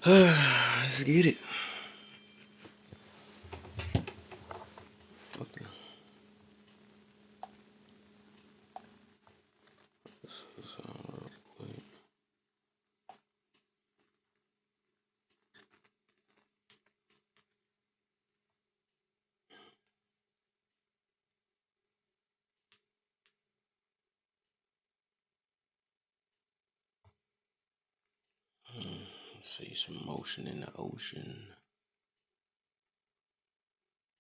Let's get it. Okay. See some motion in the ocean.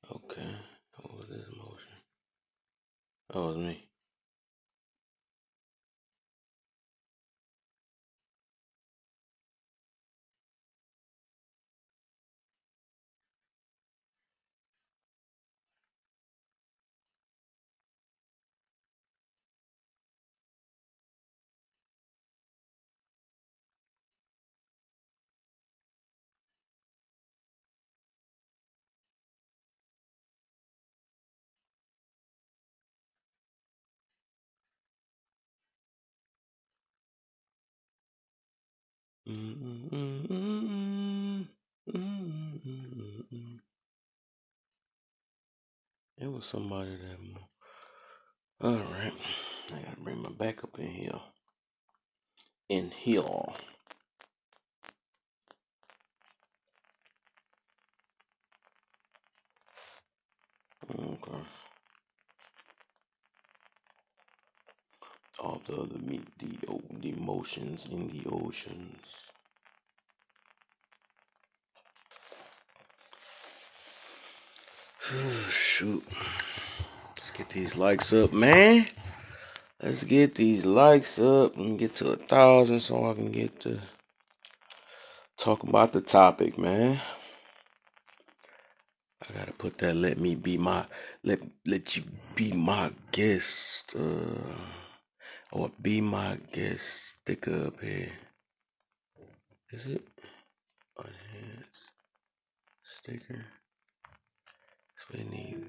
Okay. What was this motion? Oh, it was me. It was somebody that more. All right. I gotta bring my back up in here. In here. Okay. All the other the emotions in the oceans. Shoot. Let's get these likes up, man. Let's get these likes up and get to 1,000 so I can get to talk about the topic, man. I gotta put that let you be my guest, or be my guest sticker up here. Is it? Enhance sticker. So we need.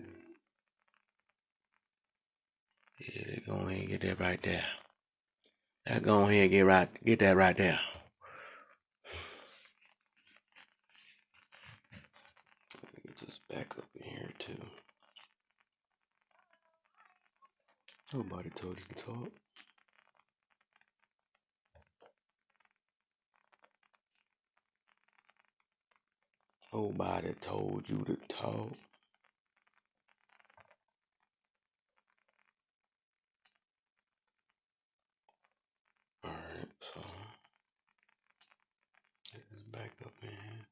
Yeah, they go ahead and get that right there. That go ahead and get that right there. Let me get this back up in here too. Nobody told you to talk. Nobody told you to talk. Alright, so get this back up in here.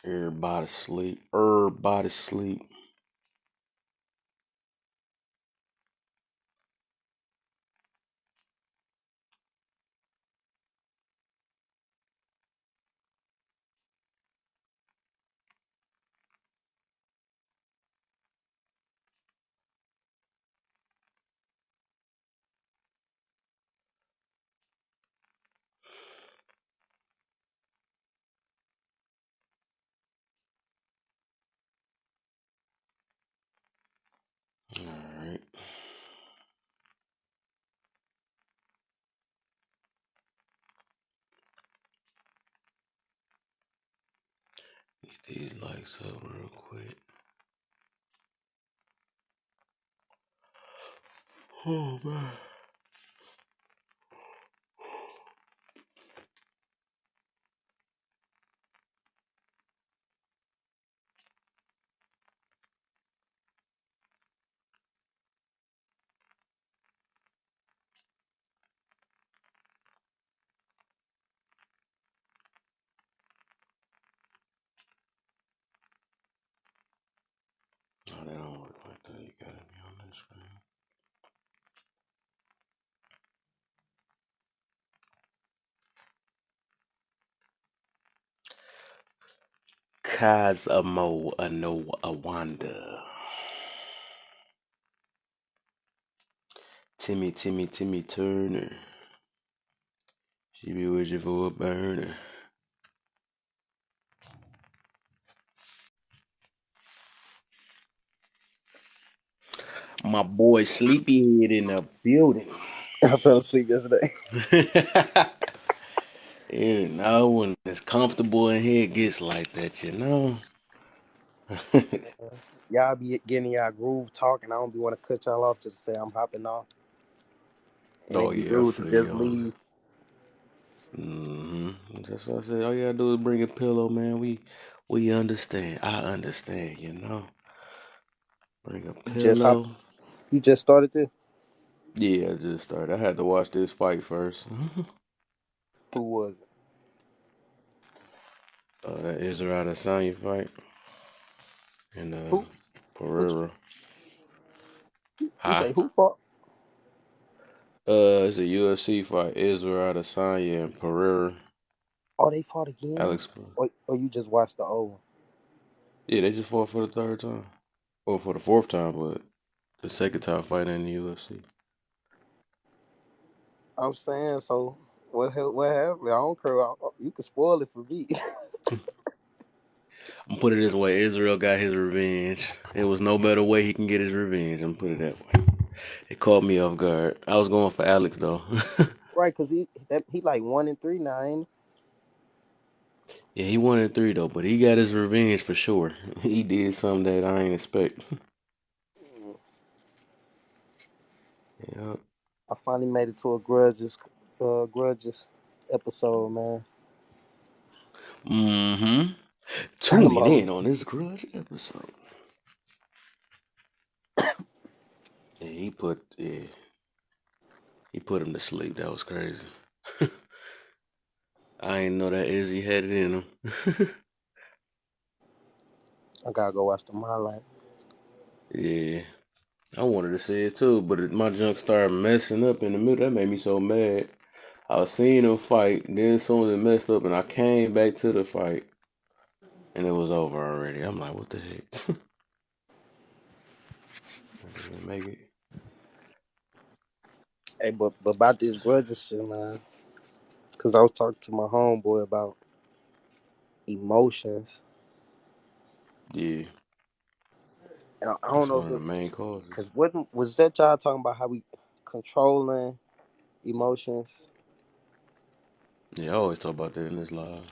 Everybody sleep. Everybody sleep. Alright. Get these likes up real quick. Oh man. Oh, that don't work like that. You gotta be on this screen. Kazamo Ano Awanda. Timmy Turner. She be wishing for a burner. My boy Sleepyhead in the building. I fell asleep yesterday. You know, when it's comfortable in here, it gets like that, you know. Y'all be getting y'all groove talking. I don't be want to cut y'all off just to say I'm hopping off, and Oh it be yeah, I rude to feel just you. leave. That's what I said. All you gotta do is bring a pillow, man. We understand. I understand, you know. Bring a You just hop. pillow. You just started this. Yeah, I just started. I had to watch this fight first. Who was it? That Israel Adesanya fight and Who? What Pereira. you Huh? say? Who fought? It's a UFC fight. Israel Adesanya and Pereira. Oh, they fought again. Alex. Or you just watched the old one? Yeah, they just fought for the third time. Or for the fourth time, but the second time fighting in the UFC. I'm saying so. What happened? I don't care. You can spoil it for me. I'm put it this way: Israel got his revenge. There was no better way he can get his revenge. I'm put it that way. It caught me off guard. I was going for Alex though. Right? Cause he like 1-3 now, ain't Yeah, he won in three though, but he got his revenge for sure. He did something that I ain't expect. he? Yeah. I finally made it to a grudges episode, man. Mm-hmm. I'm Tuning only in on this Grudge episode. He put him to sleep. That was crazy. I didn't know that Izzy had it in him. I gotta go watch the highlight. Yeah. I wanted to say it too, but my junk started messing up in the middle. That made me so mad. I was seeing him fight, then as soon as it messed up, and I came back to the fight, and it was over already. I'm like, what the heck? I didn't make it. Hey, but about this grudges shit, man. Cause I was talking to my homeboy about emotions. Yeah, And I don't that's know one if of the it's main causes. cause what was that y'all talking about how we controlling emotions? Yeah, I always talk about that in this live.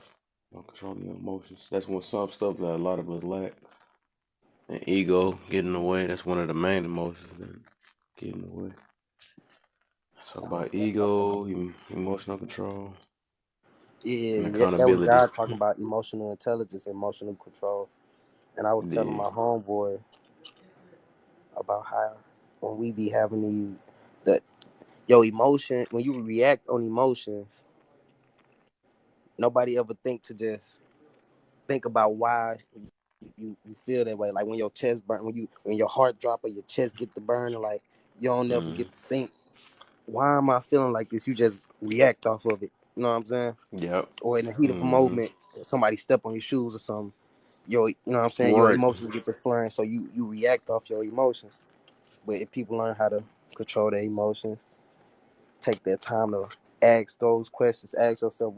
About controlling your emotions. That's when some stuff that a lot of us lack. And ego getting in the way. That's one of the main emotions that get in the way. Talk Oh, about ego, emotional control, and yeah, that was accountability. y'all talking about emotional intelligence, emotional control. And I was telling Yeah. my homeboy about how when we be having the your emotion when you react on emotions, nobody ever think to just think about why you feel that way. Like when your chest burn, when your heart drop or your chest get the burn, and like you don't never Mm. get to think, why am I feeling like this? You just react off of it. You know what I'm saying? Yep. Or in the heat of a Mm-hmm. moment, somebody step on your shoes or something. You know what I'm saying? Your Right. emotions get to flying, so you react off your emotions. But if people learn how to control their emotions, take that time to ask those questions. Ask yourself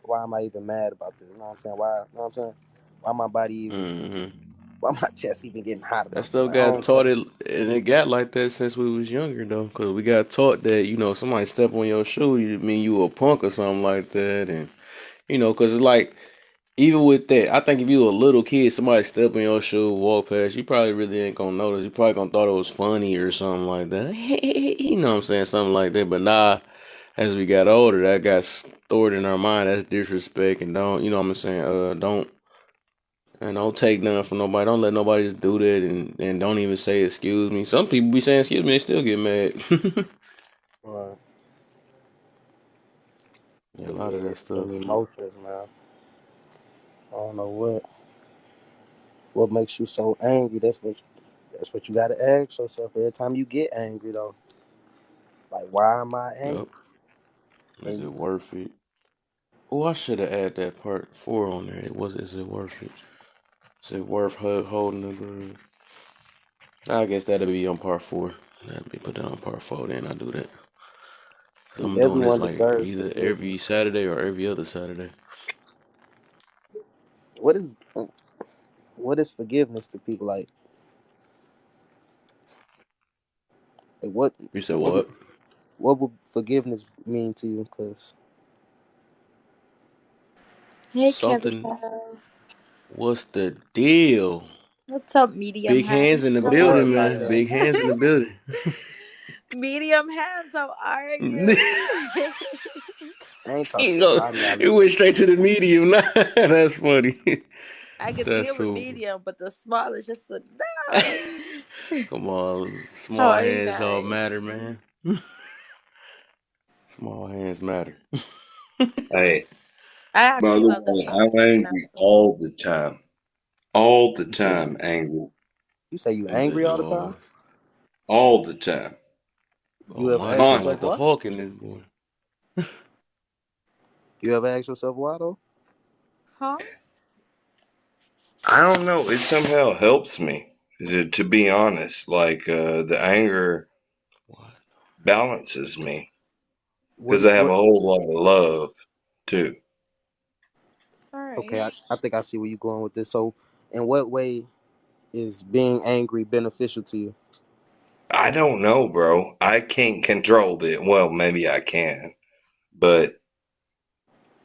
why am I even mad about this? You know what I'm saying? Why you know what I'm saying? Why my body even Mm-hmm. why my chest even getting hot That about this? stuff Like I got don't taught think it, and it got like that since we was younger though, because we got taught that somebody step on your shoe, you mean you a punk or something like that, and because it's like even with that, I think if you a little kid, somebody step on your shoe, walk past, you probably really ain't gonna notice. You probably gonna thought it was funny or something like that. You know what I'm saying, something like that. But nah, as we got older, that got stored in our mind. That's disrespect, and don't what I'm saying? Don't take nothing from nobody. Don't let nobody just do that and don't even say excuse me. Some people be saying excuse me, they still get mad. uh, Yeah, a but lot of yeah, that stuff. them emotions, man. I don't know what makes you so angry. That's what you gotta ask yourself every time you get angry though. Like why am I angry? Yup. Is And it worth it? Oh, I should have added that part four on there. It was. Is it worth it? Is it worth holding the grudge? I guess that'll be on part four. That'll be put that on part four. Then I do that. Cause I'm doing this everyone like deserves either forgiveness. every Saturday or every other Saturday. What is what is forgiveness to people like what You said what what? What would forgiveness mean to you? Cause Hey, Kevin. Something. What's the deal? What's up, medium Big hands in hands? the How don't are worry building, about man. you? that. Big hands in the building. Medium hands, how are you? I ain't talking you to go. nobody. I It went straight to the medium. That's funny. I could That's deal with cool. medium, but the small is just a no. Come on, How small are you hands all guys? matter, man. Small hands matter. Hey, I by actually the love this way, I'm topic. You know, angry all the time. All the You say time you, angry. You say you you, angry you all the time? always. All the time. You Oh, ever mine ask sound yourself like the Constant. why? Hulk in this boy. You ever ask yourself why though? huh? I don't know. It somehow helps me, to be honest. Like, the anger What? balances me What because I have what a whole lot of love, too. All okay, right. I think I see where you're going with this. So in what way is being angry beneficial to you? I don't know, bro. I can't control it. Well, maybe I can. But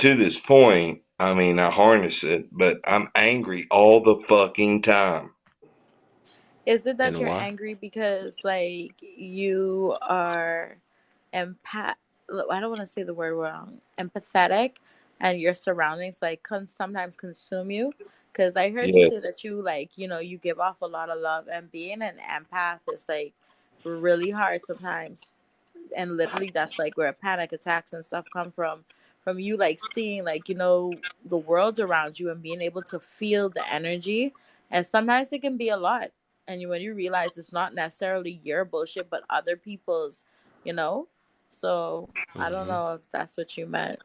to this point, I mean, I harness it, but I'm angry all the fucking time. Is it that And you're why? angry because like you are empath? I don't want to say the word wrong. Empathetic, and your surroundings like sometimes consume you. Because I heard you say Yes. that you like you give off a lot of love, and being an empath is like really hard sometimes, and literally that's like where panic attacks and stuff come from you like seeing like the world around you and being able to feel the energy, and sometimes it can be a lot, and when you realize it's not necessarily your bullshit but other people's, you know so I don't Hmm. know if that's what you meant.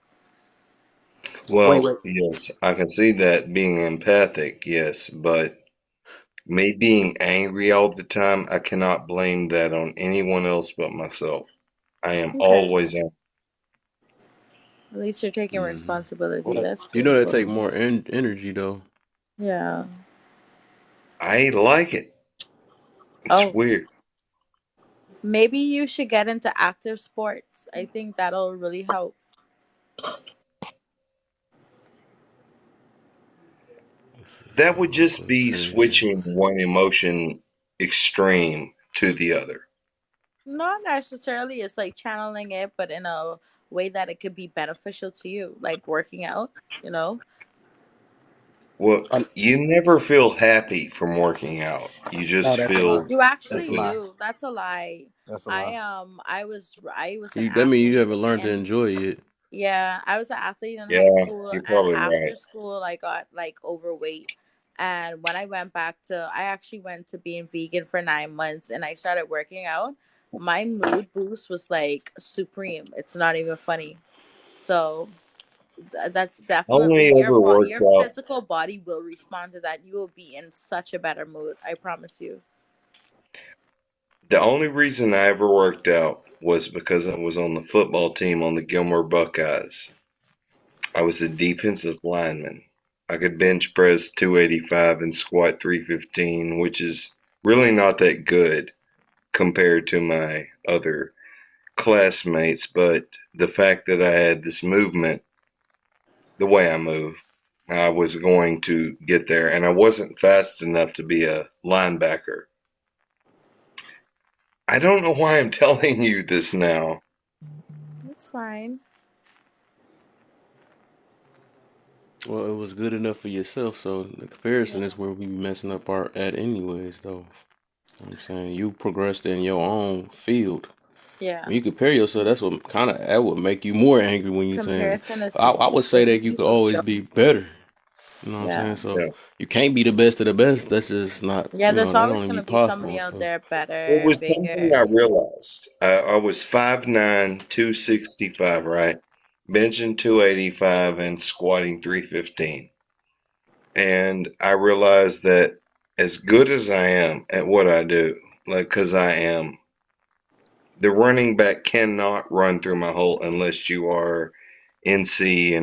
Wait, Well, wait. yes, I can see that being empathic, yes, but me being angry all the time, I cannot blame that on anyone else but myself. I am Okay, always angry. at least you're taking Hmm. responsibility. Wait. That's You know that take beautiful. more energy though. Yeah. I like it. It's Oh, weird. maybe you should get into active sports. I think that'll really help. Let's see That would real just quick. be Finish this switching one. one emotion extreme to the other. Not necessarily. It's like channeling it, but in a way that it could be beneficial to you, like working out, you know? Well, Um, you never feel happy from working out. You no, just that's a lie. feel You That's a actually lie. do. That's a lie. That's a lie. I was an That mean you athlete, haven't learned to and enjoy it. yeah, I was an athlete in high yeah, school, you're and probably after right. school I got like overweight. And when I actually went to being vegan for 9 months, and I started working out. My mood boost was like supreme. It's not even funny. So that's definitely Only ever worked your out. physical body will respond to that. You will be in such a better mood, I promise you. The only reason I ever worked out was because I was on the football team on the Gilmore Buckeyes. I was a defensive lineman. I could bench press 285 and squat 315, which is really not that good compared to my other classmates, but the fact that I had this movement, the way I move, I was going to get there, and I wasn't fast enough to be a linebacker. I don't know why I'm telling you this now. That's fine. Well, it was good enough for yourself, so the comparison Yeah. is where we be messing up our at anyways though. You know what I'm saying you progressed in your own field. Yeah. When you compare yourself, that's what that would make you more angry when you saying. Comparison is I would say that you defeating could of always joy. be better. You know what I'm Yeah. saying? So Yeah. you can't be the best of the best. That's just not. Yeah, there's That always don't even gonna be be somebody possible. out So there It better, was something bigger. I realized. I was 5'9", 265, right? Benching 285 and squatting 315. And I realized that as good as I am at what I do, like, cause I am, the running back cannot run through my hole unless you are NC,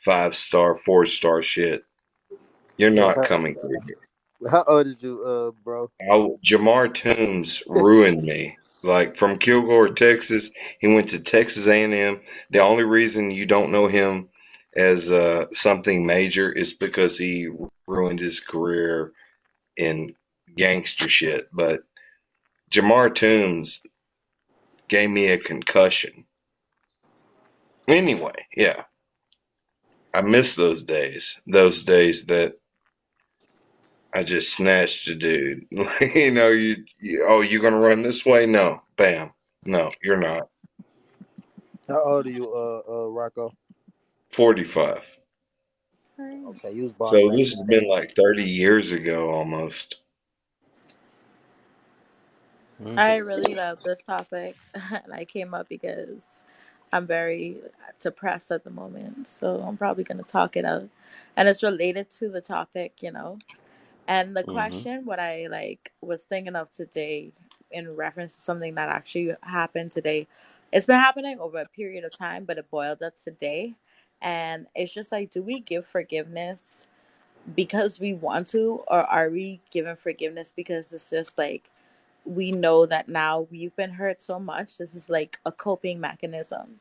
5-star, 4-star shit. You're Yeah. not coming through here. How old is you, bro? Jamar Toombs ruined me. Like from Kilgore, Texas, he went to Texas A&M. The only reason you don't know him as something major is because he ruined his career in gangster shit. But Jamar Toombs gave me a concussion. Anyway, yeah, I miss those days. Those days that I just snatched a dude. Oh, you gonna run this way? No, bam. No, you're not. How old are you, Rocco? 45. Okay, you was So born in this has been 1990. like 30 years ago almost. I really love this topic, and I came up because I'm very depressed at the moment. So I'm probably going to talk it out. And it's related to the topic, you know. And the Mm-hmm. question, what I like was thinking of today in reference to something that actually happened today. It's been happening over a period of time, but it boiled up today. And it's just like, do we give forgiveness because we want to, or are we giving forgiveness because it's just like we know that now we've been hurt so much? This is like a coping mechanism.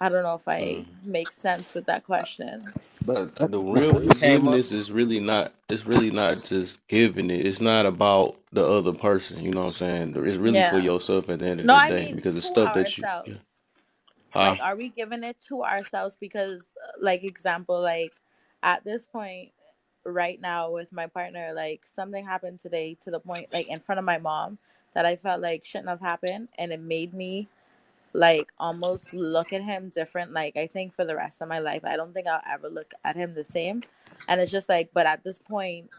I don't know if I Mm-hmm. make sense with that question. But The real when you came up, forgiveness is really not. It's really not just giving it. It's not about the other person. You know what I'm saying? It's really for Yeah. yourself at the end of No, the I day mean because the to stuff that you. Yeah. ourselves. Huh? Like, are we giving it to ourselves? Because, like, example, like, at this point, right now with my partner, like, something happened today to the point, like, in front of my mom that I felt like shouldn't have happened. And it made me like almost look at him different. Like I think for the rest of my life, I don't think I'll ever look at him the same. And it's just like, but at this point,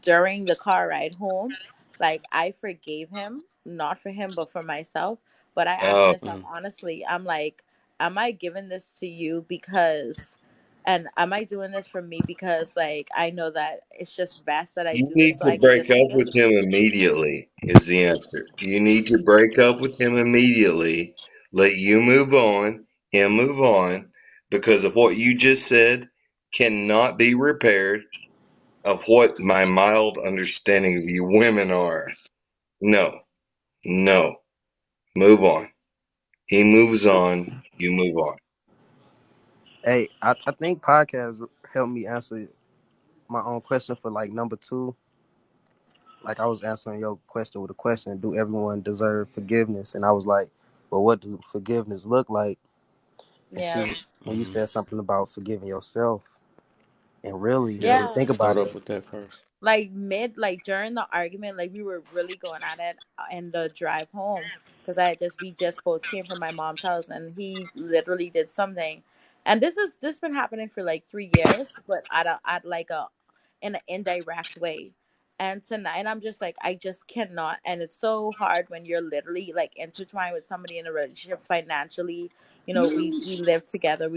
during the car ride home, like I forgave him, not for him, but for myself. But I asked Uh, myself honestly, I'm like, am I giving this to you because, and am I doing this for me because like I know that it's just best that I you do this need so to I can break just up heal? with him immediately, is the answer. You need to break up with him immediately, let you move on, him move on, because of what you just said cannot be repaired, of what my mild understanding of you women are. No, no, move on. He moves on, you move on. hey, I think podcasts helped me answer my own question for like number two. Like I was answering your question with a question: do everyone deserve forgiveness? And I was like, well, what do forgiveness look like? And Yeah. she, when you Mm-hmm. said something about forgiving yourself, and really, when Yep. you Yeah. think about Start it, off with that first. Like mid, like during the argument, like we were really going at it in the drive home because we just both came from my mom's house and he literally did something. And this been happening for like 3 years, but at like a in an indirect way. And tonight I'm just like, I just cannot. And it's so hard when you're literally like intertwined with somebody in a relationship financially. You know, we live together.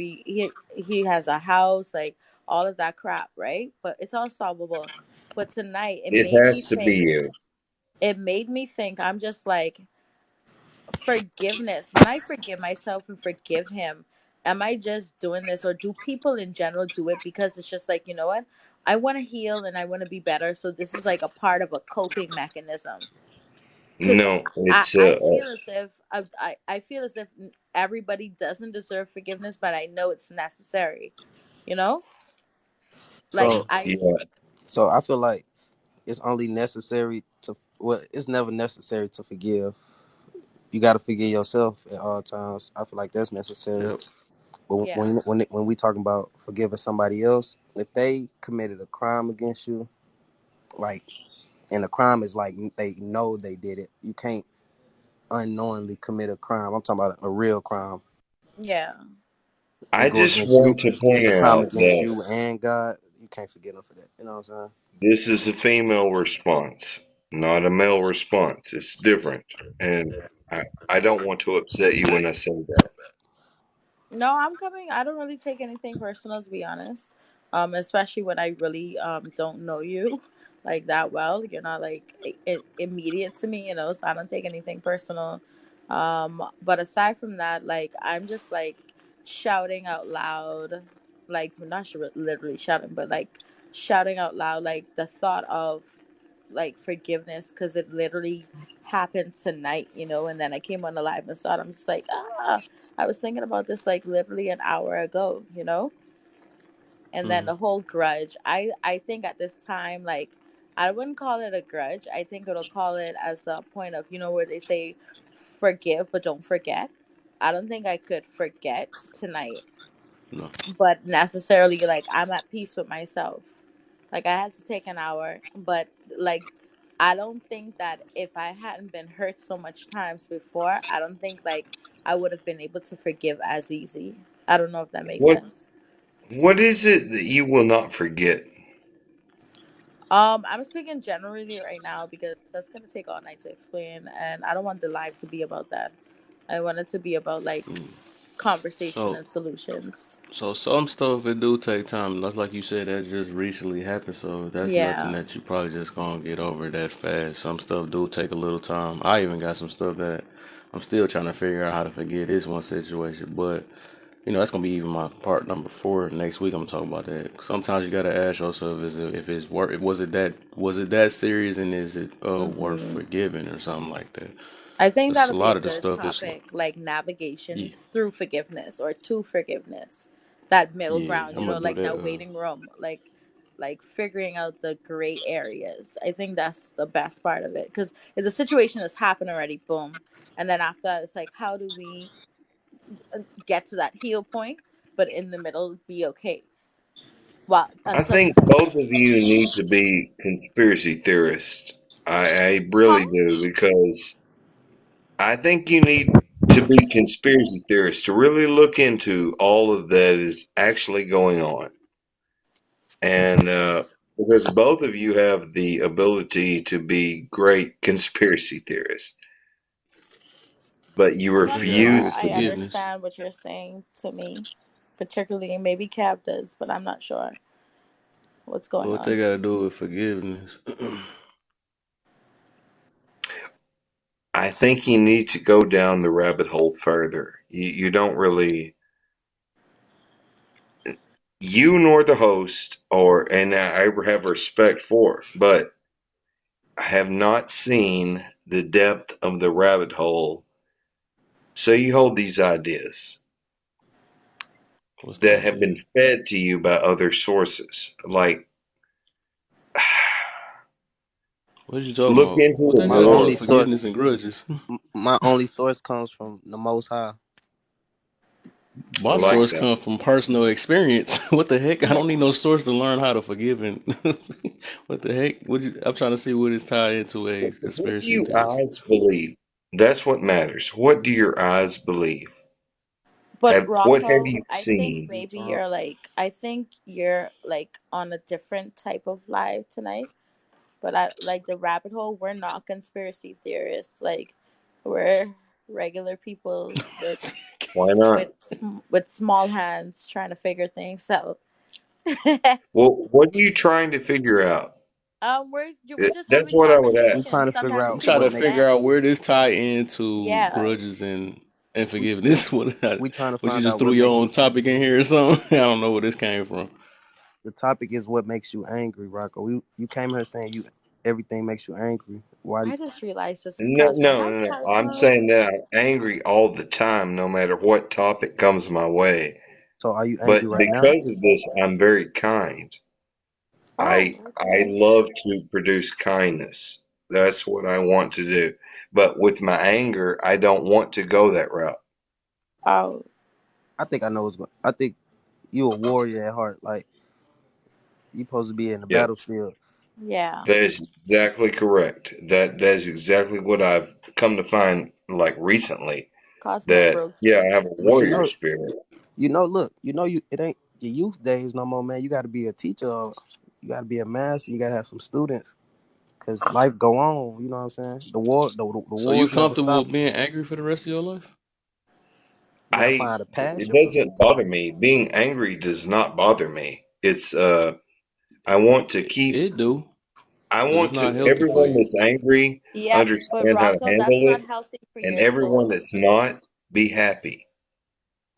He has a house, like all of that crap, right? But it's all solvable. But tonight It has to be you. it made me think, I'm just like, forgiveness. When I forgive myself and forgive him, am I just doing this, or do people in general do it because it's just like, you know what? I want to heal and I want to be better. So this is like a part of a coping mechanism. Because No, I, it's I feel as if I feel as if everybody doesn't deserve forgiveness, but I know it's necessary. You know, like so I yeah. so I feel like it's only necessary to well, it's never necessary to forgive. You got to forgive yourself at all times. I feel like that's necessary. Yep. But yeah when we talking about forgiving somebody else, if they committed a crime against you, like, and the crime is like they know they did it, you can't unknowingly commit a crime. I'm talking about a real crime yeah that I go just against you. want to It's point a crime out against that you and God. You can't forget them for that. You know what I'm saying? this is a female response, not a male response. It's different. And I don't want to upset you when I say that. No, I'm coming. I don't really take anything personal, to be honest. Especially when I really don't know you like that well. You're not like immediate to me, you know. So I don't take anything personal. But aside from that, like I'm just like shouting out loud, like not sure, literally shouting, but like shouting out loud, like the thought of like forgiveness, because it literally happened tonight, and then I came on the live and saw it. I'm just like, I was thinking about this like literally an hour ago. And then Mm. the whole grudge, I think at this time, like, I wouldn't call it a grudge. I think it'll call it as a point of, where they say forgive but don't forget. I don't think I could forget tonight, No. but necessarily, like, I'm at peace with myself. Like, I had to take an hour, but, like, I don't think that if I hadn't been hurt so much times before, I don't think, like, I would have been able to forgive as easy. I don't know if that makes What sense. what is it that you will not forget? I'm speaking generally right now because that's gonna take all night to explain, and I don't want the live to be about that. I want it to be about, like, Mm. conversation So and solutions. so some stuff it do take time. That's like you said, that just recently happened. So that's nothing Yeah. that you probably just gonna get over that fast. Some stuff do take a little time. I even got some stuff that I'm still trying to figure out how to forget this one situation. But that's gonna be even my part number 4 next week. I'm gonna talk about that. Sometimes you gotta ask yourself, if it's worth, was it that serious, and is it worth hmm forgiving or something like that? I think Because a that'll be a lot of the good stuff is topic, like navigation yeah, through forgiveness or to forgiveness. That middle yeah. ground, I'm gonna do like that. that waiting room, like figuring out the gray areas. I think that's the best part of it because if the situation has happened already, boom, and then after that, it's like, how do we get to that heal point, but in the middle be okay? Well, I until think both of you need to be conspiracy theorists. I really huh? do, because I think you need to be conspiracy theorists to really look into all of that is actually going on. And because both of you have the ability to be great conspiracy theorists, but you I'm What not they gotta sure do refuse with I to. forgiveness? understand what you're saying to me, particularly maybe Cab does, but I'm not sure what's going What they on. gotta do with forgiveness? I think you need to go down the rabbit hole further. You don't really, you nor the host, and I have respect for, but I have not seen the depth of the rabbit hole. So you hold these ideas What's the that have idea? been fed to you by other sources. Like, What are you talking look about? into What the they My gotta do with only war. source, forgiveness and grudges? my only source comes from the Most High. I My like source that. comes from personal experience. What the heck? I don't need no source to learn how to forgive. And what the heck? I'm trying to see what is tied into a What do conspiracy you theorist. eyes believe? That's what matters. What do your eyes believe? But What have Rocco, you I think seen? maybe Uh, you're like on a different type of live tonight. But I like the rabbit hole. We're not conspiracy theorists. Like, we're regular people with Why not? with with small hands trying to figure things out. Well, what are you trying to figure out? We're just That's having what I would we ask. conversations. trying to figure Sometimes I'm out people trying what to makes. figure out understand. where this tie into Yeah. grudges and We forgiveness. we trying to What you find just out threw what your makes. own topic in here or something? I don't know where this came from. The topic is what makes you angry, Rocco. You came here saying you everything makes you angry. Why? I just realized this is No, Cosmo. no, Hi, no, no. I'm Cosmo. saying that I'm angry all the time, no matter what topic comes my way. So are you But angry right now? because of this, I'm very kind. Oh, I okay. love to produce kindness. That's what I want to do. But with my anger, I don't want to go that route. Oh, I think I know what's going. I think you a warrior at heart. Like you supposed to be in the Yes, battlefield. yeah. that is exactly correct. That is exactly what I've come to find, like recently. Cosmo That broke yeah, through. I have a But you warrior know, spirit. look, you it ain't your youth days no more, man. You got to be a teacher. Or you got to be a master. You got to have some students. Cause life go on. You know what I'm saying? The So you wars never comfortable stop. being angry for the rest of your life? You got to I find a It passion for. doesn't bother me. Being angry does not bother me. It's I want to keep It do, I but it's want not to healthy for everyone you. that's angry Yep, but understand how to Rocco, handle that's not it, healthy for and your everyone soul. that's not, be happy.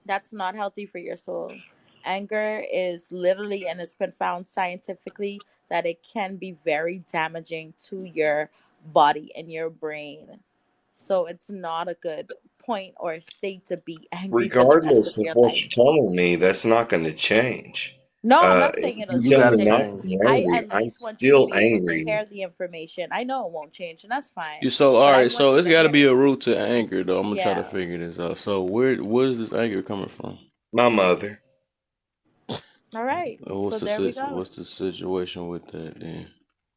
That's not healthy for your soul. Anger is literally, and it's been found scientifically that it can be very damaging to your body and your brain. So it's not a good point or state to be angry for the rest of Regardless of your what life. you're telling me, that's not going to change. No, I'm not If saying it'll you You tell gotta change. me not to change. be I angry, at I'm least want you to still be able to angry. hear the information. I know it won't change, and that's fine. So all But I right, want so you it's to got to hear be it. a root to anger, though. I'm gonna try to Yeah. figure this out. So where is this anger coming from? My mother. All right. So there we go. What's the situation with that then?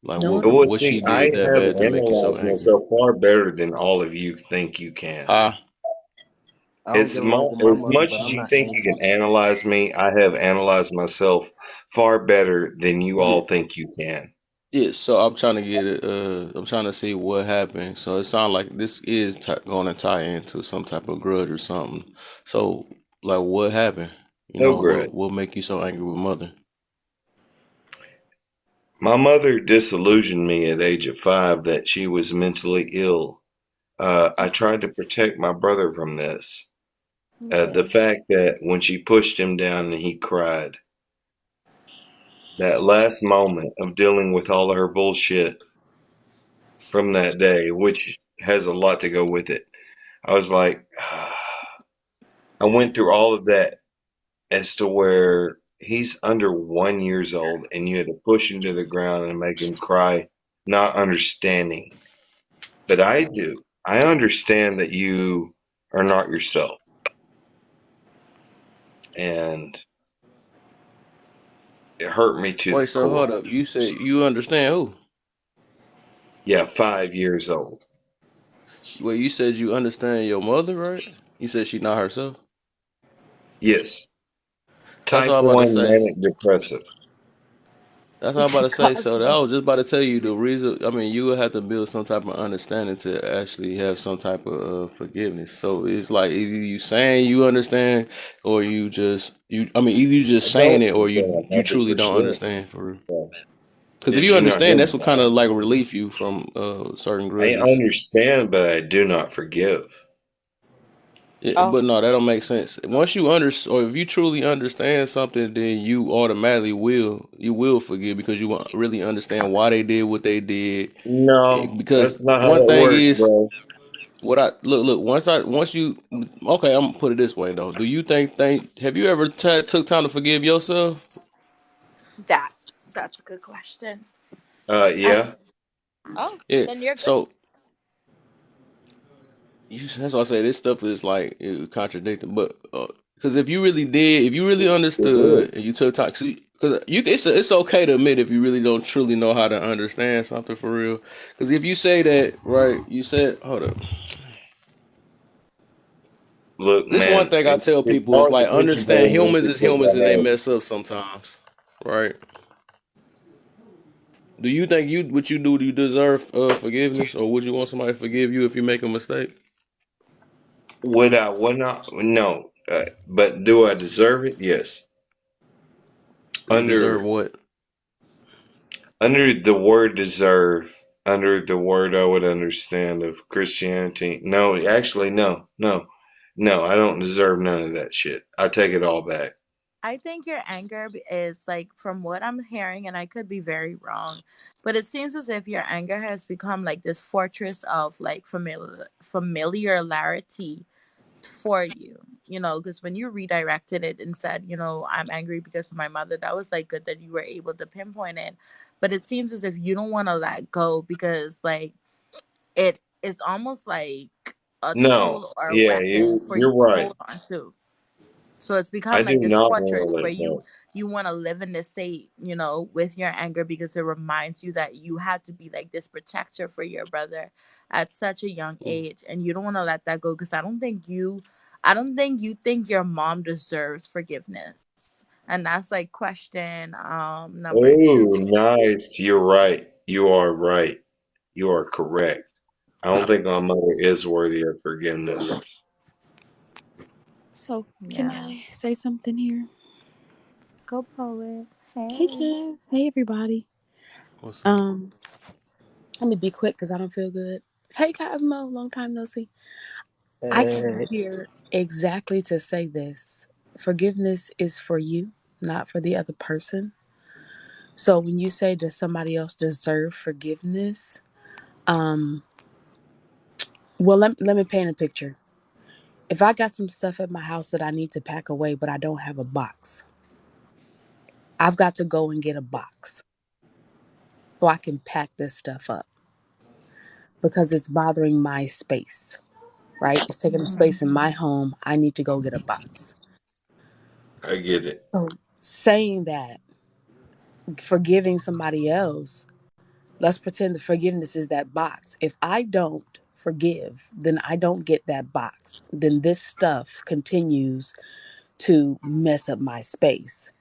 Like No, Well, what see, she I did that have bad to make you so analyzed angry? myself far better than all of you think you can. Ah, I don't get along with my As mother, much but as I'm you not think you angry. can analyze me, I have analyzed myself far better than you yeah, all think you can. yeah. So I'm trying to get it. I'm trying to see what happened. So it sounds like this is going to tie into some type of grudge or something. So like, what happened? You No know, grudge. what make you so angry with mother? My mother disillusioned me at age of 5 that she was mentally ill. I tried to protect my brother from this. The Okay. fact that when she pushed him down and he cried, that last moment of dealing with all of her bullshit from that day, which has a lot to go with it, I was like, I went through all of that as to where he's under 1 years old and you had to push him to the ground and make him cry, not understanding. But I do. I understand that you are not yourself. And it hurt me to the Wait, so hold core. up. You said you understand who? Yeah, 5 years old. Well, you said you understand your mother, right? You said she not herself. Yes. That's Type all I'm about to 1 say. manic depressive. That's all I'm about to say. So that I Cosmo. was just about to tell you the reason. I mean, you would have to build some type of understanding to actually have some type of forgiveness. So it's like either you saying you understand, or you just you. I mean, either you I just saying don't it, or understand you truly don't 100%. understand for real. Yeah. Because if Did you you not hear understand, that's me? what kind of like relief you from certain I grudges. understand, but I do not forgive. Yeah, Oh, but no, that don't make sense. Once you or if you truly understand something, then you automatically will forgive because you won't really understand why they did what they did. No, Because that's not how one that thing works, is bro. what I look once you okay, I'm gonna put it this way though. Do you think have you ever took time to forgive yourself? that. That's a good question. I. Yeah. Oh, Yeah. then you're good. So that's why I say this stuff is like contradicting. But because if you really It understood, and is. you took time, because it's okay to admit if you really don't truly know how to understand something for real. Because if you say that, right, you said, hold up. Look, This one man, thing I tell it's people is hard to like understand pigeonhole me humans is because humans and they I have. mess up sometimes, right? Do you think you what you do you deserve forgiveness, or would you want somebody to forgive you if you make a mistake? Would I? Would not? No. But do I deserve it? Yes. You deserve Under what? under the word deserve, under the word I would understand of Christianity. No, actually, no, no, no. I don't deserve none of that shit. I take it all back. I think your anger is like, from what I'm hearing, and I could be very wrong, but it seems as if your anger has become like this fortress of like familiarity for you. Because when you redirected it and said, I'm angry because of my mother, that was like good that you were able to pinpoint it. But it seems as if you don't want to let go because like it is almost like a No. tool or a Yeah, weapon for you you're to right. hold on to. So it's I become do like this not want fortress to where let you go. you want to live in this state, with your anger because it reminds you that you had to be like this protector for your brother at such a young age, and you don't want to let that go because I don't think you think your mom deserves forgiveness, and that's like question number Oh, 2. nice. You're right. You are right. You are correct. I don't think my mother is worthy of forgiveness. so can Yeah, I say something here? go poet. Hey, Hey. Kev. Hey, everybody. What's up? Um, Let me be quick because I don't feel good. Hey, Cosmo. Long time no see. I came Hey, here exactly to say this. Forgiveness is for you, not for the other person. So when you say, does somebody else deserve forgiveness? Um, well, let me paint a picture. If I got some stuff at my house that I need to pack away, but I don't have a box, I've got to go and get a box so I can pack this stuff up because it's bothering my space, right? It's taking up Mhm. space in my home. I need to go get a box. I get it. So saying that, forgiving somebody else, let's pretend that forgiveness is that box. If I don't forgive, then I don't get that box. Then this stuff continues to mess up my space.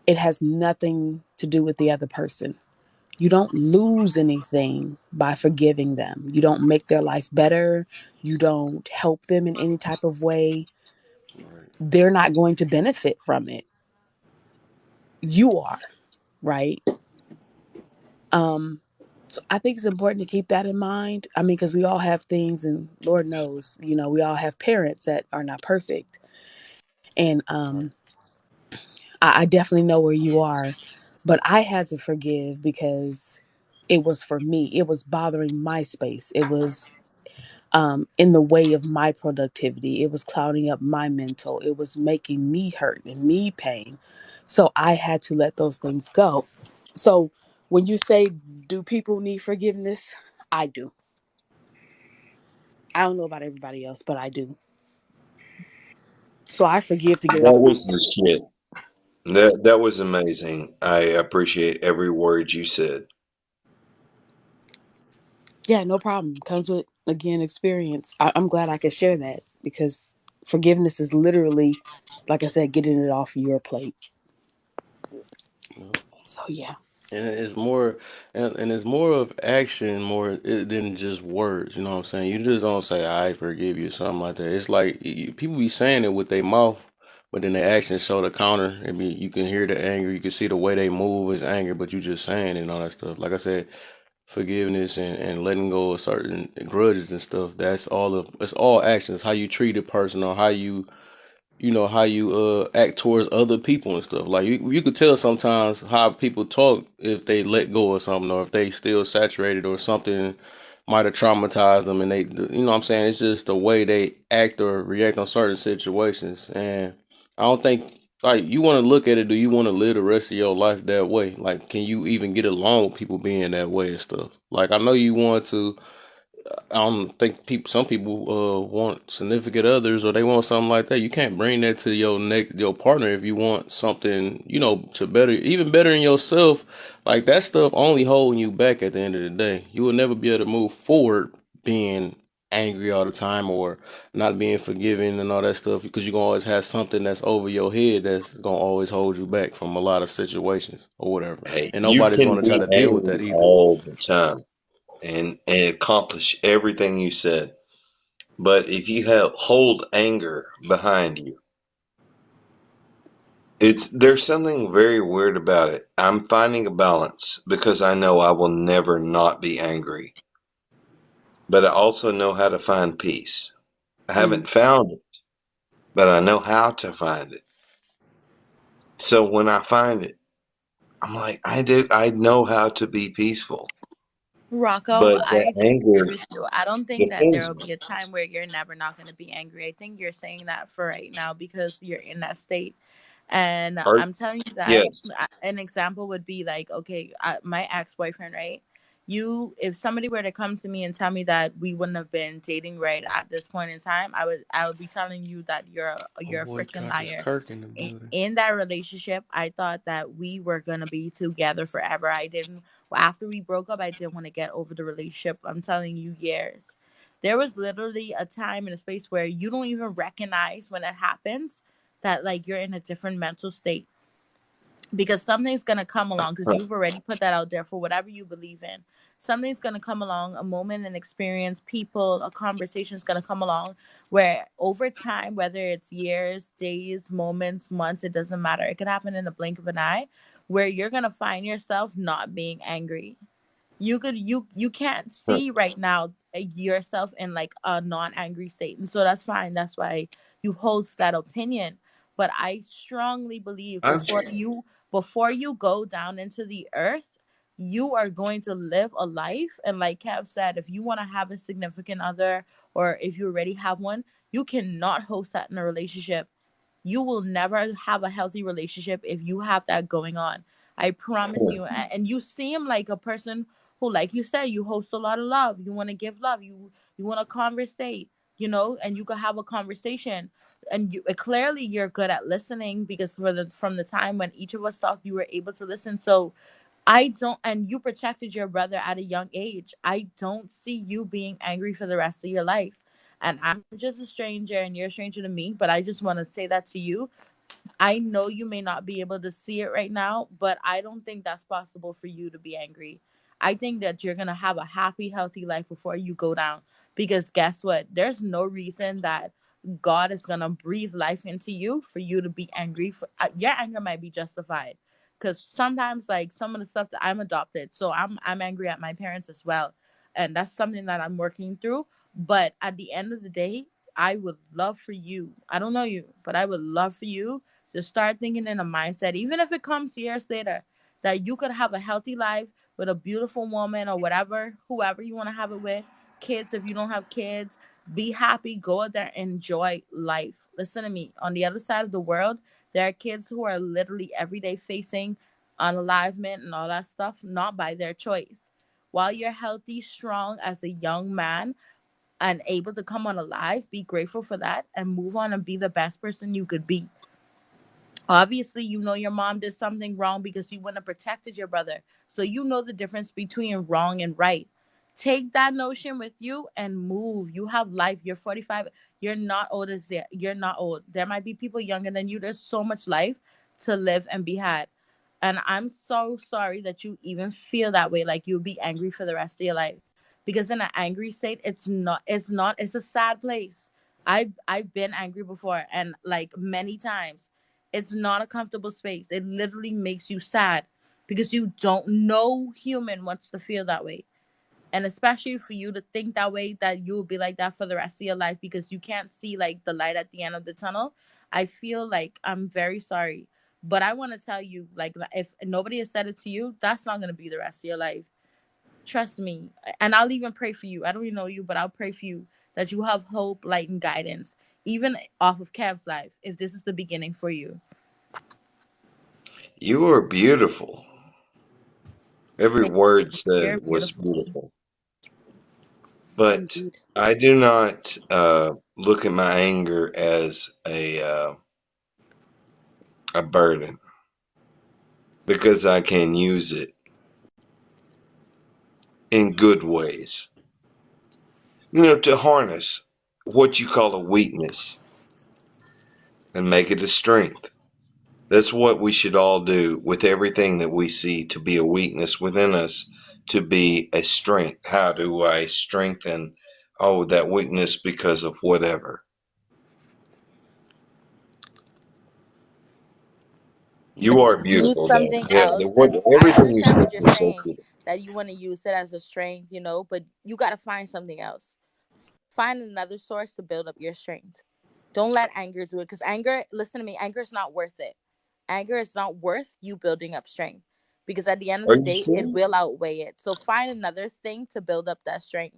It has nothing to do with the other person. You don't lose anything by forgiving them. You don't make their life better. You don't help them in any type of way. Right. They're not going to benefit from it. You are, right? Um, so I think it's important to keep that in mind. I mean, because we all have things, and Lord knows, we all have parents that are not perfect. And Right. I definitely know where you are, but I had to forgive because it was for me. It was bothering my space. It was in the way of my productivity. It was clouding up my mental. It was making me hurt and me pain. So I had to let those things go. So when you say, do people need forgiveness? I do. I don't know about everybody else, but I do. So I forgive to get it That off my was chest. the shit. That was amazing. I appreciate every word you said. Yeah, no problem. Comes with, again, experience. I'm glad I could share that because forgiveness is literally, like I said, getting it off your plate. Yep. So yeah. And it's more, and it's more of action more than just words. You know what I'm saying? You just don't say "I forgive you" or something like that. It's like people be saying it with their mouth, but then their actions show the counter. It be you can hear the anger, you can see the way they move is anger, but you just saying it and all that stuff. Like I said, forgiveness and letting go of certain grudges and stuff. That's all of it's all actions. How you treat a person or how you act towards other people and stuff. Like you could tell sometimes how people talk if they let go of something or if they still saturated or something might have traumatized them and what I'm saying, it's just the way they act or react on certain situations. And I don't think like you want to look at it, do you want to live the rest of your life that way? Like can you even get along with people being that way and stuff? Like I know you want to I don't think some people want significant others or they want something like that. You can't bring that to your partner if you want something, to better even better in yourself. Like that stuff only holding you back at the end of the day. You will never be able to move forward being angry all the time or not being forgiving and all that stuff because you're gonna always have something that's over your head that's gonna always hold you back from a lot of situations or whatever. Hey, And you nobody's can gonna try be to deal with angry that either. all the time and accomplish everything you said. But if you hold anger behind you, there's something very weird about it. I'm finding a balance because I know I will never not be angry, but I also know how to find peace. I Mm. haven't found it, but I know how to find it. So when I find it, I'm like, I know how to be peaceful, Rocco, but the I disagree anger with you. I don't think that there defends will me. be a time where you're never not going to be angry. I think you're saying that for right now because you're in that state. And Or I'm telling you that yes, an example would be like, okay, my ex boyfriend, right? If somebody were to come to me and tell me that we wouldn't have been dating right at this point in time, I would be telling you that Oh you're a boy, freaking Conscious liar. Kirk in the building. In that relationship, I thought that we were gonna be together forever. I didn't. After we broke up, I didn't want to get over the relationship. I'm telling you, years. There was literally a time and a space where you don't even recognize when it happens that like you're in a different mental state because something's going to come along because you've already put that out there for whatever you believe in. Something's going to come along, a moment, an experience, people, a conversation is going to come along where over time, whether it's years, days, moments, months, it doesn't matter, it could happen in the blink of an eye, where you're going to find yourself not being angry. You can't see right now yourself in like a non-angry state, and so that's fine. That's why you hold that opinion. But I strongly believe I'm before you go down into the earth, you are going to live a life. And like Kev said, if you want to have a significant other, or if you already have one, you cannot host that in a relationship. You will never have a healthy relationship if you have that going on. I promise you. And you seem like a person who, like you said, you host a lot of love. You want to give love. You want to conversate, and you can have a conversation. And clearly you're good at listening, because from the time when each of us talked, you were able to listen. So I don't, and you protected your brother at a young age. I don't see you being angry for the rest of your life. And I'm just a stranger and you're a stranger to me, but I just want to say that to you. I know you may not be able to see it right now, but I don't think that's possible for you to be angry. I think that you're going to have a happy, healthy life before you go down. Because guess what? There's no reason that God is going to breathe life into you for you to be angry. Your anger might be justified. Because sometimes, like some of the stuff that I'm adopted, so I'm angry at my parents as well. And that's something that I'm working through. But at the end of the day, I would love for you. I don't know you, but I would love for you to start thinking in a mindset, even if it comes years later, that you could have a healthy life with a beautiful woman or whatever, whoever you want to have it with. Kids, if you don't have kids, be happy, go out there, enjoy life. Listen to me. On the other side of the world, there are kids who are literally every day facing unalivement and all that stuff, not by their choice. While you're healthy, strong as a young man, and able to come on alive, be grateful for that and move on and be the best person you could be. Obviously, your mom did something wrong because you wouldn't have protected your brother. So you know the difference between wrong and right. Take that notion with you and move. You have life. You're 45. You're not old as yet. You're not old. There might be people younger than you. There's so much life to live and be had. And I'm so sorry that you even feel that way, like you'll be angry for the rest of your life. Because in an angry state, it's a sad place. I've been angry before, and like many times. It's not a comfortable space. It literally makes you sad because you don't know human wants to feel that way. And especially for you to think that way, that you'll be like that for the rest of your life because you can't see like the light at the end of the tunnel. I feel like I'm very sorry. But I want to tell you, like, if nobody has said it to you, that's not going to be the rest of your life. Trust me. And I'll even pray for you. I don't even know you, but I'll pray for you that you have hope, light, and guidance, even off of Kev's life, if this is the beginning for you. You are beautiful. Every Thank you. word said You're was beautiful. beautiful. But Indeed. I do not look at my anger as a burden because I can use it in good ways. To harness what you call a weakness and make it a strength. That's what we should all do with everything that we see to be a weakness within us, to be a strength. How do I strengthen, that weakness because of whatever? You are Use beautiful, though. something Yeah, else. And I everything you understand said what you're was so saying, beautiful. that you want to use it as a strength, but you got to find something else. Find another source to build up your strength. Don't let anger do it, because anger, listen to me, anger is not worth it. Anger is not worth you building up strength, because at the end of Are the you day, it sure? will outweigh it. So find another thing to build up that strength,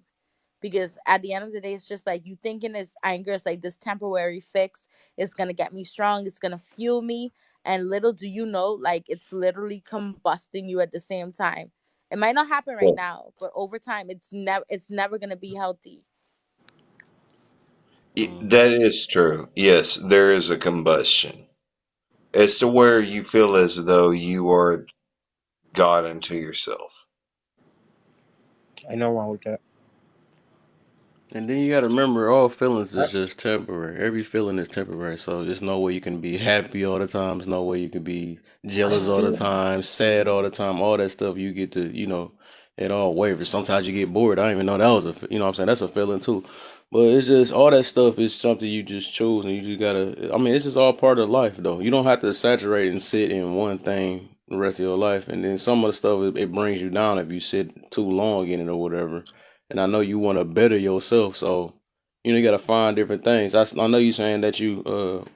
because at the end of the day, it's just like you thinking it's anger is like this temporary fix. It's going to get me strong. It's going to fuel me. And little do you know, like it's literally combusting you at the same time. It might not happen right Yeah. now, but over time, it's never going to be healthy. That is true. Yes, there is a combustion. As to where you feel as though you are God unto yourself. Ain't no wrong with that. And then you gotta remember, all feelings I, is just temporary. Every feeling is temporary. So there's no way you can be happy all the time. There's no way you can be jealous all the time, sad all the time. All that stuff you get to, it all wavers. Sometimes you get bored. I didn't even know that was what I'm saying? That's a feeling too. But it's just all that stuff is something you just choose, and you just gotta. I mean, it's just all part of life, though. You don't have to saturate and sit in one thing the rest of your life. And then some of the stuff it brings you down if you sit too long in it or whatever. And I know you want to better yourself, so you got to find different things. I know you saying that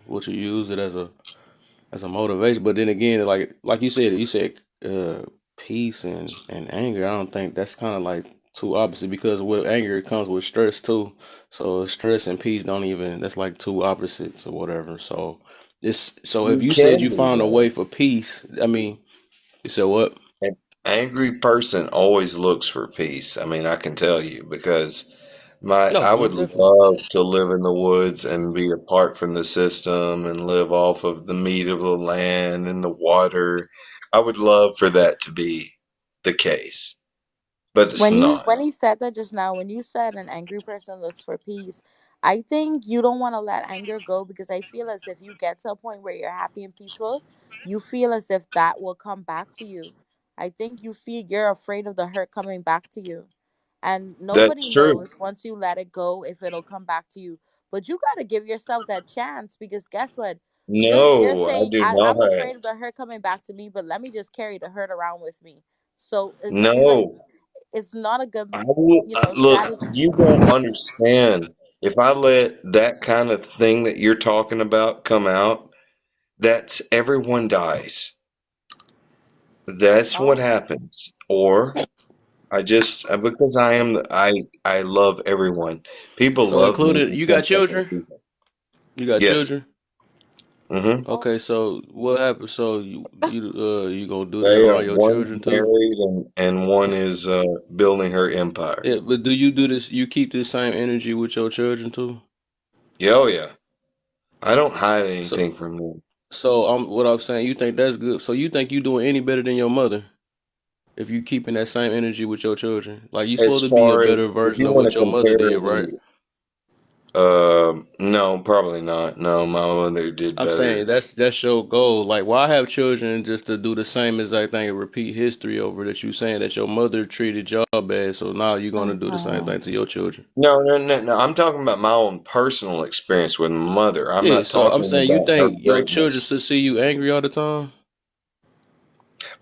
what you use it as a motivation, but then again, like you said, peace and anger, I don't think that's kind of like two opposite because with anger it comes with stress too. So stress and peace don't even that's like two opposites or whatever. So if You you said can you be found a way though. for peace, I mean, you said what? An angry person always looks for peace. I mean, I can tell you because No, I would most definitely. love to live in the woods and be apart from the system and live off of the meat of the land and the water. I would love for that to be the case, but it's not. When he said that just now, when you said an angry person looks for peace, I think you don't want to let anger go because I feel as if you get to a point where you're happy and peaceful, you feel as if that will come back to you. I think you feel you're afraid of the hurt coming back to you. And That's nobody true. knows once you let it go if it'll come back to you. But you got to give yourself that chance because guess what? You're No, I saying do not I'm have. afraid of the hurt coming back to me, but let me just carry the hurt around with me. So like No, it's not a I good will. Look, strategy. you don't understand. If I let that kind of thing that you're talking about come out, that's everyone dies. That's what Oh, happens. Or I just because I love everyone. People So love me included, you got except for children? people. You got Yes. children? Hmm. oh. Okay, so what happened? So you gonna do that They are around your one's children too? married and one is building her empire. Yeah, but do you do this? You keep this same energy with your children too? Yeah, oh yeah. I don't hide So, anything from them. what I'm saying, you think that's good? So you think you doing any better than your mother if you keeping that same energy with your children? Like you As supposed to be a far better as if version you of want what to your mother compare did, right? the no, probably not. No, my mother did I'm saying better. that's your goal. Like, why have children just to do the same exact thing and repeat history over that? You saying that your mother treated y'all bad, so now you're gonna do the same Uh-huh. thing to your children. No, no, no, no. I'm talking about my own personal experience with my mother. I'm Yeah, not so I'm talking saying you about her think your children greatness. should see you angry all the time?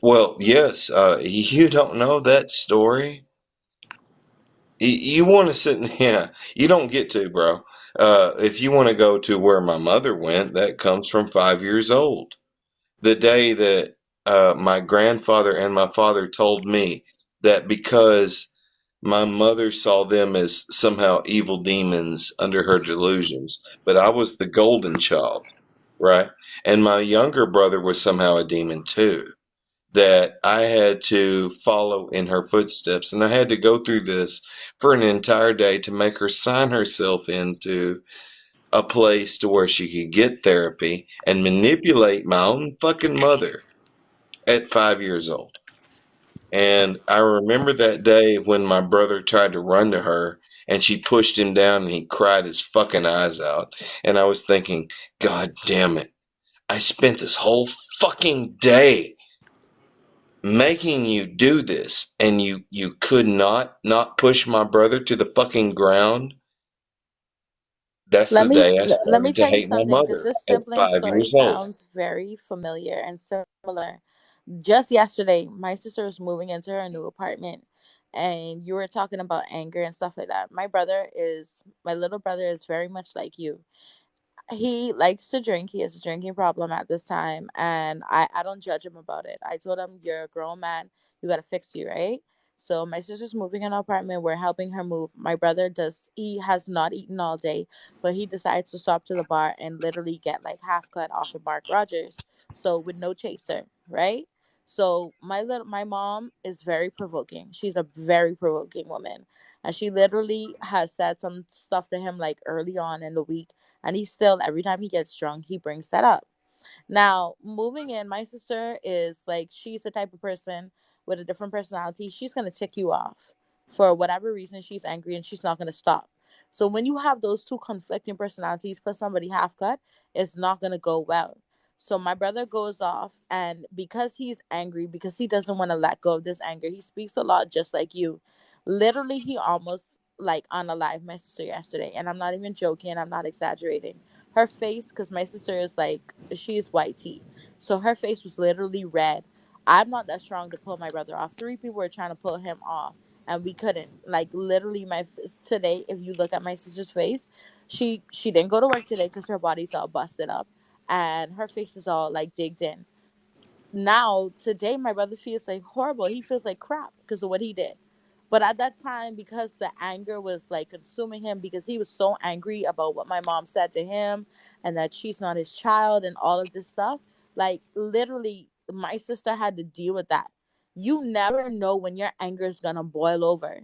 Well, yes, you don't know that story. You want to sit in, yeah, you don't get to, bro. If you want to go to where my mother went, that comes from 5 years old. The day that my grandfather and my father told me that because my mother saw them as somehow evil demons under her delusions, but I was the golden child, right? And my younger brother was somehow a demon too, that I had to follow in her footsteps. And I had to go through this for an entire day to make her sign herself into a place to where she could get therapy and manipulate my own fucking mother at 5 years old. And I remember that day when my brother tried to run to her and she pushed him down and he cried his fucking eyes out. And I was thinking, God damn it. I spent this whole fucking day making you do this and you could not push my brother to the fucking ground. That's the day I Let me started to tell you hate my something because mother this at sibling five story years old. sounds very familiar and similar. Just yesterday, my sister was moving into her new apartment, and you were talking about anger and stuff like that. My little brother is very much like you. He likes to drink. He has a drinking problem at this time, and I don't judge him about it. I told him, "You're a grown man. You gotta fix you, right?" So my sister's moving in an apartment. We're helping her move. My brother does. He has not eaten all day, but he decides to stop to the bar and literally get like half cut off of Mark Rogers. So with no chaser, right? So my mom is very provoking. She's a very provoking woman, and she literally has said some stuff to him like early on in the week, and he still every time he gets drunk he brings that up. Now, moving in, my sister is like, she's the type of person with a different personality. She's going to tick you off for whatever reason. She's angry and she's not going to stop. So when you have those two conflicting personalities plus somebody half cut, it's not going to go well. So my brother goes off, and because he's angry, because he doesn't want to let go of this anger, he speaks a lot just like you. Literally, he almost like unalived my sister yesterday, and I'm not even joking, I'm not exaggerating. Her face, because my sister is like, she is white tea, so her face was literally red. I'm not that strong to pull my brother off. Three people were trying to pull him off, and we couldn't. Like literally, today, if you look at my sister's face, she didn't go to work today because her body's all busted up, and her face is all like digged in. now today my brother feels like horrible. He feels like crap because of what he did. But at that time, because the anger was like consuming him, because he was so angry about what my mom said to him and that she's not his child and all of this stuff, like literally my sister had to deal with that. You never know when your anger is gonna boil over.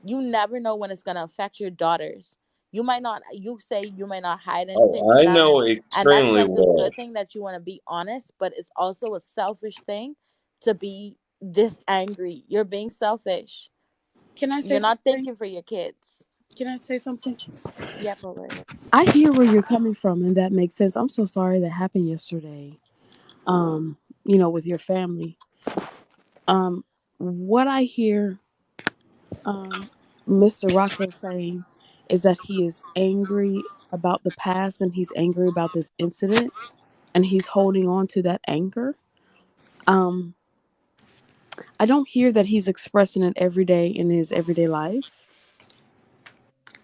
You never know when it's gonna affect your daughters. You might not, you say you might not hide anything Oh, from I them, know and that's extremely like a well. good thing that you want to be honest, but it's also a selfish thing to be this angry. You're being selfish. Can I say You're not something? thinking for your kids. Can I say something? Yeah, but I hear where you're coming from, and that makes sense. I'm so sorry that happened yesterday. Um, with your family. What I hear um Mr. Rocco saying is that he is angry about the past and he's angry about this incident and he's holding on to that anger. Um, I don't hear that he's expressing it every day in his everyday life.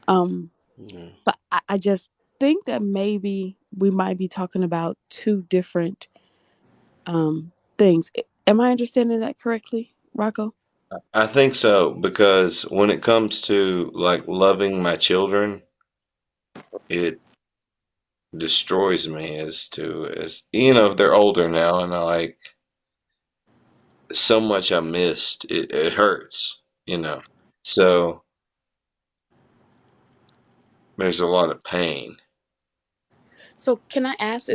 Um, Yeah. but I just think that maybe we might be talking about two different things. Am I understanding that correctly, Rocco? I think so because when it comes to like loving my children, it destroys me as they're older now and I like so much I missed. It hurts. So there's a lot of pain. So can I ask,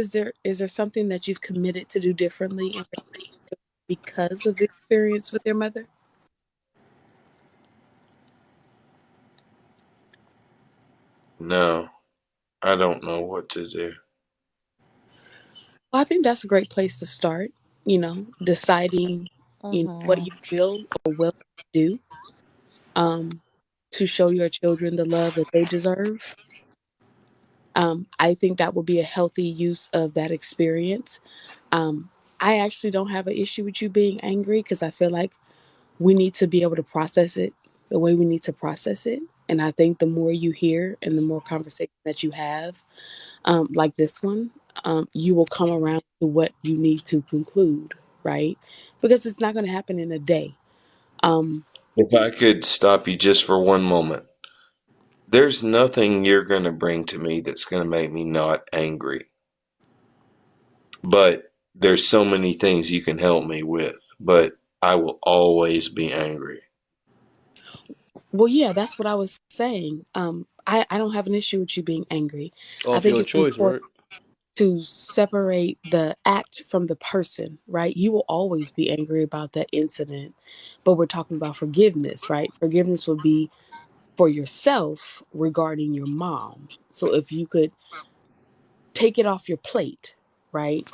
is there something that you've committed to do differently in because of the experience with your mother? No, I don't know what to do. Well, I think that's a great place to start, deciding, what mm-hmm. you will or will do um, to show your children the love that they deserve. I think that will be a healthy use of that experience. Um, I actually don't have an issue with you being angry because I feel like we need to be able to process it the way we need to process it. And I think the more you hear and the more conversation that you have, like this one, you will come around to what you need to conclude, right? Because it's not going to happen in a day. Um, If I could stop you just for one moment, there's nothing you're going to bring to me that's going to make me not angry. But there's so many things you can help me with, but I will always be angry. well, yeah, that's what I was saying. I don't have an issue with you being angry. I Off think your it's choice, important right? to separate the act from the person, right? You will always be angry about that incident, but we're talking about forgiveness, right? Forgiveness would be for yourself regarding your mom. So if you could take it off your plate, right?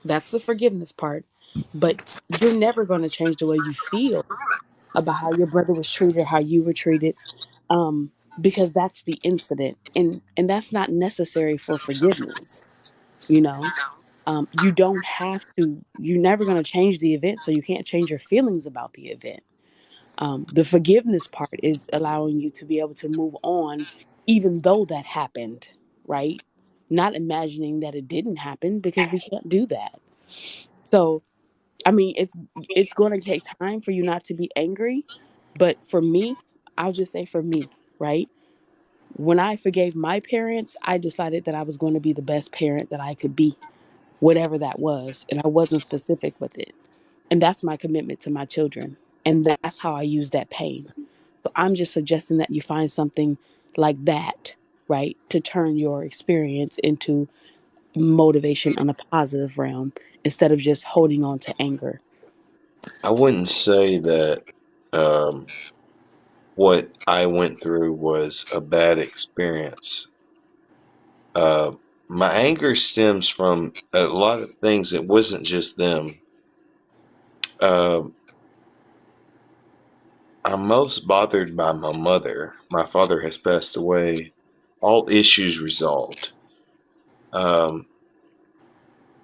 That's the forgiveness part. But you're never going to change the way you feel about how your brother was treated, how you were treated, because that's the incident, and that's not necessary for forgiveness. You know, you don't have to. You're never going to change the event, so you can't change your feelings about the event. The forgiveness part is allowing you to be able to move on, even though that happened, right? Not imagining that it didn't happen because we can't do that. So, I mean, it's going to take time for you not to be angry, but for me, I'll just say for me, right? When I forgave my parents, I decided that I was going to be the best parent that I could be, whatever that was, and I wasn't specific with it. And that's my commitment to my children, and that's how I use that pain. So I'm just suggesting that you find something like that, right, to turn your experience into motivation on a positive realm instead of just holding on to anger. I wouldn't say that um, what I went through was a bad experience. Uh, my anger stems from a lot of things. It wasn't just them. Uh, I'm most bothered by my mother. My father has passed away. All issues resolved. Um,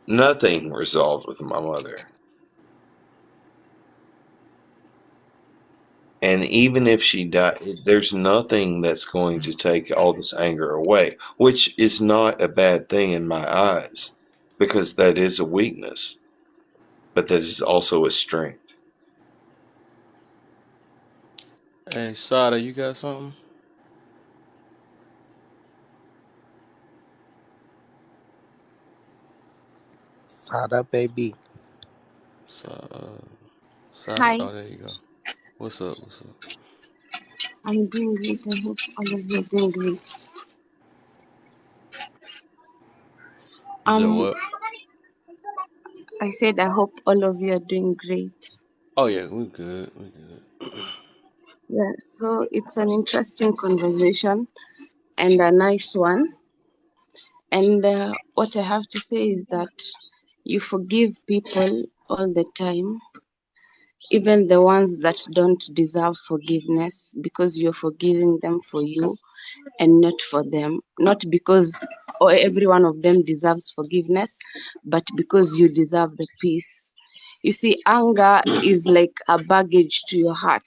Nothing resolved with my mother. And even if she died, there's nothing that's going to take all this anger away, which is not a bad thing in my eyes, because that is a weakness. but that is also a strength. Hey, Sada, you got something? Sada, baby. Sada, Sada. Hi, Oh, there you go. What's up? What's up? I'm doing great. I hope all of you are doing great. You said Um, what? I said I hope all of you are doing great. Oh yeah, we good. We good. Yeah, so it's an interesting conversation and a nice one. And what I have to say is that you forgive people all the time, even the ones that don't deserve forgiveness, because you're forgiving them for you and not for them. Not because or every one of them deserves forgiveness, but because you deserve the peace. You see, anger is like a baggage to your heart.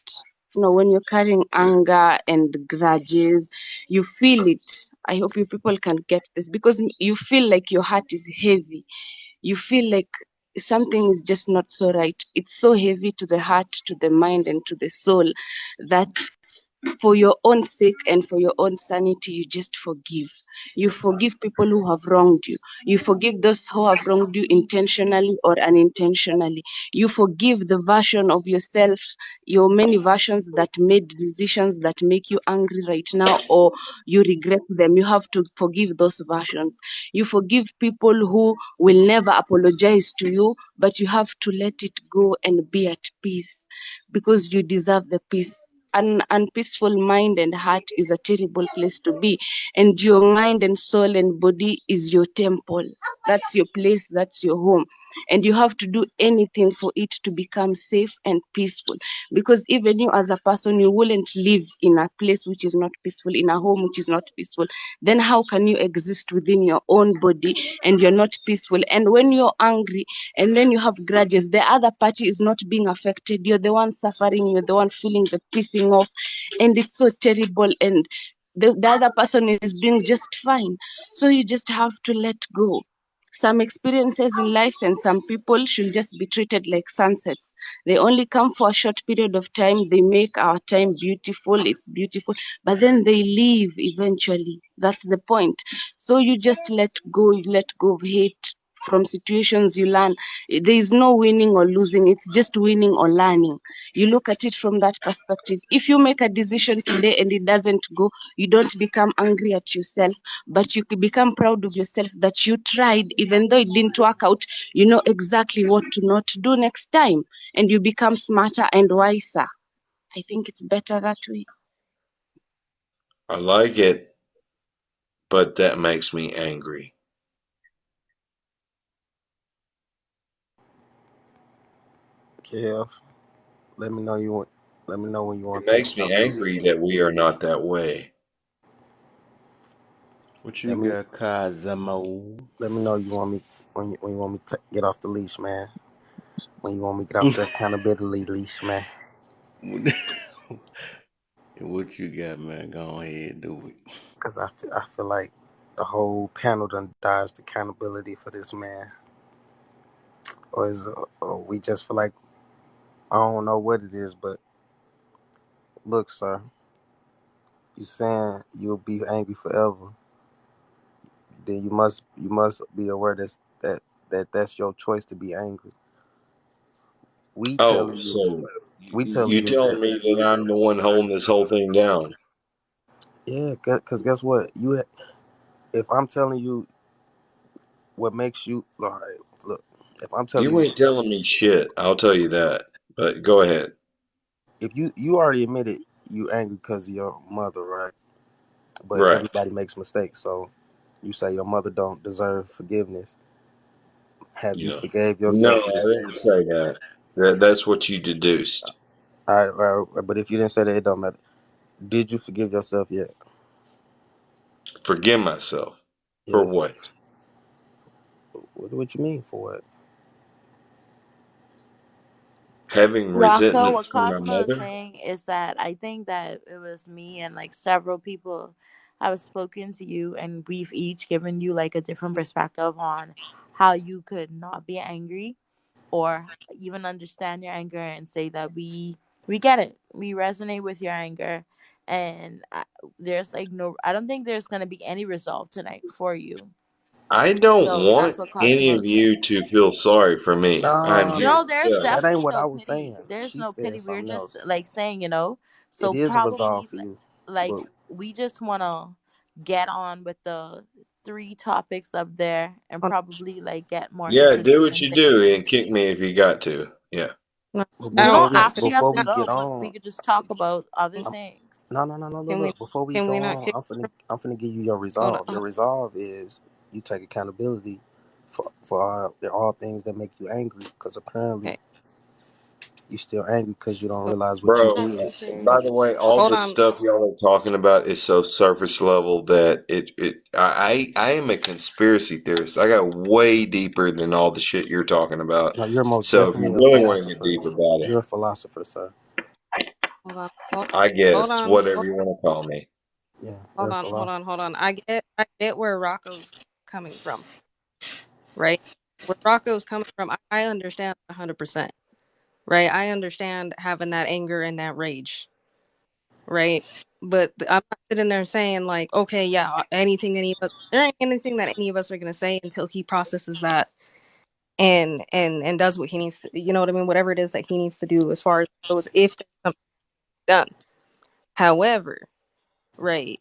You know, when you're carrying anger and grudges, you feel it. I hope you people can get this because you feel like your heart is heavy. You feel like something is just not so right. It's so heavy to the heart, to the mind, and to the soul that for your own sake and for your own sanity, you just forgive. You forgive people who have wronged you. You forgive those who have wronged you intentionally or unintentionally. You forgive the version of yourself, your many versions that made decisions that make you angry right now or you regret them. You have to forgive those versions. You forgive people who will never apologize to you, but you have to let it go and be at peace because you deserve the peace. An unpeaceful mind and heart is a terrible place to be, and your mind and soul and body is your temple. That's your place, that's your home, and you have to do anything for it to become safe and peaceful, because even you as a person, you wouldn't live in a place which is not peaceful, in a home which is not peaceful. Then how can you exist within your own body and you're not peaceful? And when you're angry and then you have grudges, the other party is not being affected, you're the one suffering, you're the one feeling the pissing off, and it's so terrible, and the other person is doing just fine. So you just have to let go. Some experiences in life and some people should just be treated like sunsets. They only come for a short period of time. They make our time beautiful. It's beautiful, but then they leave eventually. That's the point. So you just let go. You let go of hate. From situations you learn. There is no winning or losing. It's just winning or learning. You look at it from that perspective. If you make a decision today and it doesn't go, you don't become angry at yourself, but you could become proud of yourself that you tried. Even though it didn't work out, you know exactly what to not do next time, and you become smarter and wiser. I think it's better that way. I like it, but that makes me angry. Kev, let me know you want. Let me know when you It want to take makes me accountability. angry that we are not that way. What you Let me got, Kazamo? let me know you want me when you want me to get off the leash, man. When you want me to get off the accountability leash, man. What you got, man? Go ahead, do it. Because I feel like the whole panel done dodged accountability for this man. Or we just feel like, I don't know what it is, but look, sir, you saying you'll be angry forever. Then you must be aware that's your choice to be angry. We Oh, telling you so we telling you you telling that, me that I'm the one holding this whole thing down? yeah, because guess what? If I'm telling you what makes you, all right, look, if I'm telling You you, ain't telling me shit, I'll tell you that. But go ahead. if you already admitted you angry because of your mother, right? But Right. everybody makes mistakes, so you say your mother don't deserve forgiveness. Have you Yeah. forgave No, yourself I yet? didn't say that. That's what you deduced. All right, all right, but if you didn't say that, it don't matter. Did you forgive yourself yet? Forgive myself. For Yes. what? What you mean for what? Having Rocco, resentment what for my Cosmo is mother? saying is that I think that it was me and like several people have spoken to you, and we've each given you like a different perspective on how you could not be angry. or even understand your anger and say that we get it, we resonate with your anger, and there's like no, I don't think there's gonna be any resolve tonight for you. I don't So want that's what caused the any of most. you to feel sorry for me. I'm No, here No, to there's tell you. that ain't definitely what no I was pity. saying. There's She no said pity. We're something just else. like saying, It so is a probably resolve for you, like but we just want to get on with the three topics up there and Hold probably like get more Yeah, into do what different you do things. and kick me if you got to. Yeah. on. but I You don't don't before we have to. actually have before to we get go. We on, could just talk about other No. things. no, Can we? look. Before we Can go we not on, kick? I'm finna give you your Hold resolve. on. Your resolve is you take accountability for all things that make you angry, because apparently Okay. you still angry because you don't So, realize what you Bro, did. by Unnecessary. the way, all hold the on. stuff y'all are talking about is so surface level that I am a conspiracy theorist. I got way deeper than all the shit you're talking about. No, you're most So if you definitely a really want to get philosopher. deep about it, You're a philosopher, sir. Hold on. Hold, I hold guess on. whatever you want to call me. Yeah, you're Hold a on. Hold philosopher. on. Hold on. I get where Rocco's coming from. Right. Where Rocco's coming from, I understand 100%. Right. I understand having that anger and that rage. Right. But I'm not sitting there saying like, okay, yeah, anything any of us, there ain't anything that any of us are gonna say until he processes that and does what he needs to, you know what I mean, whatever it is that he needs to do as far as goes, if there's something done. However, right,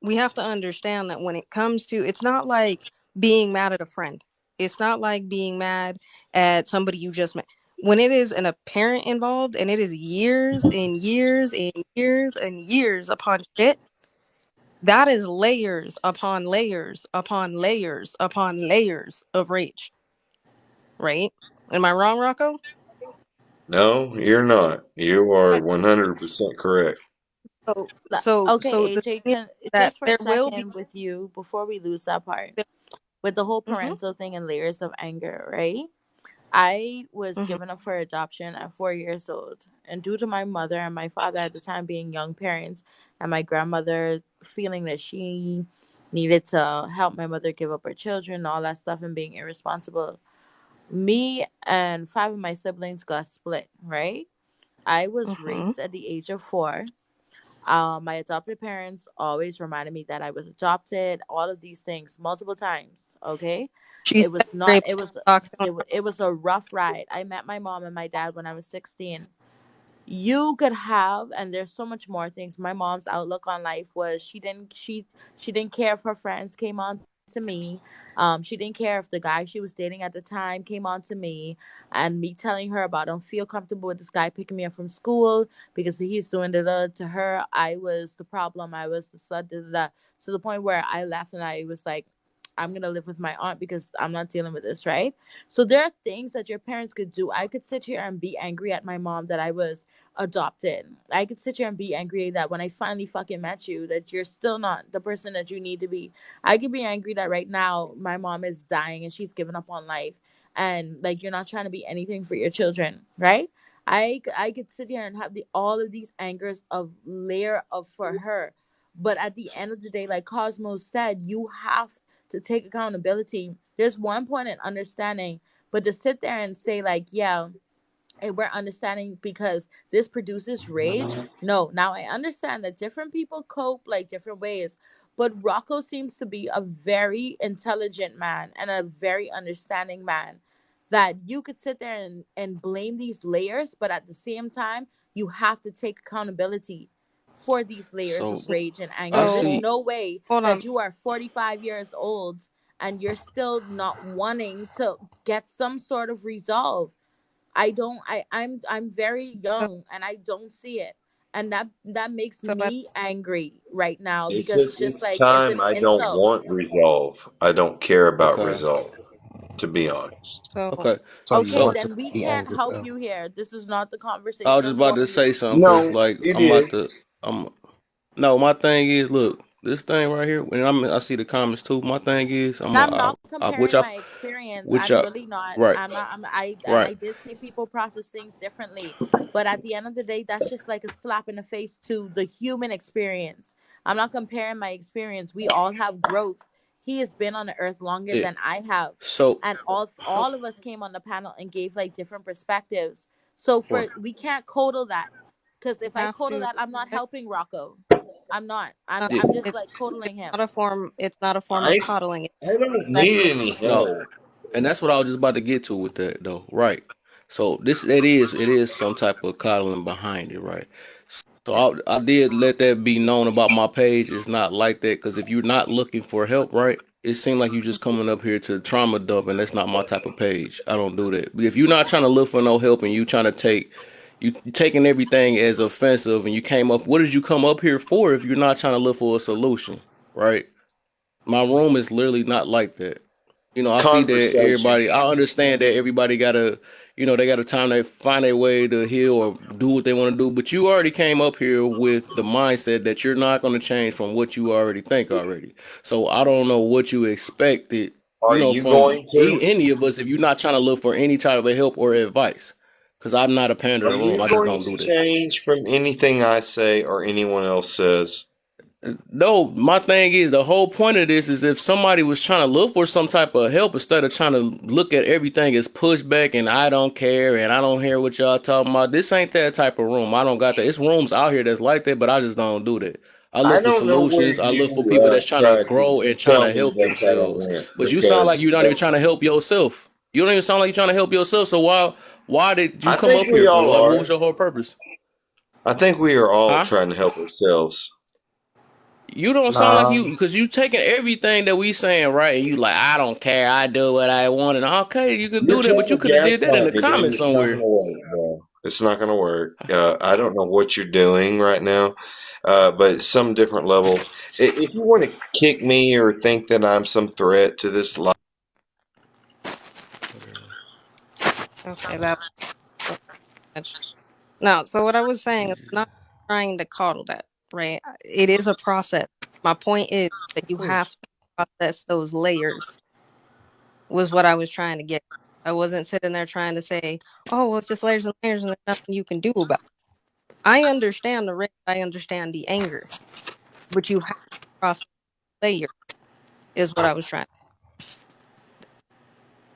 we have to understand that when it comes to, it's not like being mad at a friend, it's not like being mad at somebody you just met. When it is a parent involved and it is years and years and years and years upon shit, that is layers upon layers upon layers upon layers of rage, right? Am I wrong, Rocco? No, you're not. You are 100% correct. So Okay, the AJ, thing is can that just for a there will be. second with you before we lose that part with the whole Mm-hmm, parental thing and layers of anger, right? I was mm-hmm, given up for adoption at 4 years old. And due to my mother and my father at the time being young parents, and my grandmother feeling that she needed to help my mother give up her children and all that stuff and being irresponsible, me and five of my siblings got split, right? I was mm-hmm. raped at the age of 4. My adopted parents always reminded me that I was adopted, all of these things multiple times. Okay. She It said was not, raped toxic. it was a rough ride. I met my mom and my dad when I was 16. You could have, and there's so much more things. My mom's outlook on life was she didn't care if her friends came on to me. She didn't care if the guy she was dating at the time came on to me, and me telling her about, I don't feel comfortable with this guy picking me up from school because he's doing that to her. I was the problem. I was the slut. To the point where I left and I was like, I'm gonna live with my aunt because I'm not dealing with this, right? So there are things that your parents could do. I could sit here and be angry at my mom that I was adopted. I could sit here and be angry that when I finally fucking met you, that you're still not the person that you need to be. I could be angry that right now my mom is dying and she's given up on life, and like you're not trying to be anything for your children, right? I could sit here and have all of these angers of layer of for her, but at the end of the day, like Cosmo said, you have to take accountability. There's one point in understanding, but to sit there and say like, yeah, and we're understanding because this produces rage. No, now I understand that different people cope like different ways, but Rocco seems to be a very intelligent man and a very understanding man, that you could sit there and blame these layers, but at the same time you have to take accountability for these layers So of rage and anger. I There's So see. no way hold on. that you are 45 years old and you're still not wanting to get some sort of resolve. I don't I'm very So, young and I don't see it. And that makes so at, me angry right now It's because at it's just this like it's time an I don't insult. want resolve. I don't care about Okay. resolve, to be honest. so Okay. So you Okay, So want to then we be can't angry help forever. you here. This is not the I was conversation just about for to say you. something because No, like it I'm about to. is. I'm no. My thing is, look, this thing right here. When I see the comments too. My thing is, And I'm not comparing my experience. which I'm I, really not. right, I'm not. I and right. I did say people process things differently, but at the end of the day, that's just like a slap in the face to the human experience. I'm not comparing my experience. We all have growth He has been on the earth longer Yeah. than I have. So And all of us came on the panel and gave like different perspectives. So right. for we can't coddle that. Because if I Have coddle to that, I'm not respect. helping Rocco. I'm not. I'm Not, Yeah. I'm just it's like coddling him. not a form. It's not a form of I coddling. It's I don't need respectful. any No. help. And that's what I was just about to get to with that though. Right. So it is some type of coddling behind it, right? So I did let that be known about my page. It's not like that because if you're not looking for help, right? It seemed like you just coming up here to trauma dump, and that's not my type of page. I don't do that. But if you're not trying to look for no help and you trying to you taking everything as offensive, and you came up, what did you come up here for if you're not trying to look for a solution, right? My room is literally not like that. I see that Conversation. everybody. I understand that everybody gotta, they got a time to find a way to heal or do what they want to do. But you already came up here with the mindset that you're not going to change from what you already think already. So I don't know what you expected, Are you from going to? any of us if you're not trying to look for any type of help or advice. Because I'm not a pander Are to the room. you I just going don't to do that. change from anything I say or anyone else says? No, my thing is the whole point of this is if somebody was trying to look for some type of help instead of trying to look at everything as pushback and I don't care and I don't hear what y'all talking about. This ain't that type of room. I don't got that. It's rooms out here that's like that, but I just don't do that. I I look for don't know where solutions. I look for you people that's trying to tried to grow and trying tell to me help that kind of themselves. went But you sound like because you're not even trying to help yourself. You don't even sound like you're trying to help yourself. So why did you I come think up we here for? all Like what are. was your whole purpose? I think we are all Huh? trying to help ourselves. You don't sound like Nah, you, because you taking everything that we saying right, and you like I don't care, I do what I want, and okay, you could You're do that, trying but you to could have did that in gaslight the me, dude. comments It's not going somewhere. to work, bro. It's not going to work. I don't know what you're doing right now, but some different level. If you want to kick me or think that I'm some threat to this life, Okay, that was much. No, so what I was saying is not trying to coddle that, right? It is a process. My point is that Of you have course. to process those layers, was what I was trying to get. I wasn't sitting there trying to say, oh, well, it's just layers and layers and there's nothing you can do about it. I understand the rage, I understand the anger, but you have to process layers, is what I was trying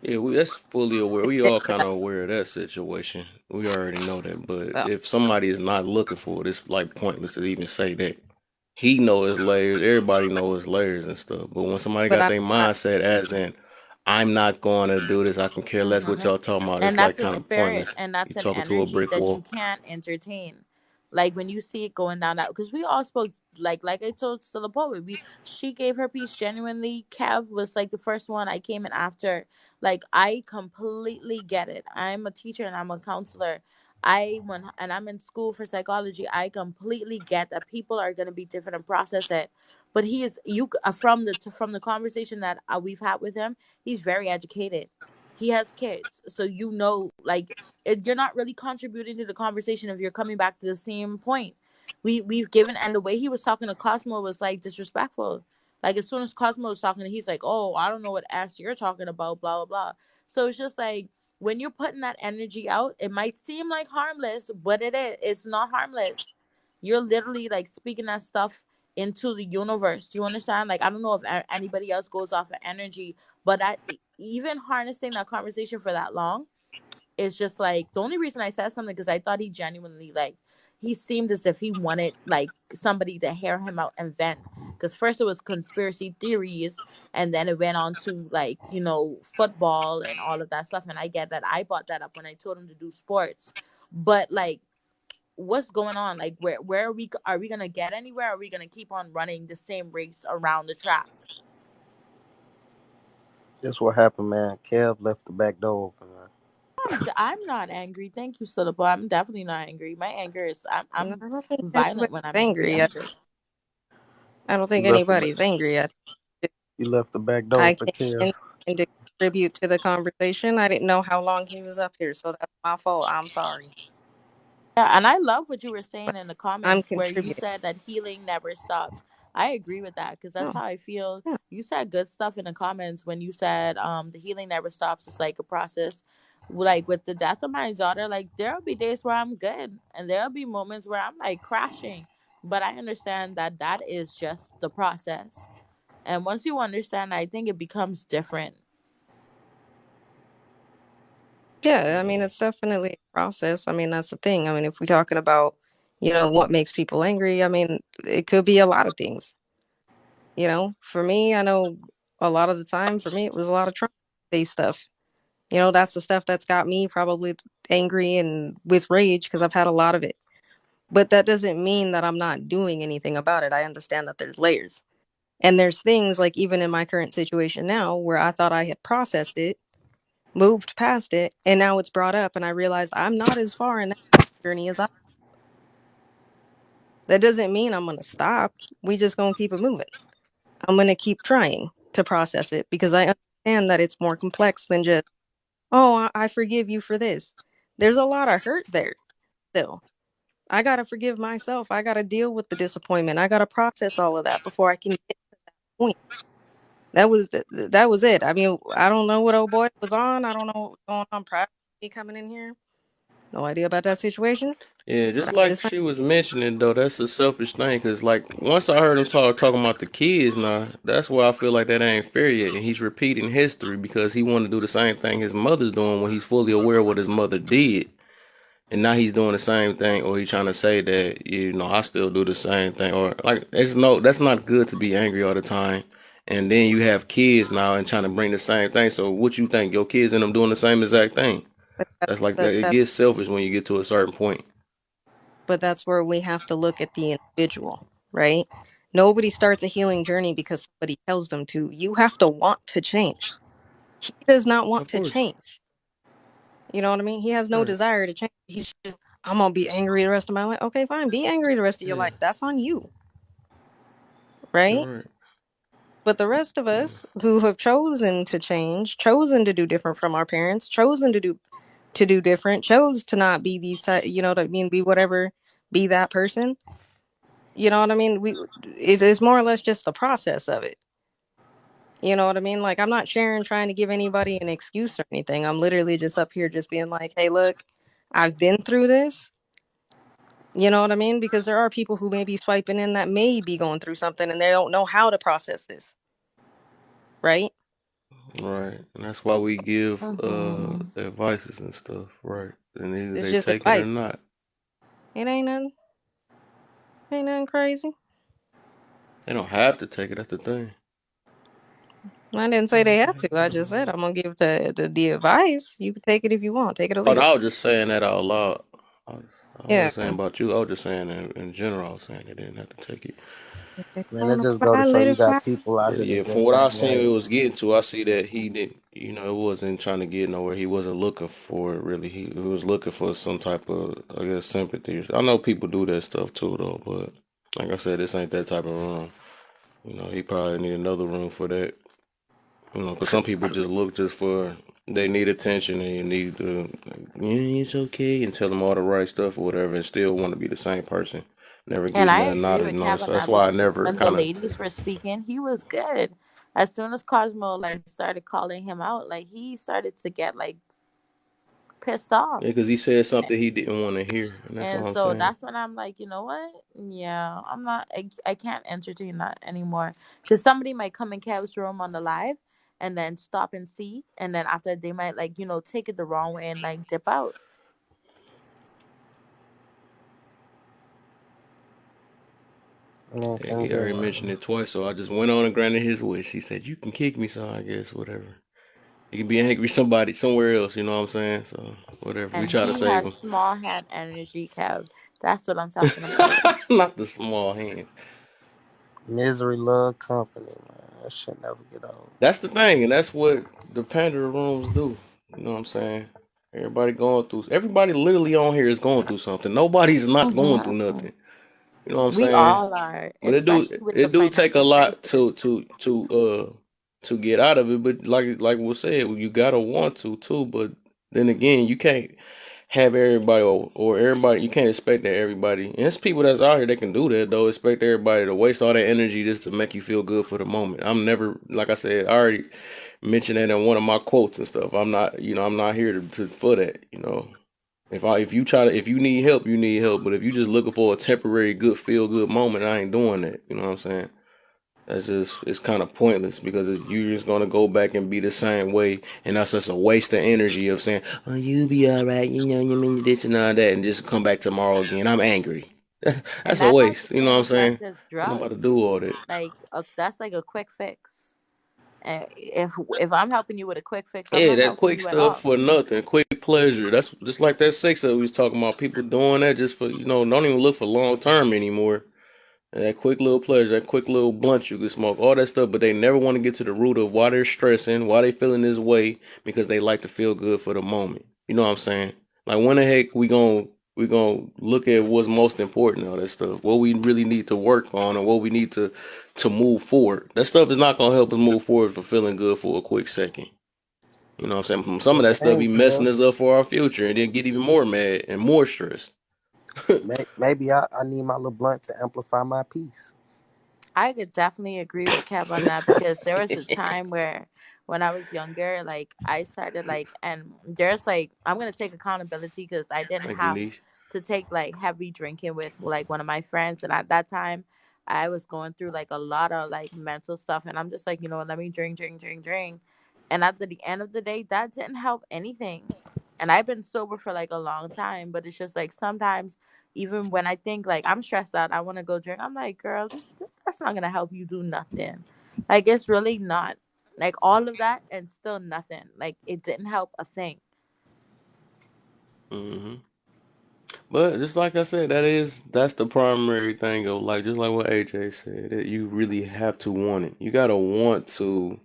Yeah, that's fully aware. We to all kind say. of aware of that situation. We already know that. But So, if somebody is not looking for it, it's like pointless to even say that. He know his layers. Everybody know his layers and stuff. But when somebody but got I'm their not, mindset as in, I'm not going to do this. I can care less what Hmm. y'all talking about. And It's like that's a kind of spirit, pointless. and You that's an talking to a energy brick that you wall. can't entertain. Like when you see it going down that, because we all spoke, like I told Stella Poet, she gave her piece genuinely. Kev was like the first one. I came in after. Like I completely get it. I'm a teacher and I'm a counselor. And I'm in school for psychology. I completely get that people are gonna be different and process it. But he is from the conversation that we've had with him. He's very educated. He has kids, so like you're not really contributing to the conversation if you're coming back to the same point. We've given, and the way he was talking to Cosmo was like disrespectful. Like as soon as Cosmo was talking, he's like, "Oh, I don't know what ass you're talking about," blah blah blah. So it's just like when you're putting that energy out, it might seem like harmless, but it is. It's not harmless. You're literally like speaking that stuff into the universe. Do you understand? Like I don't know if anybody else goes off of energy, but even harnessing that conversation for that long, it's just like the only reason I said something because I thought he genuinely like he seemed as if he wanted like somebody to hear him out and vent. Because first it was conspiracy theories, and then it went on to like football and all of that stuff. And I get that I brought that up when I told him to do sports, but like what's going on? Like where are we gonna get anywhere? Are we gonna keep on running the same race around the track? that's what happened, man. Kev left the back door open, man. I'm not angry. Thank you, Syllable. I'm definitely not angry. My anger is no, I'm I don't think violent anybody's when I'm angry. angry I'm yet. just I don't You think left the ba- anybody's angry yet. you left the back door I open, came Kev. in and to contribute to the conversation. I didn't know how long he was up here, so that's my fault. I'm sorry. yeah, and I love what you were saying But in the I'm comments where you contributing. said that healing never stops. I agree with that because that's Oh, how I feel. yeah. You said good stuff in the comments when you said the healing never stops. It's like a process. Like with the death of my daughter, like there'll be days where I'm good and there'll be moments where I'm like crashing. But I understand that that is just the process. And once you understand, I think it becomes different. Yeah, I mean, it's definitely a process. I mean, that's the thing. I mean, if we're talking about, what makes people angry, I mean, it could be a lot of things. For me, I know a lot of the time, for me, it was a lot of trauma-based stuff. That's the stuff that's got me probably angry and with rage because I've had a lot of it. But that doesn't mean that I'm not doing anything about it. I understand that there's layers. And there's things like even in my current situation now where I thought I had processed it, moved past it, and now it's brought up and I realized I'm not as far in that journey as I. That doesn't mean I'm going to stop. We just going to keep it moving. I'm going to keep trying to process it because I understand that it's more complex than just, oh, I forgive you for this. There's a lot of hurt there still. I got to forgive myself. I got to deal with the disappointment. I got to process all of that before I can get to that point. That was it. I mean, I don't know what old boy was on. I don't know what was going on prior to me coming in here. No idea about that situation. Yeah, But just I'm like just saying. she was mentioning though, that's a selfish thing. Cause like once I heard him talking about the kids now, that's why I feel like that ain't fair yet. And he's repeating history because he wanted to do the same thing his mother's doing when he's fully aware of what his mother did. And now he's doing the same thing, or he's trying to say that I still do the same thing, or like that's not good to be angry all the time. And then you have kids now and trying to bring the same thing. So what you think your kids and them doing the same exact thing? But that, That's like but that. It that gets selfish when you get to a certain point. but that's where we have to look at the individual, right? Nobody starts a healing journey because somebody tells them to. You have to want to change. He does not want Of to course, change. You know what I mean? He has no right? desire to change. He's just, I'm gonna be angry the rest of my life. Okay, fine. Be angry the rest of your Yeah, life. That's on you, right? you're right. But the rest of Yeah. us who have chosen to change, chosen to do different from our parents, chosen to do different, chose to not be these type, what I mean, be whatever, be that person. You know what I mean? It's more or less just the process of it. You know what I mean? Like I'm not sharing trying to give anybody an excuse or anything. I'm literally just up here just being like, "Hey, look, I've been through this." You know what I mean? Because there are people who may be swiping in that may be going through something and they don't know how to process this, right? Right, and that's why we give Mm-hmm. advices and stuff, right? And either It's they just take it or advice. not. It ain't nothing crazy. They don't have to take it. That's the thing. I didn't They say they don't had have to. I to. just said I'm gonna give the advice. You can take it if you want. Take it or Oh, leave no, it. I was just saying that out loud. I, I Yeah. wasn't saying about you. I was just saying in general. I was saying they didn't have to take it. If they Man, don't that just go to apply, show let you it got fly. people out Yeah, here yeah. that From just what I don't seen, like. it was getting to. I see that he didn't. It wasn't trying to get nowhere. He wasn't looking for it really. He was looking for some type of, I guess, sympathy. I know people do that stuff too, though. But like I said, this ain't that type of room. He probably need another room for that. Because some people just look just for they need attention and you need to, yeah, it's okay, and tell them all the right stuff or whatever, and still want to be the same person. Never And get I nothing out agree of it. with Kev So on that's that why I because never when the kind of. ladies were speaking, he was good. As soon as Cosmo like started calling him out, like he started to get like pissed off. Yeah, because he said something he didn't want to hear, and that's all And I'm so saying. that's when I'm like, you know what? Yeah, I'm not. I can't entertain that anymore. Because somebody might come in Kev's room on the live, and then stop and see, and then after they might like take it the wrong way and like dip out. Man, Yeah, can't he get already right. mentioned it twice, so I just went on and granted his wish. He said, "You can kick me, so I guess whatever." He can be angry somebody somewhere else. You know what I'm saying? So whatever. We And try to he save has him. small hand energy, Kev. That's what I'm talking about. Not the small hands. Misery love company, man. That shit never get old. That's the thing, and that's what the Pandora rooms do. You know what I'm saying? Everybody literally on here is going through something. Nobody's not going through Hmm. nothing. You know what I'm We saying? all are, But it do especially with the it do take a financial lot crisis. to get out of it. But like we said, you gotta want to too. But then again, you can't have everybody or everybody. You can't expect that everybody. And it's people that's out here that can do that though. Expect everybody to waste all that energy just to make you feel good for the moment. I'm never, like I said, I already mentioned that in one of my quotes and stuff. I'm not here to for that. If you need help, you need help. But if you just looking for a temporary good feel good moment, I ain't doing that. You know what I'm saying? That's just it's kind of pointless because you're just gonna go back and be the same way, and that's just a waste of energy of saying, "Oh, you be all right, you know, you mean this and all that," and just come back tomorrow again. I'm angry. That's And a that's like the waste. You know what same I'm saying? effect as And I'm about to drugs. do all that. Like that's like a quick fix. If I'm helping you with a quick fix, I'm Yeah, not that helping quick you at stuff all. for nothing, quick pleasure. That's just like that sex that we was talking about. People doing that just for don't even look for long term anymore. And that quick little pleasure, that quick little blunt you can smoke, all that stuff, but they never want to get to the root of why they're stressing, why they feeling this way, because they like to feel good for the moment. You know what I'm saying? Like when the heck we gonna look at what's most important, all that stuff, what we really need to work on, and what we need to move forward. That stuff is not gonna help us move forward for feeling good for a quick second. You know what I'm saying? Some of The that stuff thing be messing is, us up for our future, and then get even more mad and more stressed. maybe I need my little blunt to amplify my peace. I could definitely agree with Kev on that because there was a time where when I was younger, like I started like, and there's like, I'm gonna take accountability because I didn't Thank you, have niece. to take like heavy drinking with like one of my friends, and at that time, I was going through like a lot of like mental stuff, and I'm just like, let me drink, drink, drink, drink, and at the end of the day, that didn't help anything. And I've been sober for like a long time, but it's just like sometimes even when I think like I'm stressed out, I want to go drink. I'm like, girl, that's not gonna help you do nothing. Like it's really not. Like all of that and still nothing. Like it didn't help a thing. Hmm. But just like I said, that's the primary thing of like just like what AJ said, that you really have to want it. You gotta want to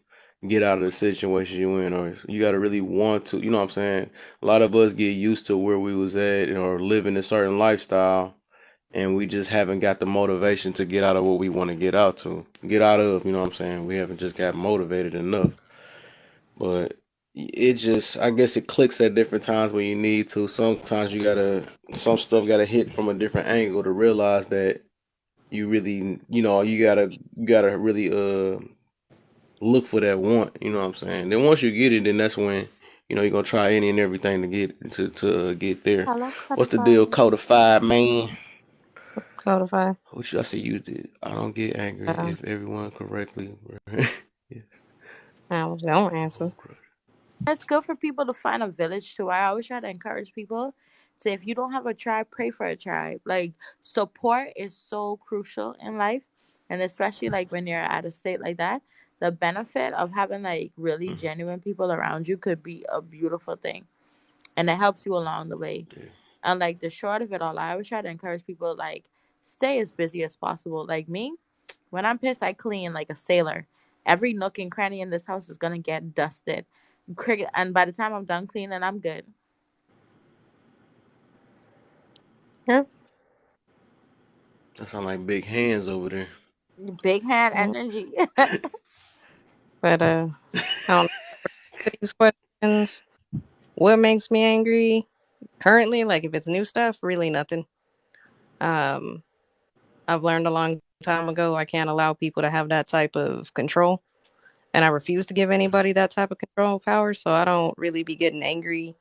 get out of the situation you in, or you gotta really want to. You know what I'm saying? A lot of us get used to where we was at or living a certain lifestyle, and we just haven't got the motivation to get out of what we want to get out of. You know what I'm saying? We haven't just got motivated enough. But it just, I guess it clicks at different times when you need to. Sometimes some stuff gotta hit from a different angle to realize that you really, you gotta really look for that want. You know what I'm saying? Then once you get it, then that's when you're gonna try any and everything to get there. Hello, What's the deal? Spotify. Codified man. Codify. What should I say? You did. I don't get angry Uh, if everyone correctly. Yes. I was gonna answer. Oh, crud. It's good for people to find a village too. I always try to encourage people. Say if you don't have a tribe, pray for a tribe. Like support is so crucial in life, and especially like when you're at a state like that, the benefit of having like really Mhm. genuine people around you could be a beautiful thing, and it helps you along the way. Yeah. And like the short of it all, I always try to encourage people like stay as busy as possible. Like me, when I'm pissed, I clean like a sailor. Every nook and cranny in this house is gonna get dusted. Cricket, and by the time I'm done cleaning, I'm good. Yeah. That sound like big hands over there. Big hand Mm. energy. But I don't know. For these questions, what makes me angry currently? Like if it's new stuff, really nothing. Um, I've learned a long time ago I can't allow people to have that type of control, and I refuse to give anybody that type of control power. So I don't really be getting angry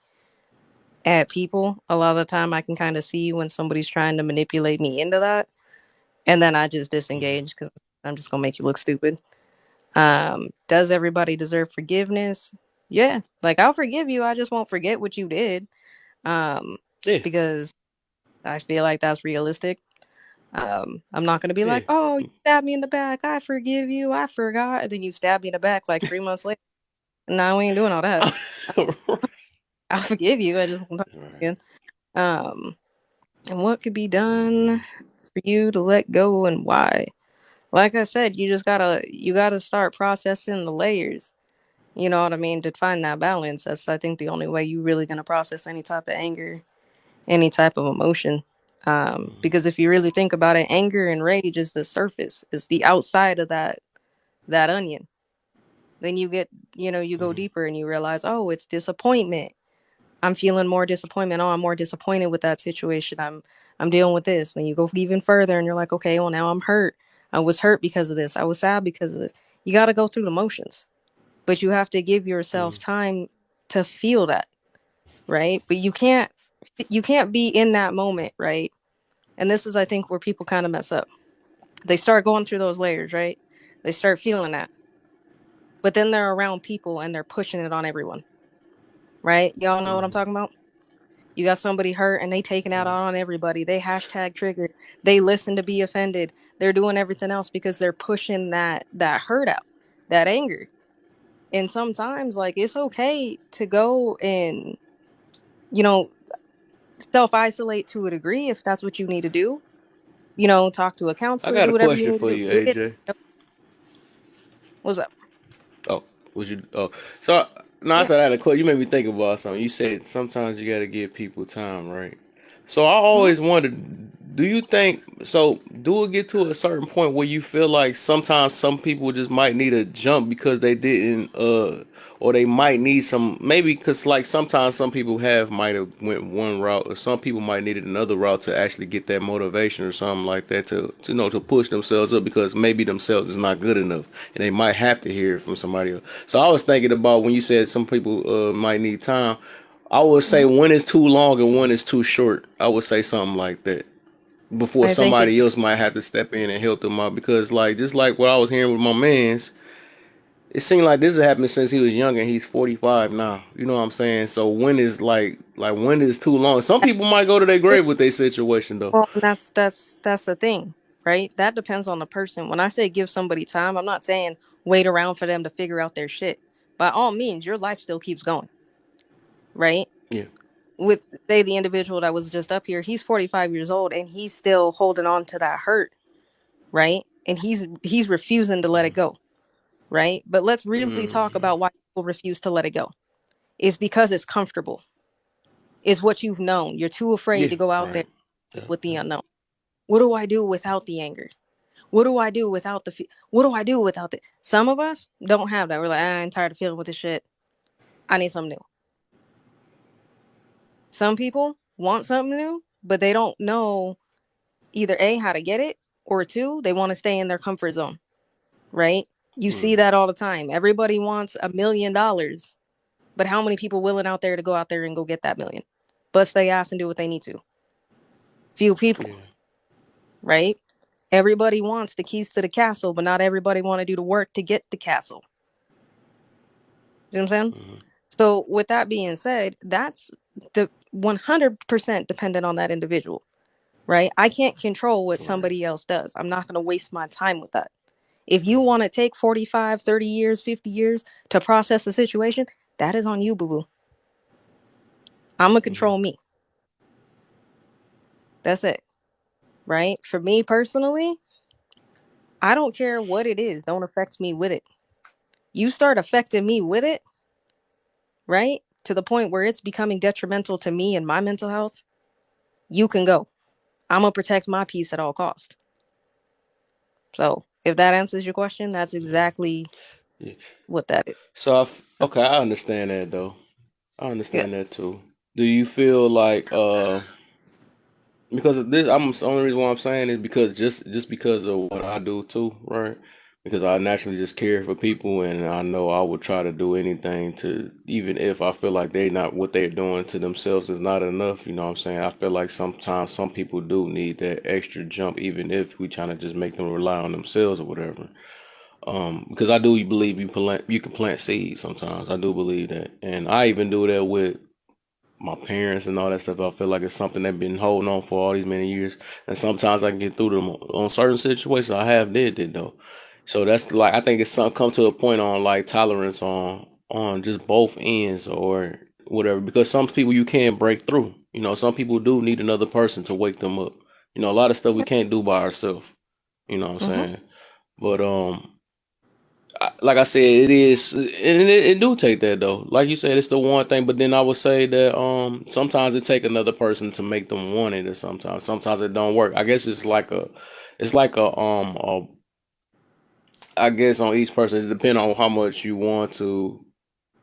at people. A lot of the time, I can kind of see when somebody's trying to manipulate me into that, and then I just Mhm. disengage because I'm just gonna make you look stupid. Does everybody deserve forgiveness? Yeah, like I'll forgive you. I just won't forget what you did. Um, Yeah, because I feel like that's realistic. I'm not gonna be yeah. like, "Oh, you stabbed me in the back. I forgive you. I forgot." And then you stab me in the back like 3 months later. No, we ain't doing all that. I'll forgive you. I just won't talk Right. again. Um, and what could be done for you to let go and why? Like I said, you gotta start processing the layers. You know what I mean? To find that balance. That's I think the only way you really gonna process any type of anger, any type of emotion. Mhm. Because if you really think about it, anger and rage is the surface, it's the outside of that onion. Then you go Mhm. deeper and you realize, oh, it's disappointment. I'm feeling more disappointment. Oh, I'm more disappointed with that situation. I'm dealing with this. Then you go even further and you're like, okay, well now I'm hurt. I was hurt because of this. I was sad because of this. You got to go through the motions, but you have to give yourself Mhm. time to feel that, right? But you can't be in that moment, right? And this is I think where people kind of mess up. They start going through those layers, right? They start feeling that. But then they're around people and they're pushing it on everyone. Right? Y'all know what I'm talking about? You got somebody hurt and they taking out on everybody. They hashtag triggered. They listen to be offended. They're doing everything else because they're pushing that hurt out, that anger. And sometimes, like, it's okay to go and, you know, self-isolate to a degree if that's what you need to do. You know, talk to a I counselor, got do a whatever you question need to for do. you, Get it. AJ. What's up? Oh, was you? Oh, so no, I Yeah. said I had a question. You made me think about something. You said sometimes you got to give people time, right? So I Hmm. always wondered, do you think so? Do it get to a certain point where you feel like sometimes some people just might need a jump because they didn't, or they might need some maybe because like sometimes some people might have went one route, or some people might needed another route to actually get that motivation or something like that to to push themselves up because maybe themselves is not good enough and they might have to hear it from somebody else. So I was thinking about when you said some people might need time. I would say Hmm. one is too long and one is too short. I would say something like that before I think it. somebody else might have to step in and help them out because like just like what I was hearing with my man's, it seemed like this has happened since he was young and he's 45 now. You know what I'm saying? So when is like when is too long? Some people might go to their grave with their situation though. Well, that's the thing, right? That depends on the person. When I say give somebody time, I'm not saying wait around for them to figure out their shit. By all means, your life still keeps going, right? Yeah. With say the individual that was just up here, he's 45 years old and he's still holding on to that hurt, right? And he's refusing to let it go, right? But let's really talk Mm-hmm. about why people refuse to let it go. It's because it's comfortable. It's what you've known. You're too afraid Yeah. to go out there Right. Yeah. with the Yeah. unknown. What do I do without the anger? What do I do without what do I do without the Some of us don't have that. We're like, I'm tired of feeling with this shit. I need something new. Some people want something new, but they don't know either A, how to get it, or two, they want to stay in their comfort zone, right? You see Mm-hmm. that all the time. Everybody wants $1 million, but how many people willing out there to go out there and go get that million? Bust their ass and do what they need to. Few people, Yeah. right? Everybody wants the keys to the castle, but not everybody want to do the work to get the castle. You know what I'm saying? Mm-hmm. So with that being said, that's the 100% dependent on that individual, right? I can't control what Right. somebody else does. I'm not going to waste my time with that. If you want to take 45, 30 years, 50 years to process the situation, that is on you, boo-boo. I'm going to Mm-hmm. control me. That's it, right? For me personally, I don't care what it is. Don't affect me with it. You start affecting me with it, right? To the point where it's becoming detrimental to me and my mental health, you can go. I'm going to protect my peace at all costs. So if that answers your question, that's exactly Yeah. what that is. So okay, I understand that though. I Yeah. understand that too. Do you feel like because of this, the only reason why I'm saying is because just because of what I do too, right? Because I naturally just care for people, and I know I would try to do anything to, even if I feel like they not what they're doing to themselves is not enough. You know what I'm saying? I feel like sometimes some people do need that extra jump, even if we trying to just make them rely on themselves or whatever. Because I do believe you can plant seeds sometimes. I do believe that, and I even do that with my parents and all that stuff. I feel like it's something they've been holding on for all these many years, and sometimes I can get through them on certain situations. I have did it though, so that's like I think it's some come to a point on like tolerance on just both ends or whatever. Because some people you can't break through. You know, some people do need another person to wake them up. You know, a lot of stuff we can't do by ourselves. You know what I'm Mm-hmm. saying? But like I said, it is, and it do take that though. Like you said, it's the one thing. But then I would say that sometimes it take another person to make them want it, or sometimes it don't work. I guess it's like I guess on each person, it depends on how much you want to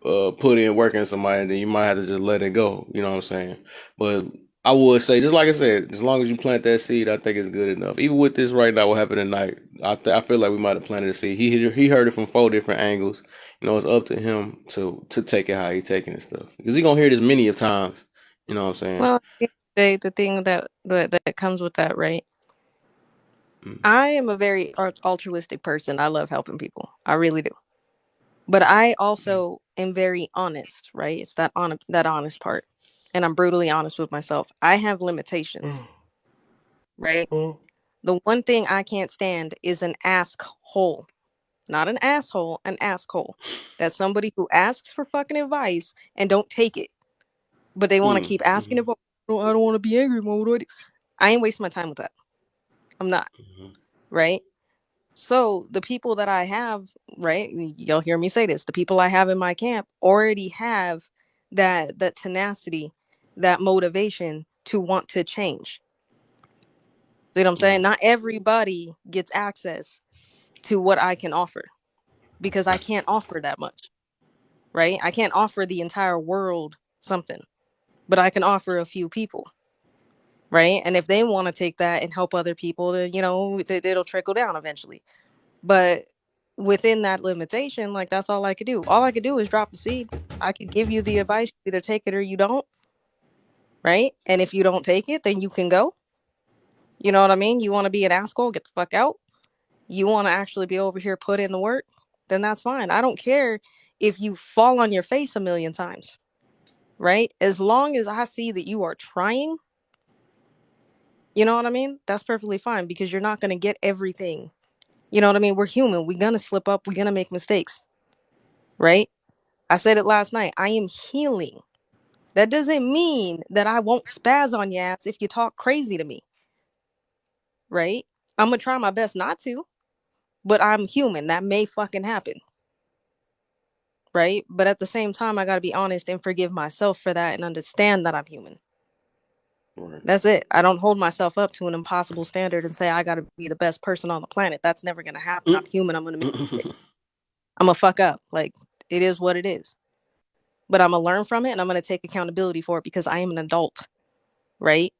put in work in somebody, then you might have to just let it go. You know what I'm saying? But I would say, just like I said, as long as you plant that seed, I think it's good enough. Even with this right now, what happened tonight, I feel like we might have planted a seed. He heard it from 4 different angles. You know, it's up to him to take it how he taking it stuff because he gonna hear this many of times. You know what I'm saying? Well, the thing that comes with that, right? I am a very altruistic person. I love helping people. I really do. But I also am very honest, right? It's that honest part. And I'm brutally honest with myself. I have limitations, right? The one thing I can't stand is an ask hole. Not an asshole, an asshole. That's somebody who asks for fucking advice and don't take it. But they want to keep asking advice. "Oh, I don't want to be angry. What do I do?" I ain't wasting my time with that. I'm not, right? So the people that I have, right? You'll hear me say this. The people I have in my camp already have that tenacity, that motivation to want to change. You know what I'm saying? Not everybody gets access to what I can offer because I can't offer that much, right? I can't offer the entire world something, but I can offer a few people, right? And if they want to take that and help other people, then, it'll trickle down eventually. But within that limitation, like, that's all I could do. All I could do is drop the seed. I could give you the advice, you either take it or you don't, right? And if you don't take it, then you can go. You know what I mean? You want to be an asshole, get the fuck out. You want to actually be over here, put in the work, then that's fine. I don't care if you fall on your face a million times, right? As long as I see that you are trying, you know what I mean? That's perfectly fine because you're not going to get everything. You know what I mean? We're human. We're going to slip up. We're going to make mistakes, right? I said it last night. I am healing. That doesn't mean that I won't spaz on your ass if you talk crazy to me, right? I'm going to try my best not to, but I'm human. That may fucking happen, right? But at the same time, I got to be honest and forgive myself for that and understand that I'm human. Right. That's it. I don't hold myself up to an impossible standard and say I got to be the best person on the planet. That's never going to happen. I'm human. I'm going to make it. I'm going to fuck up. Like, it is what it is. But I'm going to learn from it and I'm going to take accountability for it because I am an adult, right?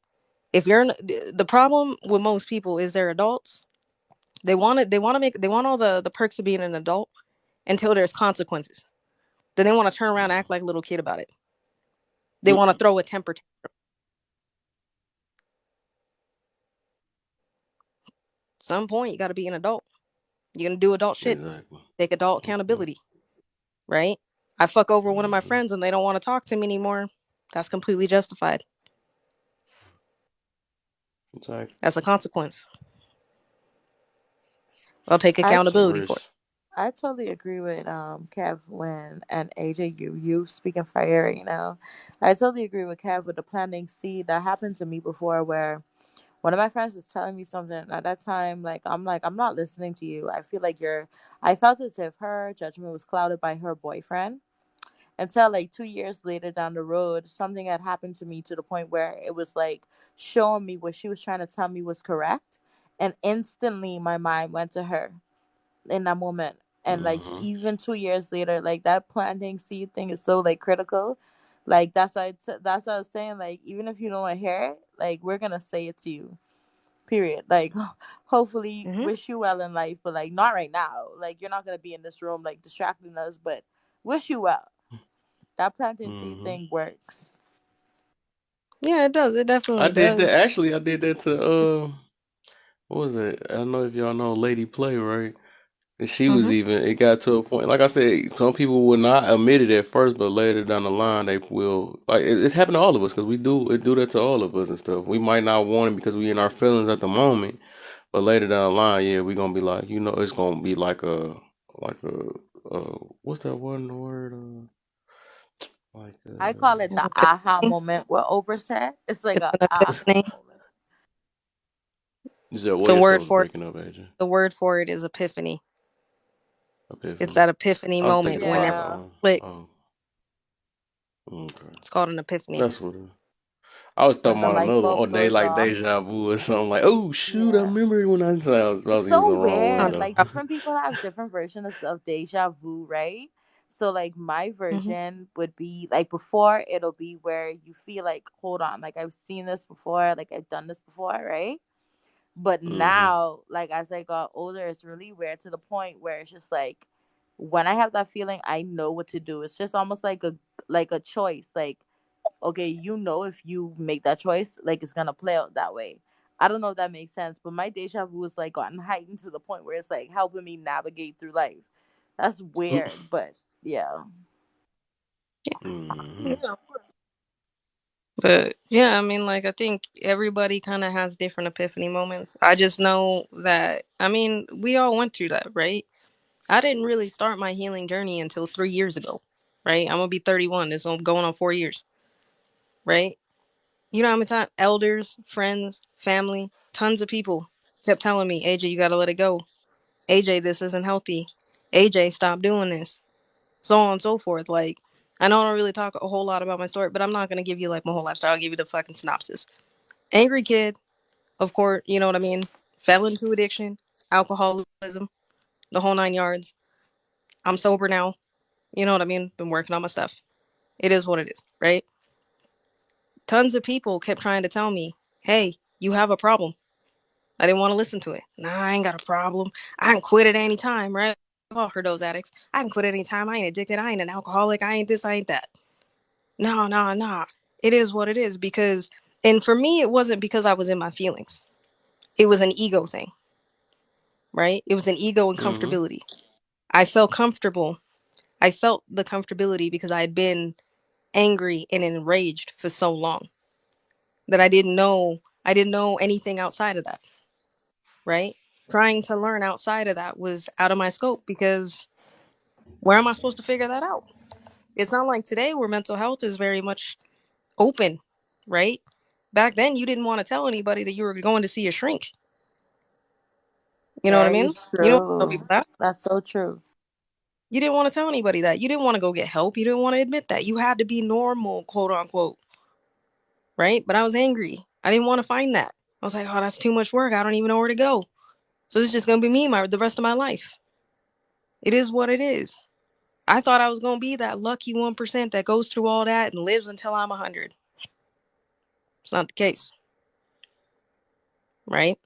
If you're the problem with most people is they're adults. They want all the perks of being an adult until there's consequences. Then they want to turn around and act like a little kid about it. They want to throw a temper tantrum. At some point, you got to be an adult. You're gonna do adult shit. Exactly. Take adult accountability, right? I fuck over one of my friends and they don't want to talk to me anymore. That's completely justified. Exactly. That's a consequence. I'll take I It's a accountability for it. risk. I totally agree with Kev when and AJ, you speaking fire right now. I totally agree with Kev with the planting seed. That happened to me before where one of my friends was telling me something at that time, like I'm not listening to you. I feel like you're I felt as if her judgment was clouded by her boyfriend. Until like 2 years later down the road, something had happened to me to the point where it was like showing me what she was trying to tell me was correct. And instantly my mind went to her in that moment. And like even 2 years later, like that planting seed thing is so like critical. Like that's what I was saying. Like even if you don't want to hear it, like we're gonna say it to you. Period. Like hopefully Mm-hmm. wish you well in life, but like not right now. Like you're not gonna be in this room like distracting us, but wish you well. That planting seed Mm-hmm. thing works. Yeah, it does. It I definitely did that. does. Actually, I did that to what was it? I don't know if y'all know Lady Play, right? And she was Mm-hmm. even. It got to a point. Like I said, some people will not admit it at first, but later down the line, they will. Like it happened to all of us because we do that to all of us and stuff. We might not want it because we in our feelings at the moment, but later down the line, yeah, we gonna be like, it's gonna be like a what's that one word? Like I call it An the aha epiphany. moment. What Oprah said. It's like It's a an aha epiphany. moment. is that what The your word stuff was for it. breaking up, AJ? The word for it is epiphany. It's Epiphany. that epiphany I was moment thinking when about everything Yeah. click. oh, okay, It's called an epiphany. that's what it is. I was When talking the about light another one. bulb Or they goes like off. deja vu or something like, oh shoot, I Yeah. remember it when I It's was using so the wrong word weird. though. Like different people have different versions of deja vu, right? So like my Mm-hmm. version would be like before it'll be where you feel like, hold on, like I've seen this before, like I've done this before, right? But Mm-hmm. now, like as I got older, it's really weird to the point where it's just like when I have that feeling, I know what to do. It's just almost like a choice. Like, okay, you know if you make that choice, like it's gonna play out that way. I don't know if that makes sense, but my deja vu is like gotten heightened to the point where it's like helping me navigate through life. That's weird, but yeah. Mm-hmm. Yeah. But yeah, I mean, like, I think everybody kind of has different epiphany moments. I just know that, I mean, we all went through that, right? I didn't really start my healing journey until 3 years ago, right? I'm gonna be 31. This is going on 4 years, right? You know how many times elders, friends, family, tons of people kept telling me, AJ, you gotta let it go. AJ, this isn't healthy. AJ, stop doing this. So on and so forth. Like, I know I don't really talk a whole lot about my story, but I'm not gonna give you like my whole lifestyle. I'll give you the fucking synopsis. Angry kid, of course, you know what I mean? Fell into addiction, alcoholism, the whole 9 yards. I'm sober now. You know what I mean? Been working on my stuff. It is what it is, right? Tons of people kept trying to tell me, hey, you have a problem. I didn't want to listen to it. Nah, I ain't got a problem. I can quit at any time, right? I've all heard those addicts. I can quit at any time. I ain't addicted. I ain't an alcoholic. I ain't this. I ain't that. No, no, no. It is what it is because, and for me, it wasn't because I was in my feelings. It was an ego thing, right? It was an ego and Mm-hmm. comfortability. I felt comfortable. I felt the comfortability because I had been angry and enraged for so long that I didn't know anything outside of that, right? Trying to learn outside of that was out of my scope because where am I supposed to figure that out? It's not like today where mental health is very much open, right? Back then you didn't want to tell anybody that you were going to see a shrink. You know what I Very mean? You don't tell true. people that. That's so true. You didn't want to tell anybody that. You didn't want to go get help. You didn't want to admit that. You had to be normal, quote unquote, right? But I was angry. I didn't want to find that. I was like, oh, that's too much work. I don't even know where to go. So this is just gonna be me the rest of my life. It is what it is. I thought I was gonna be that lucky 1% that goes through all that and lives until I'm 100. It's not the case, right?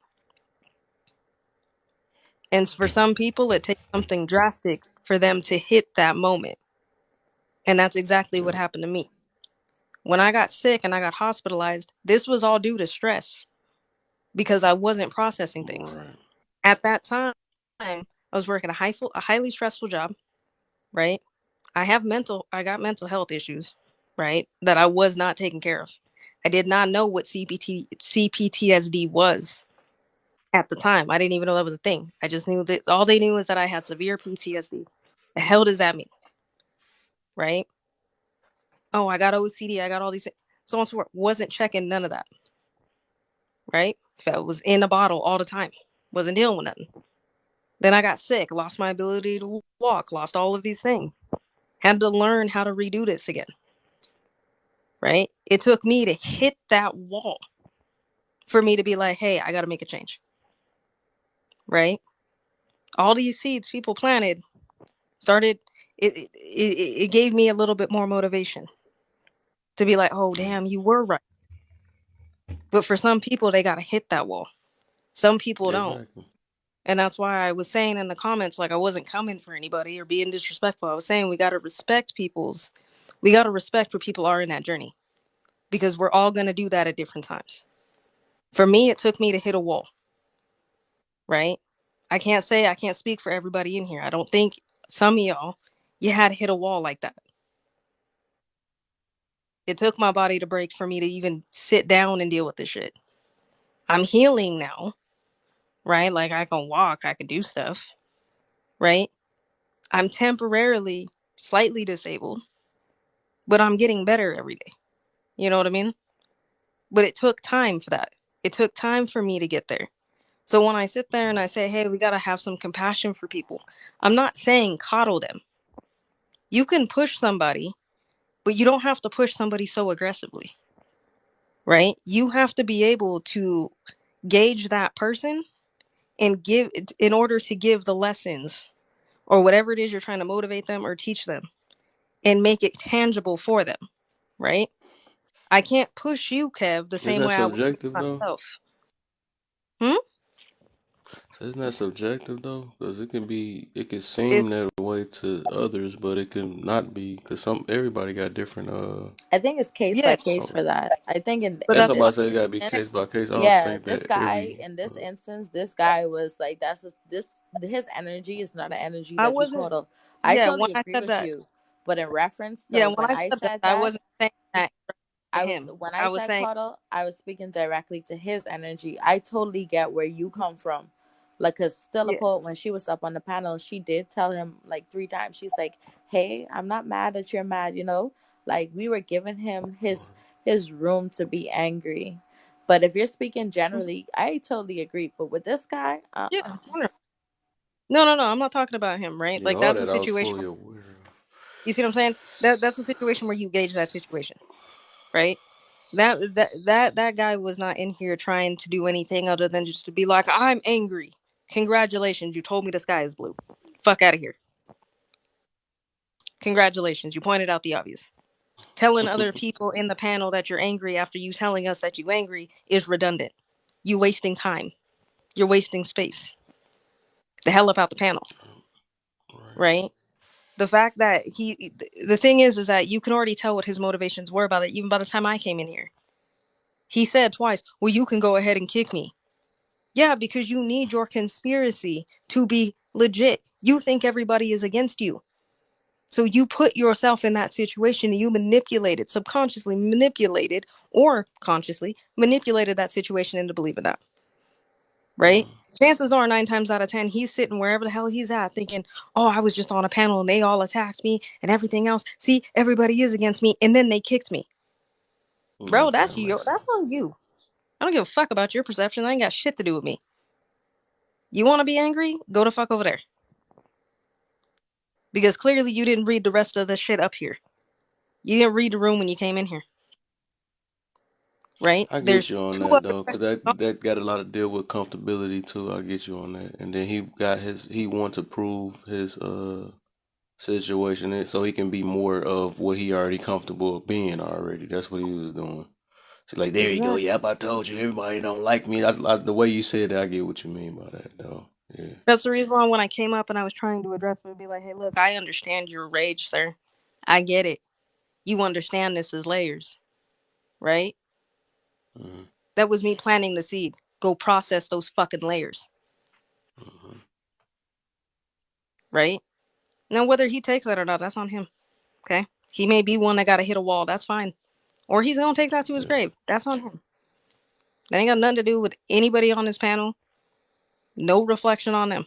And for some people, it takes something drastic for them to hit that moment, and that's exactly what Yep. happened to me. When I got sick and I got hospitalized, this was all due to stress because I wasn't processing things. Right. At that time, I was working a highly stressful job, right? I got mental health issues, right? That I was not taking care of. I did not know what CPTSD was at the time. I didn't even know that was a thing. I just knew that all they knew was that I had severe PTSD. The hell does that mean, right? Oh, I got OCD. I got all these things. So on and so forth. Wasn't checking none of that, right? Felt was in a bottle all the time. Wasn't dealing with nothing. Then I got sick, lost my ability to walk, lost all of these things. Had to learn how to redo this again, right? It took me to hit that wall for me to be like, hey, I got to make a change, right? All these seeds people planted started, it gave me a little bit more motivation to be like, oh, damn, you were right. But for some people, they got to hit that wall. Some people don't. Exactly. And that's why I was saying in the comments, like I wasn't coming for anybody or being disrespectful. I was saying we got to respect where people are in that journey because we're all going to do that at different times. For me, it took me to hit a wall, right? I can't speak for everybody in here. I don't think some of y'all, you had to hit a wall like that. It took my body to break for me to even sit down and deal with this shit. I'm healing now, right? Like I can walk, I can do stuff, right? I'm temporarily slightly disabled, but I'm getting better every day. You know what I mean? But it took time for that. It took time for me to get there. So when I sit there and I say, hey, we got to have some compassion for people, I'm not saying coddle them. You can push somebody, but you don't have to push somebody so aggressively, right? You have to be able to gauge that person and give, in order to give the lessons or whatever it is you're trying to motivate them or teach them and make it tangible for them, right? I can't push you, Kev, the Isn't same that way I would push subjective though? myself. Hmm? So isn't that subjective though? Because it can It, seem that way to others, but it can not be because everybody got different. I think it's case Yeah, by case So for that. I think but that's in what I'm that's this about to why. say. It gotta be case instance, by case. I don't yeah, think this that guy every. in this instance, this guy was like, that's just, this his energy is not an energy I that you wasn't. coddle. I Yeah, when totally I agree said with that. you, but in reference, Yeah, so when when I I said that, said I that, wasn't saying that to I was him. when I I was said saying, coddle, I was speaking directly to his energy. I totally get where you come from. Like, cause still a yeah, poet, when she was up on the panel, she did tell him like 3 times. She's like, "Hey, I'm not mad that you're mad." Like we were giving him his room to be angry. But if you're speaking generally, I totally agree. But with this guy, yeah. No, no, no. I'm not talking about him, right? Yeah, Like all that's a that I was situation. fully aware of. You see what I'm saying? That's a situation where you gauge that situation, right? That guy was not in here trying to do anything other than just to be like, I'm angry. Congratulations, you told me the sky is blue. Fuck out of here. Congratulations, you pointed out the obvious. Telling other people in the panel that you're angry after you telling us that you angry is redundant. You wasting time. You're wasting space. The hell up out the panel, Right. right? The fact that the thing is that you can already tell what his motivations were about it even by the time I came in here. He said twice, well, you can go ahead and kick me. Yeah, because you need your conspiracy to be legit. You think everybody is against you. So you put yourself in that situation and you manipulated, subconsciously manipulated or consciously manipulated that situation into believing that. Right? Chances are 9 times out of 10, he's sitting wherever the hell he's at thinking, oh, I was just on a panel and they all attacked me and everything else. See, everybody is against me and then they kicked me. Bro, Okay, that's that you. makes sense. That's on you. I don't give a fuck about your perception. I ain't got shit to do with me. You want to be angry? Go the fuck over there. Because clearly you didn't read the rest of the shit up here. You didn't read the room when you came in here, right? I get There's you on two that other though, cause questions. that got a lot to deal with comfortability too. I get you on that, and then he want to prove his situation so he can be more of what he already comfortable being already. That's what he was doing. So like, there you go. Exactly. Yep, I told you everybody don't like me. The way you said that, I get what you mean by that though. Yeah. That's the reason why when I came up and I was trying to address it, and be like, hey, look, I understand your rage, sir. I get it. You understand this is layers, right? Mm-hmm. That was me planting the seed. Go process those fucking layers, Mm-hmm. right? Now, whether he takes that or not, that's on him, okay? He may be one that got to hit a wall. That's fine. Or he's going to take that to his Yeah. grave. That's on him. That ain't got nothing to do with anybody on this panel. No reflection on them.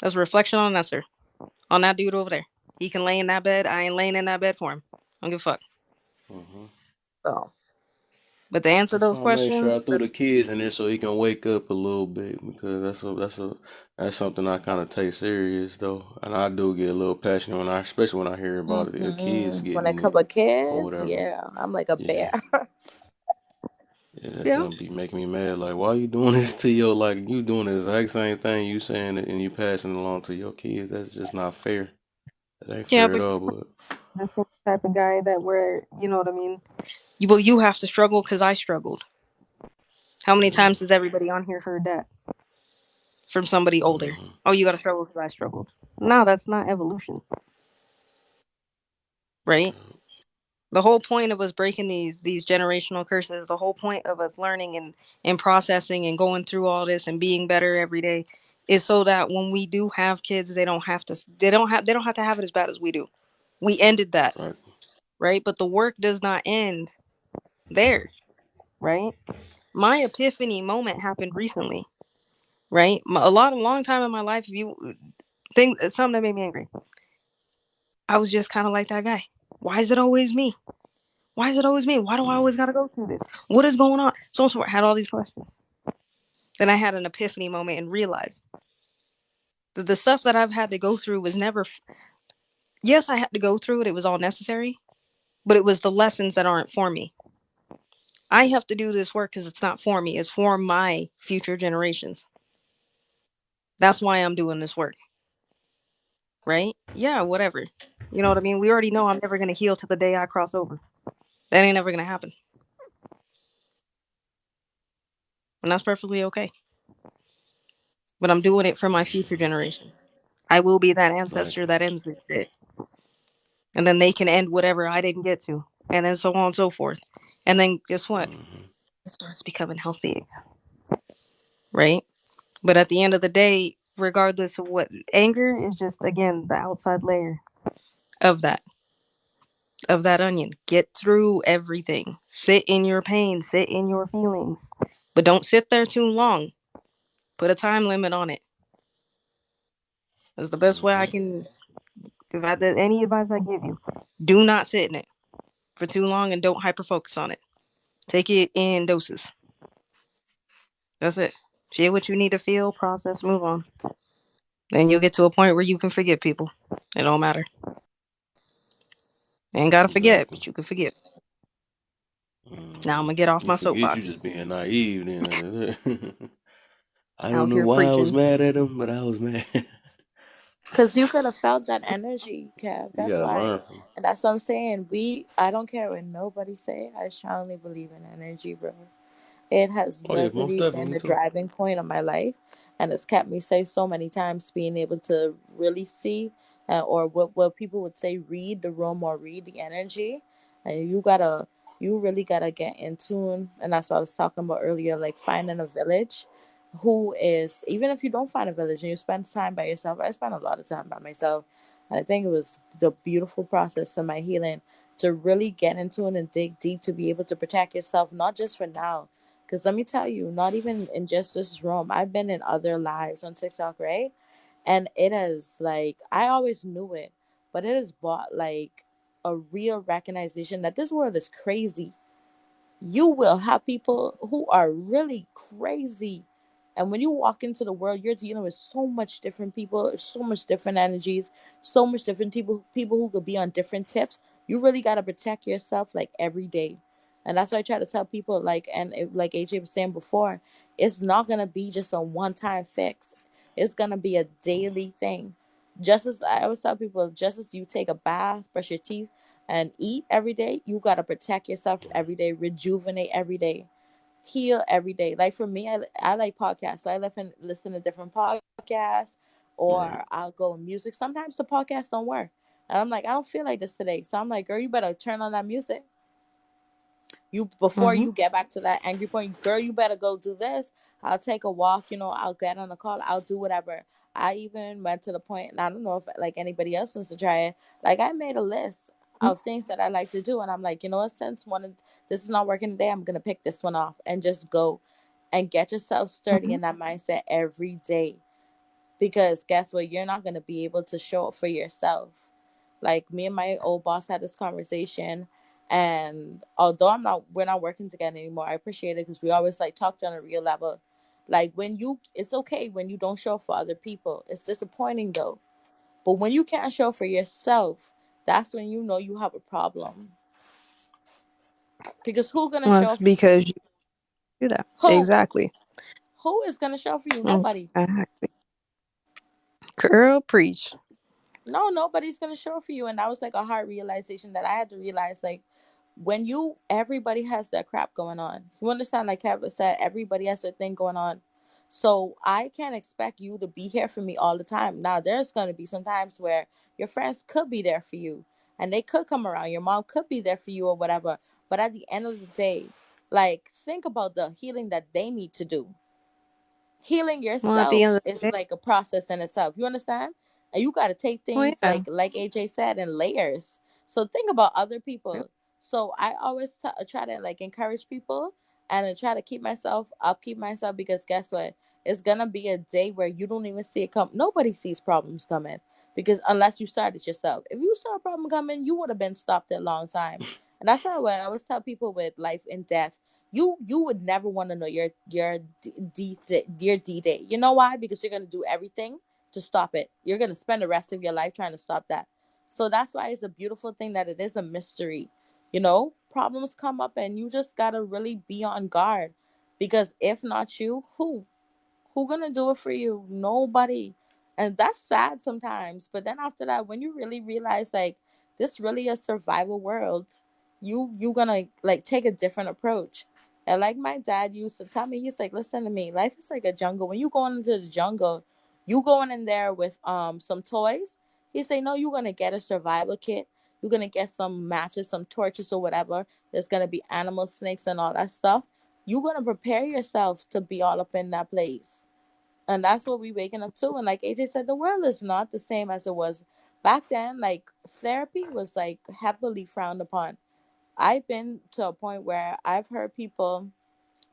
That's a reflection on that, sir. On that dude over there. He can lay in that bed. I ain't laying in that bed for him. I don't give a fuck. Mm-hmm. So, but to answer That's those why I made sure questions, I threw the kids in there so he can wake up a little bit because that's something I kind of take serious though, and I do get a little passionate especially when I hear about it, the kids when it getting comes it to or kids, whatever. yeah, I'm like a Yeah, bear. yeah, that yeah, gonna be making me mad. Like, why you doing this to your like you doing the exact same thing you saying it and you passing it along to your kids? That's just not fair. That ain't yeah, fair at but all. he's But the same type of guy that where you know what I mean. You have to struggle because I struggled. How many yeah, times has everybody on here heard that from somebody older? hmm, Oh, you got to struggle because I struggled. No, that's not evolution, right? The whole point of us breaking these generational curses, the whole point of us learning and processing and going through all this and being better every day is so that when we do have kids, they don't have to have it as bad as we do. We ended that, exactly. right? But the work does not end there, right? My epiphany moment happened recently, right? A long time in my life, if you think something that made me angry, I was just kind of like that guy. Why is it always me? Why is it always me? Why do I Mm, always got to go through this? What is going on? So I had all these questions. Then I had an epiphany moment and realized that the stuff that I've had to go through was never. Yes, I had to go through it. It was all necessary, but it was the lessons that aren't for me. I have to do this work because it's not for me. It's for my future generations. That's why I'm doing this work, right? Yeah, whatever. You know what I mean? We already know I'm never gonna heal to the day I cross over. That ain't never gonna happen, and that's perfectly okay. But I'm doing it for my future generation. I will be that Exactly. ancestor that ends this shit. And then they can end whatever I didn't get to. And then so on and so forth. And then guess what? Mm-hmm. It starts becoming healthy, right? But at the end of the day, regardless of what, anger is just again the outside layer of that onion. Get through everything. Sit in your pain, sit in your feelings. But don't sit there too long. Put a time limit on it. That's the best way I Mm-hmm. can. If I did any advice I give you, do not sit in it for too long and don't hyper focus on it. Take it in doses. That's it. Feel what you need to feel, process, move on. Then you'll get to a point where you can forgive people. It don't matter. Ain't gotta forget, Exactly. but you can forgive. Now I'm Mm-hmm. gonna get off You my forget you soapbox. just being naive then. I don't Out know here why I was preaching. mad at him, but I was mad. Because you could have felt that energy, Kev. You That's gotta why. learn from. And that's what I'm saying. I don't care what nobody say. I strongly believe in energy, bro. It has Oh yeah, most literally been definitely the too. driving point of my life, and it's kept me safe so many times. Being able to really see, or what people would say, read the room or read the energy, and you really gotta get in tune. And that's what I was talking about earlier, like finding a village, who is, even if you don't find a village and you spend time by yourself. I spent a lot of time by myself, and I think it was the beautiful process of my healing to really get into it and dig deep to be able to protect yourself, not just for now. Because let me tell you, not even in just this room, I've been in other lives on TikTok, right? And it has, like, I always knew it, but it has brought like a real recognition that this world is crazy. You will have people who are really crazy. And when you walk into the world, you're dealing with so much different people, so much different energies, so much different people who could be on different tips. You really got to protect yourself like every day. And that's why I try to tell people, like, and like AJ was saying before, it's not going to be just a one time fix. It's going to be a daily thing. Just as I always tell people, just as you take a bath, brush your teeth, and eat every day, you got to protect yourself every day, rejuvenate every day, heal every day. Like for me, I like podcasts, so I listen to different podcasts, Right. or I'll go music. Sometimes the podcasts don't work, and I'm like, I don't feel like this today, so I'm like, girl, you better turn on that music. You, before Hmm. you get back to that angry point, girl, you better go do this. I'll take a walk, I'll get on a call, I'll do whatever. I even went to the point, and I don't know if like anybody else wants to try it, like I made a list of things that I like to do, and I'm like, you know what, since one of this is not working today, I'm gonna pick this one off and just go and get yourself sturdy Hmm. in that mindset every day. Because guess what, you're not going to be able to show up for yourself. Like me and my old boss had this conversation, and although we're not working together anymore, I appreciate it because we always like talked on a real level. Like it's okay when you don't show up for other people. It's disappointing though, but when you can't show up for yourself, that's when you know you have a problem. Because who gonna Well, show that's up for you? because you do that. Who Exactly. who is gonna show up for you? Nobody. Exactly. Girl, preach. No, nobody's gonna show up for you. And that was like a hard realization that I had to realize, like, when everybody has their crap going on. You understand? Like Kevin said, everybody has their thing going on. So I can't expect you to be here for me all the time. Now there's gonna be some times where your friends could be there for you and they could come around. Your mom could be there for you or whatever. But at the end of the day, like, think about the healing that they need to do. Healing Well, at the end yourself of is the day, like a process in itself. You understand? And you got to take oh things yeah. like AJ said in layers. So think about other Yep. people. So I always try to like encourage people, and I try to keep myself, because guess what? It's gonna be a day where you don't even see it come. Nobody sees problems coming, because unless you started yourself. If you saw a problem coming, you would have been stopped a long time. And that's why I always tell people with life and death, you would never want to know your D day. You know why? Because you're gonna do everything to stop it. You're gonna spend the rest of your life trying to stop that. So that's why it's a beautiful thing that it is a mystery. Problems come up and you just gotta really be on guard. Because if not you, who? Who gonna do it for you? Nobody. And that's sad sometimes. But then after that, when you really realize, like, this really a survival world, you gonna like take a different approach. And like my dad used to tell me, he's like, listen to me, life is like a jungle. When you go into the jungle, You going in there with some toys. He say, no, you're gonna get a survival kit. You're gonna get some matches, some torches or whatever. There's gonna be animal snakes and all that stuff. You're gonna prepare yourself to be all up in that place. And that's what we waking up to. And like AJ said, the world is not the same as it was back then. Like therapy was like heavily frowned upon. I've been to a point where I've heard people,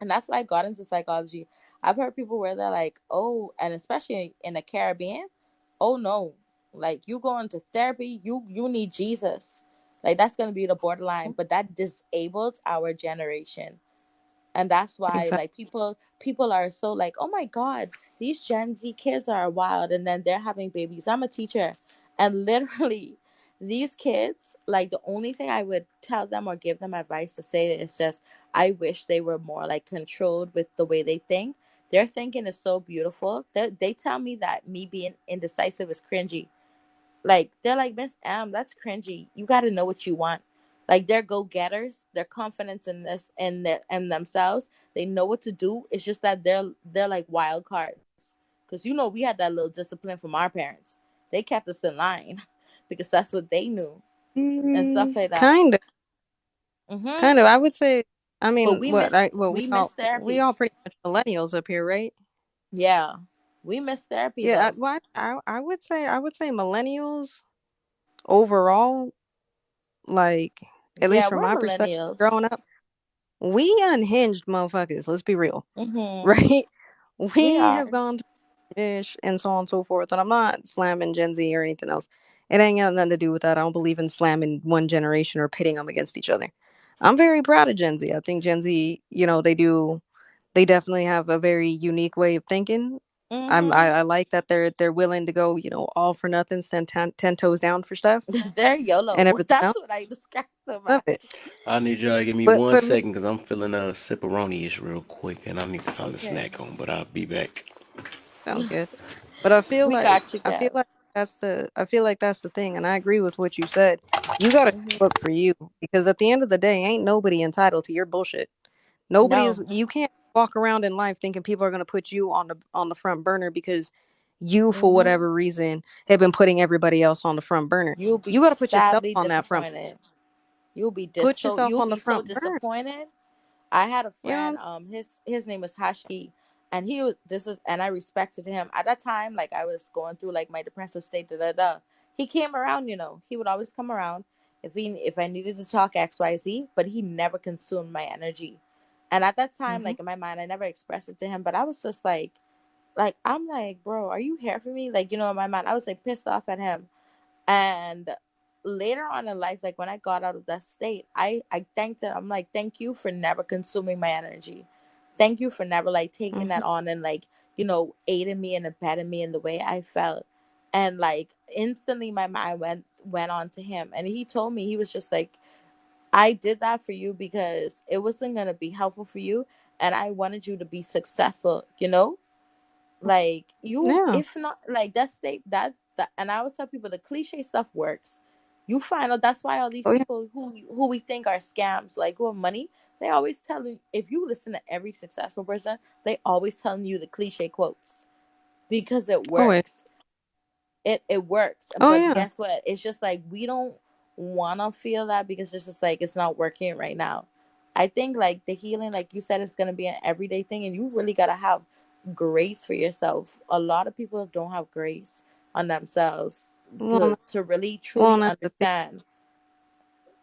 and that's why I got into psychology. I've heard people where they're like, oh, and especially in the Caribbean, oh no, like you go into therapy, you need Jesus. Like that's gonna be the borderline, but that disabled our generation. And that's why Exactly. like people are so like, oh my god, these Gen Z kids are wild, and then they're having babies. I'm a teacher, and literally these kids, like the only thing I would tell them or give them advice to say is just, I wish they were more like controlled with the way they think. Their thinking is so beautiful. They tell me that me being indecisive is cringy. Like they're like, Miss M, that's cringy. You got to know what you want. Like they're go getters. Their confidence in this and their and themselves. They know what to do. It's just that they're like wild cards. Cause we had that little discipline from our parents. They kept us in line because that's what they knew and stuff like that. Kind of, Mhm. kind of. I would say. I But mean, we miss we therapy. all pretty much millennials up here, right? Yeah, we miss therapy Yeah. though. I would say millennials overall, like at least Yeah, from we're my perspective, millennials. growing up, we unhinged motherfuckers. Let's be real, Mhm. right? We We have are. gone ish and so on and so forth. And I'm not slamming Gen Z or anything else. It ain't got nothing to do with that. I don't believe in slamming one generation or pitting them against each other. I'm very proud of Gen Z. I think Gen Z, they definitely have a very unique way of thinking. Mhm. I like that they're willing to go, all for nothing, stand ten toes down for stuff They're and YOLO. everything That's else. what I describe them Love as. it. I need y'all to give me But one for me, second because I'm feeling sipperoni-ish real quick and I need something to Okay. snack on, but I'll be back. sounds good. But I feel We like got you, I feel Kev. like I feel like that's the thing, and I agree with what you said. You got to show Hmm. up for you because at the end of the day, ain't nobody entitled to your bullshit. Nobody is. No. You can't walk around in life thinking people are going to put you on the front burner because you, for Hmm. whatever reason, have been putting everybody else on the front burner. You'll be You got to put yourself sadly on that front. disappointed. You'll be Put yourself you'll on the be so front burner. disappointed. I had a You know. friend, his name was Hashki, and he was this is and I respected him. At that time, like I was going through like my depressive state, da da da. He came around, He would always come around if I needed to talk XYZ, but he never consumed my energy. And at that time, Hmm. like in my mind, I never expressed it to him, but I was just like I'm like, bro, are you here for me? Like, in my mind, I was like pissed off at him. And later on in life, like when I got out of that state, I thanked him. I'm like, thank you for never consuming my energy. Thank you for never like taking Hmm. that on and like, aiding me and abetting me in the way I felt. And like instantly my mind went on to him. And he told me, he was just like, I did that for you because it wasn't gonna be helpful for you, and I wanted you to be successful. Like you, Yeah. if not like that, and I always tell people the cliche stuff works. You find out that's why all these Oh yeah. people who we think are scams, like who have money, they always telling, if you listen to every successful person, they always telling you the cliche quotes because it Oh yeah. works. It works. Oh But yeah. guess what? It's just like we don't wanna feel that because it's just like it's not working right now. I think like the healing, like you said, is gonna be an everyday thing, and you really gotta have grace for yourself. A lot of people don't have grace on themselves Well, to really well, truly that's the thing. understand.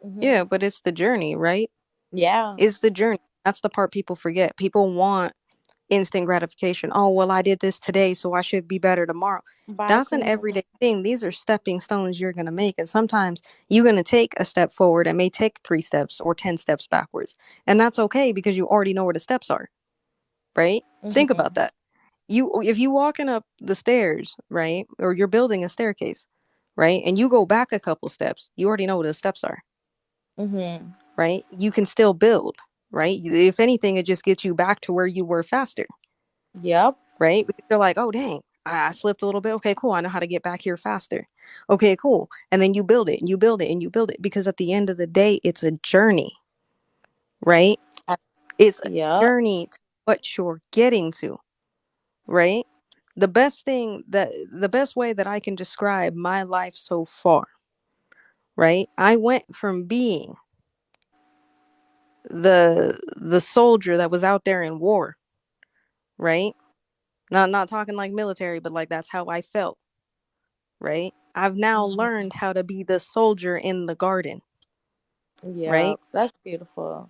Hmm. Yeah, but it's the journey, right? Yeah, It's the journey. That's the part people forget. People want instant gratification. Oh, well, I did this today, so I should be better tomorrow. bye, That's an Queen. everyday thing. These are stepping stones you're going to make. And sometimes you're going to take a step forward and may take 3 steps or 10 steps backwards. And that's okay because you already know where the steps are, right? Think about Hmm. that. If you walking up the stairs, right? Or you're building a staircase, right? And you go back a couple steps, you already know where the steps are, Hmm. right? You can still build, right? If anything, it just gets you back to where you were faster, Yep. right? Because you're like, oh dang, I slipped a little bit. Okay, cool. I know how to get back here faster. Okay, cool. And then you build it and you build it and you build it because at the end of the day, it's a journey, right? It's a Yep. journey to what you're getting to, right? the best way that I can describe my life so far, right? I went from being the soldier that was out there in war, right? Not talking like military, but like that's how I felt, right? I've now learned how to be the soldier in the garden, Yeah, right? that's beautiful.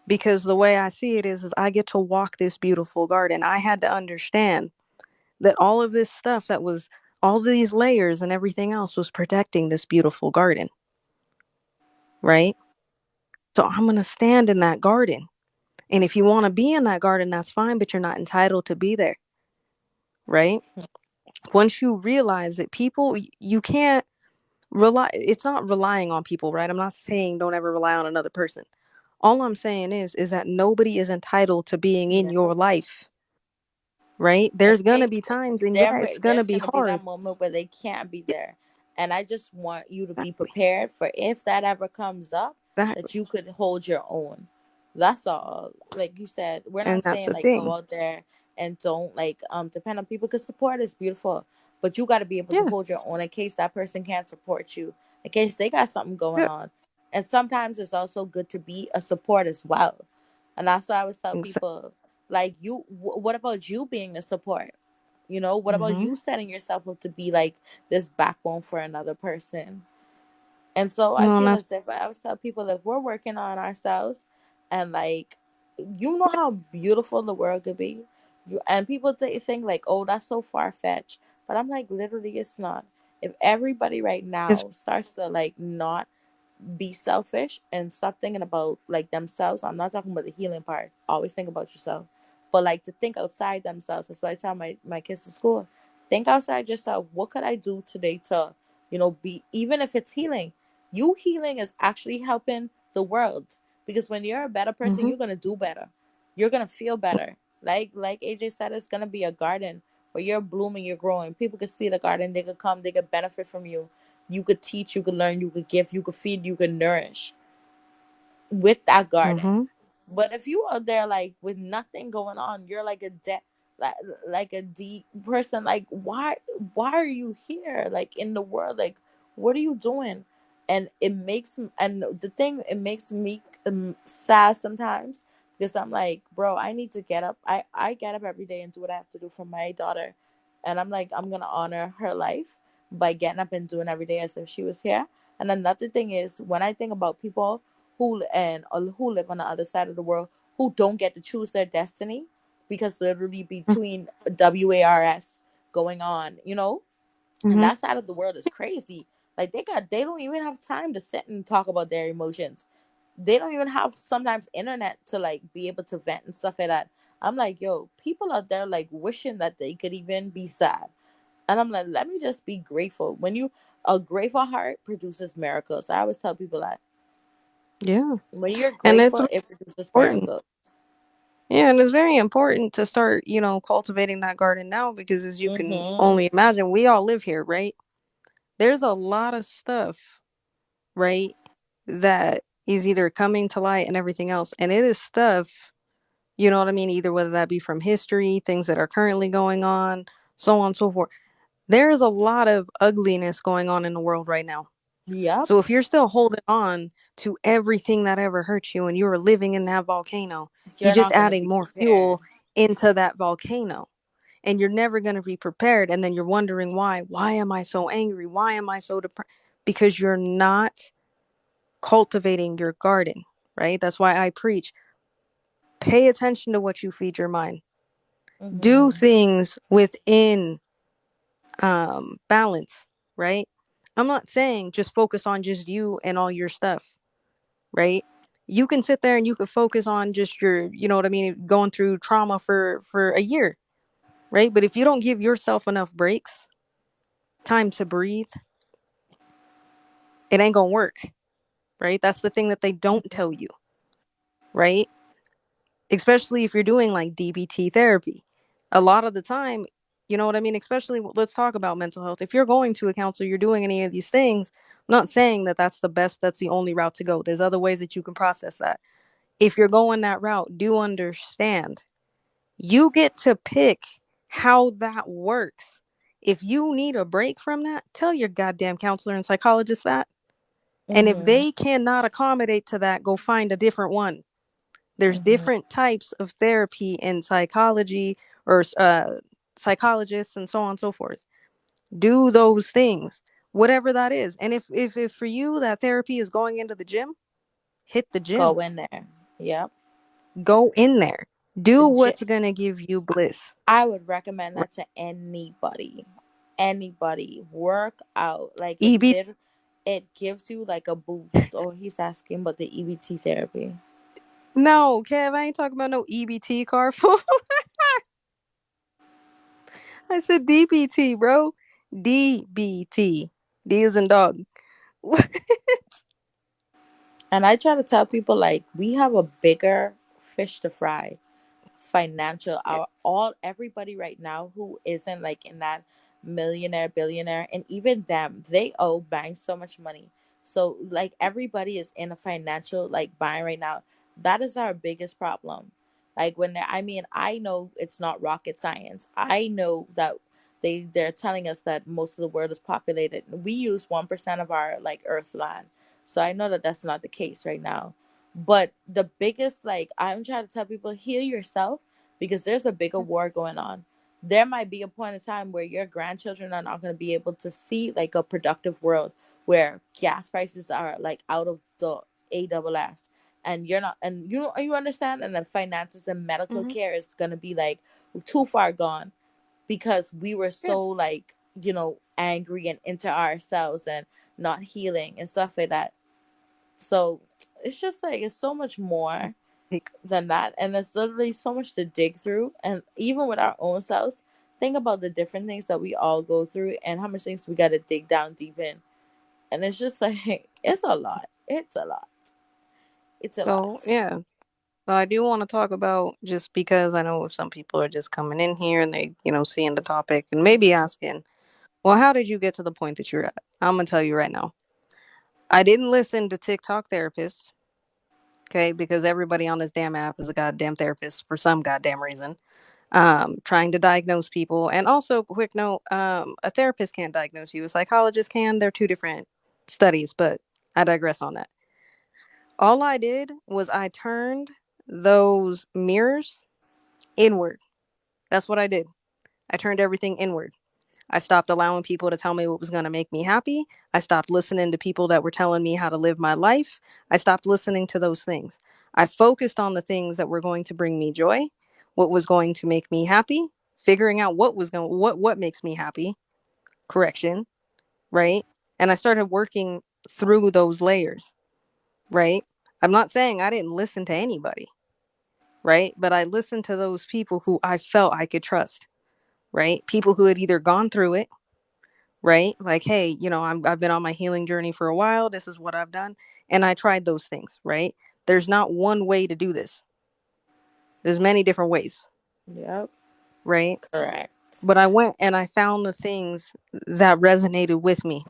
Because the way I see it is I get to walk this beautiful garden. I had to understand that all of this stuff that was all these layers and everything else was protecting this beautiful garden, right? So I'm going to stand in that garden. And if you want to be in that garden, that's fine, but you're not entitled to be there, right? Once you realize that people, you can't rely, it's not relying on people, right? I'm not saying don't ever rely on another person. All I'm saying is that nobody is entitled to being in Yeah. your life, right? And There's going to they be times, and yeah, there it's going to there's be gonna be hard. that moment where they can't be Yeah, there. And I just want you to be exactly. prepared for if that ever comes up, Exactly. that you could hold your own. That's all. Like you said, we're And not that's saying the like go thing. out there and don't like depend on people, because support is beautiful. But you gotta be able to Yeah. hold your own in case that person can't support you, in case they got something going Yeah. on. And sometimes it's also good to be a support as well. And that's why I always tell Exactly. people, like you what about you being the support? What about Mm-hmm. you setting yourself up to be like this backbone for another person? And so I Well, and feel that's as if I always tell people, if we're working on ourselves, and like, you know how beautiful the world could be. And people think like, oh, that's so far fetched. But I'm like, literally, it's not. If everybody right it's now starts to like not be selfish and stop thinking about like themselves. I'm not talking about the healing part. Always think about yourself. But like to think outside themselves. That's why I tell my kids to school. Think outside yourself. What could I do today to, be, even if it's healing. You healing is actually helping the world. Because when you're a better person, mm-hmm. you're gonna do better. You're gonna feel better. Like AJ said, it's gonna be a garden where you're blooming, you're growing. People can see the garden, they could come, they could benefit from you. You could teach, you could learn, you could give, you could feed, you could nourish with that garden. Mm-hmm. But if you are there like with nothing going on, you're like a like like a deep person. Like why are you here? Like in the world, like what are you doing? And the thing, it makes me sad sometimes, because I'm like, bro, I need to get up. I get up every day and do what I have to do for my daughter, and I'm like, I'm gonna honor her life by getting up and doing every day as if she was here. And another thing is, when I think about people who live on the other side of the world, who don't get to choose their destiny, because literally between WARS going on, and Mm-hmm. that side of the world is crazy. Like they don't even have time to sit and talk about their emotions. They don't even have sometimes internet to like be able to vent and stuff like that. I'm like, yo, people out there like wishing that they could even be sad. And I'm like, let me just be grateful. A grateful heart produces miracles. I always tell people that Yeah. when you're And it's grateful, it produces important. miracles. Yeah, and it's very important to start, cultivating that garden now because as you can Mm-hmm. only imagine, we all live here, right? There's a lot of stuff, right, that is either coming to light and everything else. And it is stuff, you know what I mean? Either whether that be from history, things that are currently going on, so on and so forth. There is a lot of ugliness going on in the world right now. Yep. So if you're still holding on to everything that ever hurt you and you are living in that volcano, you're You're just not gonna adding be more prepared. fuel into that volcano. And you're never going to be prepared. And then you're wondering why. Why am I so angry? Why am I so depressed? Because you're not cultivating your garden, right? That's why I preach. Pay attention to what you feed your mind. Do Mm-hmm. things within balance, right? I'm not saying just focus on just you and all your stuff, right? You can sit there and you can focus on just your, you know what I mean, going through trauma for a year, right? But if you don't give yourself enough breaks, time to breathe, it ain't gonna work, right? That's the thing that they don't tell you, right? Especially if you're doing like DBT therapy. A lot of the time, you know what I mean? Especially, let's talk about mental health. If you're going to a counselor, you're doing any of these things, I'm not saying that that's the best, that's the only route to go. There's other ways that you can process that. If you're going that route, do understand you get to pick how that works. If you need a break from that, tell your goddamn counselor and psychologist that. And if Mhm. they cannot accommodate to that, go find a different one. There's Mhm. different types of therapy in psychology, or psychologists and so on and so forth. Do those things, whatever that is. And if for you that therapy is going into the gym, hit the gym. Go in there. Yep. Go in there. Do Gy- what's gonna give you bliss. I would recommend Right? that to anybody. Anybody. Work out. Like EB. it gives you like a boost. Oh, he's asking about the EBT therapy. No, Kev, I ain't talking about no EBT car. I said DBT, bro. DBT. D is in dog. And I try to tell people like we have a bigger fish to fry. Financial, our all everybody right now who isn't like in that millionaire billionaire, and even them, they owe banks so much money. So like everybody is in a financial like bind right now. That is our biggest problem. Like I mean, I know it's not rocket science. I know that they're telling us that most of the world is populated. We use 1% of our like earth land. So I know that that's not the case right now. But the biggest, like, I'm trying to tell people, heal yourself, because there's a bigger war going on. There might be a point in time where your grandchildren are not going to be able to see like a productive world where gas prices are like out of the AWS, and you're not, and you understand, and then finances and medical Hmm. care is going to be like too far gone because we were Yeah. so like angry and into ourselves and not healing and stuff like that. So it's just like it's so much more Like, than that, and there's literally so much to dig through. And even with our own selves, think about the different things that we all go through and how much things we got to dig down deep in. And it's just like it's a lot. It's a lot. It's a so lot. yeah. So I do want to talk about, just because I know some people are just coming in here and they, seeing the topic and maybe asking, well, how did you get to the point that you're at? I'm gonna tell you right now. I didn't listen to TikTok therapists, okay, because everybody on this damn app is a goddamn therapist for some goddamn reason. Trying to diagnose people. And also, quick note, a therapist can't diagnose you, a psychologist can. They're two different studies, but I digress on that. All I did was I turned those mirrors inward. That's what I did. I turned everything inward. I stopped allowing people to tell me what was going to make me happy. I stopped listening to people that were telling me how to live my life. I stopped listening to those things. I focused on the things that were going to bring me joy, what was going to make me happy, figuring out what makes me happy, correction, right? And I started working through those layers, right? I'm not saying I didn't listen to anybody, right? But I listened to those people who I felt I could trust, right? People who had either gone through it, right? Like, hey, I've been on my healing journey for a while. This is what I've done. And I tried those things, right? There's not one way to do this. There's many different ways, Yep. right? Correct. But I went and I found the things that resonated with me.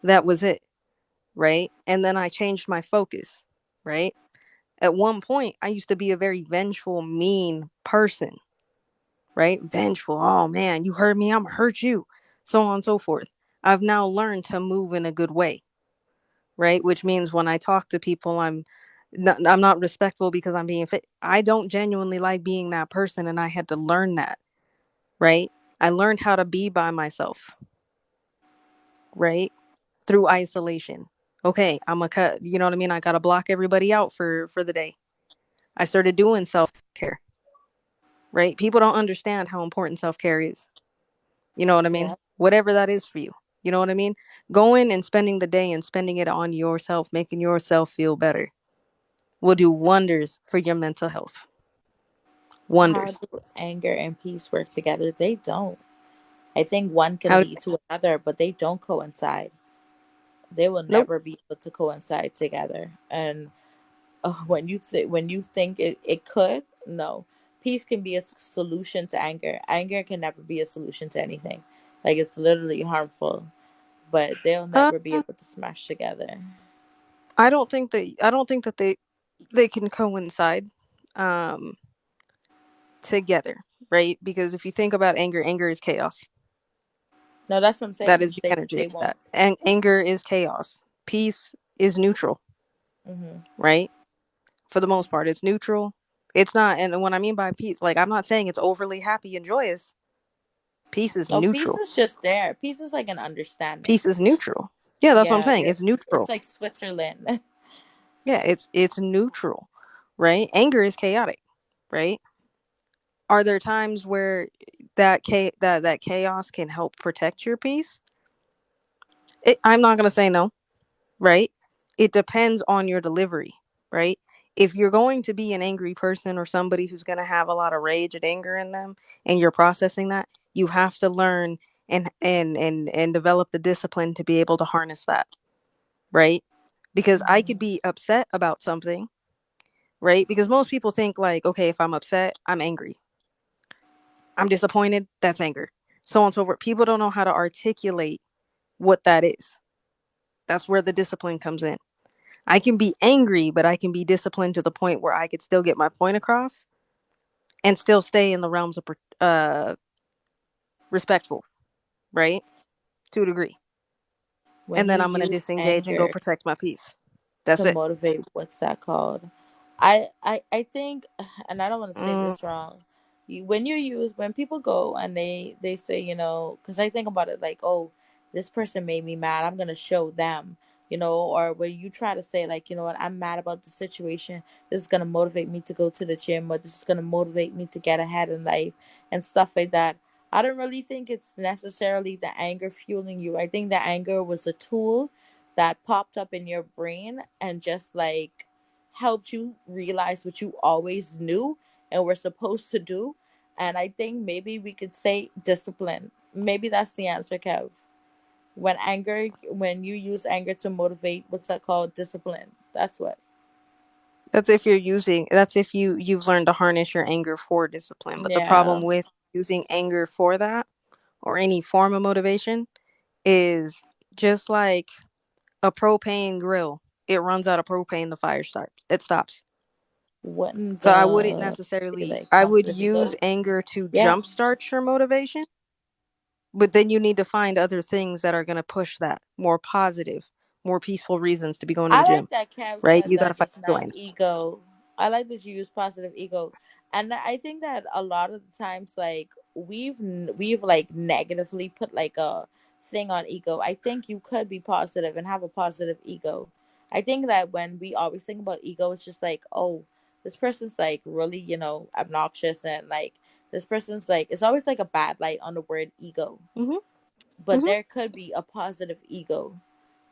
That was it, right? And then I changed my focus, right? At one point, I used to be a very vengeful, mean person, right? Vengeful. Oh man, you hurt me, I'm gonna hurt you. So on and so forth. I've now learned to move in a good way, right? Which means when I talk to people, I'm not respectful because I'm being fit. I don't genuinely like being that person, and I had to learn that, right? I learned how to be by myself, right? Through isolation. Okay, I'm a cut. You know what I mean? I gotta block everybody out for the day. I started doing self care, right? People don't understand how important self care is. You know what I mean? Yeah. Whatever that is for you. You know what I mean? Going and spending the day and spending it on yourself, making yourself feel better, will do wonders for your mental health. How Wonders. do anger and peace work together? They don't. I think one can How? lead to another, but they don't coincide. They will Nope. never be able to coincide together. And when you think it could, no. Peace can be a solution to anger. Anger can never be a solution to anything. Like it's literally harmful, but they'll Uh, never be able to smash together. I don't think that they can coincide um together. right? Because if you think about anger, anger is chaos. No, that's what I'm That saying. is the energy They of that. won't. And anger is chaos. Peace is neutral, Hmm. right? For the most part, it's neutral. It's not, and what I mean by peace, like I'm not saying it's overly happy and joyous. Peace is No, peace neutral. is just there. Peace is like an understanding. Peace is neutral. Yeah, that's what I'm Yeah, saying. It's it's neutral. like Switzerland. Yeah, it's neutral, right? Anger is chaotic, right? Are there times where that chaos can help protect your peace? I'm not gonna say no, right? It depends on your delivery, right? If you're going to be an angry person or somebody who's going to have a lot of rage and anger in them and you're processing that, you have to learn and develop the discipline to be able to harness that, right? Because I could Mhm. be upset about something, right? Because most people think like, okay, if I'm upset, I'm angry. I'm disappointed, that's anger. So on and so forth. People don't know how to articulate what that is. That's where the discipline comes in. I can be angry, but I can be disciplined to the point where I could still get my point across and still stay in the realms of respectful, right? To a degree. When And then you I'm going to use disengage and go anger protect my peace. That's to it. motivate, what's that called? I think, and I don't want to say Mm, this wrong. When you use, when people go and they say, because I think about it like, oh, this person made me mad, I'm gonna show them, or when you try to say like, what, I'm mad about the situation, this is gonna motivate me to go to the gym, or this is gonna motivate me to get ahead in life and stuff like that. I don't really think it's necessarily the anger fueling you. I think the anger was a tool that popped up in your brain and just like helped you realize what you always knew and were supposed to do. And I think maybe we could say discipline. Maybe that's the answer, Kev. When you use anger to motivate, what's that called? Discipline. That's what. that's if you've learned to harness your anger for discipline. But the Yeah. problem with using anger for that or any form of motivation is just like a propane grill. It runs out of propane, the fire starts. It stops. Wouldn't So I wouldn't the be necessarily. like I would positive use ego? anger to Yeah. jumpstart your motivation, but then you need to find other things that are going to push that more positive, more peaceful reasons to be going to the I gym, like that Kev right? said You got to that find just joy now. in it. Ego. I like that you use positive ego, and I think that a lot of the times, like we've like negatively put like a thing on ego. I think you could be positive and have a positive ego. I think that when we always think about ego, it's just like, oh, this person's like really obnoxious, and like this person's like, it's always like a bad light on the word ego. Hmm. But Hmm. there could be a positive ego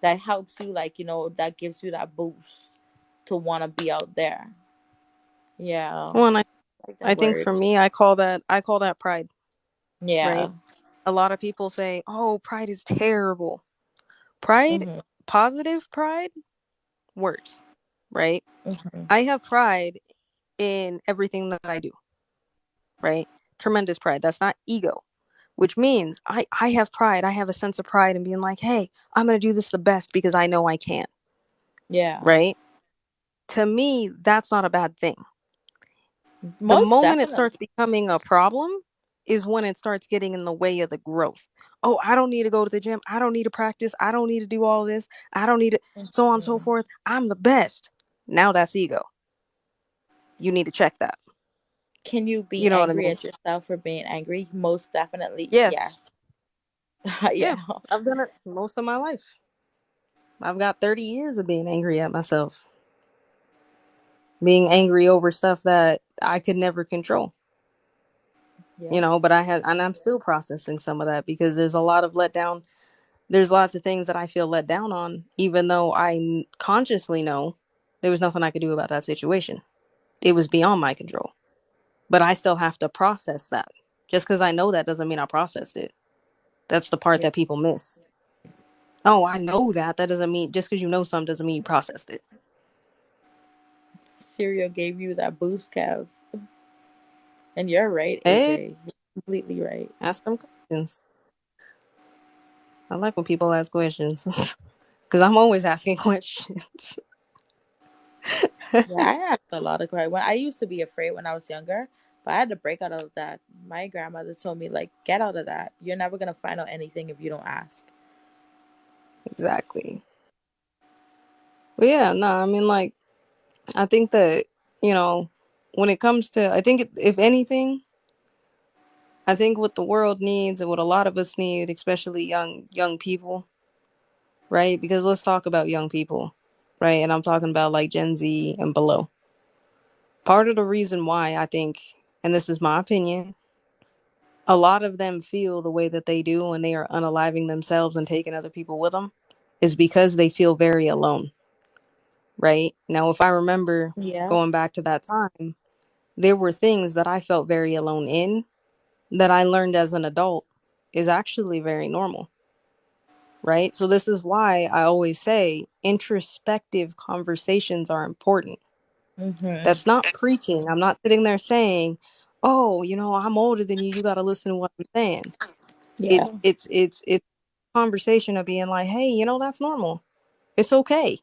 that helps you, like, that gives you that boost to want to be out there. Yeah. Well, and Like I that think word. for me, I call that pride, Yeah. right? A lot of people say, "Oh, pride is terrible." Pride, Mhm. positive pride works, right? Mhm. I have pride in everything that I do, right? Tremendous pride. That's not ego, which means I have pride. I have a sense of pride in being like, hey, I'm going to do this the best because I know I can, Yeah. right? To me, that's not a bad thing. The Most moment it definitely. starts becoming a problem is when it starts getting in the way of the growth. Oh, I don't need to go to the gym. I don't need to practice. I don't need to do all this. I don't need to, so on and so Mhm. forth. I'm the best. Now that's ego. You need to check that. Can you be You know what I angry mean? at yourself for being angry? Most definitely, Yes. yes. Yeah. Yeah. I've done it most of my life. I've got 30 years of being angry at myself, being angry over stuff that I could never control, Yeah. but and I'm still processing some of that because there's a lot of letdown. There's lots of things that I feel let down on, even though consciously know there was nothing I could do about that situation. It was beyond my control, but I still have to process that. Just because I know that doesn't mean I processed it. That's the part Yeah. that people miss. Oh, I know that. That doesn't mean just because you know something doesn't mean you processed it. Cereal gave you that boost, Kev. And you're right, Hey, AJ. You're completely right. ask them questions. I like when people ask questions because I'm always asking questions. Yeah, I asked a lot of questions. When I used to be afraid when I was younger, But I had to break out of that. My grandmother told me, like, get out of that. You're never gonna find out anything if you don't ask. Exactly. But yeah, no, I mean, like, I think that, you know, when it comes to, I think if anything, I think what the world needs and what a lot of us need, especially young people, right? Because let's talk about young people, right? And I'm talking about like Gen Z and below. Part of the reason why I think, and this is my opinion, a lot of them feel the way that they do and they are unaliving themselves and taking other people with them is because they feel very alone, right? Now, if I remember Yeah. going back to that time, there were things that I felt very alone in that I learned as an adult is actually very normal, right? So, this is why I always say introspective conversations are important. Mhm. That's not preaching. I'm not sitting there saying, oh, you know, I'm older than you. You got to listen to what I'm saying. Yeah. It's conversation of being like, hey, you know, that's normal. It's okay.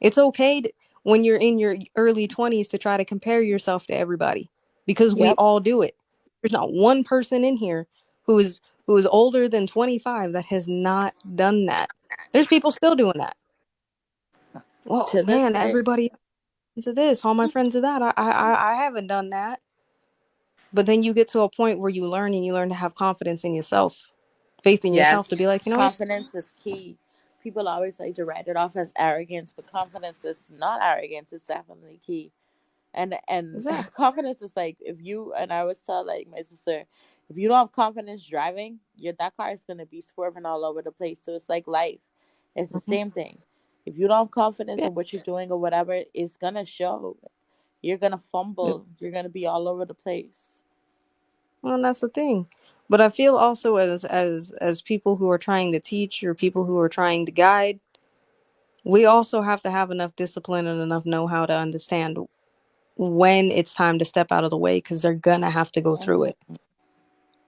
It's okay when you're in your early 20s to try to compare yourself to everybody because we Yep. all do it. There's not one person in here who is older than 25 that has not done that. There's people still doing that. Well, To this man, day. everybody into this, all my friends are that. I haven't done that. But then you get to a point where you learn and you learn to have confidence in yourself, faith in yourself to be Yes. like, you know what? Confidence is key. People always like to write it off as arrogance, but confidence is not arrogance. It's definitely key. And Exactly. confidence is like, if you, and I always tell like my sister, if you don't have confidence driving, that car is gonna be swerving all over the place. So it's like life. It's the Hmm. same thing. If you don't have confidence Yeah. in what you're doing or whatever, it's gonna show. You're gonna Yeah. fumble. You're gonna be all over the place. Well, that's the thing. But I feel also as people who are trying to teach or people who are trying to guide, we also have to have enough discipline and enough know-how to understand when it's time to step out of the way because they're gonna have to go through it. Mhm.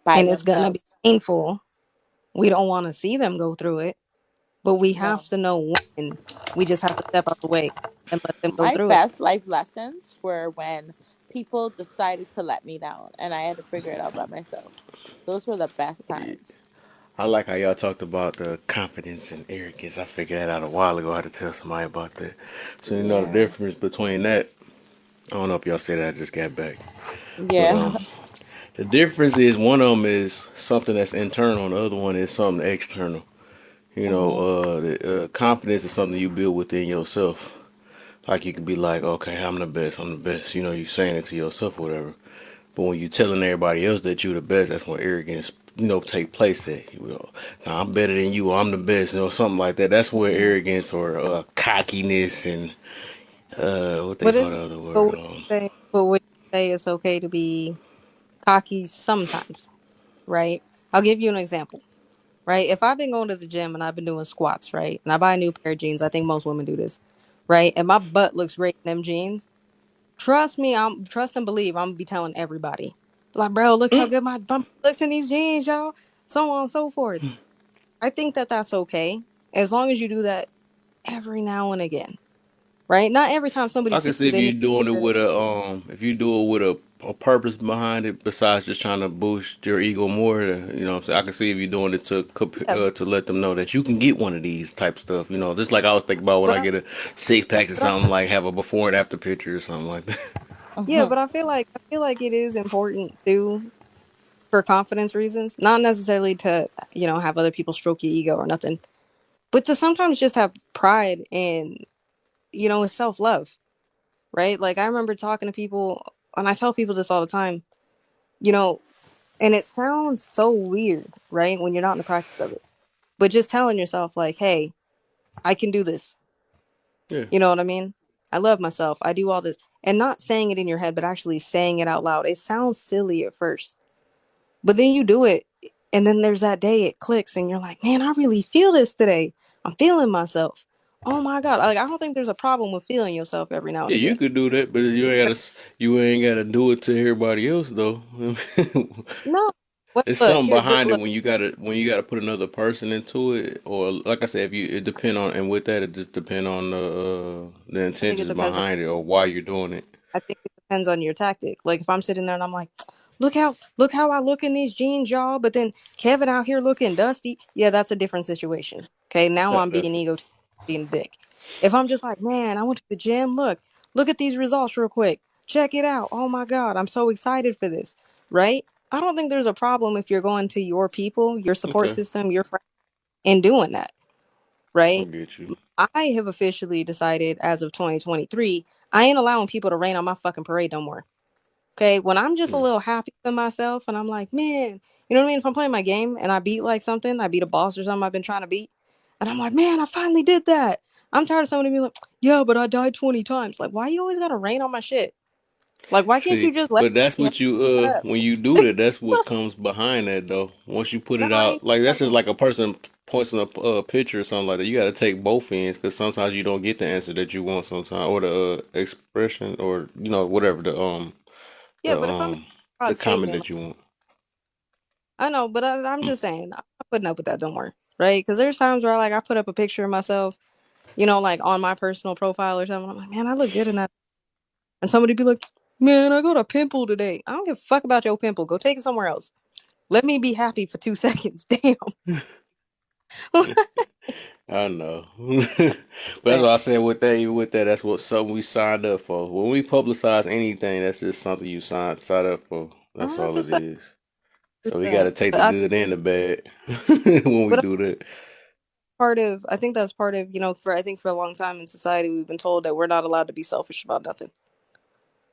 By And it's gonna be themselves. painful. We don't want to see them go through it, but we No. have to know when we just have to step out the way and let them go My through it. best life lessons were when people decided to let me down and I had to figure it out by myself. Those were the best times. I like how y'all talked about the confidence and arrogance. I figured that out a while ago. I had to tell somebody about that. So you know the Yeah. difference between that. I don't know if y'all said that. I just got back, but Yeah. the difference is one of them is something that's internal, and the other one is something external. You know, Hmm. confidence is something you build within yourself. Like you can be like, okay, I'm the best. I'm the best. You know, you saying it to yourself, or whatever. But when you telling everybody else that you the best, that's when arrogance, take place at. You know, nah, I'm better than you. I'm the best. Something like that. That's where Hmm. arrogance or cockiness and what they But call it's the other but word. would you say it's okay to be cocky sometimes, right? I'll give you an example, right? If I've been going to the gym and I've been doing squats, right, and I buy a new pair of jeans, I think most women do this, right? And my butt looks great in them jeans. Trust me, I'm trust and believe. I'm gonna be telling everybody, like, bro, look how good my bump looks in these jeans, y'all. So on and so forth. I think that that's okay as long as you do that every now and again, right? Not every time somebody I can sees see you, if they you're need doing it to. with if you do it with a purpose behind it, besides just trying to boost your ego more. You know what I'm saying? I can see if you're doing it to Yeah, to let them know that you can get one of these type stuff. You know, just like I was thinking about when but I I, get a 6 pack or but I, something, like have a before and after picture or something like that. yeah, Hmm. but I feel like it is important too for confidence reasons, not necessarily to have other people stroke your ego or nothing, but to sometimes just have pride and self love, right? Like I remember talking to people, and I tell people this all the time, you know, and it sounds so weird, right, when you're not in the practice of it, but just telling yourself like, hey, I can do this. Yeah. You know what I mean? I love myself. I do all this. And not saying it in your head, but actually saying it out loud. It sounds silly at first, but then you do it. And then there's that day it clicks and you're like, man, I really feel this today. I'm feeling myself. Oh my God. Like, I don't think there's a problem with feeling yourself every now and Yeah, you again. could do that, but you ain't gotta do it to everybody else though. No. But It's look, something here, behind it look, when you gotta put another person into it, or like I said, if you it depend on with that it just depend on the I think it intentions depends on, behind it or why you're doing it. I think it depends on your tactic. Like if I'm sitting there and I'm like, look how I look in these jeans, y'all, but then Kevin out here looking dusty. Yeah, that's a different situation. Okay, now I'm being That's ego, being a dick. If I'm just like, man, I went to the gym. Look at these results real quick. Check it out. Oh my God, I'm so excited for this. Right? I don't think there's a problem if you're going to your people, your support okay. system, your friends, and doing that. I Right? get you. I have officially decided as of 2023, I ain't allowing people to rain on my fucking parade no more. Okay, when I'm just a Mm. little happy with myself and I'm like, man, you know what I mean? If I'm playing my game and I beat like something, I beat a boss or something I've been trying to beat, and I'm like, man, I finally did that. I'm tired of somebody being like, yeah, but I died 20 times. Like, why you always gotta rain on my shit? Like, why can't you See, just let but that's me have what you shut up? when you do that, that's what comes behind that though. Once you put No, it I ain't out, like that's just fucking. like a person posting a picture or something like that. You got to take both ends because sometimes you don't get the answer that you want sometimes, or the expression, or whatever Yeah, the but if I'm um the broad comment statement, that you want. I know, but I'm just saying, I'm not putting up with that no more, right? Because there's times where like I put up a picture of myself, like on my personal profile or something. I'm like, man, I look good in that. And somebody be like, man, I got a pimple today. I don't give a fuck about your pimple. Go take it somewhere else. Let me be happy for 2 seconds. Damn. I know, but that's Damn. what I said with that. That's what something we signed up for. When we publicize anything, that's just something you signed up for. That's all it 100%. is. So we got to take the That's good and the bad when we but do that. I think that's part of, I think for a long time in society, we've been told that we're not allowed to be selfish about nothing,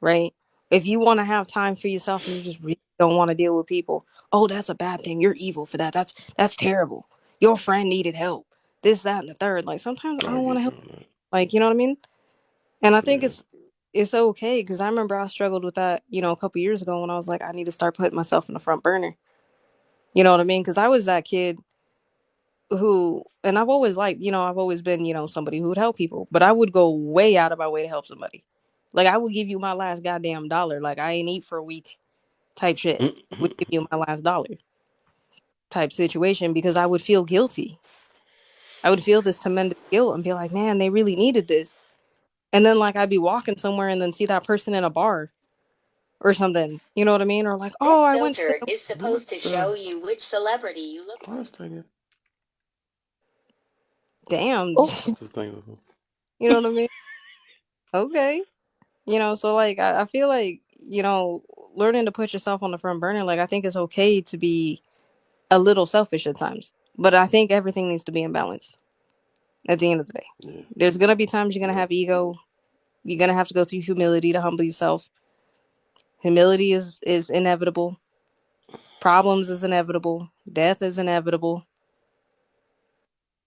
right? If you want to have time for yourself and you just really don't want to deal with people, oh, that's a bad thing. You're evil for that. That's terrible. Your friend needed help. This, that, and the third. Like sometimes I I don't want to get you help. on that. Like, you know what I mean? And I think Yeah. it's okay because I remember I struggled with that, a couple years ago when I was like, I need to start putting myself in the front burner. You know what I mean? Because I was that kid who, and I've always liked, I've always been, somebody who would help people, but I would go way out of my way to help somebody. Like I would give you my last goddamn dollar. Like I ain't eat for a week type shit. Would give you my last dollar type situation because I would feel guilty. I would feel this tremendous guilt and be like, man, they really needed this. And then like I'd be walking somewhere and then see that person in a bar or something. You know what I mean? Or like, oh, This I went to filter the is What supposed to the show you which celebrity you look. first thing? damn. Oh, What's the thing? You know what I mean? Okay. So like I feel like, learning to put yourself on the front burner, like I think it's okay to be a little selfish at times. But I think everything needs to be in balance at the end of the day. Yeah. There's gonna be times you're gonna Yep. have ego. You're gonna have to go through humility to humble yourself. Humility is inevitable. Problems is inevitable. Death is inevitable.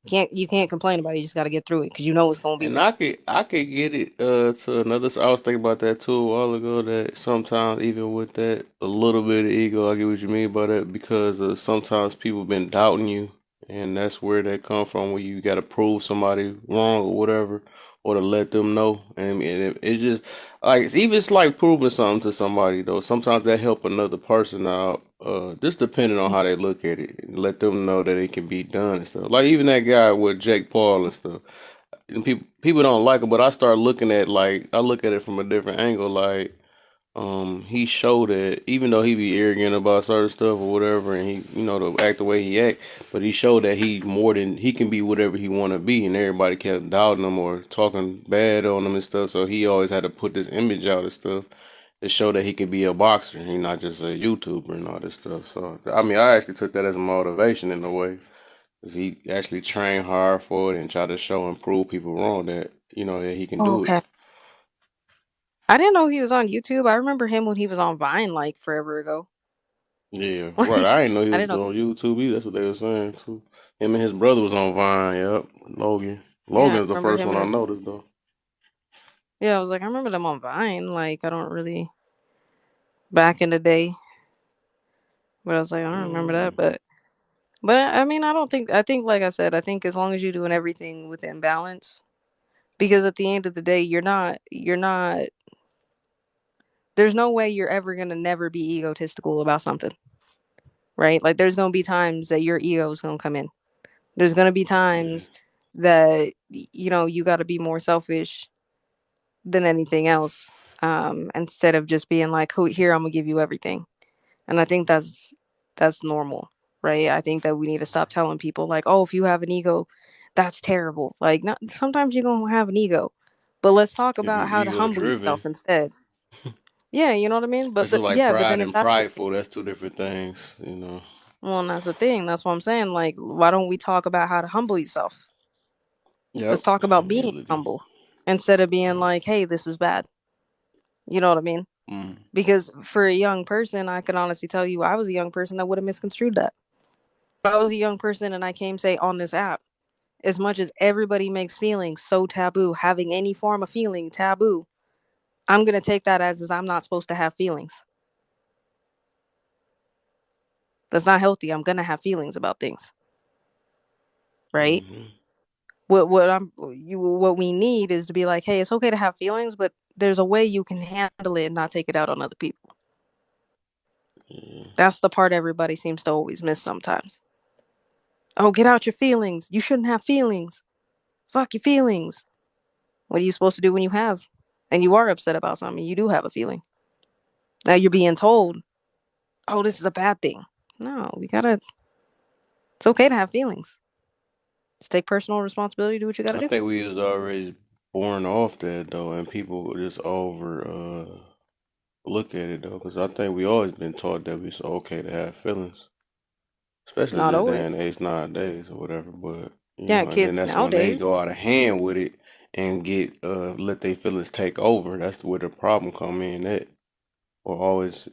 You can't complain about it. You just got to get through it because you know it's gonna be And there. I could get it to another. I was thinking about that too a while ago. That sometimes even with that a little bit of ego, I get what you mean by that because sometimes people been doubting you, and that's where that come from. Where you got to prove somebody wrong or whatever, or to let them know. And it just like it's like proving something to somebody though. Sometimes that help another person out. Just depending on how they look at it, and let them know that it can be done and stuff. Like even that guy with Jake Paul and stuff and people don't like it, but I look at it from a different angle. Like, he showed that even though he be arrogant about certain stuff or whatever, and he, to act the way he act, but he showed that he can be whatever he want to be, and everybody kept doubting him or talking bad on him and stuff. So he always had to put this image out and stuff to show that he could be a boxer. He not just a YouTuber and all this stuff. So I mean, I actually took that as a motivation in a way. 'Cause he actually trained hard for it and tried to show and prove people wrong that that he can Oh, do it. okay. I didn't know he was on YouTube. I remember him when he was on Vine like forever ago. Yeah, right. Like I didn't know he I was didn't know. on YouTube either. That's what they were saying too. Him and his brother was on Vine. Yep, Logan. Yeah, I Logan's the remember first him one and I his. noticed though. Yeah, I was like, I remember them on Vine. Like I don't really back in the day, but I was like, I don't remember that. Mm, But I mean, I don't think. I think, like I said, I think as long as you're doing everything within balance, because at the end of the day, you're not. There's no way you're ever gonna never be egotistical about something, right? Like there's gonna be times that your ego is gonna come in. There's gonna be yeah, times that you got to be more selfish than anything else. instead of just being like, "Oh, here, I'm gonna give you everything." And I think that's normal, right? I think that we need to stop telling people like, "Oh, if you have an ego, that's terrible." Like, not, sometimes you're gonna have an ego, but let's talk If about you're how to ego humble driven, yourself instead. Yeah, you know what I mean. that's just like Yeah, but pride then if and that's prideful. That's two different things, you know. well, and that's the thing. That's what I'm saying. Like, why don't we talk about how to humble yourself? Let's Yep. talk about being Humility. humble instead of being like, "Hey, this is bad." You know what I mean? Mm. Because for a young person, I can honestly tell you, I was a young person that would have misconstrued that. If I was a young person and I came, say, on this app, as much as everybody makes feelings so taboo, having any form of feeling taboo, I'm gonna take that as I'm not supposed to have feelings. That's not healthy. I'm gonna have feelings about things, right? Mm-hmm. What we need is to be like, hey, it's okay to have feelings, but there's a way you can handle it and not take it out on other people. Yeah. That's the part everybody seems to always miss sometimes. Oh, get out your feelings. You shouldn't have feelings. Fuck your feelings. What are you supposed to do when you have and you are upset about something? You do have a feeling. Now you're being told, oh, this is a bad thing. No, it's okay to have feelings. Just take personal responsibility, do what you gotta I do. think we was already born off that though, and people just over look at it though, because I think we always been taught that it's okay to have feelings, especially Not this day and always. age nowadays or whatever. But you Yeah, know, and then kids that's when they nowadays. go out of hand with it and get let their feelings take over. That's where the problem come in at, or always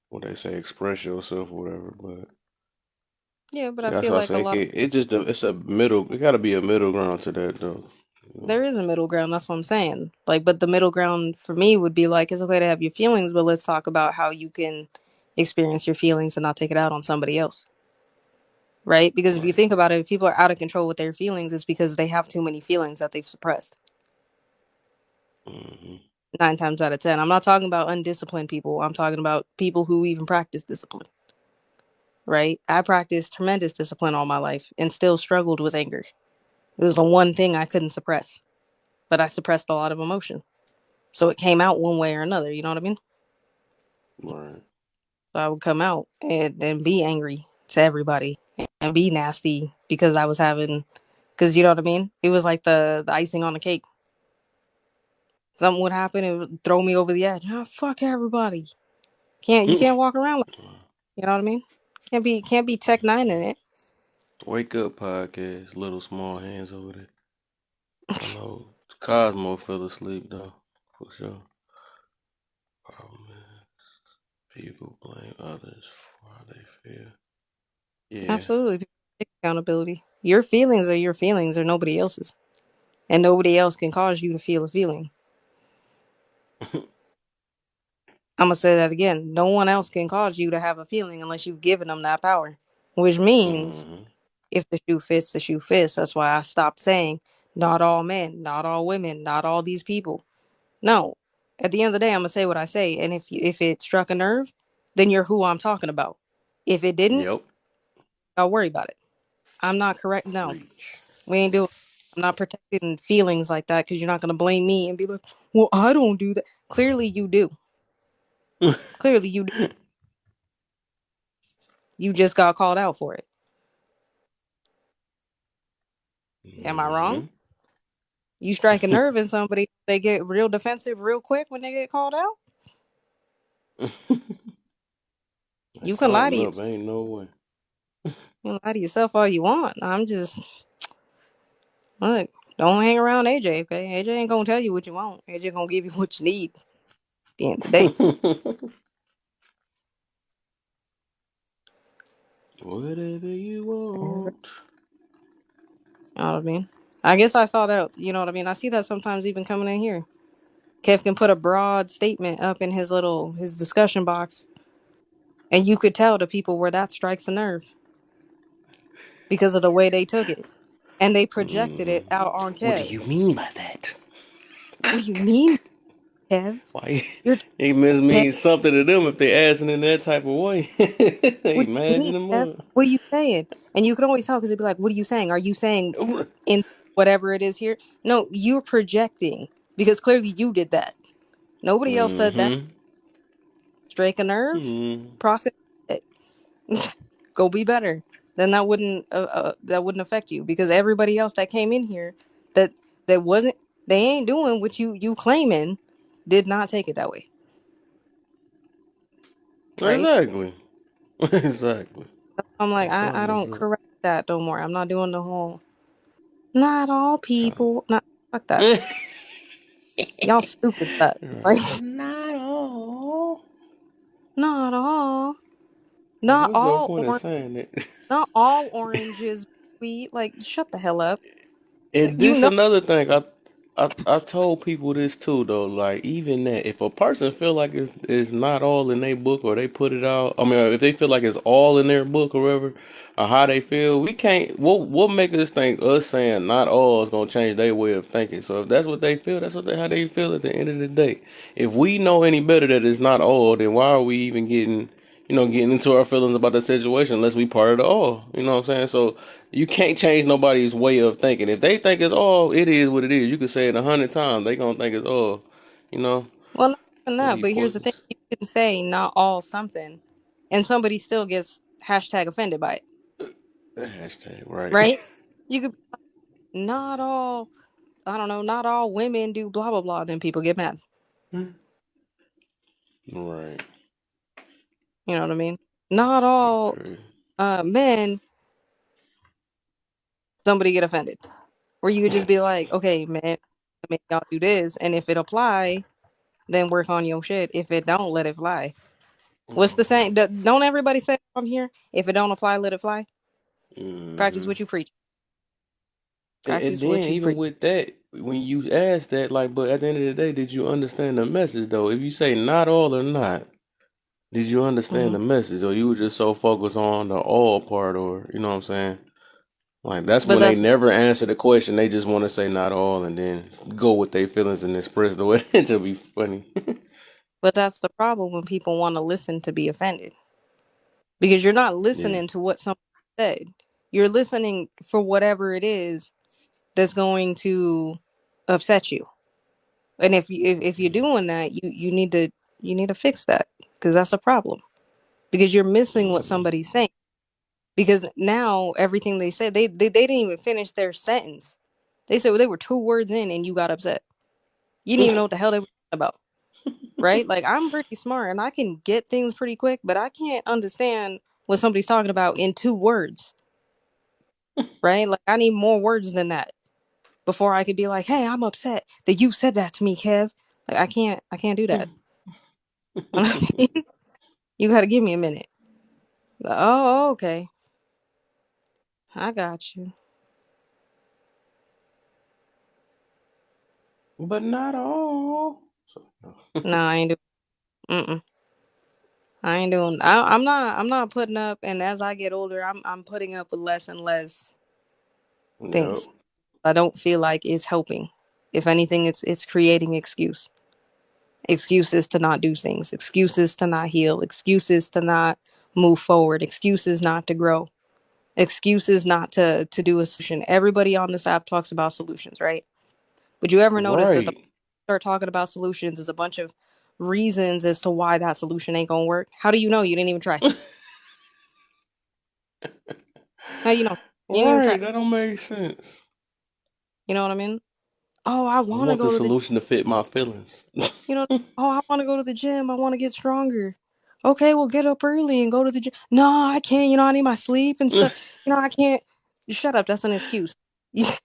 what they say, express yourself or whatever. But Yeah, but I that's feel what I like a say. lot of It just it's a middle. It got to be a middle ground to that though. You know? there is a middle ground. That's what I'm saying. Like, but the middle ground for me would be like, it's okay to have your feelings, but let's talk about how you can experience your feelings and not take it out on somebody else. Right? Because if you Right. think about it, if people are out of control with their feelings, it's because they have too many feelings that they've suppressed. Hmm. 9 times out of 10. I'm not talking about undisciplined people. I'm talking about people who even practice discipline. Right? I practiced tremendous discipline all my life and still struggled with anger. It was the one thing I couldn't suppress, but I suppressed a lot of emotion. So it came out one way or another. You know what I mean? Right. So I would come out and be angry to everybody and be nasty because I was having, because you know what I mean? It was like the icing on the cake. Something would happen, it would throw me over the edge. Oh, fuck everybody. You can't walk around like, you know what I mean? Can't be Tech Nine in it. Wake up podcast, little small hands over there. I know Cosmo fell asleep though, for sure. Oh man, people blame others for how they feel. Yeah. Absolutely. Take accountability. Your feelings are your feelings or nobody else's. And nobody else can cause you to feel a feeling. I'm gonna say that again. No one else can cause you to have a feeling unless you've given them that power. Which means Hmm. if the shoe fits, the shoe fits. That's why I stopped saying not all men, not all women, not all these people. No. At the end of the day, I'm gonna say what I say. And if it struck a nerve, then you're who I'm talking about. If it didn't, Yep. I'll worry about it. I'm not correct. No. Preach. We ain't doing. I'm not protecting feelings like that because you're not gonna blame me and be like, "Well, I don't do that." Clearly, you do. Clearly, you do. You just got called out for it. Am I wrong? Hmm. You strike a nerve in somebody, they get real defensive real quick when they get called out. That's You can lie to something you. up. Ain't no way. You can lie to yourself all you want. I'm just look. Don't hang around AJ, okay? AJ ain't gonna tell you what you want. AJ gonna give you what you need. At the end of the day, Whatever you you want. know what I mean. I guess I saw that. You know what I mean. I see that sometimes even coming in here. Kev can put a broad statement up in his discussion box, and you could tell the people where that strikes a nerve because of the way they took it, and they projected Hmm. it out on What do Kev. you mean by that? What do you mean, Kev? Why You're it must Kev. mean something to them if they asking in that type of way. They What do you mean, imagine them Kev? What are you saying? And you can always tell because they'd be like, "What are you saying? Are you saying up. in whatever it is here?" No, you're projecting because clearly you did that. Nobody else said that. Mm-hmm. Strike a nerve, Mm-hmm. process it. Go be better. Then that wouldn't affect you because everybody else that came in here that that wasn't they ain't doing what you claiming did not take it that way, right? Exactly. Exactly. I'm like, That's all I this don't is. correct that no more. I'm not doing the whole not all Trying. people. Not fuck that. Y'all stupid stuff. Like Right. Not all. not all. Like, Not what's your all point in orange. saying that? Not all oranges sweet. Like shut the hell up. And You this know. another thing I told people this too though, like even that if a person feel like it's not all in their book or they put it out, I mean if they feel like it's all in their book or whatever, or how they feel, we can't what make us think us saying not all is gonna change their way of thinking. So if that's what they feel, that's what how they feel at the end of the day. If we know any better that it's not all, then why are we even getting into our feelings about the situation unless we part of the all? You know what I'm saying? So you can't change nobody's way of thinking. If they think it's all, it is what it is. You can say it 100 times, they gonna think it's all. You know, Well, not even it'll that. be But here's the thing: pointless. you can say not all something, and somebody still gets hashtag offended by it, Hashtag right. right? You could not all. I don't know. Not all women do blah blah blah. Then people get mad. Right. You know what I mean? Not all Okay. men. Somebody get offended. Or you could just be like, okay, man, make y'all do this, and if it apply, then work on your shit. If it don't, let it fly. What's the saying? Don't everybody say from here? If it don't apply, let it fly. Practice Mm-hmm. what you preach. And Practice then what you even preach. with that, when you ask that, like, but at the end of the day, did you understand the message though? If you say not all or not, did you understand Hmm. the message, or you were just so focused on the all part, or you know what I'm saying? Like that's But when they that's never answer the question. They just want to say not all, and then go with their feelings and express the way it just be funny. but that's the problem when people want to listen to be offended because you're not Yeah. listening to what somebody said. You're listening for whatever it is that's going to upset you. And if you're doing that, you need to fix that because that's a problem because you're missing what Mm-hmm. somebody's saying. Because now everything they said, they didn't even finish their sentence. They said, well, they were 2 words in and you got upset. You didn't even know what the hell they were talking about, right? Like I'm pretty smart and I can get things pretty quick, but I can't understand what somebody's talking about in 2 words, right? Like I need more words than that before I could be like, hey, I'm upset that you said that to me, Kev. Like I can't do that. You got to give me a minute. Like, oh, okay, I got you. But not all. So, No, I ain't doing. Mm-mm. I ain't doing. I'm not putting up. And as I get older, I'm putting up with less and less yep. things. I don't feel like it's helping. If anything, it's creating excuses to not do things, excuses to not heal, excuses to not move forward, excuses not to grow, excuses not to do a solution. Everybody on this app talks about solutions, right? Would you ever notice that the Right. start talking about solutions is a bunch of reasons as to why that solution ain't gonna work? How do you know you didn't even try? How you know you didn't even try? Right. That don't make sense. You know what I mean? Oh, I I want to want the go to the solution to fit my feelings. you know. Oh, I want to go to the gym. I want to get stronger. Okay, well, get up early and go to the gym. No, I can't. You know, I need my sleep and stuff. You know, I can't. Shut up. That's an excuse. That's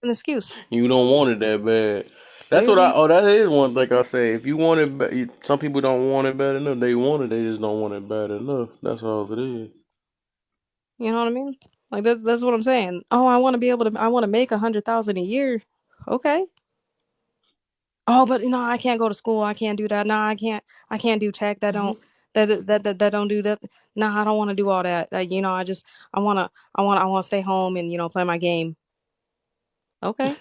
an excuse. You don't want it that bad. That's what I. Clearly, Oh, that is one thing I say. If you want it, some people don't want it bad enough. They want it. They just don't want it bad enough. That's all it is. you know what I mean. Like that's what I'm saying. Oh, I want to be able to. I want to make 100,000 a year. Okay. Oh, but you know, I can't go to school. I can't do that. No, I can't. I can't do tech. That don't do that. No, I don't want to do all that. You know, I want to stay home and play my game. Okay.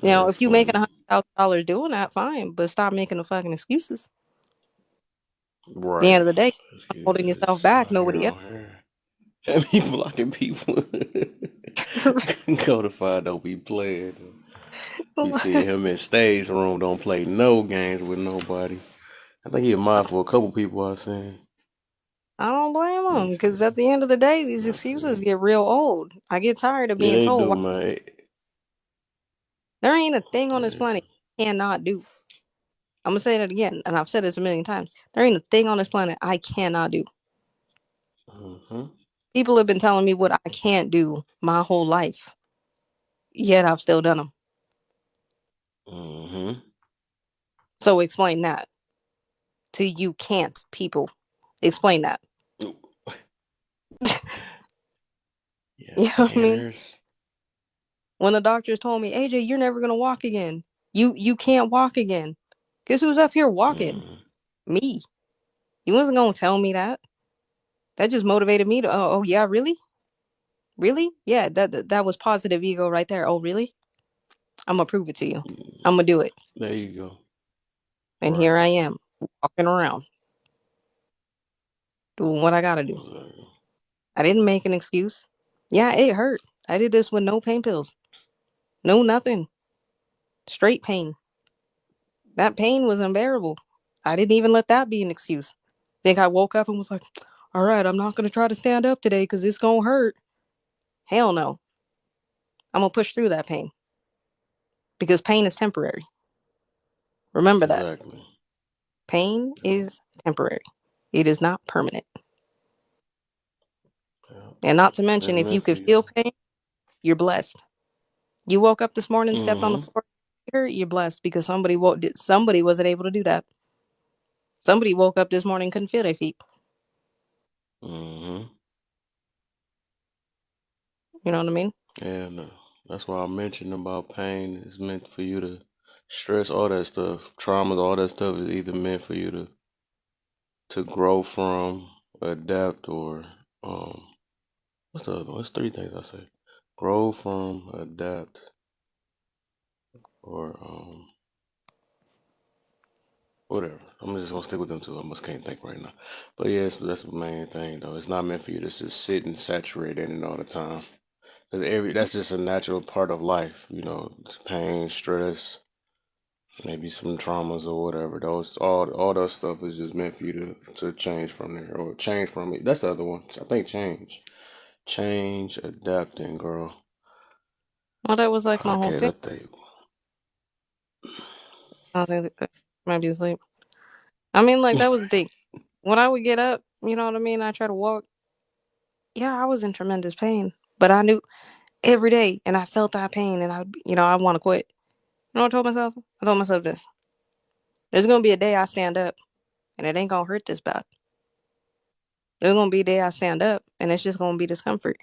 You know, That's if you making funny. $100,000 doing that, fine. But stop making the fucking excuses. At the Right. end of the day, Let's get holding yourself this back. out here Nobody else. on here. Have me blocking people. Codified don't be playing. You see him in stage room, don't play no games with nobody. I think he admired for a couple people I seen. I don't blame Let them me because see. at the end of the day, these I feel excuses get real old. I get tired of yeah, being they told do, why man. there ain't a thing on this Yeah. planet you cannot do. I'm gonna say that again, and I've said this a million times. There ain't a thing on this planet I cannot do. Mm-hmm. People have been telling me what I can't do my whole life, yet I've still done them. Mm-hmm. So explain that to you can't people. Explain that. Yeah, You know what I mean? canners. When the doctors told me, AJ, you're never gonna walk again. You can't walk again. Guess who's up here walking? Mm-hmm. Me. You wasn't gonna tell me that. That just motivated me to. Oh yeah, really, really, yeah. That was positive ego right there. Oh really? I'm gonna prove it to you. I'm gonna do it. There you go. And here Right. I am walking around doing what I gotta do. Exactly. I didn't make an excuse. Yeah, it hurt. I did this with no pain pills. No nothing. Straight pain. That pain was unbearable. I didn't even let that be an excuse. Think I woke up and was like, all right, I'm not going to try to stand up today because it's going to hurt. Hell no. I'm going to push through that pain because pain is temporary. Remember that. Exactly. Pain Yeah. is temporary, it is not permanent. Yeah. And not to That's mention, if you meant for could you. feel pain, you're blessed. You woke up this morning, stepped on the Mm-hmm. floor, you're blessed because somebody wasn't able to do that. Somebody woke up this morning, couldn't feel their feet. Mm-hmm. You know what I mean? Yeah, no. That's why I mentioned about pain. It's meant for you to stress all that stuff. Trauma, all that stuff is either meant for you to grow from, adapt, or um what's the other one? It's three things I say. Grow from, adapt, or whatever. I'm just gonna stick with them two. I just can't think right now. But yes, that's the main thing though. It's not meant for you to just sit and saturate in it all the time. Cause that's just a natural part of life, pain, stress, maybe some traumas or whatever. Those all that stuff is just meant for you to change from there or change from it. That's the other one. I think change, adapt, and grow. Well, that was like my whole Okay, thing. I think. I think maybe asleep. I mean, like that was the thing. When I would get up, you know what I mean? I try to walk. Yeah, I was in tremendous pain, but I knew every day, and I felt that pain, and I want to quit. You know what I told myself? I told myself this: there's gonna be a day I stand up, and it ain't gonna hurt this bad. There's gonna be a day I stand up, and it's just gonna be discomfort.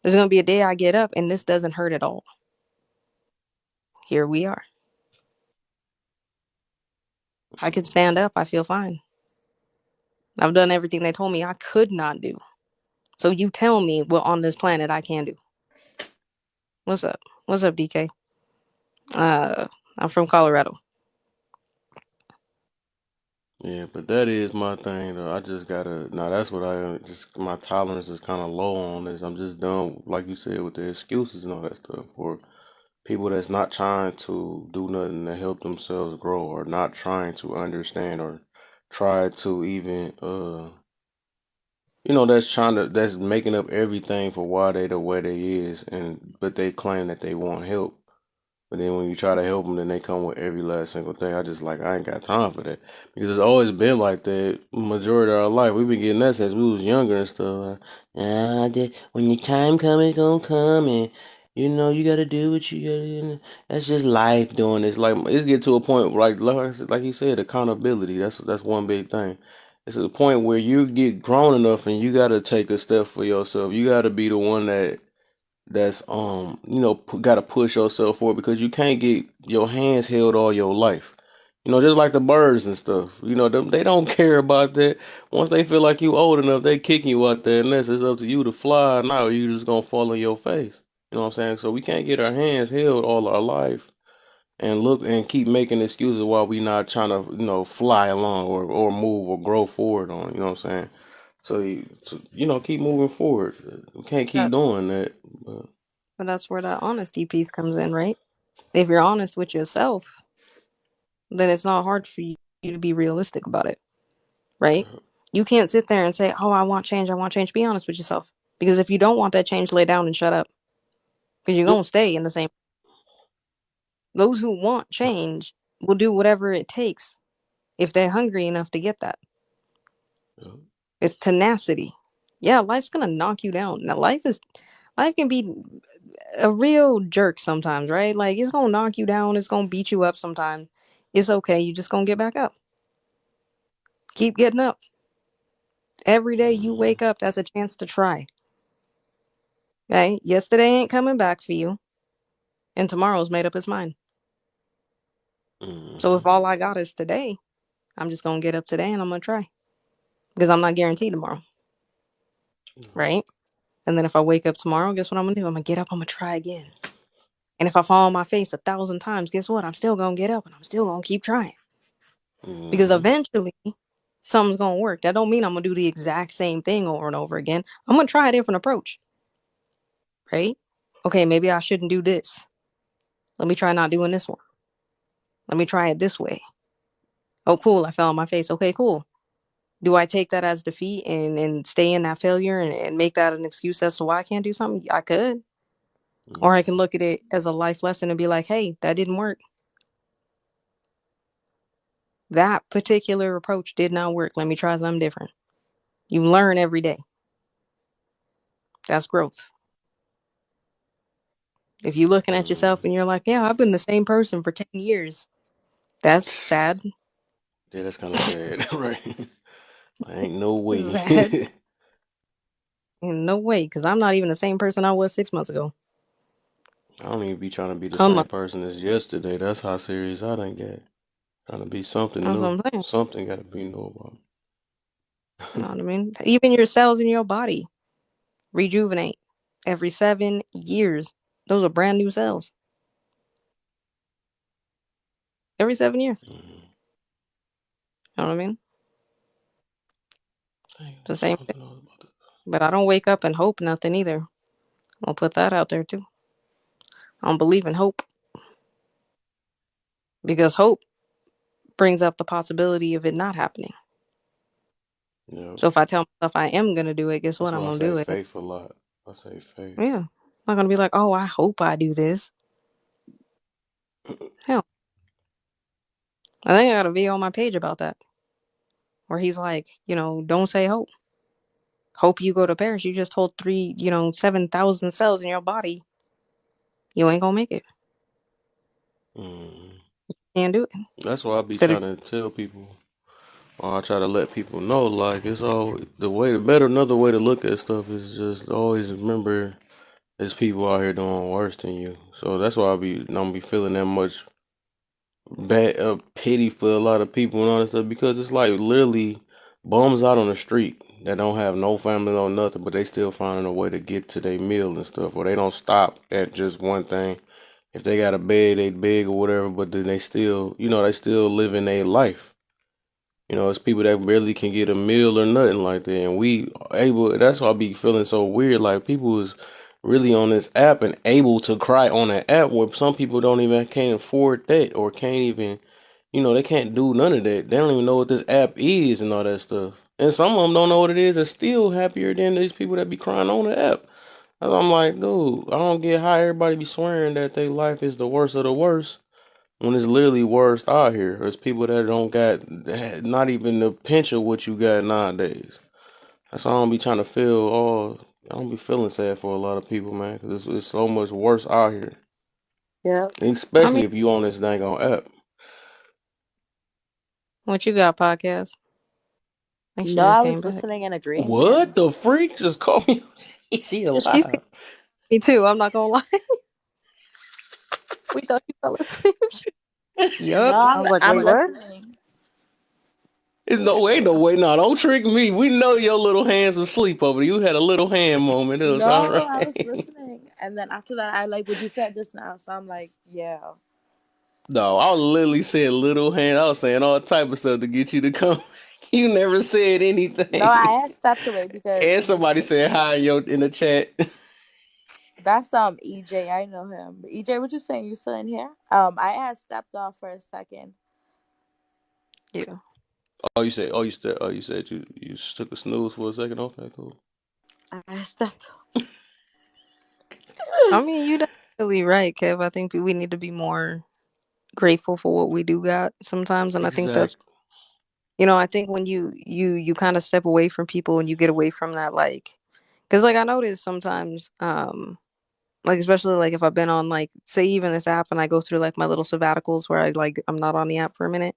There's gonna be a day I get up, and this doesn't hurt at all. Here we are. I could stand up. I feel fine. I've done everything they told me I could not do. So you tell me what on this planet I can do. What's up? What's up, DK? Uh, I'm from Colorado. Yeah, but that is my thing though. I just gotta. Now that's what I just my tolerance is kind of low on this. I'm just done, like you said, with the excuses and all that stuff. For people that's not trying to do nothing to help themselves grow, or not trying to understand, or try to even that's making up everything for why they the way they is, and but they claim that they want help. But then when you try to help them, then they come with every last single thing. I ain't got time for that because it's always been like that. Majority of our life, we've been getting that since we was younger and stuff. Like, when your time come, it's gonna come, and you gotta do what you gotta. That's just life doing this. Like it's get to a point like you said, accountability. That's one big thing. It's a point where you get grown enough and you gotta take a step for yourself. You gotta be the one that's got to push yourself forward because you can't get your hands held all your life. Just like the birds and stuff. They don't care about that. Once they feel like you old enough, they kicking you out there unless it's up to you to fly. Now you just gonna fall on your face. You know what I'm saying? So we can't get our hands held all our life and look and keep making excuses while we not trying to fly along or move or grow forward on. You know what I'm saying? So keep moving forward. We can't keep That, doing that. But but that's where that honesty piece comes in, right? If you're honest with yourself, then it's not hard for you to be realistic about it, right? You can't sit there and say, "Oh, I want change. I want change." Be honest with yourself, because if you don't want that change, lay down and shut up, because you're gonna stay in the same. Those who want change will do whatever it takes if they're hungry enough to get that. It's tenacity. Yeah, life's gonna knock you down. Now, life can be a real jerk sometimes, right? Like it's gonna knock you down. It's gonna beat you up sometimes. It's okay. You just gonna get back up. Keep getting up. Every day you wake up, that's a chance to try. Okay? Yesterday ain't coming back for you, and tomorrow's made up its mind. So if all I got is today, I'm just gonna get up today and I'm gonna try because I'm not guaranteed tomorrow, right? And then if I wake up tomorrow, guess what I'm gonna do? I'm gonna get up. I'm gonna try again. And if I fall on my face 1,000 times, guess what? I'm still gonna get up and I'm still gonna keep trying because eventually something's gonna work. That don't mean I'm gonna do the exact same thing over and over again. I'm gonna try a different approach, right? Okay, maybe I shouldn't do this. Let me try not doing this one. Let me try it this way. Oh, cool. I fell on my face. Okay, cool. Do I take that as defeat and stay in that failure and make that an excuse as to why I can't do something? I could. Or I can look at it as a life lesson and be like, hey, that didn't work. That particular approach did not work. Let me try something different. You learn every day. That's growth. If you're looking at yourself and you're like, yeah, I've been the same person for 10 years. That's sad. Yeah, that's kind of sad, right? Ain't no way. Sad. In no way, because I'm not even the same person I was 6 months ago. I don't even be trying to be the I'm same a, person as yesterday. That's how serious I done get. Trying to be something that's what new. I'm saying. Something got to be new about You know me. what I mean? Even your cells in your body rejuvenate every 7 years. Those are brand new cells. Every 7 years. You know what I mean? Dang, It's the same thing. something else about But I don't wake up and hope nothing either. I'll put that out there too. I don't believe in hope because hope brings up the possibility of it not happening. Yeah, So if I tell myself I am going to do it, guess that's what? I'm why I going to say do it. faith a lot. I say faith. Yeah. I'm not going to be like, oh, I hope I do this. Hell, I think I got a video on my page about that where he's like, don't say hope. Hope you go to Paris. You just hold 7,000 cells in your body. You ain't going to make it. Mm. Can't do it. That's why I be So trying to tell people, or I try to let people know, like it's all the way. The better another way to look at stuff is just always remember there's people out here doing worse than you. So that's why don't be feeling that much bad pity for a lot of people and all that stuff because it's like literally bums out on the street that don't have no family or nothing, but they still finding a way to get to their meal and stuff, or they don't stop at just one thing. If they got a bed, they big or whatever, but then they still living their life. It's people that barely can get a meal or nothing like that. And that's why I be feeling so weird. Like people is really on this app and able to cry on an app where some people don't even can't afford that or can't even, they can't do none of that. They don't even know what this app is and all that stuff. And some of them don't know what it is and still happier than these people that be crying on the app. And I'm like, dude, I don't get how everybody be swearing that their life is the worst of the worst when it's literally worse out here. There's people that don't got not even the pinch of what you got nowadays. That's why I don't be trying to feel all. I don't be feeling sad for a lot of people, man, because it's so much worse out here. yeah. I Especially mean, if you on this dang on app. what you got, podcast? I think she No, just I came was back. listening and agreeing with What him. the freak just called me? She She's alive? me too. I'm not gonna lie. We thought you fell asleep. No, Yup. I I'm was like, I'm wait, what? listening. There's no way, no way, no! Don't trick me. We know your little hands was asleep over there. You had a little hand moment. It was all No, I was right. listening, and then after that, I like what you said just now. So I'm like, yeah. No, I literally said little hand. I was saying all type of stuff to get you to come. You never said No, anything. I had stepped away because And somebody said hi in the chat. That's EJ. I know him. EJ, what you saying? You still in here? I had stepped off for a second. Yeah. You said you took a snooze for a second. Okay, cool. I stepped I off. mean, you definitely right, Kev. I think we need to be more grateful for what we do got sometimes, and I think that's, Exactly. I think when you kind of step away from people and you get away from that, like, because like I notice sometimes, like especially like if I've been on like say even this app and I go through like my little sabbaticals where I'm not on the app for a minute.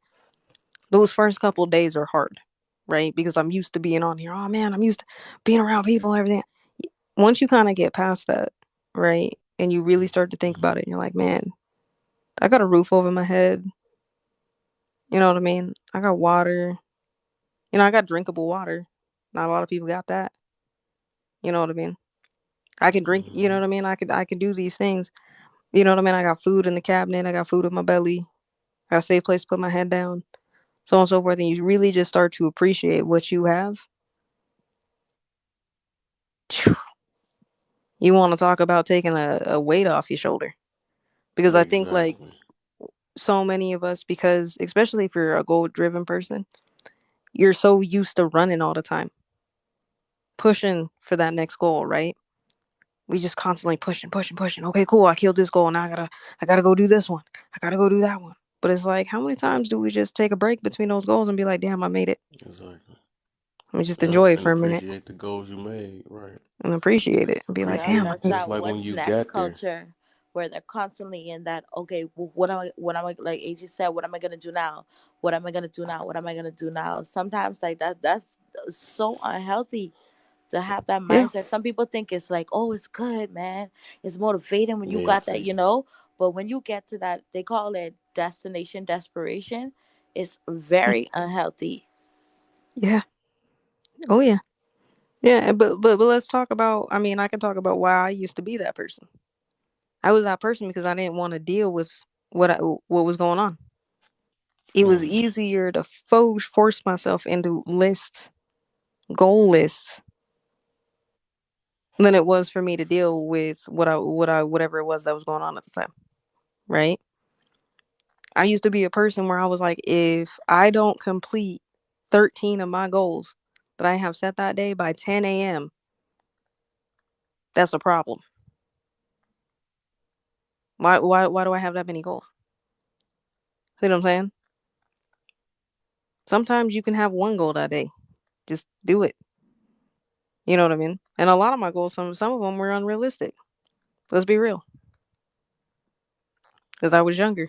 Those first couple of days are hard, right? Because I'm used to being on here. Oh man, I'm used to being around people and everything. Once you kind of get past that, right, and you really start to think Mhm. about it, and you're like, man, I got a roof over my head. You know what I mean? I got water. I got drinkable water. Not a lot of people got that. You know what I mean? I can drink. You know Mhm. what I mean? I could do these things. You know what I mean? I got food in the cabinet. I got food in my belly. I got a safe place to put my head down. So on and so forth. And you really just start to appreciate what you have. You want to talk about taking a weight off your shoulder. Because I think like Exactly. so many of us, because especially if you're a goal driven person, you're so used to running all the time, pushing for that next goal, right? We just constantly pushing, pushing, pushing. Okay, cool. I killed this goal. Now I gotta go do this one. I gotta go do that one. But it's like, how many times do we just take a break between those goals and be like, damn, I made it. Exactly. Let me just Yep. enjoy it And for a minute appreciate the goals you made. Right. and appreciate it and be like, Yep, Appreciate damn, I that's made it. just that like when what's you next got there. culture where they're constantly in that, okay, what am I like AJ said, what am I gonna do now? What am I gonna do now? What am I gonna do now? Sometimes like that's so unhealthy to have that Yeah, mindset. Some people think it's like, oh, it's good, man. It's motivating when you Yeah. got that. But when you get to that, they call it destination desperation. It's yeah, very unhealthy. yeah. Oh yeah. Yeah, but let's talk about. I mean, I can talk about why I used to be that person. I was that person because I didn't want to deal with what was going on. It was Mm. easier to force myself into lists, goal lists, than it was for me to deal with whatever it was that was going on at the time. Right? I used to be a person where I was like, if I don't complete 13 of my goals that I have set that day by 10 a.m., that's a problem. Why do I have that many goals? See what I'm saying? Sometimes you can have one goal that day. Just do it. You know what I mean? And a lot of my goals, some of them were unrealistic. Let's be real, because I was younger.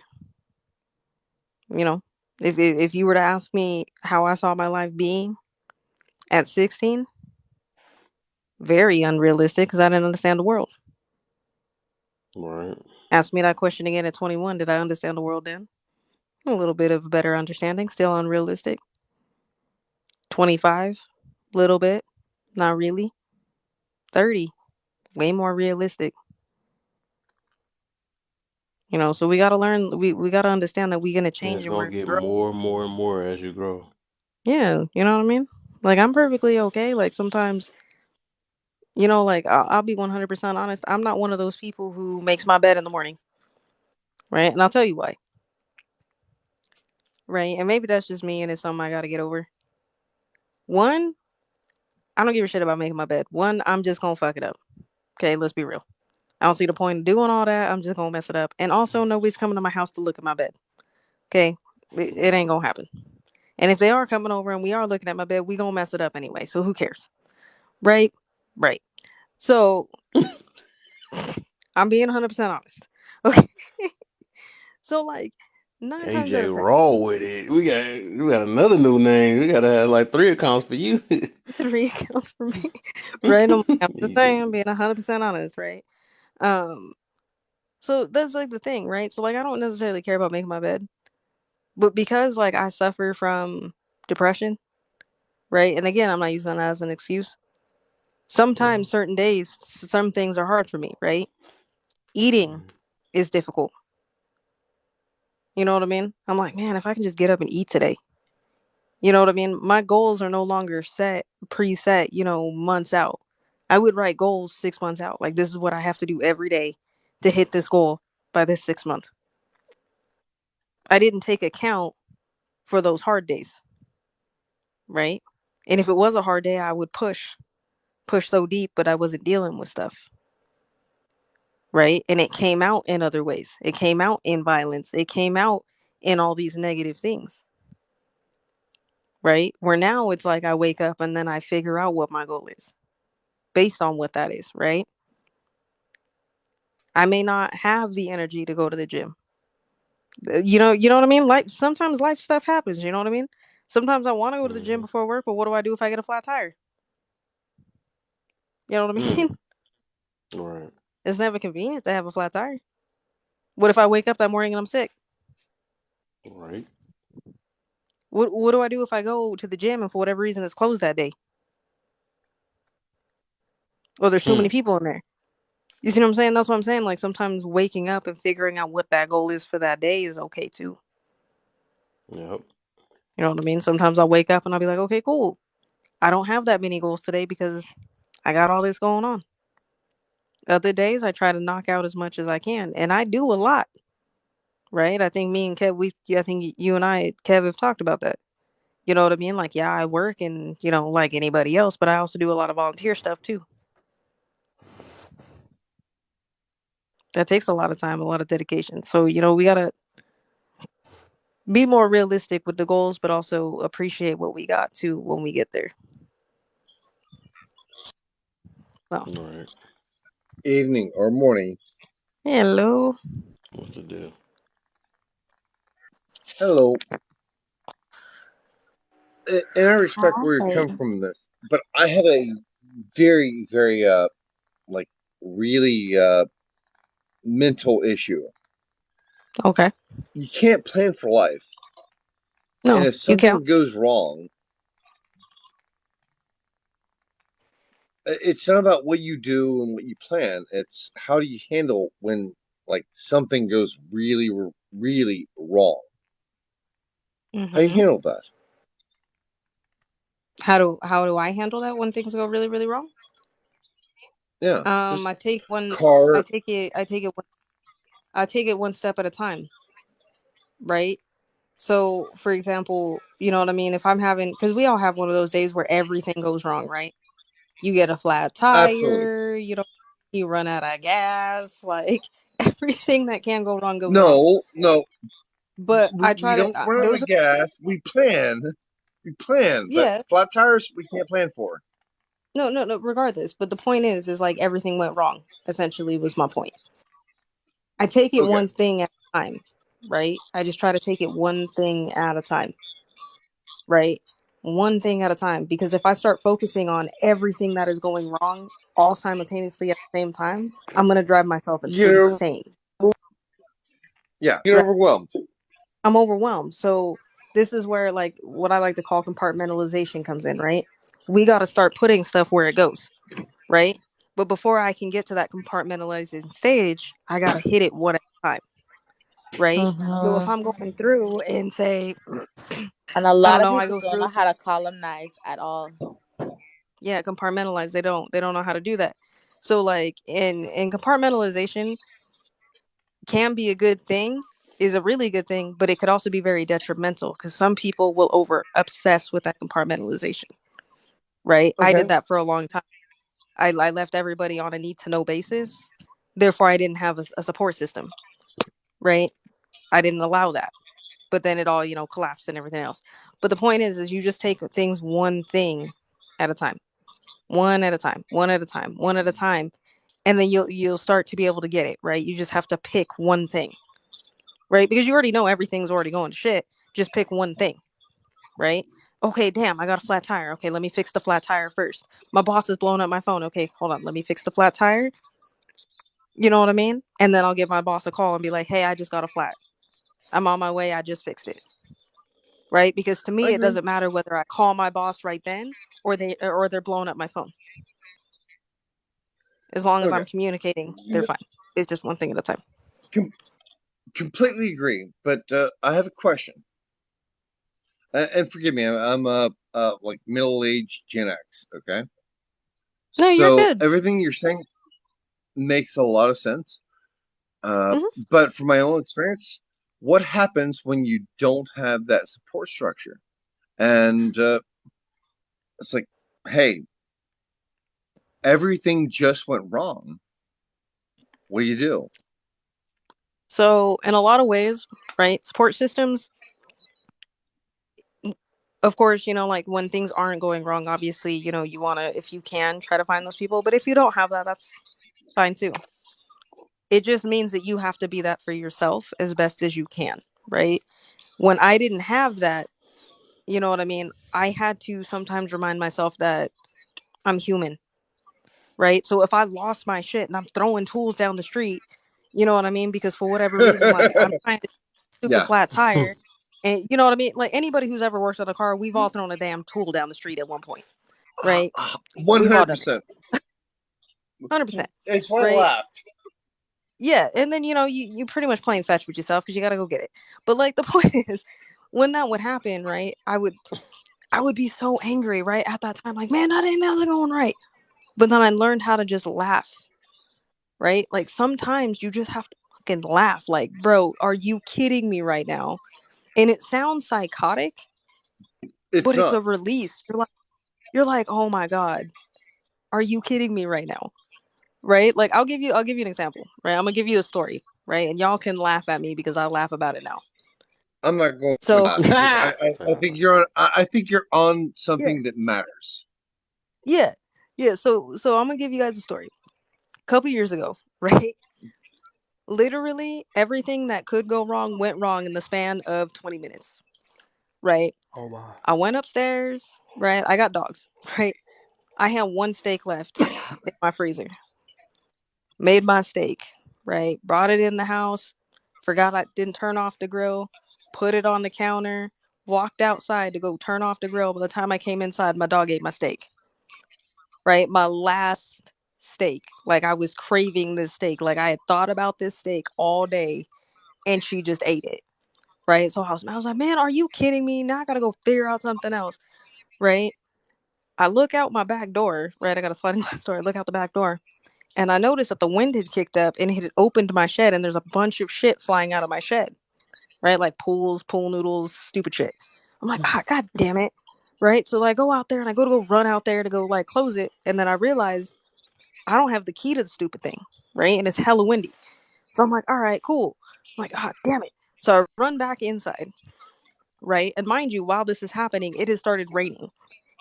You know, if you were to ask me how I saw my life being at 16, very unrealistic because I didn't understand the world. Right. Ask me that question again at 21. Did I understand the world then? A little bit of a better understanding. Still unrealistic. 25, little bit. Not really. 30, way more realistic. So we got to learn. We got to understand that we're going to And change it's and we're gonna going to get grow. more and more and more as you grow. Yeah, you know what I mean? Like, I'm perfectly okay. Like, sometimes, like, I'll be 100% honest. I'm not one of those people who makes my bed in the morning, right? And I'll tell you why, right? And maybe that's just me and it's something I got to get over. One, I don't give a shit about making my bed. One, I'm just going to fuck it up. Okay, let's be real. I don't see the point in doing all that. I'm just going to mess it up. And also, nobody's coming to my house to look at my bed. Okay? It ain't going to happen. And if they are coming over and we are looking at my bed, we going to mess it up anyway. So who cares? Right? Right. So I'm being 100% honest. Okay. So like 9 times out AJ of 10, roll with it. We got another new name. We gotta have like 3 accounts for you. 3 accounts for me. Right? I'm just AJ. saying, I'm being 100% honest, right? Um, so that's like the thing, right? So like I don't necessarily care about making my bed, but because like I suffer from depression, right? And again, I'm not using that as an excuse. Mhm. Sometimes certain days, some things are hard for me, right? Eating is difficult. You know what I mean? I'm like, man, if I can just get up and eat today. You know what I mean? My goals are no longer preset, months out. I would write goals 6 months out. Like, this is what I have to do every day to hit this goal by this 6 month. I didn't take account for those hard days, right? And if it was a hard day, I would push so deep, but I wasn't dealing with stuff, right? And it came out in other ways. It came out in violence. It came out in all these negative things, right? Where now it's like I wake up and then I figure out what my goal is based on what that is, right? I may not have the energy to go to the gym. You know what I mean? Like, sometimes life stuff happens, you know what I mean? Sometimes I want to go to the gym Mm-hmm. before work, but what do I do if I get a flat tire? You know what I Mm. mean? Right. It's never convenient to have a flat tire. What if I wake up that morning and I'm sick? Right. What do I do if I go to the gym and for whatever reason it's closed that day? Or there's too Hmm. many people in there. You see what I'm saying? That's what I'm saying. Like, sometimes waking up and figuring out what that goal is for that day is okay too. Yep. You know what I mean? Sometimes I'll wake up and I'll be like, okay, cool. I don't have that many goals today because I got all this going on. Other days I try to knock out as much as I can. And I do a lot, right? I think me and Kev, I think you and I, Kev, have talked about that. You know what I mean? Like, yeah, I work and, like anybody else, but I also do a lot of volunteer stuff too. That takes a lot of time, a lot of dedication. So, we got to be more realistic with the goals, but also appreciate what we got too when we get there. So, Right. Evening or morning. hello. What's the deal? Hello. And I respect where you're Hi. coming from in this, but I have a very, very, like, really, mental issue. Okay. You can't plan for life. And No, if you can't. something goes wrong, it's not about what you do and what you plan. It's how do you handle when, like, something goes really, really wrong? How do you Hmm. handle that? How do I handle that when things go really, really wrong? Yeah. I Just take one. I car. take it. I take it one step at a time. Right. So, for example, you know what I mean? If I'm having, because we all have one of those days where everything goes wrong, right? You get a flat Absolutely. tire, you run out of gas, like everything that can go wrong goes wrong. No, no. But I We try to, don't run out those of are, gas. We plan. We plan, but yeah, flat tires we can't plan for. no, no, no, regardless. But the point is like everything went wrong, essentially, was my point. I take it Okay. one thing at a time, right? I just try to take it one thing at a time, right? One thing at a time. Because if I start focusing on everything that is going wrong all simultaneously at the same time, I'm going to drive myself You get over, insane. yeah, you get Right? overwhelmed. I'm overwhelmed. So this is where, like, what I like to call compartmentalization comes in, right? We got to start putting stuff where it goes, right? But before I can get to that compartmentalizing stage, I got to hit it one at a time, right? So if Hmm. I'm going through and say, And a I lot don't of know, I people go don't know through, how to columnize at all. yeah, compartmentalize. They don't know how to do that. So, like, in compartmentalization can be a good thing, is a really good thing, but it could also be very detrimental because some people will over obsess with that compartmentalization, right? I Okay. did that for a long time. I left everybody on a need to know basis. Therefore, I didn't have a support system, right? I didn't allow that. But then it all, collapsed and everything else. But the point is you just take things one thing at a time, one at a time, one at a time, one at a time, and then you'll start to be able to get it, right? You just have to pick one thing, right? Because you already know everything's already going to shit. Just pick one thing, right? Okay, damn, I got a flat tire. Okay, let me fix the flat tire first. My boss is blowing up my phone. Okay, hold on, let me fix the flat tire. You know what I mean? And then I'll give my boss a call and be like, hey, I just got a flat. I'm on my way. I just fixed it. Right? Because to I me, it agree. doesn't matter whether I call my boss right then or they're blowing up my phone. As long as Okay. I'm communicating, they're You fine. It's just one thing at a time. com- completely agree, but I have a question. And forgive me, I'm like middle-aged Gen X. Okay. No, you're So good. everything you're saying makes a lot of sense. Uh, Hmm. but from my own experience, what happens when you don't have that support structure? And it's like, hey, everything just went wrong. What do you do? So, in a lot of ways, right, support systems, of course, like when things aren't going wrong, obviously, you want to, if you can, try to find those people. But if you don't have that, that's fine too. It just means that you have to be that for yourself as best as you can, right? When I didn't have that, you know what I mean? I had to sometimes remind myself that I'm human, right? So if I lost my shit and I'm throwing tools down the street, you know what I mean? Because for whatever reason, like I'm trying to stupid Yeah, flat tire. And you know what I mean? Like anybody who's ever worked on a car, we've all thrown a damn tool down the street at one point, right? one We've all hundred done it. percent. 100%. It's why I Right? laughed. Yeah. And then, you pretty much playing fetch with yourself because you got to go get it. But like the point is, when that would happen, right? I would be so angry, right? At that time, like, man, that ain't nothing going right. But then I learned how to just laugh, right? Like sometimes you just have to fucking laugh. Like, bro, are you kidding me right now? And it sounds psychotic, It's but it's not. a release. You're like, oh my God, are you kidding me right now? Right? Like I'll give you an example, right? I'm gonna give you a story, right? And y'all can laugh at me because I laugh about it now. I'm not going to So laugh because I think you're on. I think you're on yeah, something that matters. yeah, yeah. So I'm gonna give you guys a story. A couple years ago, right? Literally everything that could go wrong went wrong in the span of 20 minutes, right? Oh wow. I went upstairs, right? I got dogs, right? I had one steak left in my freezer. Made my steak, right? Brought it in the house. Forgot I didn't turn off the grill. Put it on the counter. Walked outside to go turn off the grill. By the time I came inside, my dog ate my steak, right? My last steak. Like I was craving this steak. Like I had thought about this steak all day and she just ate it, right? So I was like, man, are you kidding me? Now I got to go figure out something else, right? I look out my back door, right? I got a sliding glass door. I look out the back door. And I noticed that the wind had kicked up and it had opened my shed and there's a bunch of shit flying out of my shed, right? Like pools, pool noodles, stupid shit. I'm like, God damn it. Right. So I go out there and I go run out there to go like close it. And then I realize I don't have the key to the stupid thing. Right. And it's hella windy. So I'm like, all right, cool. I'm like, damn it. So I run back inside. Right. And mind you, while this is happening, it has started raining.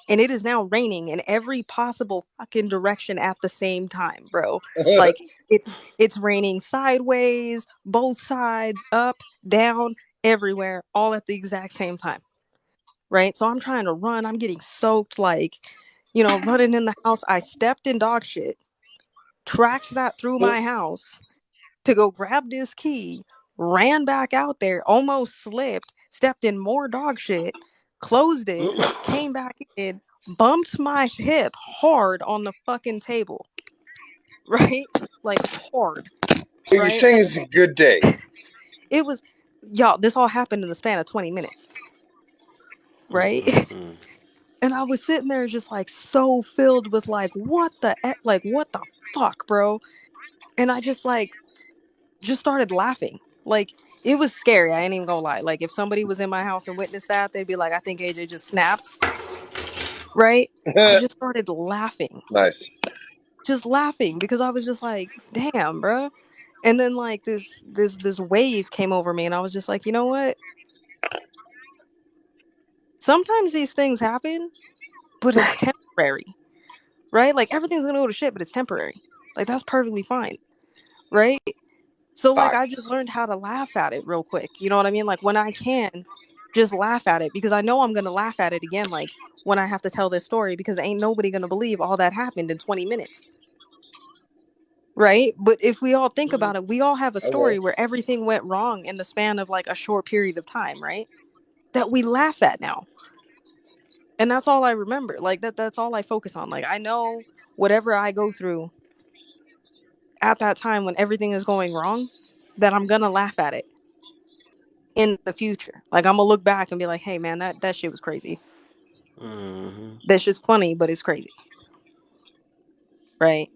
And it is now raining in every possible fucking direction at the same time, bro. Like it's raining sideways, both sides, up, down, everywhere, all at the exact same time. Right? So I'm trying to run. I'm getting soaked, like, running in the house. I stepped in dog shit, tracked that through my house to go grab this key, ran back out there, almost slipped, stepped in more dog shit, closed it, came back in, bumped my hip hard on the fucking table, right? Like hard, So you're right? saying it's a good day? It was, y'all, this all happened in the span of 20 minutes, right? And I was sitting there just like so filled with like, what the fuck, bro? And I just started laughing. Like it was scary. I ain't even gonna lie. Like if somebody was in my house and witnessed that, they'd be like, I think AJ just snapped. Right? I just started laughing. Nice. Just laughing because I was just like, damn, bro. And then like this wave came over me and I was just like, you know what? Sometimes these things happen, but it's temporary. Right? Like everything's gonna go to shit, but it's temporary. Like that's perfectly fine. Right? So like I just Facts. learned how to laugh at it real quick. You know what I mean? Like when I can just laugh at it because I know I'm going to laugh at it again like when I have to tell this story because ain't nobody going to believe all that happened in 20 minutes. Right? But if we all think about it, we all have a I will. story where everything went wrong in the span of like a short period of time, right? That we laugh at now. And that's all I remember. Like that's all I focus on. Like I know whatever I go through at that time when everything is going wrong, that I'm going to laugh at it in the future. Like I'm gonna look back and be like, hey man, that shit was crazy. That's just funny, but it's crazy. right?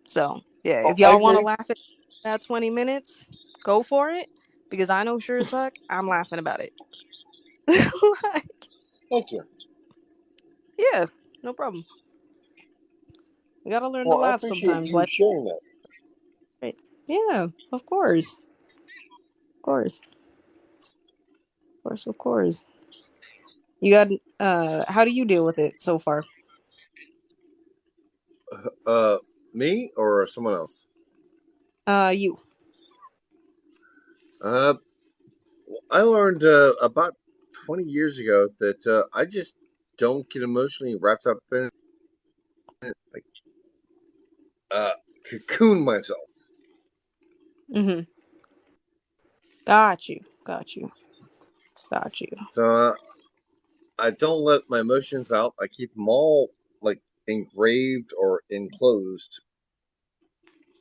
So yeah, Oh, if I y'all want to agree. laugh at that 20 minutes, go for it. Because I know sure as fuck I'm laughing about it. Like, Thank you. yeah, no problem. You gotta learn to Well, I laugh appreciate sometimes. you Like, sharing that. right? Yeah, of course, of course, of course, of course. You got how do you deal with it so far? Uh, Me or someone else? You. Uh, I learned about 20 years ago that I just don't get emotionally wrapped up in it. Like, uh, cocoon myself. Mm-hmm. Got you. Got you. Got you. So I don't let my emotions out. I keep them all like engraved or enclosed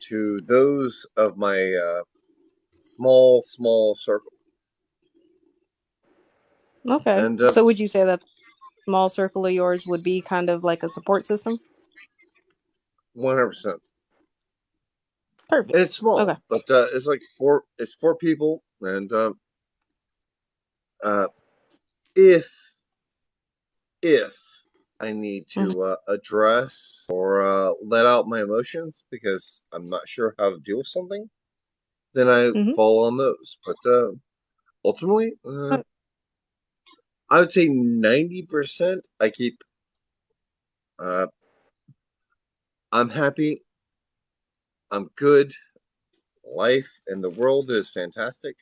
to those of my small circle. Okay. And So would you say that small circle of yours would be kind of like a support system? 100%. And Perfect. it's small, Okay. but it's like four people. And uh, if if I need Hmm. to address or let out my emotions because I'm not sure how to deal with something, then I Hmm. fall on those. But ultimately, I would say 90% I keep. Uh, I'm happy. I'm good. Life and the world is fantastic,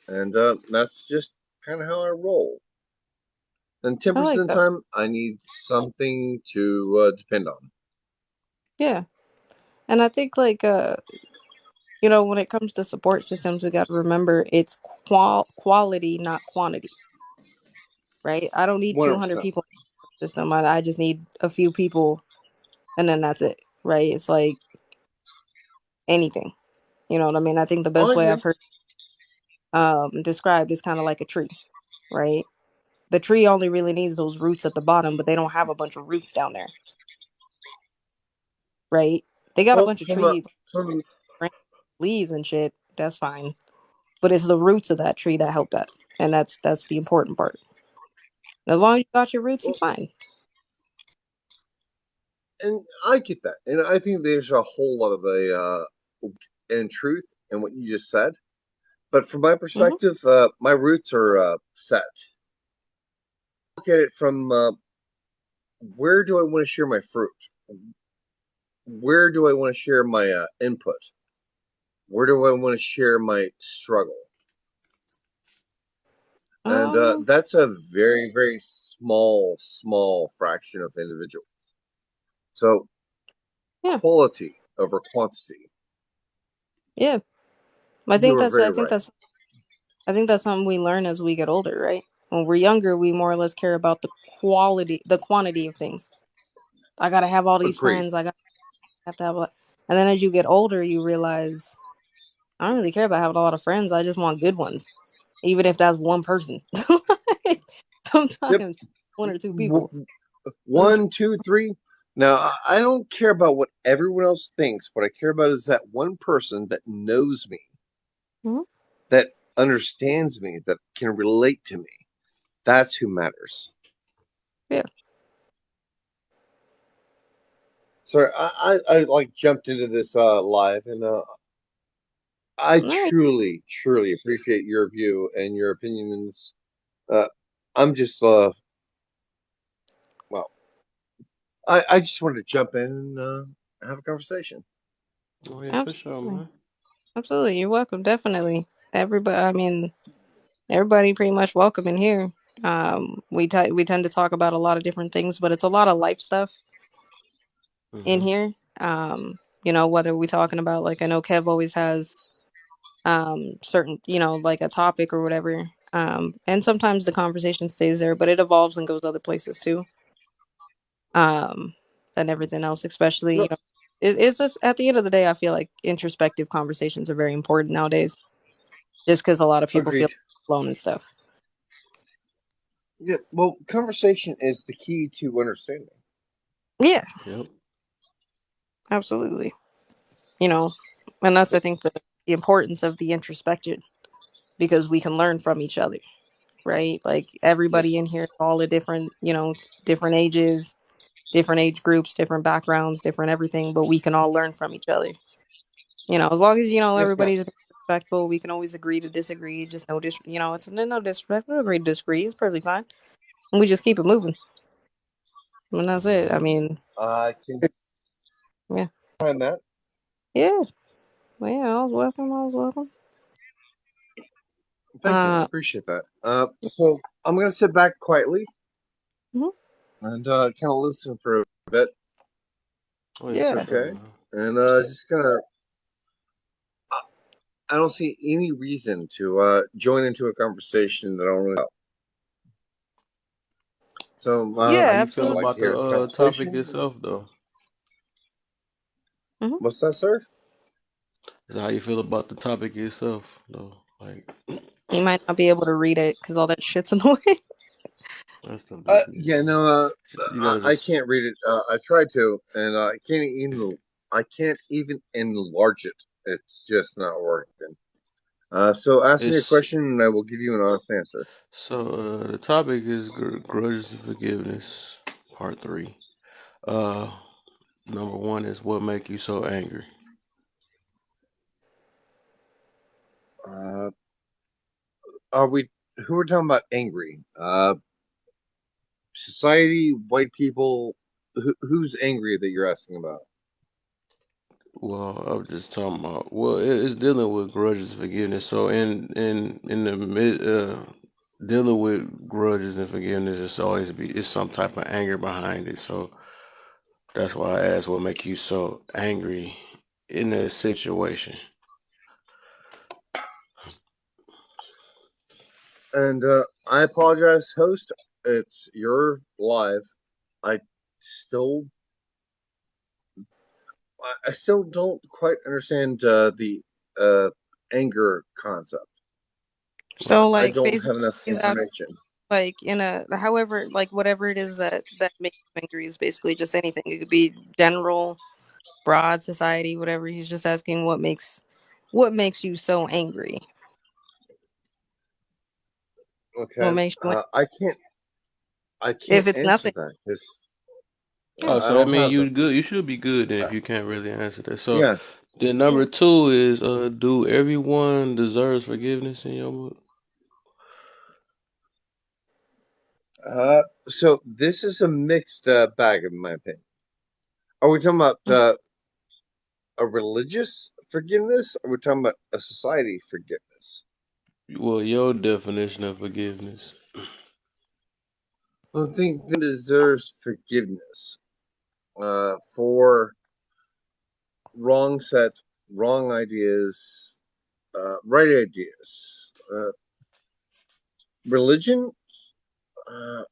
and that's just kind of how I roll. And I like 10% of the that. time, I need something to depend on. Yeah. And I think like when it comes to support systems, we got to remember it's quality, not quantity, right? I don't need 200 100%. people in the system. I just need a few people, and then that's it, right? It's like anything. You know what I mean? I think the I best way agree. I've heard described is kind of like a tree, right? The tree only really needs those roots at the bottom, but they don't have a bunch of roots down there, right? They got a Well, bunch of trees, from leaves and shit. That's fine, but it's the roots of that tree that help that, and that's the important part. As long as you got your roots, you well, fine. and I get that, and I think there's a whole lot of in truth in what you just said. But from my Hmm. perspective, my roots are set. Look at it from where do I want to share my fruit? Where do I want to share my input? Where do I want to share my struggle? And Um, that's a very small fraction of individuals. So yeah, quality over quantity. yeah. I You think are that's very I think right. that's I think that's something we learn as we get older, right? When we're younger, we more or less care about the quantity of things. I gotta have all these Agreed. friends. I got have to have, and then as you get older, you realize I don't really care about having a lot of friends. I just want good ones, even if that's one person. Yep. Sometimes one or two people. One, two, three. Now, I don't care about what everyone else thinks. What I care about is that one person that knows me, Mhm. that understands me, that can relate to me. That's who matters. Yeah. So I like jumped into this live, and I Nice. truly appreciate your view and your opinion in this. Uh, I'm just well, I just wanted to jump in and have a conversation. Oh yeah, for sure, Absolutely. man. Absolutely. You're welcome. Definitely. Everybody. I mean, everybody pretty much welcome in here. We tend to talk about a lot of different things, but it's a lot of life stuff in Mhm. here. Whether we talking about like I know Kev always has certain like a topic or whatever. And sometimes the conversation stays there, but it evolves and goes other places too. Um, and everything else, especially No, it's just at the end of the day, I feel like introspective conversations are very important nowadays, just because a lot of people feel agreed. alone and stuff. Yeah, well, conversation is the key to understanding. Yeah, Yep. Absolutely. You know, and that's, I think, the importance of the introspection, because we can learn from each other, right? Like Yes. everybody in here, all the different, different ages, different age groups, different backgrounds, different everything, but we can all learn from each other. As long as, Yes, ma'am. everybody's respectful, we can always agree to disagree. Just it's no disrespect. We'll agree to disagree. It's perfectly fine. And we just keep it moving. And that's it. I mean, I can yeah. find that. Yeah. Well, yeah, I was welcome. I was welcome. Thank you. I appreciate that. So I'm gonna sit back quietly Mhm. and kind of listen for a bit. Oh yeah, It's Yeah. sit okay. down, man. And just gonna. I don't see any reason to join into a conversation that I don't really know. So Yeah, How you I feel would absolutely. like to about hear the the topic conversation. itself, though? Hmm. What's that, sir? Is that how you feel about the topic itself, though? Like, You might not be able to read it because all that shit's in the way. that stuff do be Yeah, annoying. no, You gotta I just. can't read it. I tried to, and I can't even enlarge it. It's just not working. So ask me a It's question, and I will give you an honest answer. the topic is grudges and forgiveness, part three. Uh, Number one is what make you so angry. Uh, are we? Who are talking about angry? Society, white people. Who's angry that you're asking about? Well, I was just talking about. Well, it's dealing with grudges, and forgiveness. So in the mid dealing with grudges and forgiveness, it's some type of anger behind it. So that's why I asked, what make you so angry in a situation? And I apologize, host. It's your live. I still, I still don't quite understand the uh, anger concept. Right. So, I like, don't basically, have enough is that information. like in a however, like whatever it is that makes you angry is basically just anything. It could be general, broad society, whatever. He's just asking what makes you so angry. What Okay, makes you I if can't it's answer nothing, that because yeah. Oh, I so that don't means have you them. good. You should be good then Uh, if you can't really answer that. So yeah. then Yeah. number two is do everyone deserves forgiveness in your book? So this is a mixed bag, in my opinion. Are we talking about a religious forgiveness? Or are we talking about a society forgiveness? Well, your definition of forgiveness. I think that deserves forgiveness for wrong set, wrong ideas, right ideas. Religion.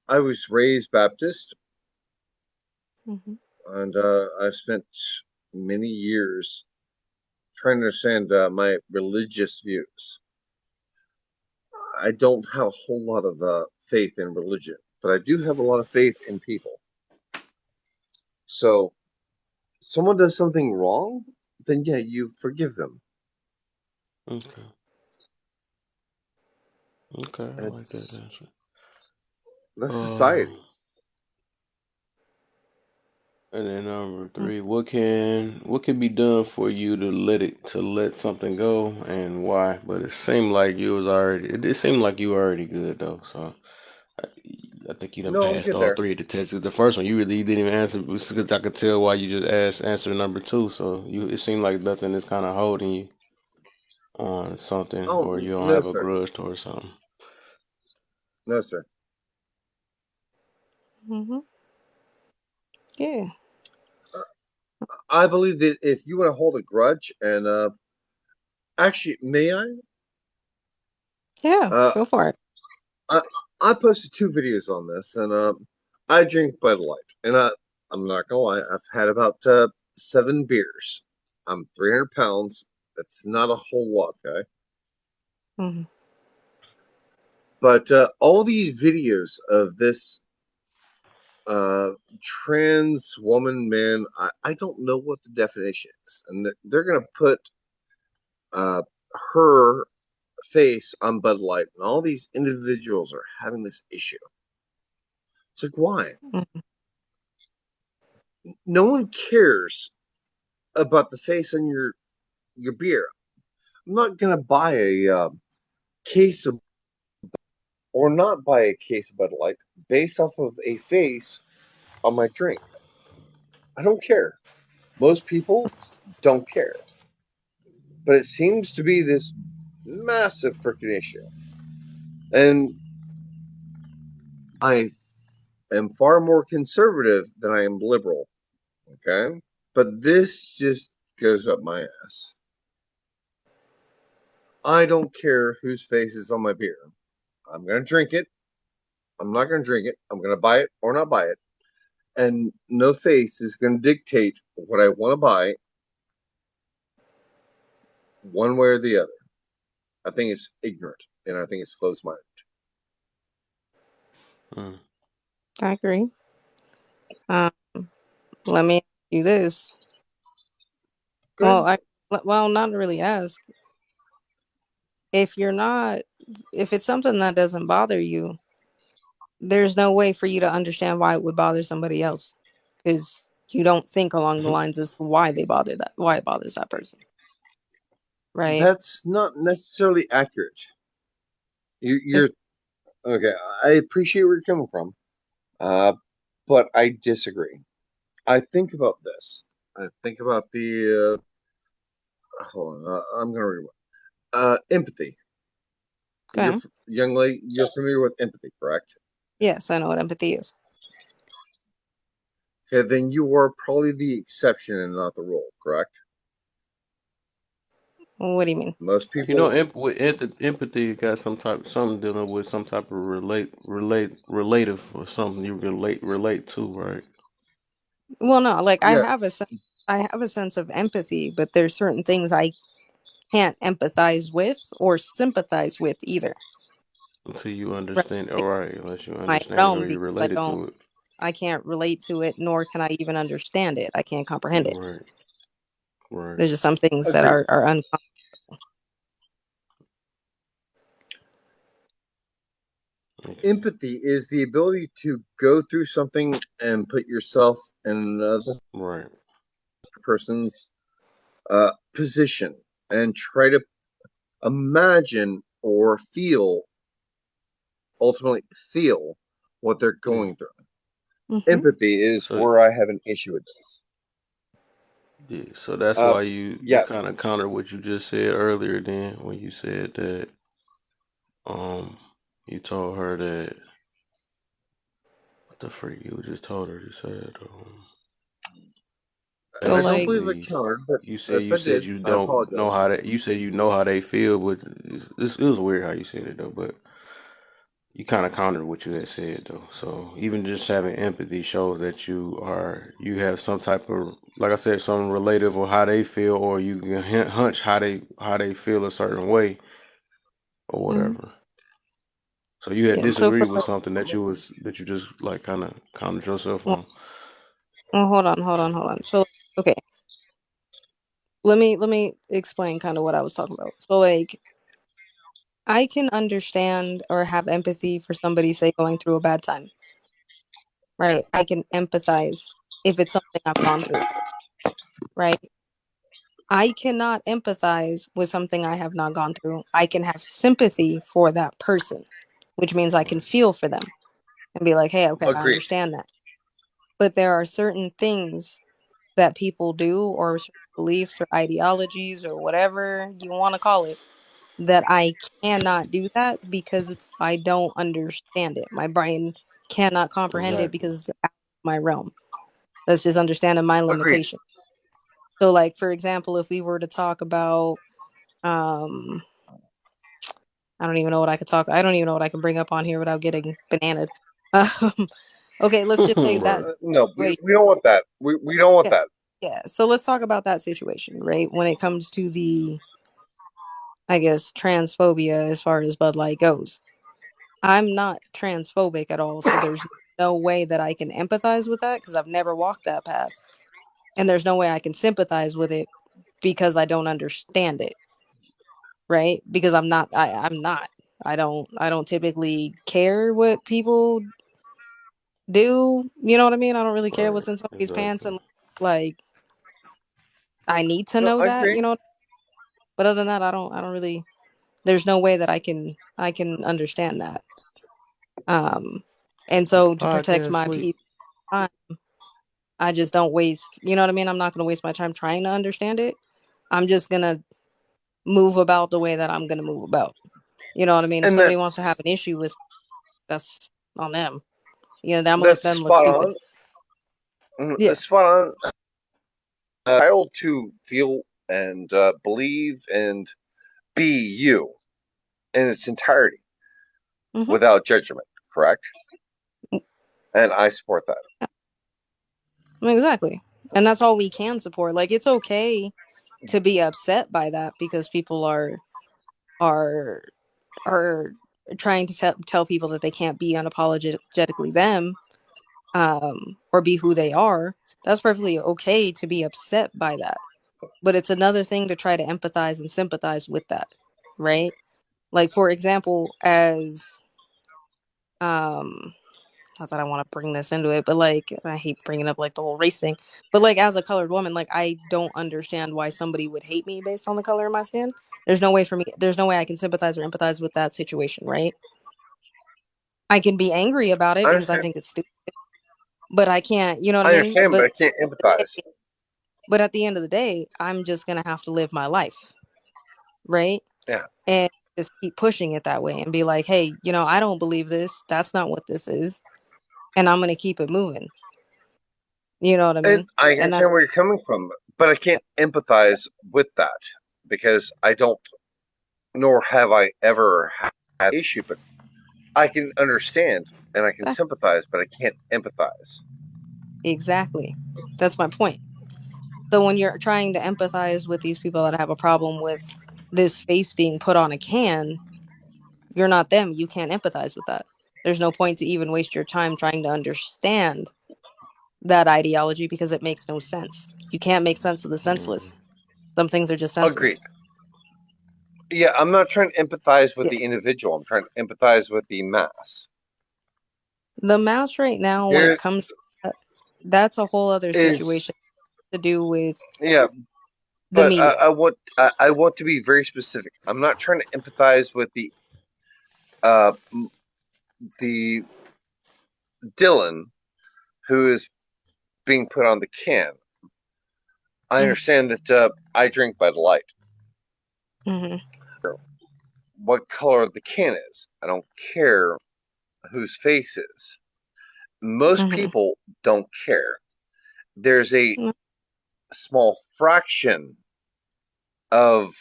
I was raised Baptist, Mm-hmm. and I've spent many years trying to understand my religious views. I don't have a whole lot of faith in religion, but I do have a lot of faith in people. So, someone does something wrong, then yeah, you forgive them. Okay. Okay, I like that It's answer. that's Uh, society. and then number three, what can be done for you to let something go and why? But it seemed like it seemed like you were already good though. So I, I think you done No, I'm passed good all there. three of the tests. The first one you really didn't even answer because I could tell why you just answered number two. So it seemed like nothing is kind of holding you on something, Oh or you don't no, have a sir. grudge towards something. No, sir. Mm-hmm. Yeah. I believe that if you want to hold a grudge, and actually, may I? Yeah. Uh, Go for it. I I posted two videos on this, and I drink Bud Light, and I'm not gonna lie, I've had about 7 beers. I'm 300 pounds. That's not a whole lot, okay? Mm-hmm. But all these videos of this trans woman, man, I don't know what the definition is. And they're going to put uh, her face on Bud Light, and all these individuals are having this issue. It's like, why? Mhm. No one cares about the face on your beer. I'm not going to buy a case of, or not buy a case of Bud Light based off of a face on my drink. I don't care. Most people don't care. But it seems to be this massive freaking issue. And I am far more conservative than I am liberal. Okay? But this just goes up my ass. I don't care whose face is on my beer. I'm going to drink it. I'm not going to drink it. I'm going to buy it or not buy it. And no face is going to dictate what I want to buy one way or the other. I think it's ignorant and I think it's closed minded. Mm. I agree. Um, let me ask you this. Go ahead. Well, not really ask. If you're not, if it's something that doesn't bother you, there's no way for you to understand why it would bother somebody else, because you don't think along the lines as to why it bothers that person, right? That's not necessarily accurate. If You're okay. I appreciate where you're coming from, uh, but I disagree. I think about this. I think about the. Hold on. I'm gonna read. Empathy. You're okay, young lady. You're familiar with empathy, correct? yes, I know what empathy is. Okay, then you are probably the exception and not the rule, correct? What do you mean? Most You know, people. empathy got something dealing with some type of relative or something you relate to, right? Well, no, like Yeah, I have a sense of empathy, but there's certain things I can't empathize with or sympathize with either. Until you Right? understand, all Like right, unless you my understand it or realm, you because I related don't, to it. I can't relate to it, nor can I even understand it. I can't comprehend it. Right, right. There's just some things that agreed. are uncomfortable. Okay. Empathy is the ability to go through something and put yourself in another Right. person's position and try to imagine or ultimately feel what they're Yeah. going through. Hmm. Empathy is So where I have an issue with this. yeah, so that's Uh, why you yeah, kind of counter what you just said earlier. Then when you said that um you told her that what the freak you just told her. You said So I don't like, believe I basically countered, but you said if you I said did, you I don't know apologize. how that you said you know how they feel, but it was weird how you said it though. But you kind of countered what you had said though. So even just having empathy shows that you have some type of, like I said, some relative or how they feel, or you can hunch how they feel a certain way or mhm. whatever. So you had Yeah. So for disagreed with like, something that you just like kind of countered yourself well, on. hold on. So okay, let me explain kind of what I was talking about. So like, I can understand or have empathy for somebody, say, going through a bad time, right? I can empathize if it's something I've gone through, right? I cannot empathize with something I have not gone through. I can have sympathy for that person, which means I can Right. feel for them and be like, hey, okay, I Agreed. understand that. But there are certain things that people do, or certain beliefs or ideologies or whatever you want to call it, that I cannot do that because I don't understand it. My brain cannot comprehend it Exactly. because it's out of my realm. That's just understanding my Agreed. limitation. So, like, for example, if we were to talk about, um, I don't even know what I could talk. I don't even know what I can bring up on here without getting bananaed. Um, okay, let's just say that Right. No, situation. we don't want that. We don't want Yeah, that. yeah. So let's talk about that situation, right? When it comes to the, I guess, transphobia as far as Bud Light goes. I'm not transphobic at all, so there's no way that I can empathize with that because I've never walked that path. And there's no way I can sympathize with it because I don't understand it. Right? Because I'm not. I don't typically care what people do. You know what I mean? I don't really care Right. what's in somebody's pants, Exactly. and like I need to No, know I that, agree. but other than that, I don't really, there's no way that I can understand that. Um and It's a so to protect podcast my sleep. peace, I I just don't waste, you know what I mean? I'm not going to waste my time trying to understand it. I'm just going to move about the way that I'm going to move about. You know what I mean? If And somebody wants to have that's an issue with, that's on them. You know, I'm gonna let that's them look spot stupid. on. Mm, Yeah. spot on. Entitled to feel and believe and be you in its entirety Hmm. without judgment. Correct, and I support that. Exactly. And that's all we can support. Like it's okay to be upset by that because people are are trying to tell people that they can't be unapologetically them, or be who they are. That's perfectly okay to be upset by that. But it's another thing to try to empathize and sympathize with that, right? Like for example, as not that I want to bring this into it, but like I hate bringing up like the whole race thing. But like as a colored woman, like I don't understand why somebody would hate me based on the color of my skin. There's no way for me. There's no way I can sympathize or empathize with that situation, right? I can be angry about it I because I understand. think it's stupid, but I can't. You know what I I mean? understand, but I can't empathize. But at the end of the day, I'm just gonna have to live my life, right? Yeah, And just keep pushing it that way and be like, hey, I don't believe this. That's not what this is, and I'm gonna keep it moving. You know what I and mean? I And that's understand where you're coming from, but I can't empathize with that because I don't, nor have I ever had an issue. But I can understand and I can sympathize, but I can't empathize. exactly. That's my point. So when you're trying to empathize with these people that have a problem with this face being put on a can, you're not them. You can't empathize with that. There's no point to even waste your time trying to understand that ideology because it makes no sense. You can't make sense of the senseless. Some things are just senseless. Agreed. Yeah, I'm not trying to empathize with Yeah. the individual. I'm trying to empathize with the mass. The mouse right now, when it Here comes to that, that's a whole other is situation to do with yeah, the but media. I want to be very specific. I'm not trying to empathize with uh the Dylan who is being put on the can. I Hmm. understand that I drink by the light. Hmm. What color the can is, I don't care whose face is. Most Hmm. people don't care. There's a small fraction of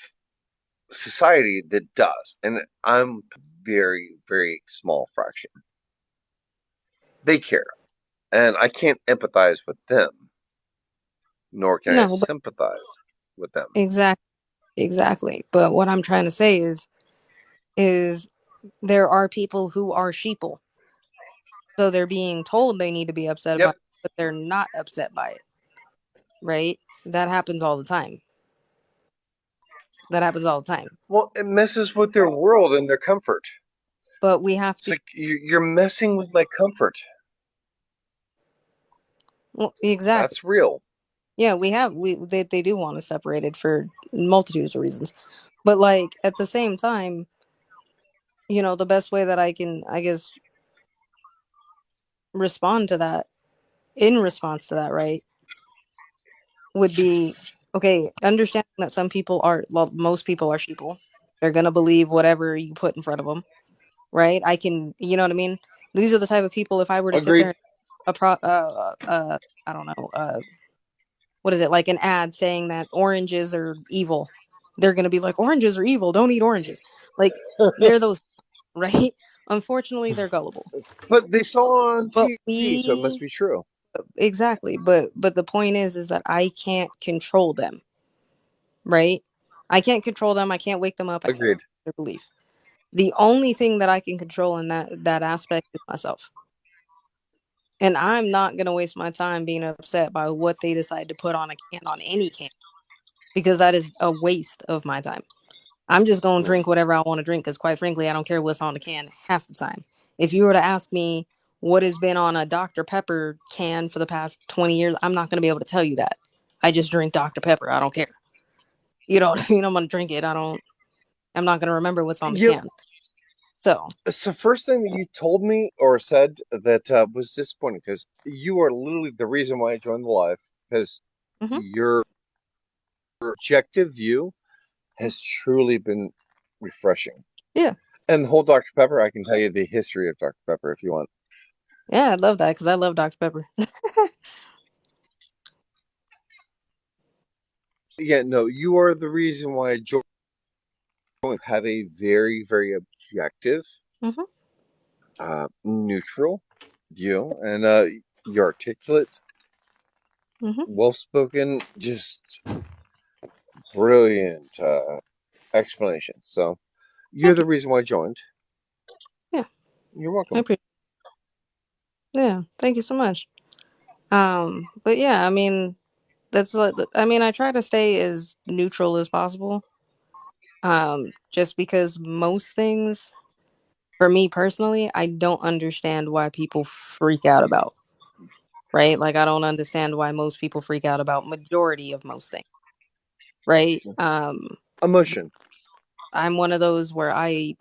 society that does, and I'm very, very small fraction. They care, and I can't empathize with them, nor can I No, but sympathize with them. exactly, exactly. But what I'm trying to say is there are people who are sheeple, so they're being told they need to be upset about Yep. it, but they're not upset by it, right? That happens all the time. That happens all the time. Well, it messes with their world and their comfort. But we have It's to. like you're messing with my comfort. Well, exactly. That's real. Yeah, they do want us separated for multitudes of reasons. But like at the same time, the best way that I can, I guess, respond to that in response to that, right, would be okay, understanding that some people are, well, most people are sheeple. They're gonna believe whatever you put in front of them, right? I can, you know what I mean? These are the type of people. If I were to sit there Agreed. and I don't know, what is it, like an ad saying that oranges are evil, they're gonna be like, oranges are evil, don't eat oranges. Like they're those, right? Unfortunately, they're gullible. But they saw it on But TV, so it must be true. exactly. But the point is that I can't control them, right? I can't control them. I can't wake them up. I can't Agreed. change their belief. The only thing that I can control in that aspect is myself. And I'm not going to waste my time being upset by what they decide to put on a can, on any can, because that is a waste of my time. I'm just going to Right. drink whatever I want to drink because, quite frankly, I don't care what's on the can half the time. If you were to ask me what has been on a Dr. Pepper can for the past 20 years, I'm not going to be able to tell you that. I just drink Dr. Pepper. I don't care. You know what I mean? I'm going to drink it. I'm not going to remember what's on the You can. So, It's the first thing that you told me or said that was disappointing because you are literally the reason why I joined the live because mhm. your objective view has truly been refreshing. Yeah. And the whole Dr. Pepper, I can tell you the history of Dr. Pepper if you want. Yeah, I love that because I love Dr. Pepper. Yeah, no, you are the reason why I joined. Have a very, very objective, hmm neutral view, and you're articulate, hmm well spoken, just brilliant explanation. So you're Thank the you. reason why I joined. Yeah, You're I welcome. appreciate. Yeah, thank you so much. But yeah, I mean, that's like, I mean, I try to stay as neutral as possible. Just because most things, for me personally, I don't understand why people freak out about. Right? Like, I don't understand why most people freak out about majority of most things. Right? Emotion. I'm one of those where I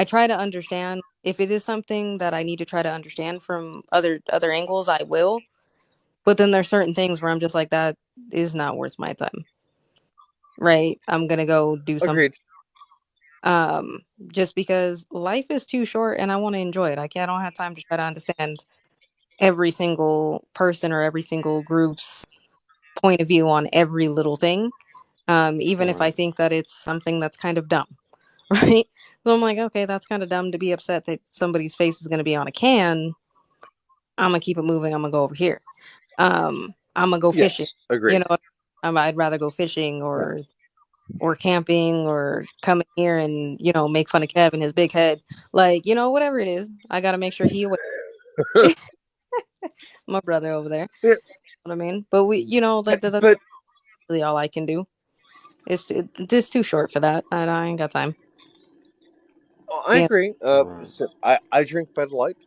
try to understand if it is something that I need to try to understand from other angles, I will. But then there's certain things where I'm just like, that is not worth my time. Right? I'm gonna go do something. Agreed. Just because life is too short and I want to enjoy it. I don't have time to try to understand every single person or every single group's point of view on every little thing. Even if I Right. think that it's something that's kind of dumb. Right? So I'm like, okay, that's kind of dumb to be upset that somebody's face is gonna be on a can. I'm gonna keep it moving. I'm gonna go over here. I'm gonna go fishing. Yes. You Agreed. know, I'd rather go fishing Yeah. or camping or come in here and make fun of Kev and his big head. Like whatever it is, I gotta make sure he awake. My brother over there. Yeah, What I mean, but we, like that's but really all I can do. It's too short for that. I ain't got time. I And agree. Right. So I drink Bud Light,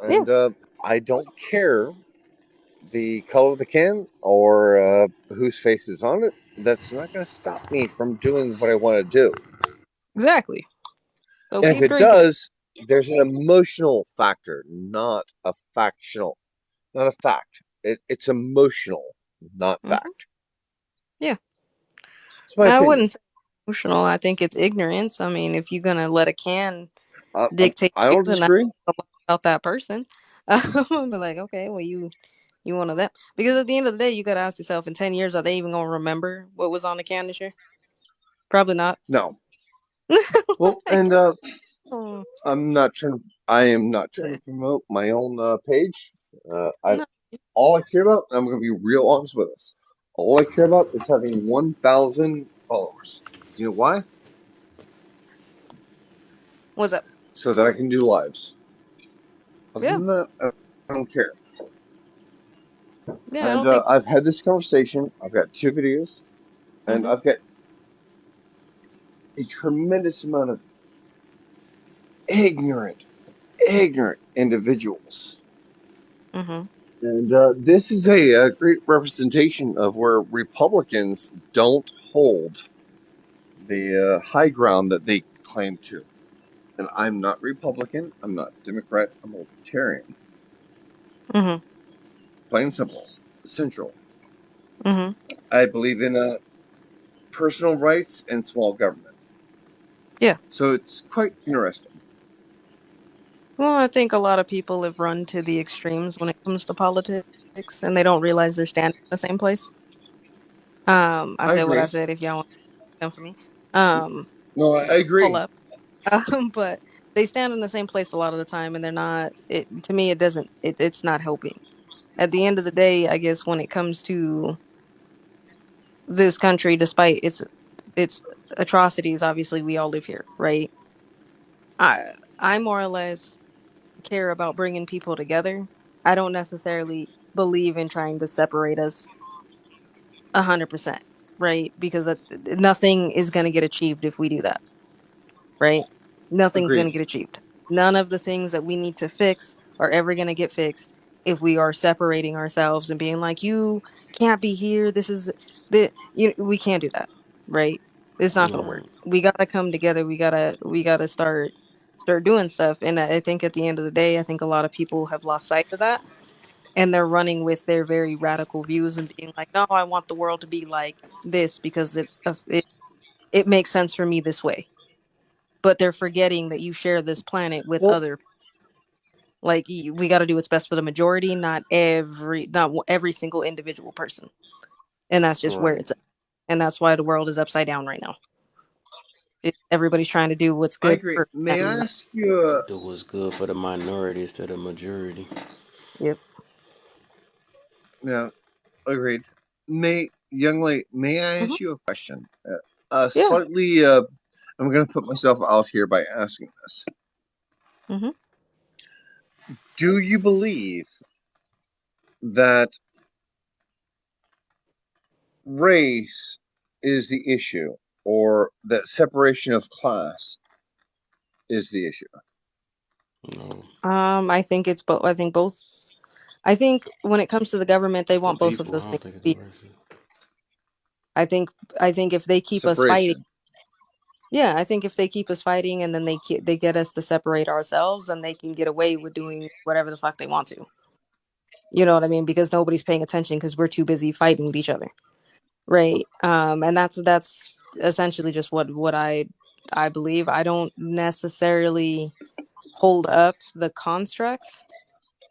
yeah, and I don't care the color of the can or whose face is on it. That's not going to stop me from doing what I want to do. exactly. So And if keep it drinking. does, there's an emotional factor, not a factional, not a fact. It's emotional, not hmm fact. Yeah, It's my I opinion. wouldn't say emotional. I think it's ignorance. I mean, if you're gonna let a can dictate I you, don't then that's disagree. about that person. I'm like, okay, well, you one of them because at the end of the day, you gotta ask yourself: in 10 years, are they even gonna remember what was on the can this year? Probably not. No. Well, Like, and oh, I'm not trying. I am not trying yeah. to promote my own page. I No. all I care about. I'm going to be real honest with us. All I care about is having 1,000 followers. Do you know why? What's up? So that I can do lives. Other Yeah, than that, I don't care. yeah. I And don't think. I've had this conversation. I've got 2 videos, and Mm-hmm. I've got a tremendous amount of ignorant, ignorant individuals. Mm-hmm. And this is a great representation of where Republicans don't hold the high ground that they claim to. And I'm not Republican. I'm not Democrat. I'm Libertarian. Mm-hmm. Plain and simple. Central. Mm-hmm. I believe in personal rights and small government. Yeah. So it's quite interesting. Well, I think a lot of people have run to the extremes when it comes to politics, and they don't realize they're standing in the same place. I I said what I agree. said. If y'all want to come for me, um, No, I pull agree. up. But they stand in the same place a lot of the time, and they're not. It to me, it doesn't. It's not helping. At the end of the day, I guess when it comes to this country, despite its atrocities, obviously we all live here, right? I I more or less care about bringing people together. I don't necessarily believe in trying to separate us 100%, right? Because nothing is going to get achieved if we do that, right? Nothing's going Agreed. to get achieved. None of the things that we need to fix are ever going to get fixed if we are separating ourselves and being like, you can't be here. This is we can't do that, right? It's not going to work. Right. We got to come together. We got to start doing stuff. And I think at the end of the day, I think a lot of people have lost sight of that, and they're running with their very radical views and being like, no, I want the world to be like this because it makes sense for me this way. But they're forgetting that you share this planet with Well, other, like, we got to do what's best for the majority, not every single individual person. And that's just where Right. it's at. And that's why the world is upside down right now. Everybody's trying to do what's I good agree. for May I them. ask you? Do what's good for the minority instead of majority. Yep. Yeah, agreed. Young lady, may I Hmm. ask you a question? Yeah. Slightly. I'm going to put myself out here by asking this. Hmm. Do you believe that race is the issue, or that separation of class is the issue? No. I think it's both. I think both. I think when it comes to the government, they It's the want both of people. those I things don't think it's to the be. races. I think I think if they keep us fighting, Separation. yeah, I think if they keep us fighting and then they get us to separate ourselves, and they can get away with doing whatever the fuck they want to. You know what I mean? Because nobody's paying attention because we're too busy fighting with each other, right? And that's essentially just what I believe. I don't necessarily hold up the constructs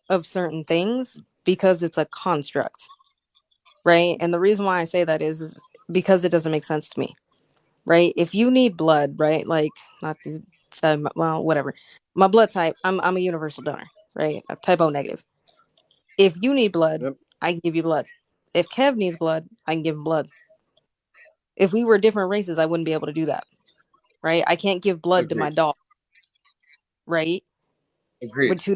of certain things because it's a construct, right? And the reason why I say that is because it doesn't make sense to me, right? If you need blood, right? Like, not to say, well, whatever. My blood type, I'm a universal donor, right? I'm type O negative. If you need blood, Yep. I can give you blood. If Kev needs blood, I can give him blood. If we were different races, I wouldn't be able to do that, right? I can't give blood to my Agreed. dog, right? Agreed. With two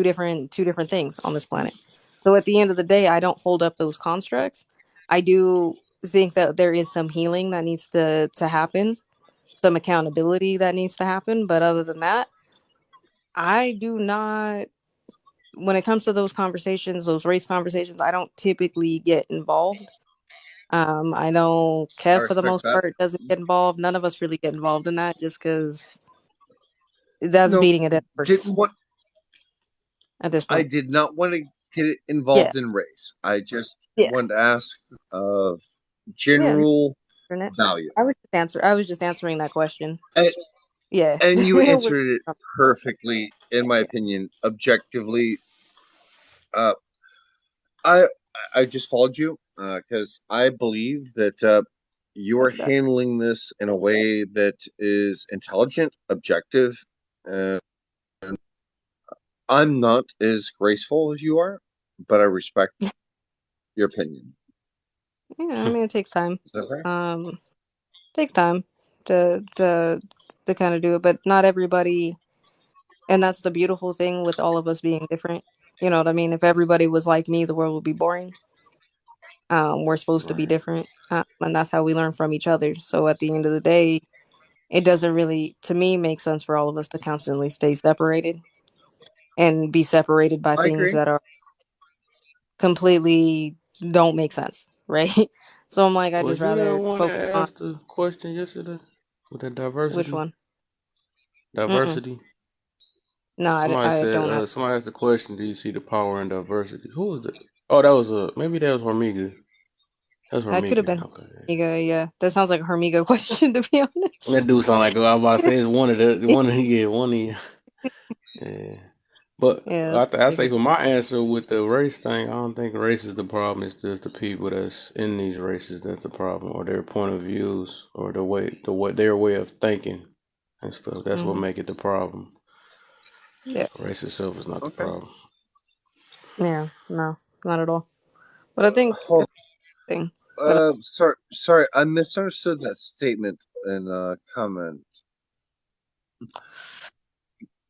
different two different things on this planet. So at the end of the day, I don't hold up those constructs. I do think that there is some healing that needs to happen, some accountability that needs to happen. But other than that, I do not. When it comes to those conversations, those race conversations, I don't typically get involved. I know I Kev, for the respect most that. part, doesn't get involved. None of us really get involved in that, just because that's No, beating a dead horse didn't want. at this I point. did not want to get Yeah, involved in race. I just yeah, wanted to ask of yeah. No, general internet. value, I was just answering that question. and, Yeah. and you It was- answered it perfectly, in my yeah. opinion, objectively. Uh, I I just followed you because I believe that you are That's bad. handling this in a way that is intelligent, objective. Uh, I'm not as graceful as you are, but I respect your opinion. Yeah, I mean, it takes time. Is that fair? Takes time to to to kind of do it, but not everybody. And that's the beautiful thing with all of us being different. You know what I mean? If everybody was like me, the world would be boring. We're supposed to be Right. different, and that's how we learn from each other. So at the end of the day, it doesn't really, to me, make sense for all of us to constantly stay separated and be separated by I things agree. that are completely don't make sense, right? So I'm like, I just Was you the rather one focus that on asked the question yesterday with the which diversity? one. Mm-mm. Diversity. No, Somebody I said. don't have. Somebody asked the question. Do you see the power in diversity? Who was it? Oh, that was maybe that was Hormiga. That was That could have Hormiga. been Okay. Hermiga. Yeah, that sounds like a Hermiga question, to be honest. That dude sound like I was about to say it's one of the one of yeah one of the yeah. But Yeah, that's I say ridiculous. for my answer with the race thing, I don't think race is the problem. It's just the people that's in these races that's the problem, or their point of views, or the way their way of thinking and stuff. That's what Hmm. make it the problem. Yeah, Race itself is not the Okay. problem. yeah, no, not at all. But I think Hold. thing. But Sorry. I misunderstood that statement in a comment.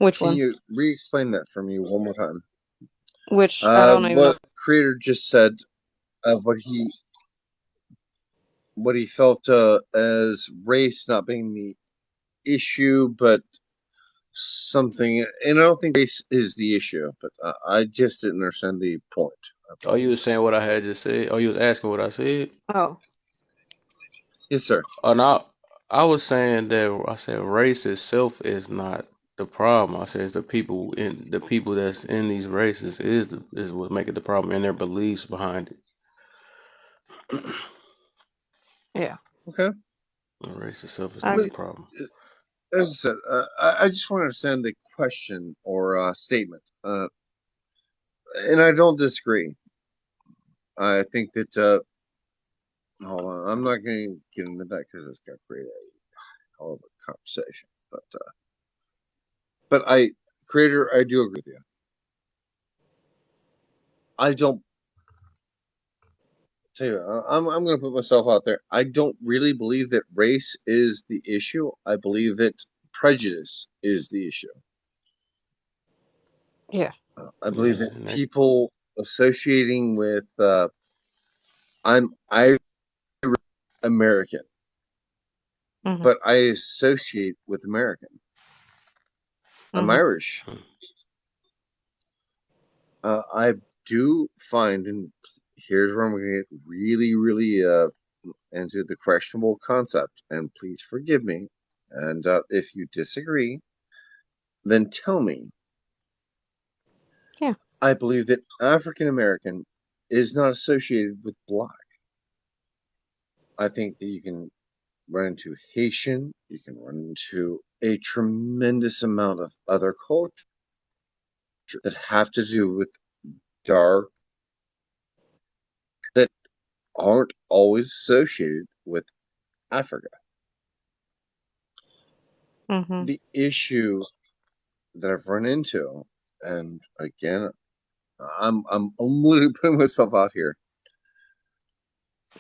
Which Can one? you re-explain that for me one more time? Which I don't even know. What creator just said, what he felt as race not being the issue, but something, and I don't think race is the issue, but I just didn't understand the point. I Oh, you was saying apologize. what I had just said? Oh, you was asking what I said? Oh, Yes, sir. Oh, no, I was saying that I said race itself is not the problem. I said it's the people that's in these races is what make it the problem and their beliefs behind it. yeah. Okay. The race itself is I not the agree. But problem. as I said, I just want to understand the question or statement, and I don't disagree. I think that hold on, I'm not going to get into that because it's going to create a hell of a conversation. But creator, I do agree with you. I don't tell you. I'm going to put myself out there. I don't really believe that race is the issue. I believe that prejudice is the issue. Yeah. I believe Yeah, that and that, people associating with I'm American, Mhm. but I associate with American. I'm Mhm. Irish. I do find, and here's where I'm going to get really, really into the questionable concept, and please forgive me. And if you disagree, then tell me. Yeah. I believe that African American is not associated with black. I think that you can run into Haitian, you can run into a tremendous amount of other cultures that have to do with dark that aren't always associated with Africa. Mhm. The issue that I've run into, and again, I'm literally putting myself out here,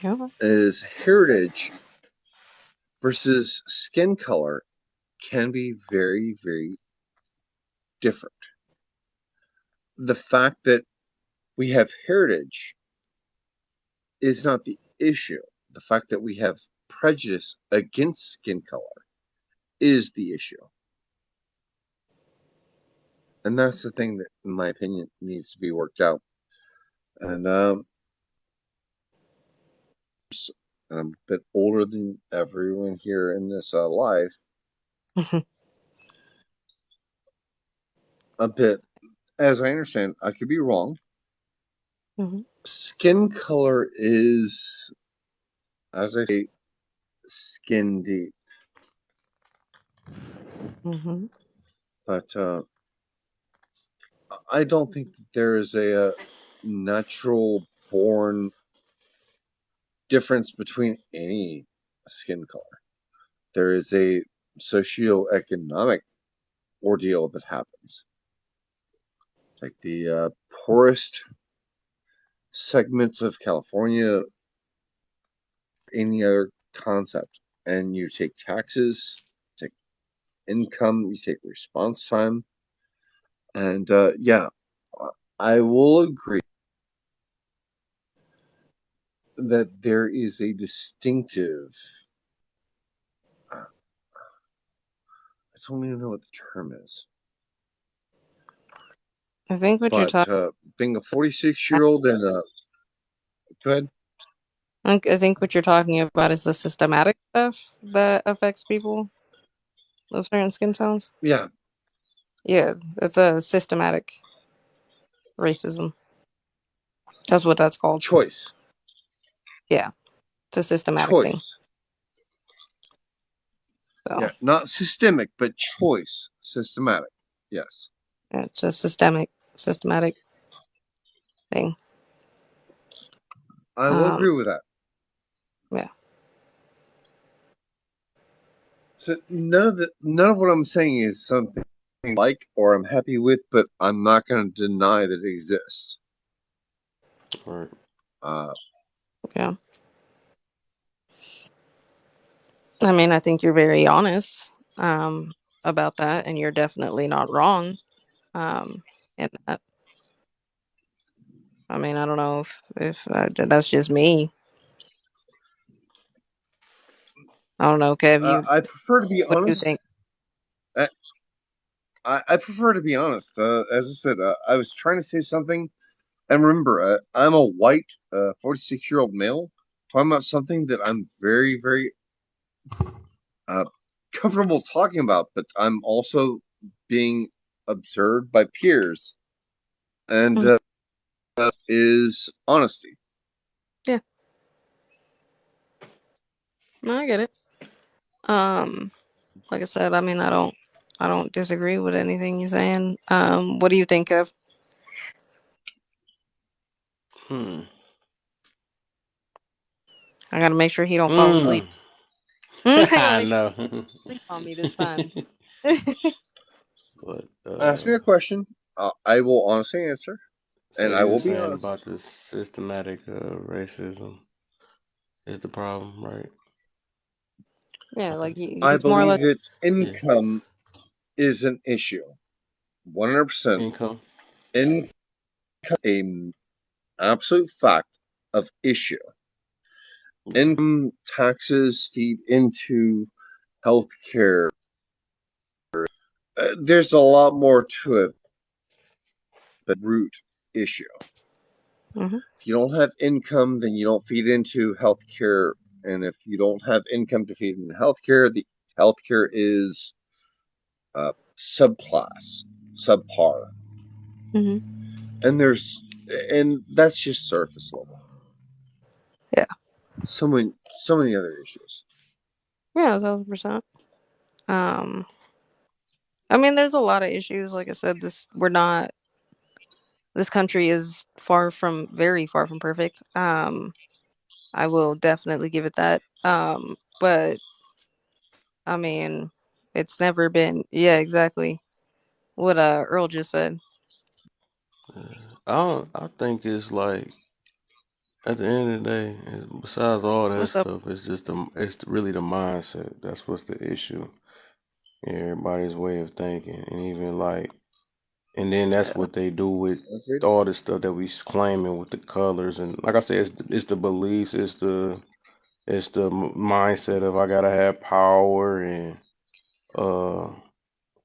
Yeah. is heritage versus skin color can be very, very different. The fact that we have heritage is not the issue. The fact that we have prejudice against skin color is the issue. And that's the thing that, in my opinion, needs to be worked out. And I'm a bit older than everyone here in this live, Mhm. a bit, as I understand, I could be wrong. Mhm. Skin color is, as I say, skin deep. Mhm. But I don't think that there is a natural born difference between any skin color. There is a socioeconomic ordeal that happens. Like the poorest segments of California, any other concept, and you take taxes, take income, you take response time, and yeah, I will agree that there is a distinctive. I don't even know what the term is, I think what you're but talking. being a 46-year-old and go ahead. I think what you're talking about is the systematic stuff that affects people of certain skin tones. Yeah, Yeah, it's a systematic racism. That's what that's called. choice, Yeah, it's a systematic thing. choice. So Yeah, not systemic, but choice, systematic. Yes, yeah, it's a systematic thing. I will Um, agree with that. yeah, So none of what I'm saying is something like or I'm happy with, but I'm not going to deny that it exists. right. Uh, yeah. I mean, I think you're very honest. about that, and you're definitely not wrong. In that, I mean, I don't know if that's just me. I don't know, Kev. I prefer to be What do you honest. think? I, I prefer to be honest. As I said, I was trying to say something. And remember, I'm a white 46-year-old male talking about something that I'm very, very uh, comfortable talking about, but I'm also being observed by peers, and Mhm. is honesty. Yeah, no, I get it. Um, like I said, I mean, I don't disagree with anything you're saying. What do you think, Kev? Hmm. I gotta make sure he don't fall asleep. Hmm. I gotta I make sure he know. don't sleep on me this time. But Ask me a question. I will honestly answer, so and I you were will be saying about honest. the systematic racism is the problem, right? Yeah, Okay. like I he's more or less. believe that Yeah. income is an issue. 100%. Income. Income is a absolute fact of issue. Yeah. Income taxes feed into healthcare. There's a lot more to it, but root issue. Hmm. If you don't have income, then you don't feed into healthcare, and if you don't have income to feed into healthcare, the healthcare is subclass, subpar, Hmm. and that's just surface level. Yeah, So many other issues. yeah, 1,000%. Um, I mean, there's a lot of issues. Like I said, we're not. This country is very far from perfect. I will definitely give it that. But I mean, it's never been. Yeah, exactly what Earl just said. Yeah. I don't. I think it's like at the end of the day, besides all that What's up? stuff, it's really the mindset. That's what's the issue. Everybody's way of thinking, and even like, and then that's Yeah. what they do with Agreed. all the stuff that we claiming with the colors, and like I said, it's the beliefs, it's the mindset of I gotta have power and uh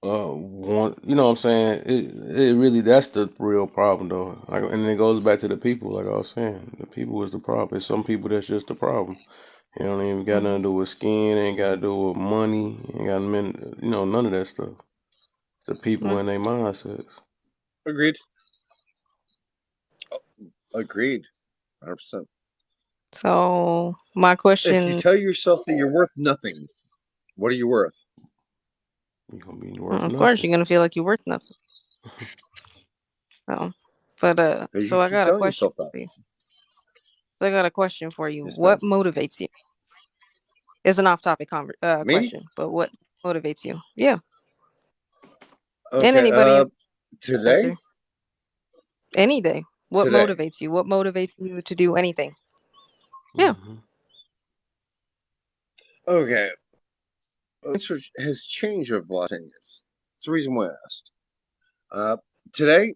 want, you know what I'm saying? It really, that's the real problem though. Like, and it goes back to the people, like I was saying, the people is the problem. It's some people that's just the problem. It don't even got Hmm. nothing to do with skin, ain't got to do with money, ain't got none of that stuff. The people Yeah. and their mindsets. Agreed. Agreed. 100%. So my If you question, tell yourself that you're worth nothing, what are you worth? You gonna be worth of course, nothing. you're gonna feel like you're worth nothing. So, but Because you so I keep got a telling question yourself that. for you. So I got a question for you. Yes, ma'am. What motivates you? It's an off-topic Me? question, but what motivates you? Yeah, and Okay. anybody in Today? answer any day. What Today. motivates you? What motivates you to do anything? Yeah. Hmm. Okay. Answer has changed over the last 10 years. That's the reason why I asked. Uh, Today,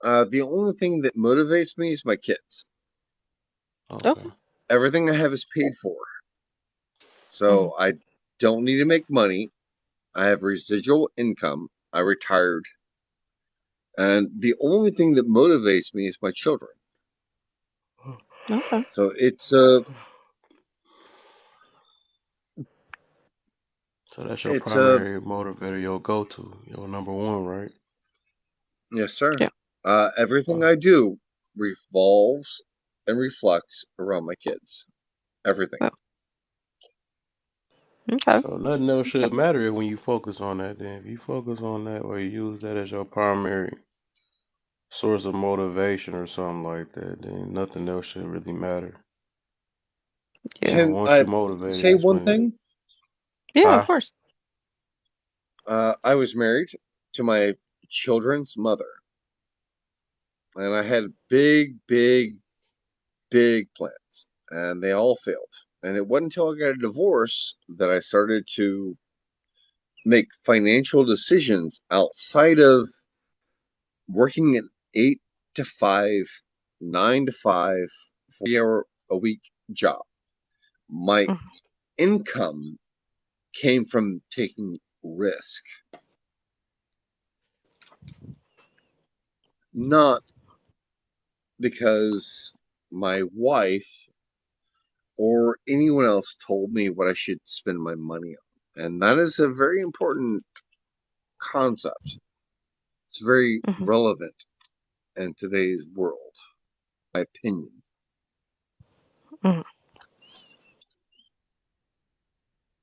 the only thing that motivates me is my kids. Okay. Okay. Everything I have is paid for. Hmm. So I don't need to make money. I have residual income. I retired. And the only thing that motivates me is my children. Okay. So So that's your it's a primary motivator, your go-to, your number one, right? yes, sir. Yeah. Everything Oh, I do revolves and reflects around my kids. Everything. Oh, okay. so nothing else should matter when you focus on that. Then, if you focus on that or you use that as your primary source of motivation or something like that, then nothing else should really matter. Yeah. And Can once I you motivated, say that's one when, thing? Yeah. Of huh? course. I was married to my children's mother, and I had big, big, big plans, and they all failed. And it wasn't until I got a divorce that I started to make financial decisions outside of working an 8 to 5, 9 to 5, 40-hour a week job. My Mhm. income came from taking risk, not because my wife or anyone else told me what I should spend my money on. And that is a very important concept. It's very Mhm. relevant in today's world, my opinion. Mhm.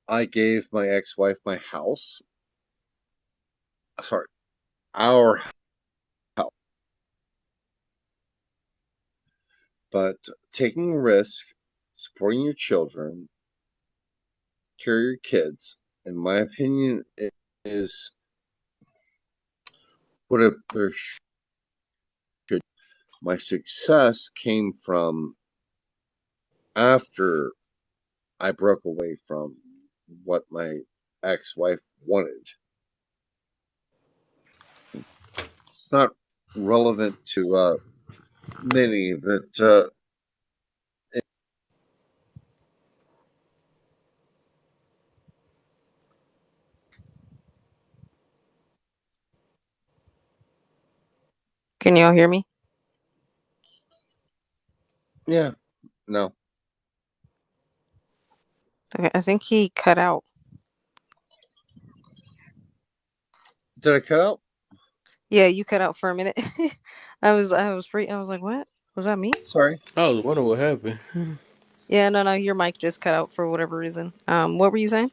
I gave my ex wife my house. Sorry, our house. But taking risk, supporting your children, carry your kids, in my opinion, is what there should. My success came from after I broke away from what my ex wife wanted. It's not relevant to many, but Can y'all hear me? yeah, no. Okay, I think he cut out. Did I cut out? Yeah, you cut out for a minute. I was free. I was like, what? Was that me? Sorry. I was wondering what happened. Yeah, no, your mic just cut out for whatever reason. What were you saying?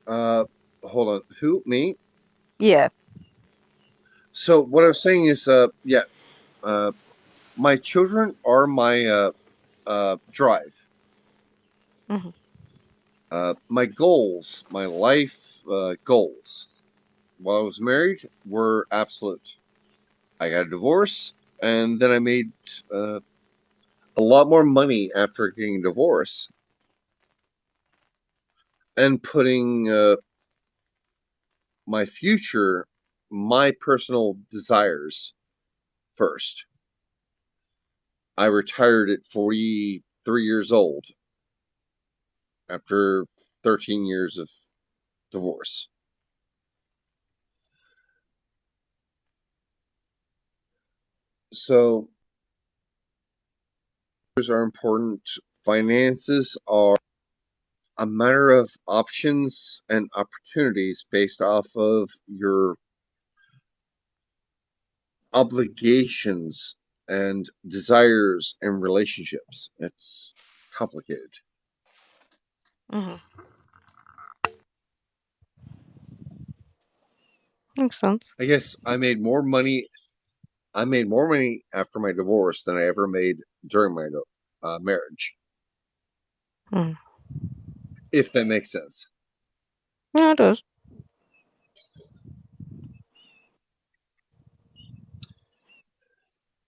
Uh, Hold on. Who? Me? Yeah. So what I was saying is, yeah, uh, my children are my drive. Mhm. My goals, my life goals while I was married were absolute. I got a divorce, and then I made uh, a lot more money after getting a divorce and putting my future, my personal desires first. I retired at 43 years old after 13 years of divorce. So, are important. Finances are a matter of options and opportunities based off of your obligations and desires and relationships. It's complicated. Mhm. Makes sense. I guess I made more money. I made more money after my divorce than I ever made during my marriage, Mhm. if that makes sense. Yeah, it does.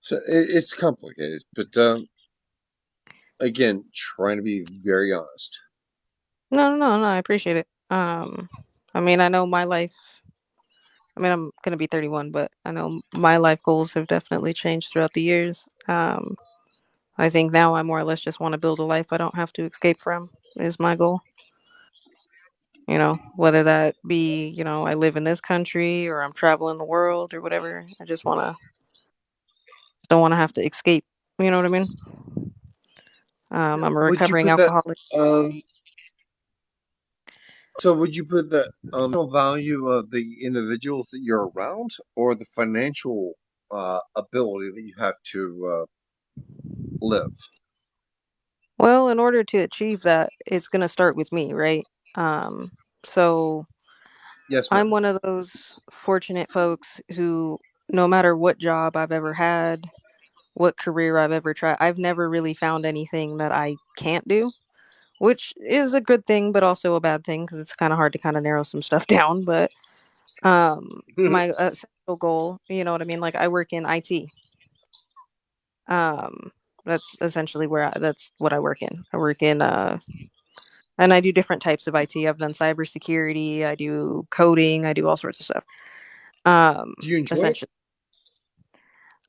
So it's complicated, but again, trying to be very honest. No, no, no, no. I appreciate it. I mean, I know my life. I mean, I'm gonna be 31, but I know my life goals have definitely changed throughout the years. I think now I more or less just want to build a life I don't have to escape from is my goal. Whether that be, I live in this country or I'm traveling the world or whatever. I just don't want to have to escape. You know what I mean? I'm a Would you recovering put that? alcoholic. Um, so would you put that value of the individuals that you're around, or the financial ability that you have to live? Well, in order to achieve that, it's going to start with me, right? Um, so Yes, I'm ma'am. one of those fortunate folks who, no matter what job I've ever had, what career I've ever tried, I've never really found anything that I can't do, which is a good thing, but also a bad thing because it's kind of hard to kind of narrow some stuff down. But my essential goal, you know what I mean? Like I work in IT. Um, that's essentially that's what I work in. I work in And I do different types of IT. I've done cybersecurity, I do coding, I do all sorts of stuff. Do you enjoy it? Essentially.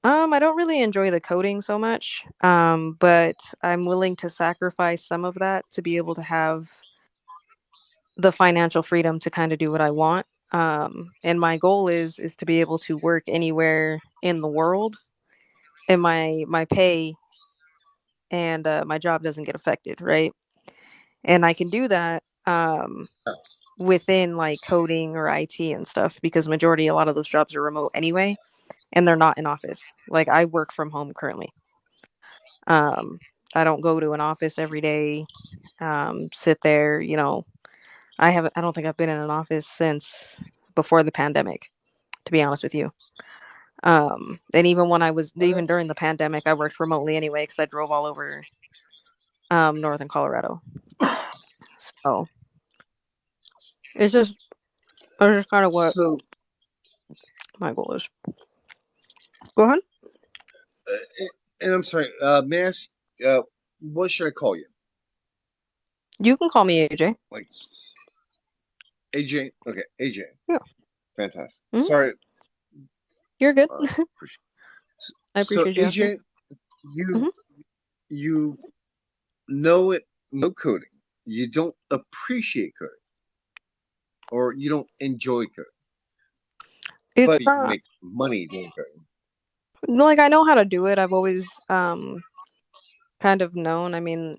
I don't really enjoy the coding so much. But I'm willing to sacrifice some of that to be able to have the financial freedom to kind of do what I want. And my goal is to be able to work anywhere in the world, and my pay and my job doesn't get affected, right? And I can do that within like coding or IT and stuff, because majority a lot of those jobs are remote anyway, and they're not in office. Like I work from home currently. Um, I don't go to an office every day. Sit there, I haven't. I don't think I've been in an office since before the pandemic, to be honest with you. And even when I was Okay. even during the pandemic, I worked remotely anyway because I drove all over northern Colorado. So it's just kind of what So, my goal is. Go ahead. and I'm sorry, may I ask, what should I call you? You can call me AJ. Like AJ? Okay, AJ. Yeah. Fantastic. Hmm. Sorry, You're good. appreciate. I So appreciate you asking. AJ, you Hmm. you know it, know coding. You don't appreciate coding, or you don't enjoy coding, It's but you not make money doing coding. like I know how to do it. I've always kind of known. I mean,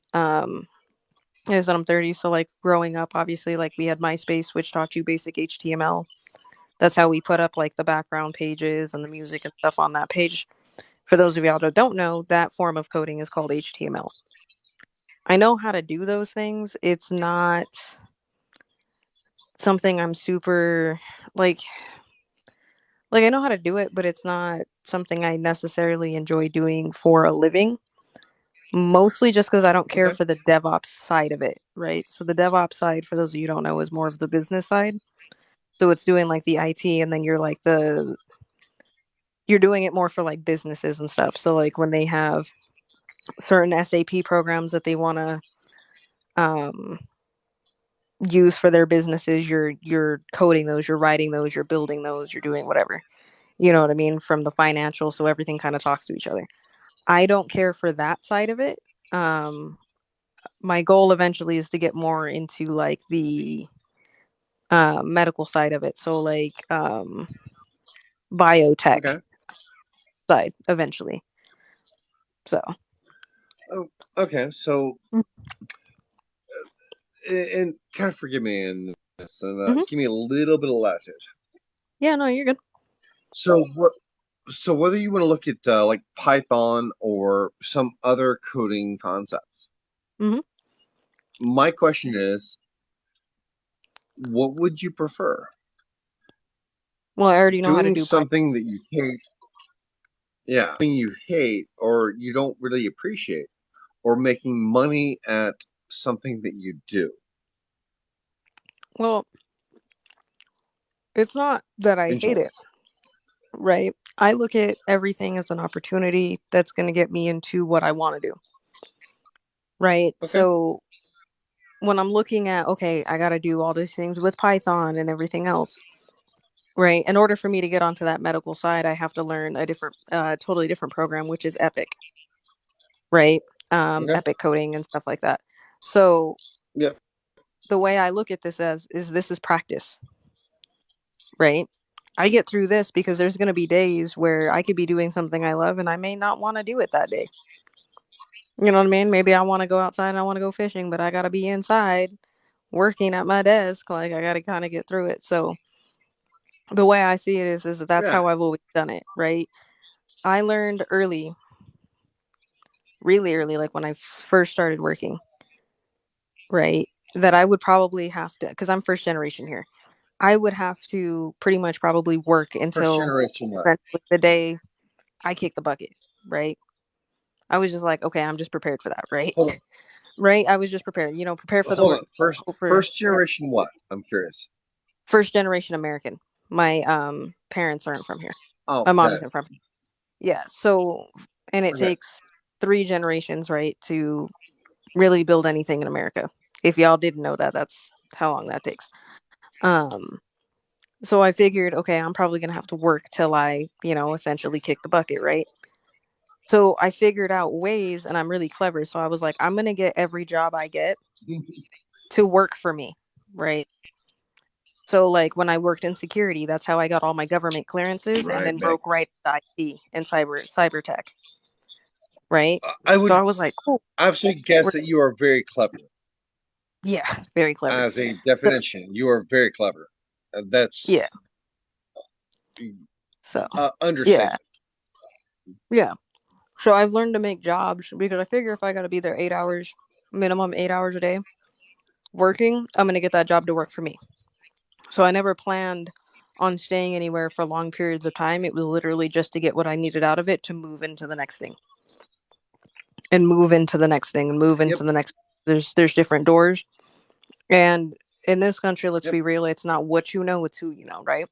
is that I'm 30, so like growing up, obviously, like we had MySpace, which taught you basic HTML. That's how we put up like the background pages and the music and stuff on that page. For those of y'all that don't know, that form of coding is called HTML. I know how to do those things. It's not something I'm super like I know how to do it, but it's not something I necessarily enjoy doing for a living. Mostly just because I don't care Okay. for the DevOps side of it, right? So the DevOps side, for those of you who don't know, is more of the business side. So it's doing like the IT, and then you're doing it more for like businesses and stuff. So like when they have certain SAP programs that they want to um, use for their businesses, you're coding those, you're writing those, you're building those, you're doing whatever. You know what I mean? From the financial, so everything kind of talks to each other. I don't care for that side of it. Um, my goal eventually is to get more into like the medical side of it. So like biotech Okay. side eventually. So Oh, okay. So, and kind of forgive me in this, and mhm. give me a little bit of latitude. Yeah, no, you're good. So what? So whether you want to look at like Python or some other coding concepts, Hmm. my question is, what would you prefer? Well, I already know how to Doing do Python. something that you hate, yeah, something you hate or you don't really appreciate, or making money at something that you do Well, it's not that I enjoy. hate it, right? I look at everything as an opportunity that's going to get me into what I want to do, right? Okay. So when I'm looking at, okay, I got to do all these things with Python and everything else, right? In order for me to get onto that medical side, I have to learn a different, totally different program, which is Epic, right? Okay. Epic coding and stuff like that. So Yep. the way I look at this as is this is practice, right? I get through this because there's going to be days where I could be doing something I love and I may not want to do it that day. You know what I mean? Maybe I want to go outside and I want to go fishing, but I got to be inside working at my desk. Like I got to kind of get through it. So the way I see it is that that's Yeah. how I've always done it, right? I learned early, really early, like when I first started working, right? That I would probably have to, because I'm first generation here, I would have to pretty much probably work First until generation what? essentially the day I kick the bucket, right? I was just like, okay, I'm just prepared for that, right? Hold on. Right? I was just prepared, prepare for the Hold worst, on. First hope for first generation what? I'm curious. first generation American. My parents aren't from here. Oh, My mom got it. isn't from here. Yeah. So and it Okay. takes 3 generations, right, to really build anything in America. If y'all didn't know that, that's how long that takes. Um, so I figured, okay, I'm probably gonna have to work till I, essentially kick the bucket, right? So I figured out ways, and I'm really clever. So I was like, I'm gonna get every job I get to work for me, right? So like when I worked in security, that's how I got all my government clearances, and Right, then right. broke right into IT and cyber tech, right? I So would I was like, cool. absolutely guess We're, that you are very clever. yeah, very clever. As a So definition, you are very clever. yeah, That's so yeah, understatement. yeah. So I've learned to make jobs because I figure if I got to be there 8 hours, minimum 8 hours a day working, I'm gonna get that job to work for me. So I never planned on staying anywhere for long periods of time. It was literally just to get what I needed out of it to move into the next thing and move into the next thing and move Yep, into the next. There's different doors, and in this country, let's yep. be real, it's not what you know, it's who you know, right?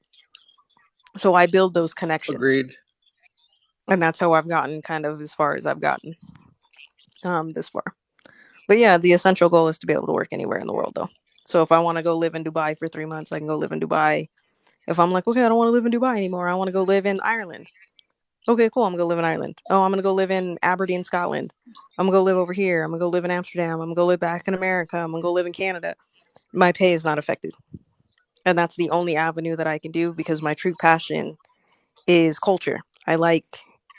So I build those connections, Agreed. and that's how I've gotten kind of as far as I've gotten this far. But yeah, the essential goal is to be able to work anywhere in the world, though. So if I want to go live in Dubai for 3 months, I can go live in Dubai. If I'm like, okay, I don't want to live in Dubai anymore, I want to go live in Ireland. Okay, cool. I'm gonna go live in Ireland. Oh, I'm gonna go live in Aberdeen, Scotland. I'm gonna go live over here. I'm gonna go live in Amsterdam. I'm gonna go live back in America. I'm gonna go live in Canada. My pay is not affected. And that's the only avenue that I can do because my true passion is culture. I like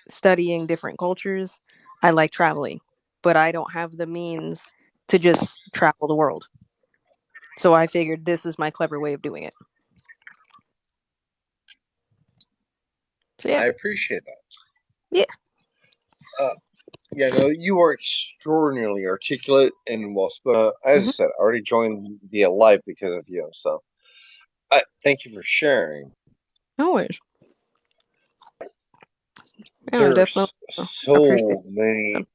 studying different cultures. I like traveling, but I don't have the means to just travel the world. So I figured this is my clever way of doing it. So yeah, I appreciate that. yeah, Uh, yeah, no, you are extraordinarily articulate and well spoken. As I hmm said, I already joined the live because of you, so I thank you for sharing. no worries. Yeah, definitely There's appreciate so many it.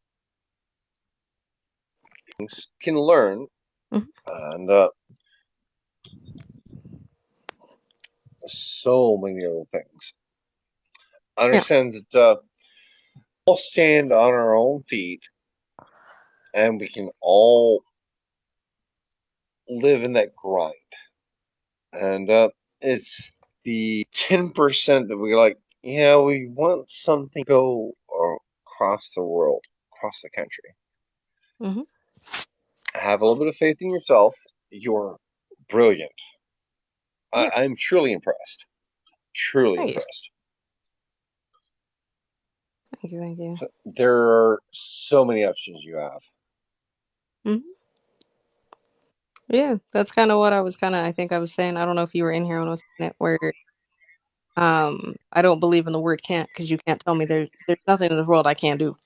things you can learn, Mhm. and so many other things. I Yeah, understand that all stand on our own feet, and we can all live in that grind. And it's the 10% that we like, yeah, we want something to go across the world, across the country. hmm Have a little bit of faith in yourself. You're brilliant. yeah. I'm truly impressed. Truly Thank you, impressed. thank you, thank you. So there are so many options you have. Mhm. Yeah, that's kind of what I was I think I was saying. I don't know if you were in here when I was saying it, where I don't believe in the word can't because you can't tell me there's nothing in this world I can't do.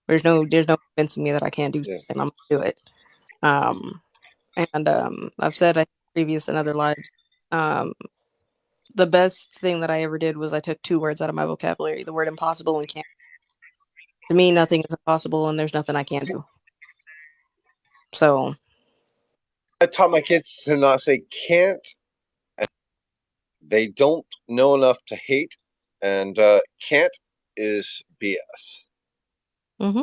There's no convincing me that I can't do Yes. something. I'm gonna do it. Um, and I've said I think previous in other lives, um, the best thing that I ever did was I took two words out of my vocabulary: the word impossible and can't. To me, nothing is impossible, and there's nothing I can't do. So, I taught my kids to not say can't. They don't know enough to hate, and can't is BS. hmm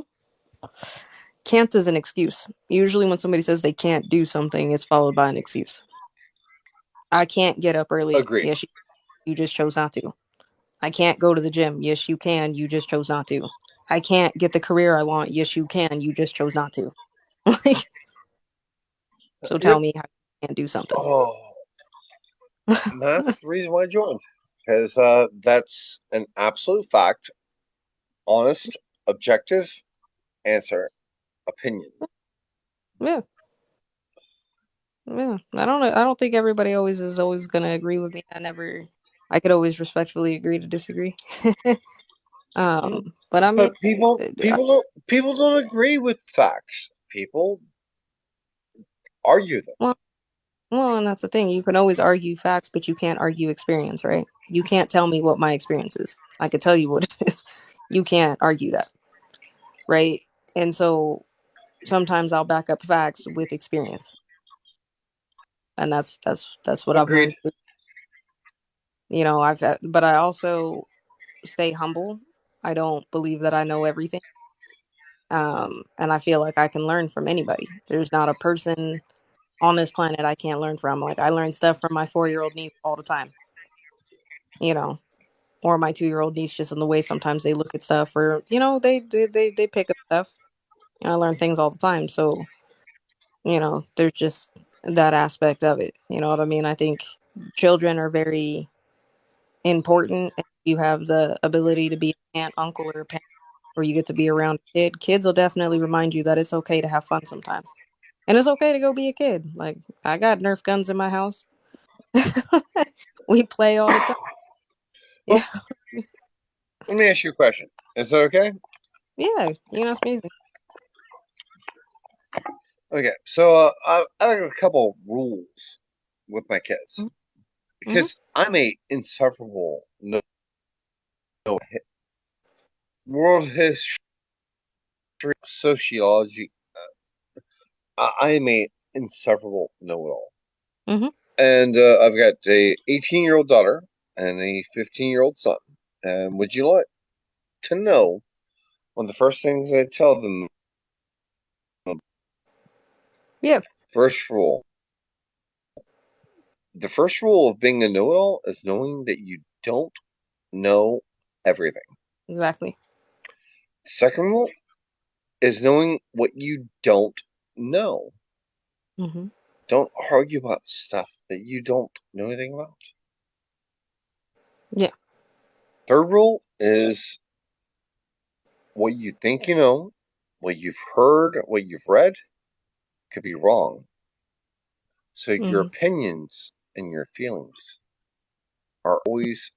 can't is an excuse. Usually, when somebody says they can't do something, it's followed by an excuse. I can't get up early. Agreed. Yes, you just chose not to. I can't go to the gym. Yes, you can. You just chose not to. I can't get the career I want. Yes, you can. You just chose not to. Like, so tell Yep. me how you can't do something. Oh, that's the reason why I joined. Because that's an absolute fact, honest, objective answer, opinion. Yeah, yeah. I don't think everybody always is always gonna agree with me. I could always respectfully agree to disagree. But I mean, But people, I, people don't agree with facts. People argue them. well, well, and that's the thing. You can always argue facts, but you can't argue experience, right? You can't tell me what my experience is. I could tell you what it is. You can't argue that, right? And so sometimes I'll back up facts with experience, and that's what I've Agreed. learned. But I also stay humble. I don't believe that I know everything, and I feel like I can learn from anybody. There's not a person. on this planet I can't learn from. Like I learn stuff from my 4-year-old niece all the time, you know, or my 2-year-old niece just in the way sometimes they look at stuff or they pick up stuff. I learn things all the time. So, there's just that aspect of it. You know what I mean? I think children are very important. If you have the ability to be an aunt, uncle, or a parent, or you get to be around a kid, kids will definitely remind you that it's okay to have fun sometimes. And it's okay to go be a kid. Like, I got Nerf guns in my house. We play all the time. Well, Yeah. let me ask you a question. Is that okay? Yeah. It's amazing. Okay, so I have a couple rules with my kids Mm-hmm. because I'm a insufferable world history, sociology. I am a insufferable know-it-all, Mm-hmm. and I've got a 18-year-old daughter and a 15-year-old son. And would you like to know one of the first things I tell them? Yeah. First rule. The first rule of being a know-it-all is knowing that you don't know everything. Exactly. The second rule is knowing what you don't know. Mm-hmm. Don't argue about stuff that you don't know anything about. Yeah. Third rule is what you think you know, what you've heard, what you've read could be wrong. So your Mm-hmm. opinions and your feelings are always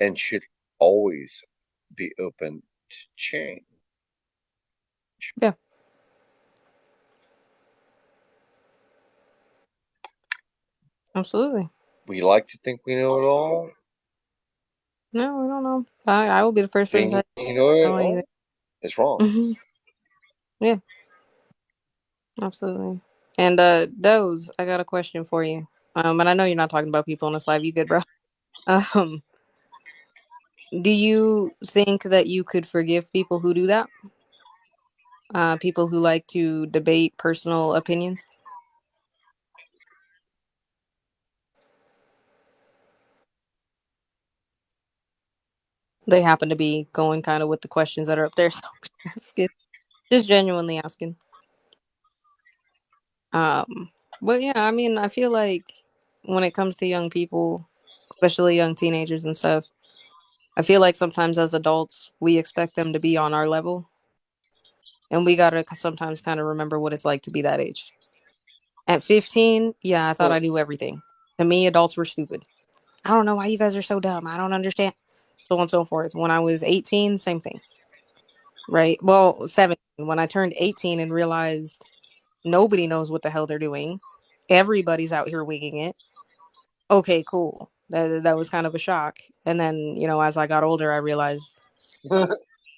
and should always be open to change. Yeah. Absolutely. We like to think we know it all. No, I don't know. I will be the first person to Thinking you know it know anything. all is wrong. Hmm. Yeah, absolutely. And Doze, I got a question for you. And I know you're not talking about people on this live. You good, bro? Um, do you think that you could forgive people who do that? People who like to debate personal opinions? They happen to be going kind of with the questions that are up there, so I'm asking, just genuinely asking. Um, but yeah, I mean, I feel like when it comes to young people, especially young teenagers and stuff, I feel like sometimes as adults, we expect them to be on our level, and we gotta sometimes kind of remember what it's like to be that age. At 15, yeah, I thought I Well, knew everything. To me, adults were stupid. I don't know why you guys are so dumb. I don't understand. So on and so forth. When I was 18, same thing, right? Well, 17. When I turned 18 and realized nobody knows what the hell they're doing, everybody's out here winging it. Okay, cool. That was kind of a shock. And then, as I got older, I realized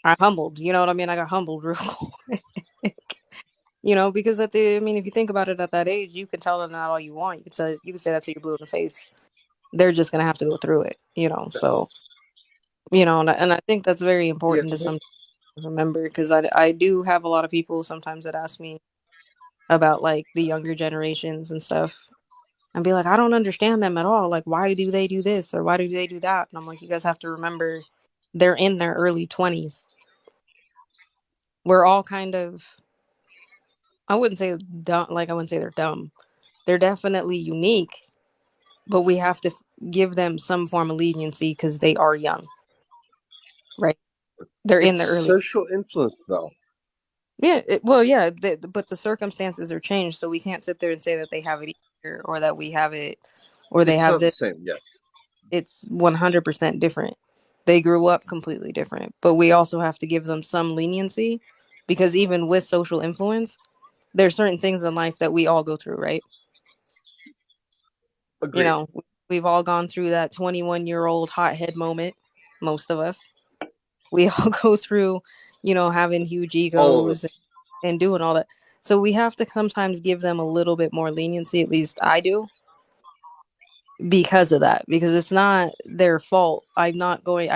I humbled. You know what I mean? I got humbled real quick. Because I mean, if you think about it at that age, you can tell them not all you want. You can say that till you're blue in the face. They're just gonna have to go through it. So, and I think that's very yeah, important to some remember because I do have a lot of people sometimes that ask me about like the younger generations and stuff and be like, I don't understand them at all. Like, why do they do this or why do they do that? And I'm like, you guys have to remember they're in their early 20s. We're all kind of, I wouldn't say dumb, like, I wouldn't say they're dumb. They're definitely unique, but we have to give them some form of leniency because they are young, right? They're in it's their early. social influence, though. Yeah, well, yeah, but the circumstances are changed, so we can't sit there and say that they have it easier or that we have it or they It's have not the this. same, yes. It's 100% different. They grew up completely different, but we also have to give them some leniency because even with social influence, there's certain things in life that we all go through, right? You Agreed. know, we've all gone through that 21-year-old hothead moment, most of us. We all go through, having huge All of egos us. and doing all that. So we have to sometimes give them a little bit more leniency, at least I do, because of that, because it's not their fault. I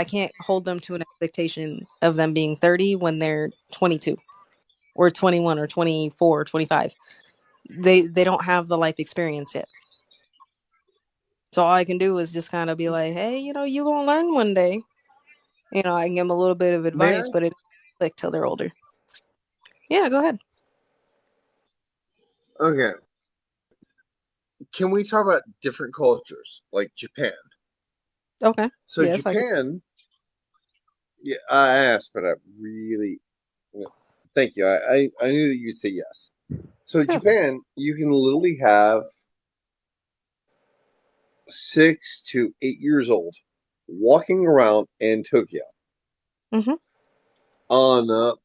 can't hold them to an expectation of them being 30 when they're 22 or 21 or 24 or 25. They don't have the life experience yet. So all I can do is just kind of be like, hey, you gonna learn one day. I can give them a little bit of May advice, I? but it click till they're older. Yeah, go ahead. Okay. Can we talk about different cultures, like Japan? Okay. So Yes, I can. Japan, yeah, I asked, but I really, thank you. I knew that you'd say yes. So Yeah. Japan, you can literally have 6 to 8 years old walking around in Tokyo Mhm. on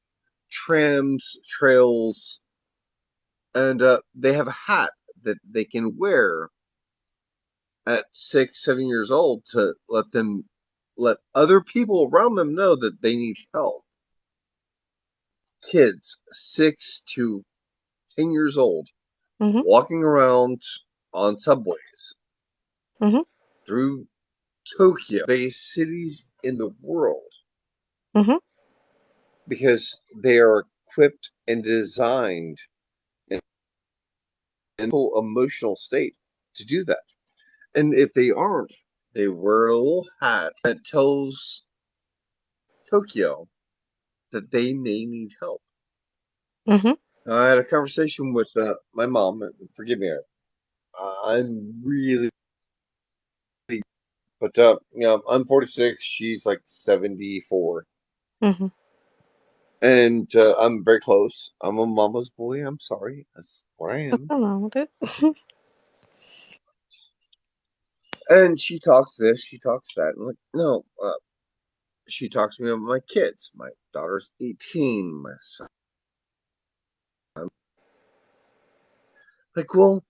trams, trails, and they have a hat that they can wear at 6, 7 years old to let other people around them know that they need help. Kids 6 to 10 years old Mhm. walking around on subways Mhm. through Tokyo, biggest cities in the world, Mhm. because they are equipped and designed in full emotional state to do that. And if they aren't, they wear a little hat that tells Tokyo that they may need help. Mhm. I had a conversation with my mom. Forgive me, I'm really, but I'm 46. She's like 74, Mhm. and I'm very close. I'm a mama's boy. I'm sorry, that's what I am. Nothing wrong with it. And she talks this, she talks that. I'm like, no. She talks to me about my kids. My daughter's 18. My son, like, well,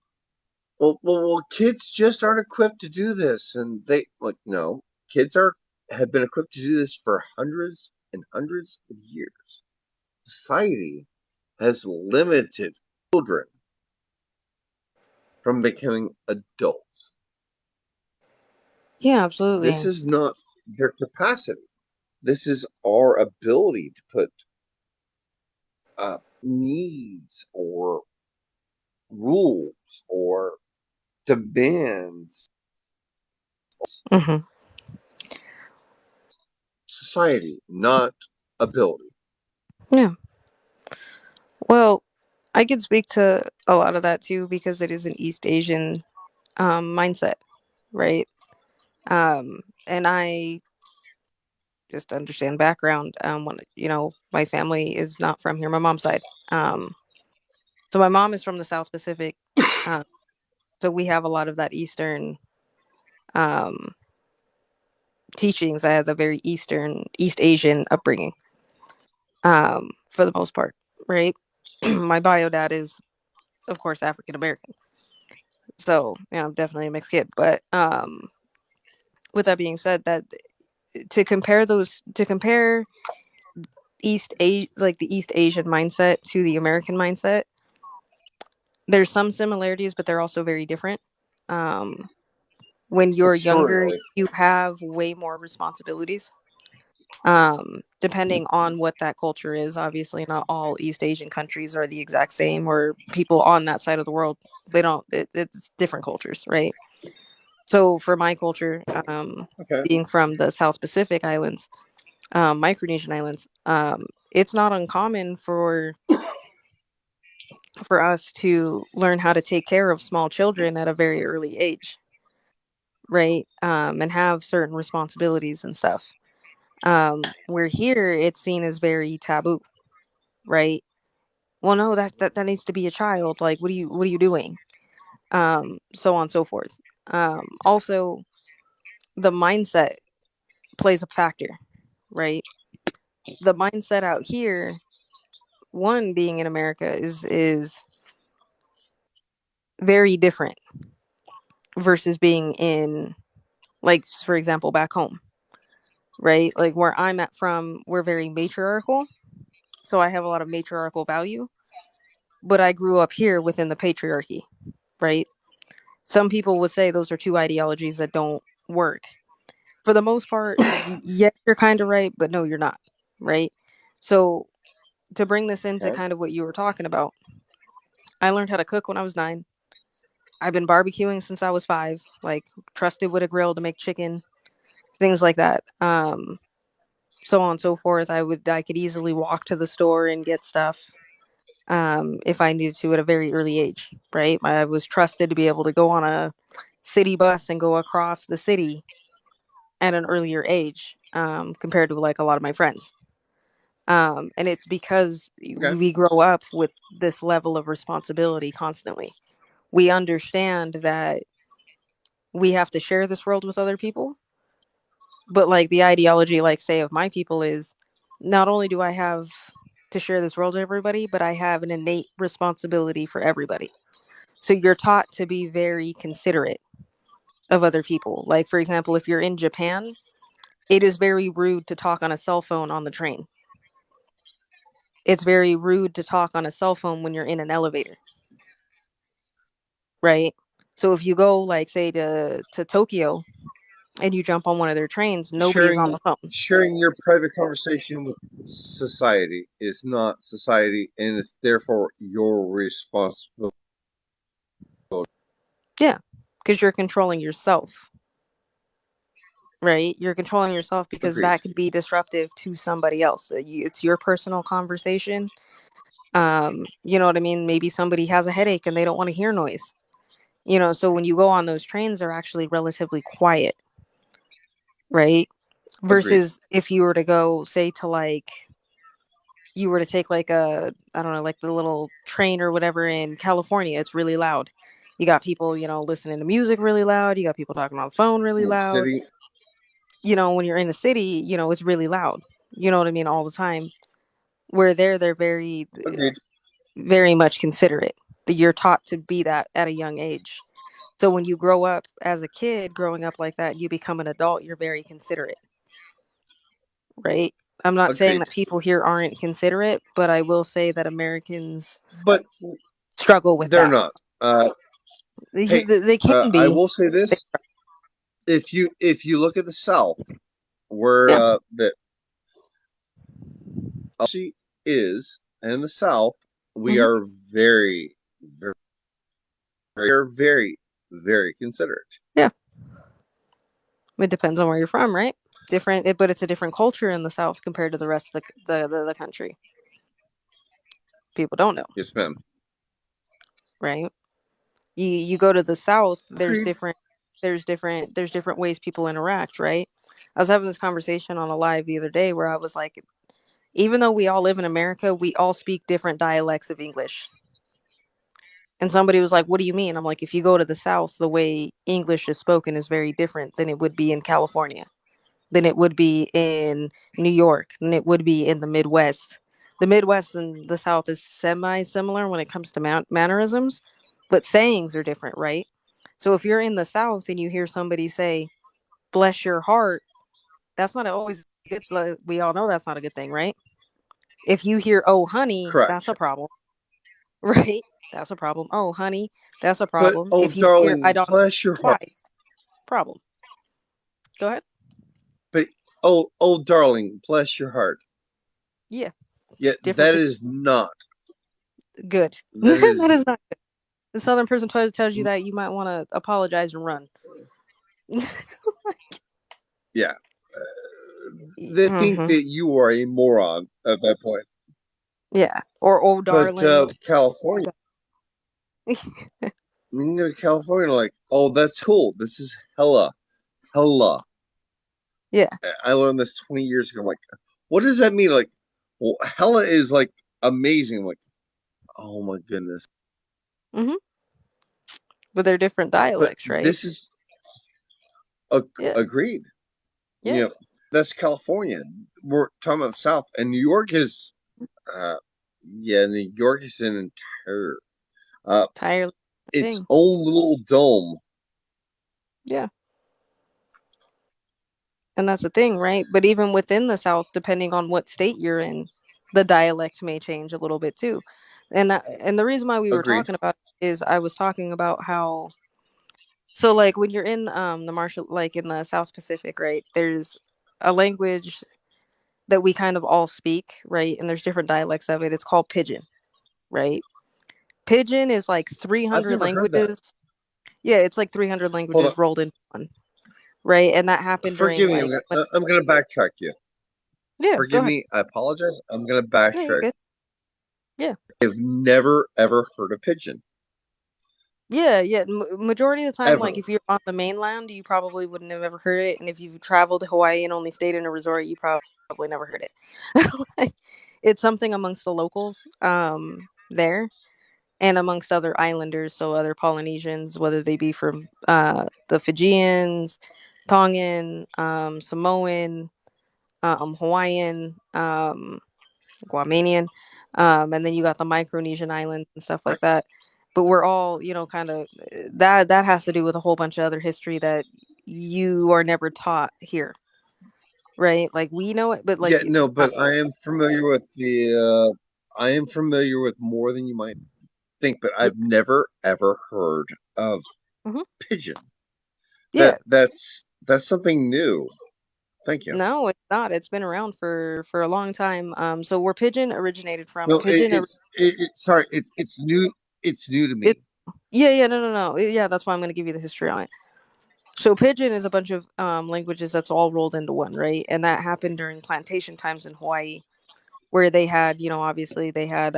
kids just aren't equipped to do this, and they like no, kids are have been equipped to do this for hundreds and hundreds of years. Society has limited children from becoming adults. Yeah, This absolutely. is not their capacity. This is our ability to put needs or rules or demands Mhm. society, not ability. Yeah. Well, I could speak to a lot of that too because it is an East Asian mindset, right? And I just understand background. When my family is not from here, my mom's side. Um, so my mom is from the South Pacific. Um, so we have a lot of that Eastern um teachings. I have a very East Asian upbringing, for the most part, right? My bio dad is, of course, African American. So, I'm definitely a mixed kid. But with that being said, that to compare like the East Asian mindset to the American mindset, there's some similarities, but they're also very different. Um, when you're younger, Extraordinarily. you have way more responsibilities. Depending on what that culture is, obviously not all East Asian countries are the exact same, or people on that side of the world, they don't, it's different cultures, right? So for my culture, Okay. being from the South Pacific Islands, Micronesian Islands, it's not uncommon for us to learn how to take care of small children at a very early age, right? And have certain responsibilities and stuff. Where here it's seen as very taboo, right? Well, no, that needs to be a child. Like, what are you doing? So on and so forth. Also, the mindset plays a factor, right? The mindset out here, one being in America, is very different versus being in, like, for example, back home, right? Like where I'm at from, we're very matriarchal, so I have a lot of matriarchal value. But I grew up here within the patriarchy, right? Some people would say those are two ideologies that don't work. For the most part, yes, you're kind of right, but no, you're not, right? So to bring this into Okay. kind of what you were talking about, I learned how to cook when I was 9. I've been barbecuing since I was 5. Like trusted with a grill to make chicken, things like that. So on and so forth. I could easily walk to the store and get stuff if I needed to at a very early age, right? I was trusted to be able to go on a city bus and go across the city at an earlier age compared to like a lot of my friends. And it's because Okay. we grow up with this level of responsibility constantly. We understand that we have to share this world with other people, but like the ideology, like say of my people is not only do I have to share this world with everybody, but I have an innate responsibility for everybody. So you're taught to be very considerate of other people. Like for example, if you're in Japan, it is very rude to talk on a cell phone on the train. It's very rude to talk on a cell phone when you're in an elevator, right? So if you go like say to Tokyo and you jump on one of their trains, nobody's on Sharing the phone. sharing your private conversation with society is not society, and it's therefore your responsibility. Yeah, because you're controlling yourself, right? You're controlling yourself because Agreed. that could be disruptive to somebody else. It's your personal conversation. You know what I mean? Maybe somebody has a headache and they don't want to hear noise. So when you go on those trains, they're actually relatively quiet, right? Agreed. Versus if you were to go, say, to like, you were to take like I don't know, like the little train or whatever in California, it's really loud. You got people, listening to music really loud. You got people talking on the phone really New York loud. City. When you're in the city, it's really loud. You know what I mean? All the time. Where they're very, Agreed. very much considerate. That you're taught to be that at a young age. So when you grow up as a kid, growing up like that, you become an adult, you're very considerate, right? I'm not saying Agreed. that people here aren't considerate, but I will say that Americans But struggle with they're that. not. They, Hey, they can I be. will say They, this: if you look at the South, where yeah, the policy is, and in the South, we hmm are very, very, very considerate. yeah. It depends on where you're from, right? Different, but it's a different culture in the South compared to the rest of the country. People don't know, Yes, ma'am. right? You go to the South, there's Agreed. different there's different ways people interact, right? I was having this conversation on a live the other day where I was like, even though we all live in America, we all speak different dialects of English. And somebody was like, "What do you mean?" I'm like, "If you go to the South, the way English is spoken is very different than it would be in California, than it would be in New York, than it would be in the Midwest. The Midwest and the South is semi similar when it comes to mannerisms, but sayings are different, right? So if you're in the South and you hear somebody say, bless your heart, that's not always good. We all know that's not a good thing, right? If you hear, oh, honey, that's Correct. a problem, right? That's a problem. Oh, honey, that's a But problem. oh, If you hear, I darling, don't bless your heart. twice, problem. Go ahead. But oh, darling, bless your heart. Yeah, Yet different that thing. is not. Good. That That is, is not. The southern person tells you that you might want to apologize and run. yeah. They think hmm that you are a moron at that point. Yeah. Or oh But darling. California, when you go to California, like, oh, that's cool. This is hella. Yeah. I learned this 20 years ago. I'm like, what does that mean? Like, well, hella is like amazing. I'm like, oh my goodness. hmm But they're different But dialects, right? this is Yeah. agreed. Yeah. You know, that's California. We're talking about the South, and New York is, uh, yeah, New York is an entire, uh, Entirely different its thing. own little dome. Yeah. And that's the thing, right? But even within the South, depending on what state you're in, the dialect may change a little bit too. And the reason why we were Agreed. talking about it is I was talking about how, so like when you're in the Marshall, like in the South Pacific, right? There's a language that we kind of all speak, right? And there's different dialects of it. It's called pidgin, right? Pidgin is like I've 300 never heard that. languages. Yeah, it's like 300 Hold on. languages rolled into one, right? And that happened during Forgive me. like I'm gonna backtrack you. yeah, go Forgive ahead. me. I apologize. I'm gonna Yeah, you're backtrack. good. Yeah. I've never ever heard of pigeon Yeah, yeah. Majority of the time, like ever. if you're on the mainland, you probably wouldn't have ever heard it, and if you've traveled to Hawaii and only stayed in a resort, you probably never heard it. Like, it's something amongst the locals there and amongst other islanders, so other Polynesians, whether they be from the Fijians, Tongan, Samoan, Hawaiian, Guamanian, and then you got the Micronesian islands and stuff I, like that. But we're all, kind of that has to do with a whole bunch of other history that you are never taught here, right? Like we know it, but yeah, like no, but I am familiar with the. I am familiar with more than you might think, but yeah, I've never ever heard of mhm, pigeon. yeah. That's something new. Thank you. No, it's not. It's been around for a long time. So where pigeon originated from, No, sorry, it's new. It's new to it me. yeah, yeah, no, no, no. Yeah, that's why I'm going to give you the history on it. So pidgin is a bunch of languages that's all rolled into one, right? And that happened during plantation times in Hawaii, where they had, obviously they had,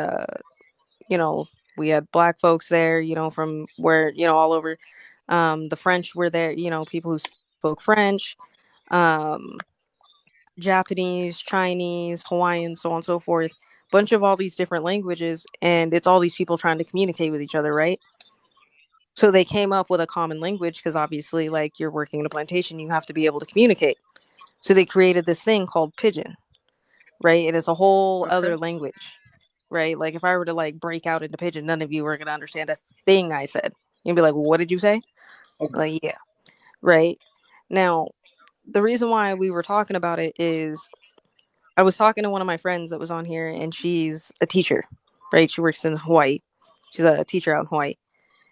you know, we had black folks there, from where, all over. The French were there, people who spoke French, um, Japanese, Chinese, Hawaiian, so on and so forth. Bunch of all these different languages, and it's all these people trying to communicate with each other, right? So they came up with a common language because obviously, like you're working in a plantation, you have to be able to communicate. So they created this thing called pidgin, right? And it's a whole Okay. other language, right? Like if I were to like break out into pidgin, none of you are gonna understand a thing I said. You'd be like, well, "What did you say?" Okay. Like, yeah, right. Now, the reason why we were talking about it is I was talking to one of my friends that was on here, and she's a teacher, right? She works in Hawaii. She's a teacher out in Hawaii,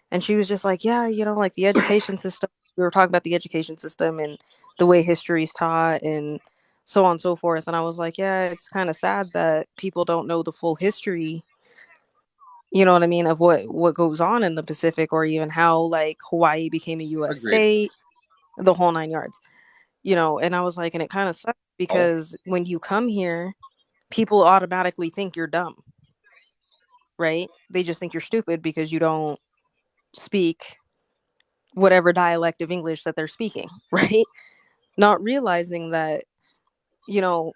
and she was just like, yeah, like the education system. We were talking about the education system and the way history is taught and so on and so forth. And I was like, yeah, it's kind of sad that people don't know the full history. You know what I mean, of what goes on in the Pacific, or even how like Hawaii became a U.S. Agreed. state, the whole nine yards. And I was like, and it kind of sucks Oh, because when you come here, people automatically think you're dumb, right? They just think you're stupid because you don't speak whatever dialect of English that they're speaking, right? Not realizing that, you know,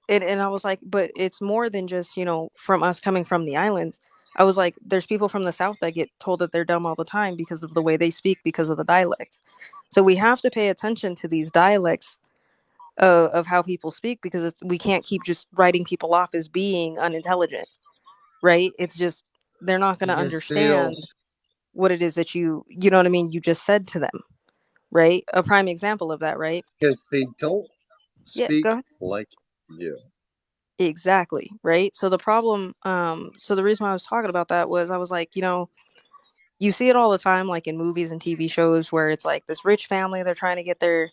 and I was like, but it's more than just, from us coming from the islands. I was like, there's people from the South that get told that they're dumb all the time because of the way they speak, because of the dialects. So we have to pay attention to these dialects of how people speak, because we can't keep just writing people off as being unintelligent, right? It's just, they're not going to because they don't. understand what it is that you know what I mean, you just said to them, right? A prime example of that, right? Because they don't Yeah, speak go ahead. like you. Exactly, right? So the problem, so the reason why I was talking about that was I was like, you see it all the time, like in movies and TV shows, where it's like this rich family, they're trying to get their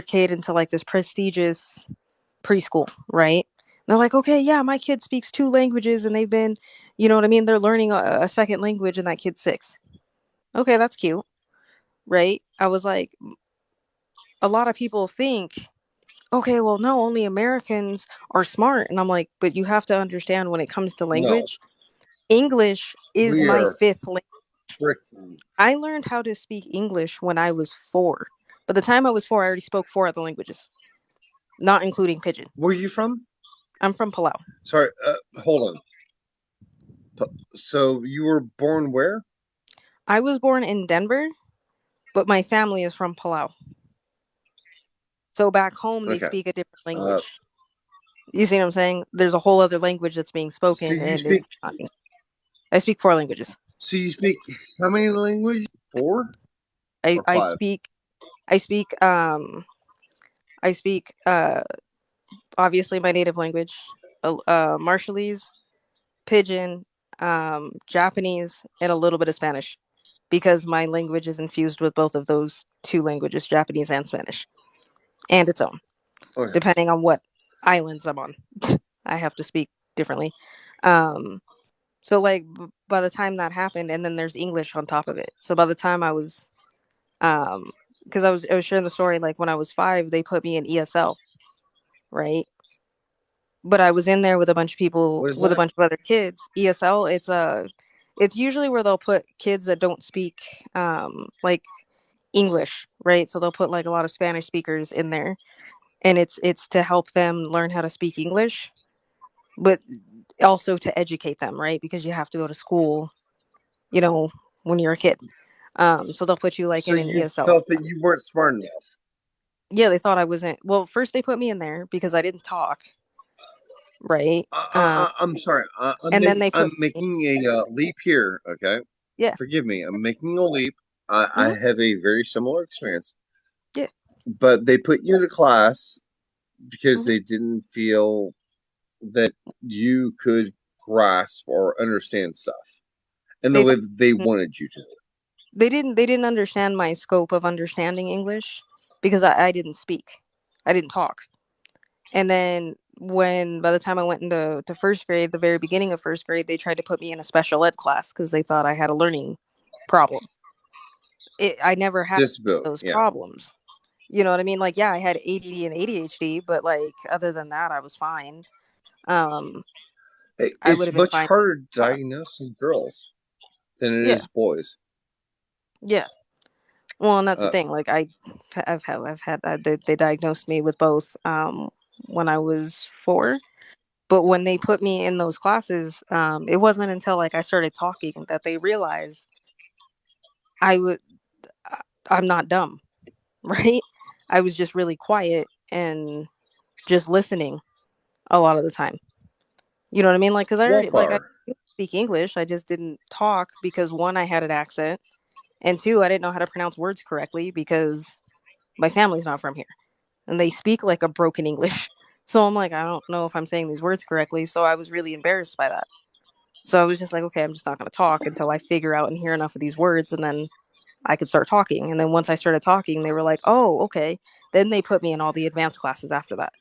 kid into like this prestigious preschool, right? And they're like, okay, yeah, my kid speaks two languages, and they've been, you know what I mean, they're learning a second language, and that kid's 6. Okay, that's cute, right? I was like, a lot of people think, okay, well, no, only Americans are smart. And I'm like, but you have to understand, when it comes to No, language, English is we my are fifth language. freaking. I learned how to speak English when I was 4. By the time I was 4, I already spoke 4 other languages, not including Pidgin. Where are you from? I'm from Palau. Sorry, hold on. So you were born where? I was born in Denver, but my family is from Palau. So back home, they Okay. speak a different Uh, language. You see what I'm saying? There's a whole other language that's being so spoken, you and speak. it's not. I speak 4 languages. So you speak how many languages? 4 I, or I 5? speak I speak I speak obviously my native language, Marshallese, Pidgin, Japanese, and a little bit of Spanish, because my language is infused with both of those two languages, Japanese and Spanish, and its own, Okay. depending on what islands I'm on. I have to speak differently. Um, So like by the time that happened, and then there's English on top of it. So by the time I was, because I was sharing the story, like when I was 5, they put me in ESL, right? But I was in there with a bunch of people, What is with a that? bunch of other kids. ESL, it's usually where they'll put kids that don't speak like English, right? So they'll put like a lot of Spanish speakers in there, and it's to help them learn how to speak English, but also to educate them, right? Because you have to go to school, you know, when you're a kid. So they'll put you like So in an you ESL felt that class. you weren't smart enough. Yeah, they thought I wasn't. Well, first they put me in there because I didn't talk, right? I'm sorry. And then they I'm put me, making a leap here. Okay, yeah, forgive me. I'm making a leap. I hmm, have a very similar experience, yeah, but they put you in a class because hmm, they didn't feel that you could grasp or understand stuff in the they way thought that they wanted you to. they didn't understand my scope of understanding English because I didn't speak, I didn't talk. And then when by the time I went into first grade, the very beginning of first grade, they tried to put me in a special ed class because they thought I had a learning problem. I never had Disability. those Yeah. problems. You know what I mean? Like, yeah, I had ADD and ADHD, but like other than that, I was fine. Um, Hey, I would it's have been much fine. harder to Class. diagnose in girls than it Yeah, is boys. yeah. Well, and that's the Uh, thing. Like, I've had they diagnosed me with both when I was 4. But when they put me in those classes, it wasn't until like I started talking that they realized I would I'm not dumb, right? I was just really quiet and just listening a lot of the time. You know what I mean? Like, cause I already like I Wallflower. speak English. I just didn't talk because one, I had an accent, and two, I didn't know how to pronounce words correctly because my family's not from here and they speak like a broken English. So I'm like, I don't know if I'm saying these words correctly. So I was really embarrassed by that. So I was just like, okay, I'm just not going to talk until I figure out and hear enough of these words, and then I could start talking. And then once I started talking, they were like, oh, okay. Then they put me in all the advanced classes after that.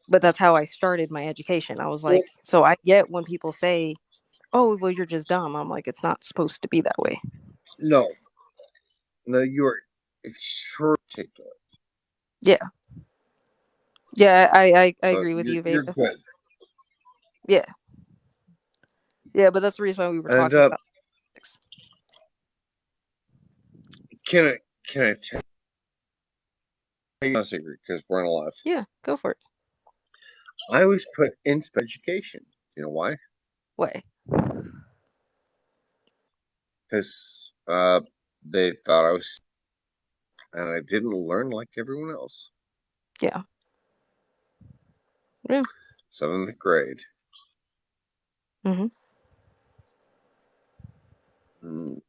But that's how I started my education. I was Well, like, so I get when people say, oh, well, you're just dumb. I'm like, it's not supposed to be that way. no, no, you are extremely articulate. Yeah. Yeah, I So agree with you, you're Veda. good. Yeah. Yeah, but that's the reason why we were And talking about sex. can I can I tell you a secret because we're on live? Yeah, go for it. I always put in special education. You know why? Way. Because they thought I was, and I didn't learn like everyone else. Yeah. Yeah. 7th grade. Mm-hmm. Mm,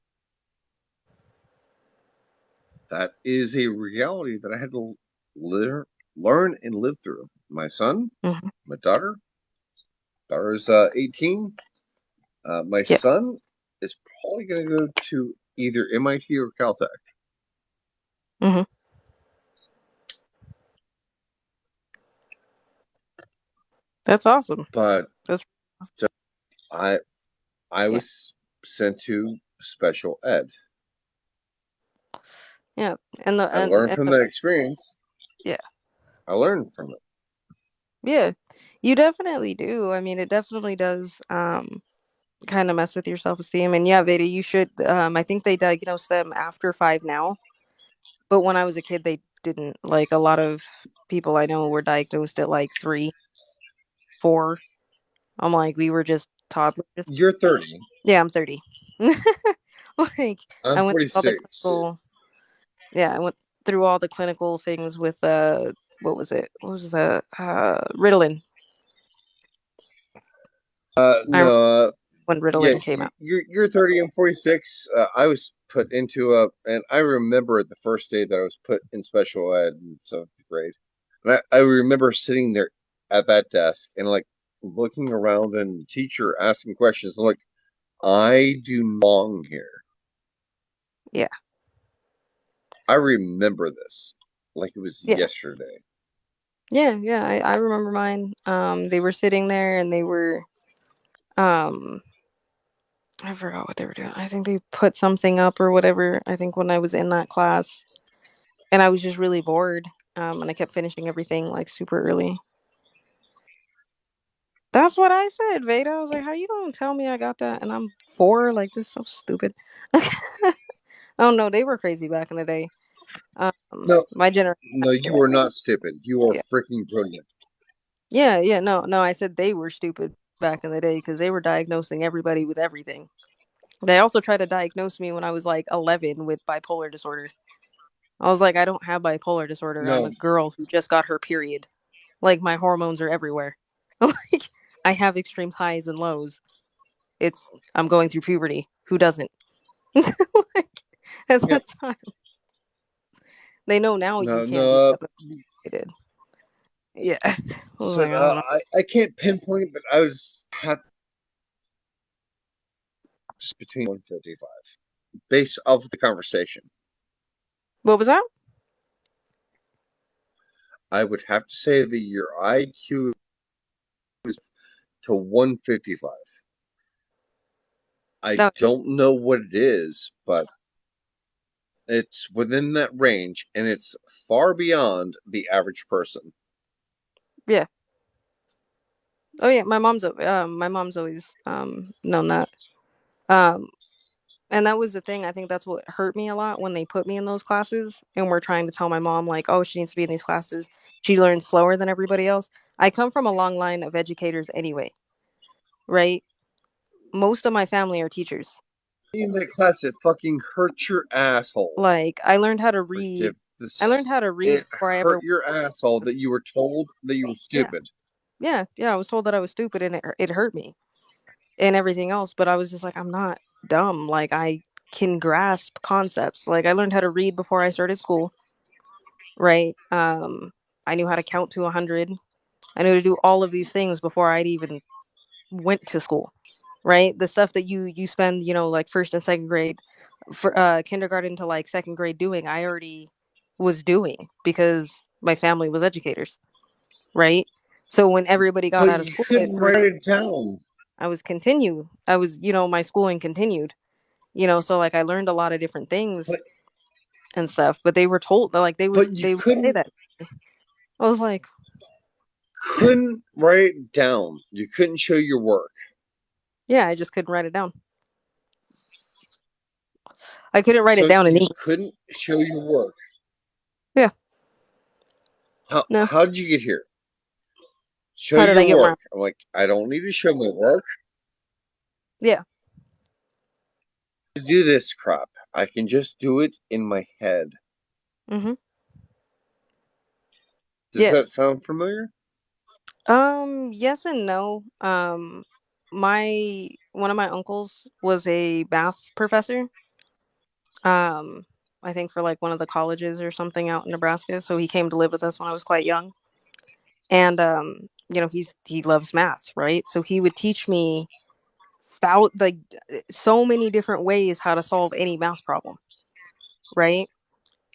that is a reality that I had to learn and live through. My son, Mm-hmm. my daughter's 18. My Yeah. son is probably going to go to either MIT or Caltech. Mm-hmm. That's awesome. But That's I I yeah. was sent to special ed. Yeah. And the I learned and from the that experience. yeah. I learned from it. Yeah. You definitely do. I mean, it definitely does kind of mess with your self-esteem. And yeah, Veda, you should I think they diagnose them after 5 now, but when I was a kid they didn't. Like a lot of people I know were diagnosed at like 3, 4. I'm like, we were just toddlers. You're 30. Yeah, I'm 30. Like I I'm went through all the 46. clinical, yeah, I went through all the clinical things with what was it? What was the Ritalin. I remember No. when Yeah, Ritalin came out. you're 30. I'm 46. I was put into and I remember the first day that I was put in special ed in 7th grade, and I remember sitting there at that desk and like looking around and the teacher asking questions. I'm like, I do not belong here. Yeah. I remember this like it was Yeah. yesterday. Yeah, yeah, I remember mine. They were sitting there and they were um I forgot what they were doing. I think they put something up or whatever. I think when I was in that class, and I was just really bored. And I kept finishing everything like super early. That's what I said, Veda. I was like, "How you gonna tell me I got that?" And I'm 4. Like, this is so stupid. Oh no, they were crazy back in the day. No, My generation. no, you are not stupid. You are Yeah, freaking brilliant. yeah, yeah. No, no. I said they were stupid back in the day because they were diagnosing everybody with everything. They also tried to diagnose me when I was like 11 with bipolar disorder. I was like, I don't have bipolar disorder. I'm No, a girl who just got her period. Like my hormones are everywhere. Like I have extreme highs and lows. I'm going through puberty. Who doesn't? Like, at yeah, that time, they know now you no, can't do no. that, but they did. Yeah, I was So like, I don't know. I can't pinpoint it, but I was had just between 155 based off the conversation. What was that? I would have to say that your IQ is to 155. I No, don't know what it is, but it's within that range, and it's far beyond the average person. yeah. Oh yeah, my mom's always known that. Um, and that was the thing. I think that's what hurt me a lot when they put me in those classes and we're trying to tell my mom like, oh, she needs to be in these classes. She learns slower than everybody else. I come from a long line of educators anyway, right? Most of my family are teachers. In that class, it fucking hurt your asshole. Like I learned how to read. Forgive I this. learned how to read It before I ever. hurt your asshole that you were told that you were Yeah, stupid. yeah, yeah. I was told that I was stupid and it hurt me and everything else. But I was just like, I'm not dumb. Like I can grasp concepts. Like I learned how to read before I started school. Right. I knew how to count to 100. I knew to do all of these things before I'd even went to school. Right. The stuff that you spend, like first and second grade, for kindergarten to like second grade doing, I already was doing because my family was educators. Right. So when everybody got But out of you school at couldn't write 3, it down. I was, my schooling continued. So like I learned a lot of different things But and stuff, but they were told like but you they would say that. I was like, couldn't write it down. You couldn't show your work. yeah, I just couldn't write it down. I couldn't write it So down in you ink. couldn't show your work. Yeah. No. How did you get here? Show How did your I get where? work. I'm like, I don't need to show my work Yeah. to do this crap. I can just do it in my head. Mhm. Does Yeah. that sound familiar? Yes and no. My one of my uncles was a math professor. Um, I think for like one of the colleges or something out in Nebraska. So he came to live with us when I was quite young. And he loves math, right? So he would teach me about like so many different ways how to solve any math problem, right?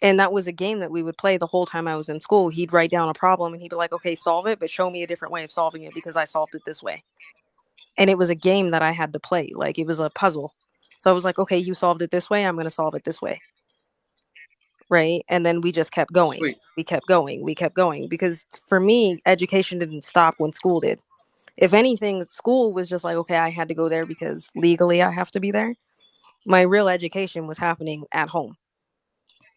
And that was a game that we would play the whole time I was in school. He'd write down a problem and he'd be like, okay, solve it, but show me a different way of solving it because I solved it this way. And it was a game that I had to play. Like it was a puzzle. So I was like, okay, you solved it this way. I'm going to solve it this way. Right. And then we just kept going. Sweet. We kept going. We kept going. Because for me, education didn't stop when school did. If anything, school was just like, okay, I had to go there because legally I have to be there. My real education was happening at home,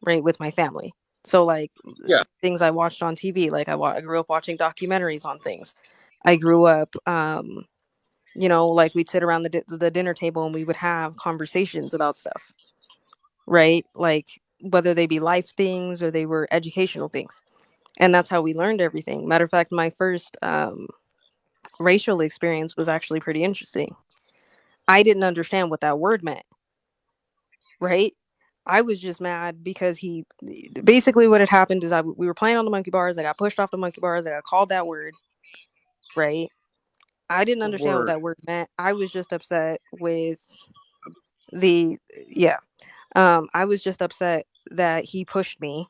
right, with my family. So like Yeah. things I watched on TV, like I grew up watching documentaries on things. I grew up, like we'd sit around the dinner table and we would have conversations about stuff, right? Like whether they be life things or they were educational things, and that's how we learned everything. Matter of fact, my first racial experience was actually pretty interesting. I didn't understand what that word meant, right? I was just mad because he basically what had happened is we were playing on the monkey bars. I got pushed off the monkey bars. I got called that word, right? I didn't understand what Word. that word meant. I was just upset with the yeah. I was just upset that he pushed me,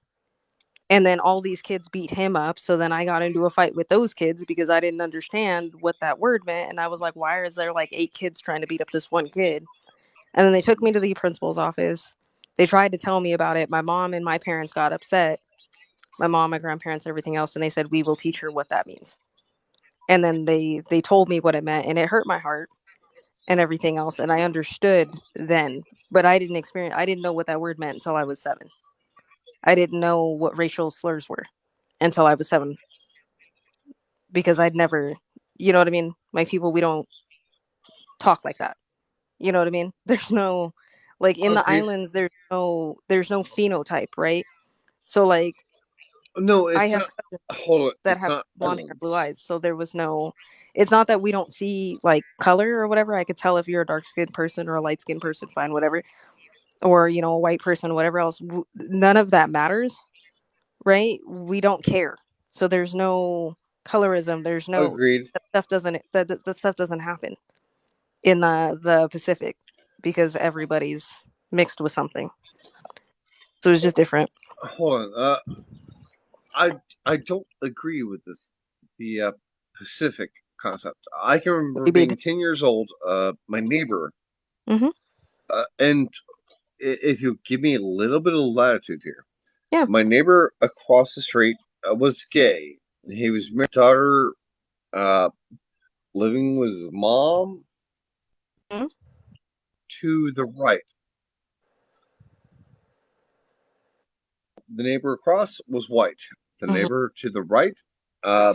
and then all these kids beat him up. So then I got into a fight with those kids because I didn't understand what that word meant, and I was like, why is there like 8 kids trying to beat up this one kid? And then they took me to the principal's office. They tried to tell me about it. My mom and my parents got upset. My mom, my grandparents, everything else, and they said, we will teach her what that means. And then they told me what it meant, and it hurt my heart and everything else. And I understood then, but I didn't know what that word meant until I was 7. I didn't know what racial slurs were until I was 7, because I'd never, you know what I mean? My people, we don't talk like that. You know what I mean? There's no, like, in the Agreed. islands, there's no phenotype, right? So like, No, I it's have not. cousins Hold on. that It's have not blonde hair, blue islands. eyes. So there was no, it's not that we don't see like color or whatever. I could tell if you're a dark skinned person or a light skinned person, fine, whatever. Or, a white person, whatever else. None of that matters, right? We don't care. So there's no colorism. There's no, Agreed. that stuff doesn't happen in the Pacific, because everybody's mixed with something. So it's just different. Hold on. I I don't agree with this. The Pacific concept. I can remember Maybe being 10 years old. My neighbor, mm-hmm. and if you give me a little bit of latitude here, Yeah. my neighbor across the street was gay. He was married to his daughter, uh, living with his mom Mm-hmm. to the right. The neighbor across was white. The Mm-hmm. neighbor to the right, uh,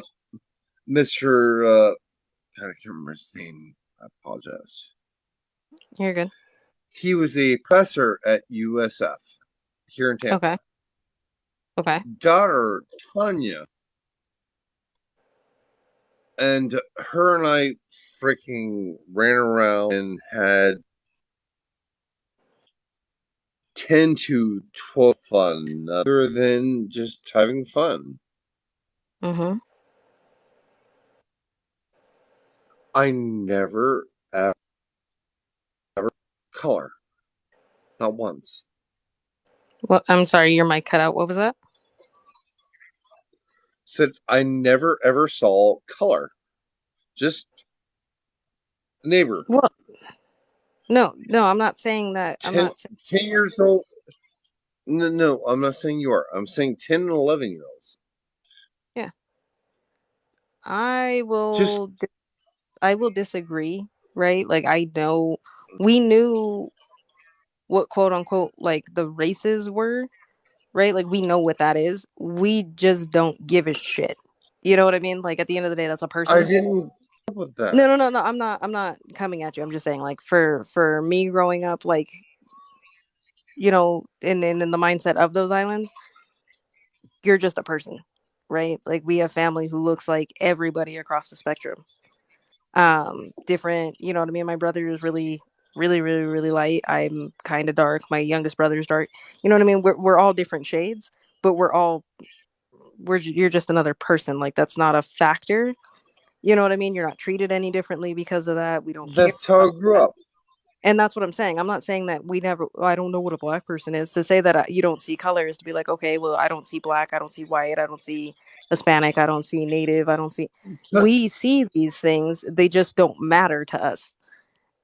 Mr. God, I can't remember his name. I apologize. You're good. He was a professor at USF here in Tampa. Okay. Okay. Daughter Tanya, and her and I freaking ran around and had 10 to 12 fun, other than just having fun. Mm-hmm. I never ever color, not once. Well, I'm sorry, your mic cut out. What was that? Said I never ever saw color. Just neighbor. Well, no, I'm not saying that. I'm 10, not saying. 10 years old. No, no, I'm not saying you are. I'm saying 10 and 11-year-olds. Yeah, I Just will. I will disagree. Right? Like, I know we knew what quote unquote like the races were. Right? Like, we know what that is. We just don't give a shit. You know what I mean? Like, at the end of the day, that's a I person. didn't come with No, that. no, no, no. I'm not coming at you. I'm just saying, like, for me growing up, like, in the mindset of those islands, you're just a person, right? Like, we have family who looks like everybody across the spectrum. Different, you know what I mean? My brother is really, really, really, really light. I'm kind of dark. My youngest brother is dark. You know what I mean? We're all different shades, but you're just another person. Like, that's not a factor. You know what I mean? You're not treated any differently because of that. We don't care That's how about I grew that. up. And that's what I'm saying. I'm not saying that I don't know what a black person is. To say that you don't see color is to be like, okay, well, I don't see black, I don't see white, I don't see Hispanic, I don't see native, I don't see. We see these things, they just don't matter to us,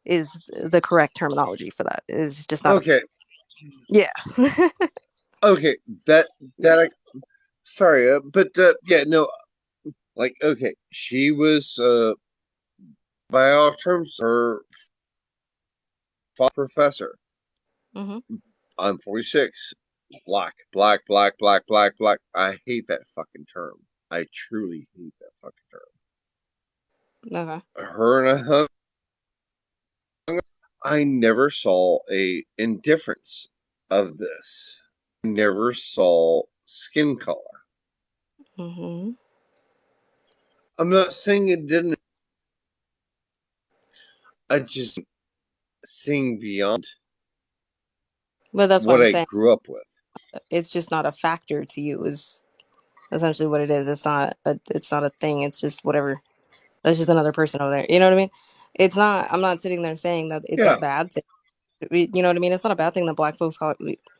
is the correct terminology for that. Is just not a. Okay, Yeah. okay, that I sorry, but yeah, no, like okay, she was by all terms her professor. Hmm. I'm 46. Black, black, black, black, black, black. I hate that fucking term. I truly hate that fucking Okay. term. Her and I hung. I never saw a indifference of this. Never saw skin color. Hmm. I'm not saying it didn't. I just seeing beyond But that's what what I'm I saying. grew up with. It's just not a factor to you. Is essentially what it is. It's not a thing. It's just whatever. That's just another person over there. You know what I mean? It's not. I'm not sitting there saying that it's a Yeah, bad thing. You know what I mean? It's not a bad thing that black folks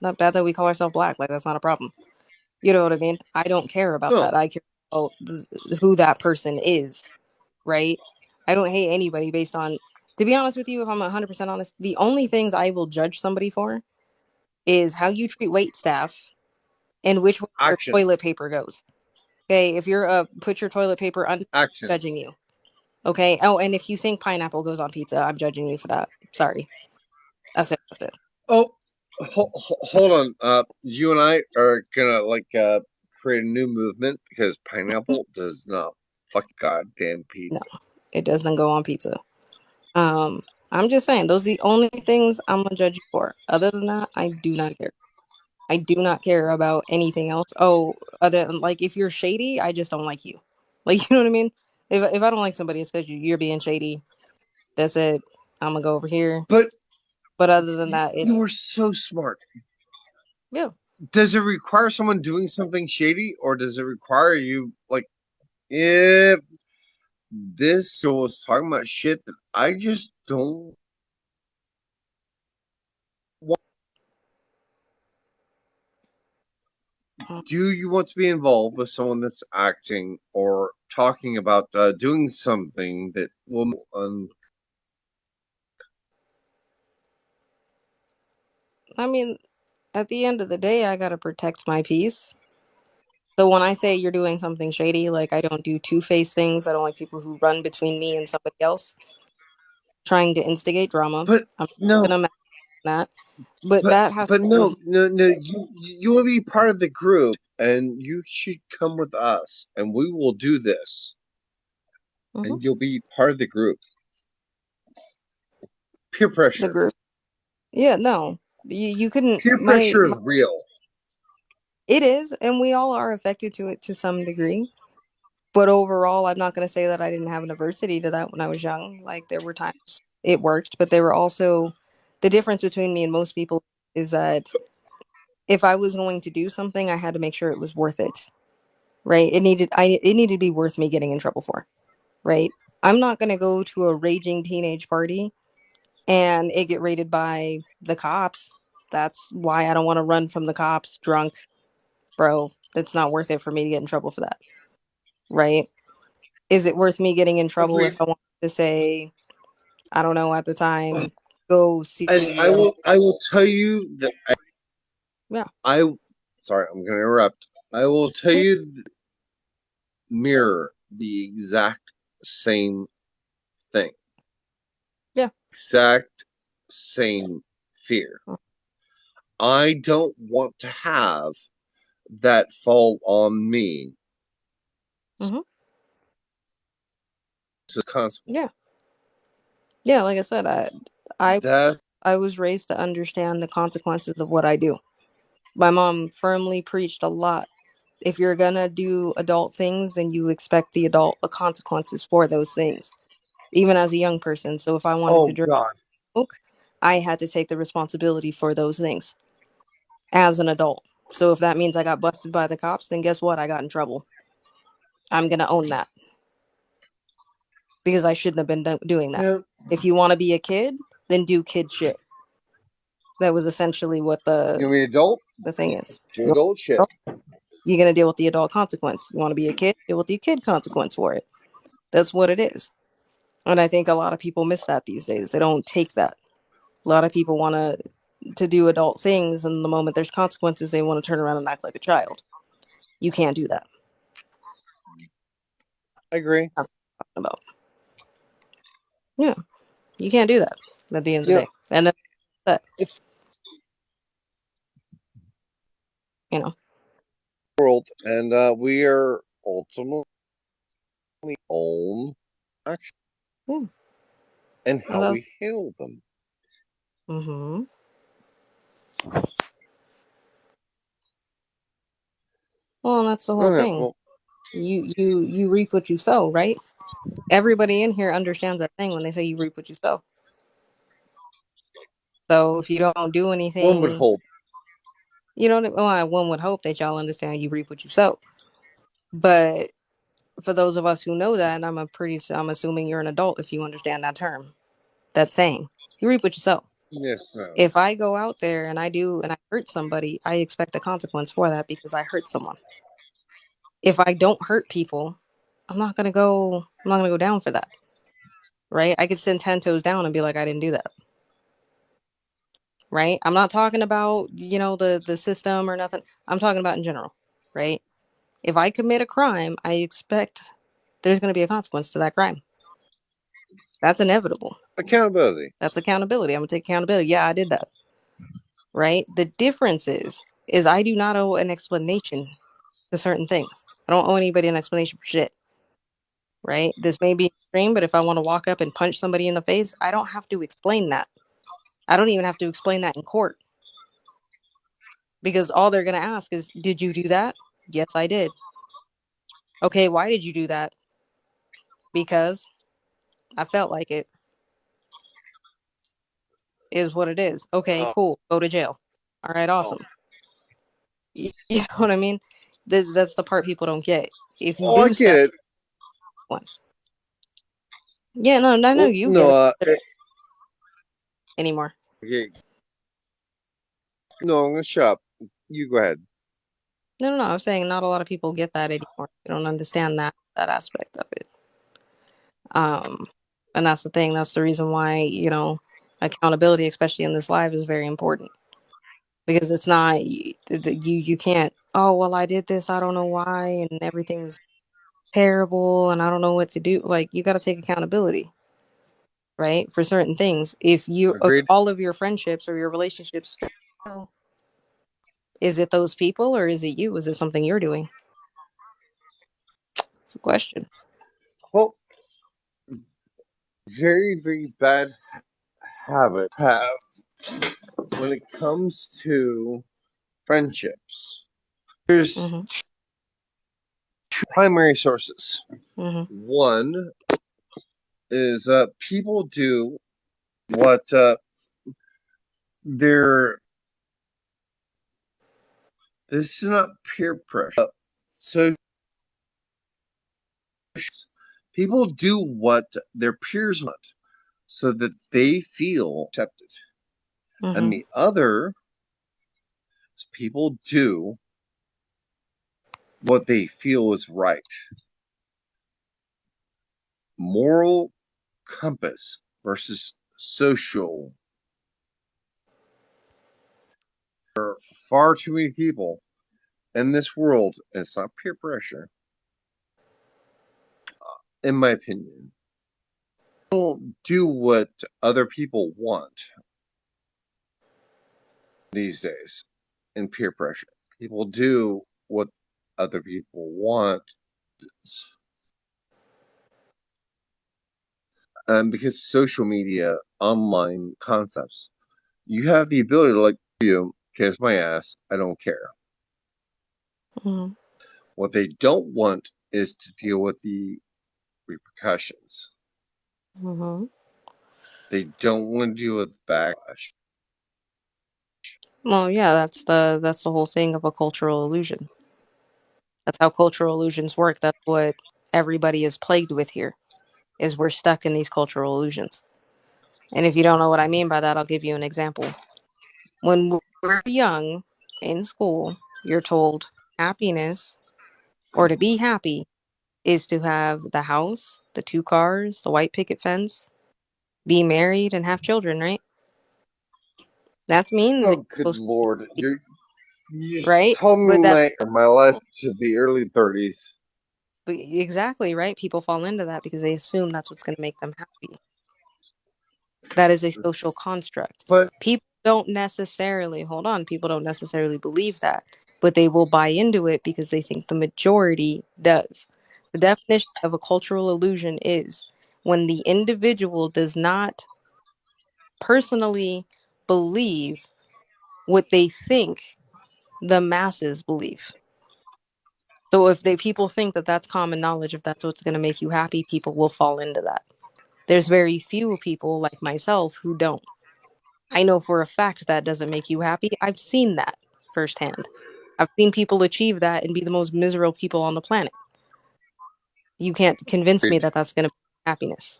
not bad that we call ourselves black. Like, that's not a problem. You know what I mean? I don't care about no, that. I care about who that person is, right? I don't hate anybody based on To be honest with you, if I'm 100% honest, the only things I will judge somebody for is how you treat wait staff and which way your toilet Actions. paper goes. Okay, if you're put your toilet paper under, judging Actions. you. Okay. Oh, and if you think pineapple goes on pizza, I'm judging you for that. Sorry. That's it. That's it. Oh, hold on. You and I are gonna create a new movement because pineapple does not fuck goddamn No, pizza. it doesn't go on pizza. I'm just saying those are the only things I'm gonna judge you for. Other than that, I do not care. I do not care about anything else. Oh, other than like if you're shady, I just don't like you. Like you know what I mean? If I don't like somebody, it's because you're being shady. That's it. I'm gonna go over here. But But other than that, you it's were so smart. yeah. Does it require someone doing something shady, or does it require you if this girl was talking about shit that I just don't want? Do you want to be involved with someone that's acting or talking about doing something that will I mean, at the end of the day, I gotta protect my peace. So when I say you're doing something shady, like I don't do two-faced things. I don't like people who run between me and somebody else trying to instigate drama. but I'm not no, gonna mention that. But but that has to but do with no, you want to be part of the group and you should come with us and we will do this Mhm. and you'll be part of the group. Peer The pressure. group. Yeah, no. You couldn't Peer pressure is real. it is, and we all are affected to it to some degree. But overall, I'm not gonna say that I didn't have an adversity to that when I was young. Like there were times it worked, but there were also the difference between me and most people is that if I was going to do something, I had to make sure it was worth it. Right? It needed to be worth me getting in trouble for. Right? I'm not gonna go to a raging teenage party and it get raided by the cops. That's why I don't want to run from the cops drunk, bro. It's not worth it for me to get in trouble for that. Right? Is it worth me getting in trouble if Agreed. I want to say, I don't know, at the time, go And see a I will tell you that yeah. I sorry, I'm gonna interrupt. I will tell Mm, you mirror the exact same thing. yeah. Exact same fear. I don't want to have that fall on me Mm-hmm. as a consequence. Yeah. Yeah, like I said, I That I was raised to understand the consequences of what I do. My mom firmly preached a lot. If you're gonna do adult things, then you expect the adult consequences for those things, even as a young person. So if I wanted to oh drink god. smoke, I had to take the responsibility for those things as an adult. So if that means I got busted by the cops, then guess what? I got in trouble. I'm gonna own that because I shouldn't have been doing that. Yeah, If you want to be a kid, then do kid shit. That was essentially what you want to be adult? the thing is. Do You adult shit. want, you're gonna deal with the adult consequence. You want to be a kid, deal with the kid consequence for it. That's what it is. And I think a lot of people miss that these days. They don't take that. A lot of people want to do adult things, and the moment there's consequences, they want to turn around and act like a child. You can't do that. I agree. That's what I'm talking about. Yeah, you can't do that at the end of the Yeah, day. And then that it's you know, the world, and we are ultimately own action yeah, and how well, we handle them. mm-hmm. Well, that's the whole Okay, thing. well, You reap what you sow, right? Everybody in here understands that thing when they say you reap what you sow. So if you don't do one would anything, hope. you know, well, one would hope that y'all understand you reap what you sow. But for those of us who know that, and I'm assuming you're an adult if you understand that term, that saying, you reap what you sow. Yes, ma'am. If I go out there and I hurt somebody, I expect a consequence for that because I hurt someone. If I don't hurt people, I'm not gonna go down for that. right? I could stand 10 toes down and be like, I didn't do that, right? I'm not talking about, the system or nothing. I'm talking about in general, right? If I commit a crime, I expect there's going to be a consequence to that crime. That's inevitable. Accountability. That's accountability. I'm going to take accountability. Yeah, I did that, right? The difference is I do not owe an explanation to certain things. I don't owe anybody an explanation for shit, right? This may be extreme, but if I want to walk up and punch somebody in the face, I don't have to explain that. I don't even have to explain that in court because all they're going to ask is, did you do that? Yes, I did. Okay, why did you do that? Because I felt like it is what it is. Okay, cool. Go to jail. All right, awesome. You know what I mean? That's the part people don't get. If you Oh, I do get stuff it. once. Yeah, no, I know Well, you get no, it anymore. okay. No, I'm gonna shut up. You go ahead. No. I was saying not a lot of people get that anymore. They don't understand that aspect of it. Um, and that's the thing. That's the reason why, accountability, especially in this life, is very important because it's not you can't. Oh well, I did this. I don't know why, and everything's terrible, and I don't know what to do. Like you got to take accountability, right, for certain things. If Agreed. all of your friendships or your relationships fail, is it those people or is it you? Is it something you're doing? It's a question. Well, very, very bad habit have when it comes to friendships. There's Mm-hmm. two primary sources. Mm-hmm. One is people do what they're. This is not peer pressure. So people do what their peers want so that they feel accepted. And Mm-hmm. the other is people do what they feel is right. Moral compass versus social. There are far too many people in this world, and it's not peer pressure, in my opinion. Don't do what other people want these days in peer pressure. People do what other people want. Because social media, online concepts, you have the ability to you kiss my ass. I don't care. Mm-hmm. What they don't want is to deal with the repercussions. Mm-hmm. They don't want to deal with backlash. Well, yeah, that's the whole thing of a cultural illusion. That's how cultural illusions work. That's what everybody is plagued with here, is we're stuck in these cultural illusions. And if you don't know what I mean by that, I'll give you an example. When we're young in school, you're told happiness or to be happy is to have the house, the two cars, the white picket fence, be married, and have children, right? That means that Oh, you're good supposed lord! to be, You just right? told me But that's my life to the early 30s. exactly right. People fall into that because they assume that's what's going to make them happy. That is a social construct. But People don't necessarily, hold on, people don't necessarily believe that, but they will buy into it because they think the majority does. The definition of a cultural illusion is when the individual does not personally believe what they think the masses believe. So if people think that that's common knowledge, if that's what's going to make you happy, people will fall into that. There's very few people like myself who don't. I know for a fact that doesn't make you happy. I've seen that firsthand. I've seen people achieve that and be the most miserable people on the planet. You can't convince me that that's going to be happiness.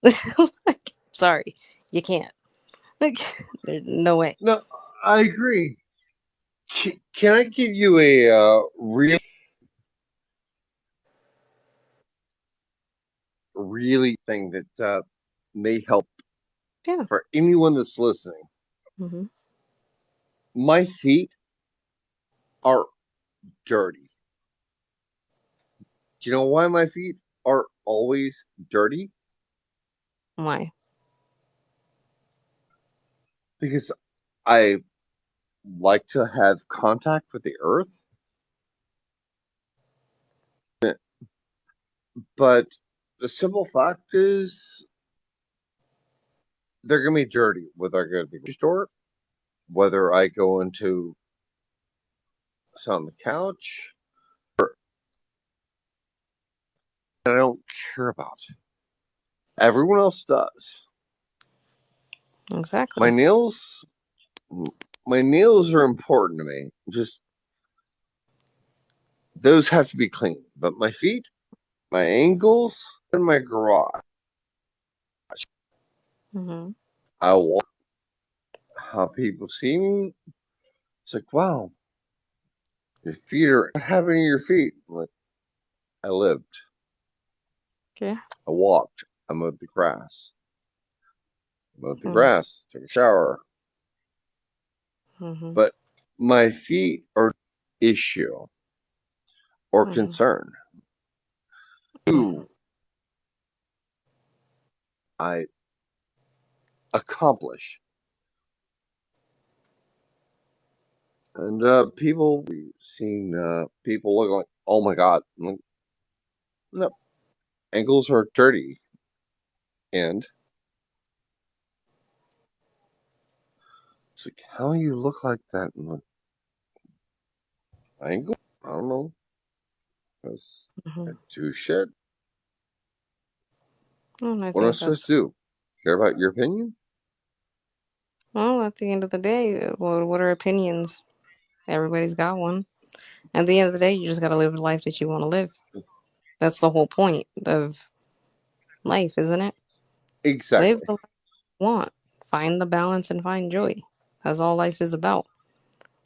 Like, sorry, you can't. Like, there's no way. no, I agree. Can I give you a real really thing that may help Yeah. for anyone that's listening. Mm-hmm. My feet are dirty. Do you know why my feet are always dirty? Why? Because I like to have contact with the earth, but the simple fact is they're going to be dirty. Whether I go to the grocery store, whether I go into sit on the couch, I don't care about. Everyone else does. My Exactly. nails, my nails are important to me. Just those have to be clean. But my feet, my ankles, and my garage, Mm-hmm. I walk how people see me. It's like, wow, your feet are what happened to your feet? I'm like, I lived, Okay. I walked, I mowed the grass, mowed the Yes. grass, took a shower. Mm-hmm. But my feet are issue or Mm-hmm. concern. Mm-hmm. Ooh, I accomplish. And people, we've seen people look like, oh my God, I'm like, no, ankles are dirty. And it's like, how you look like that? I'm like, ankle? I don't know. Because Mm-hmm. I do shit. And I What am I think supposed that's, to do? Care about your opinion? well, at the end of the day, what are opinions? Everybody's got one. At the end of the day, you just got to live the life that you want to live. That's the whole point of life, isn't it? Live Exactly. the life you want. Find the balance and find joy. That's all life is about.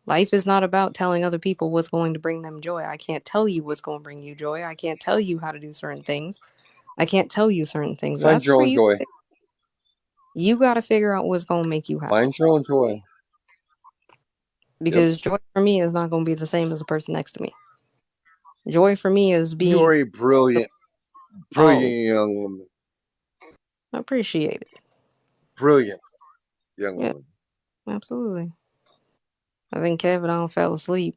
Life is not about telling other people what's going to bring them joy. I can't tell you what's going to bring you joy. I can't tell you how to do certain things. I can't tell you certain things. Find That's your for own you. joy. You got to figure out what's going to make you happy. Find your own joy. Yep. Because joy for me is not going to be the same as the person next to me. Joy for me is You being, are a brilliant, oh, brilliant young woman. I appreciate it. Brilliant young Yeah, woman. absolutely. I think Kevin on fell asleep.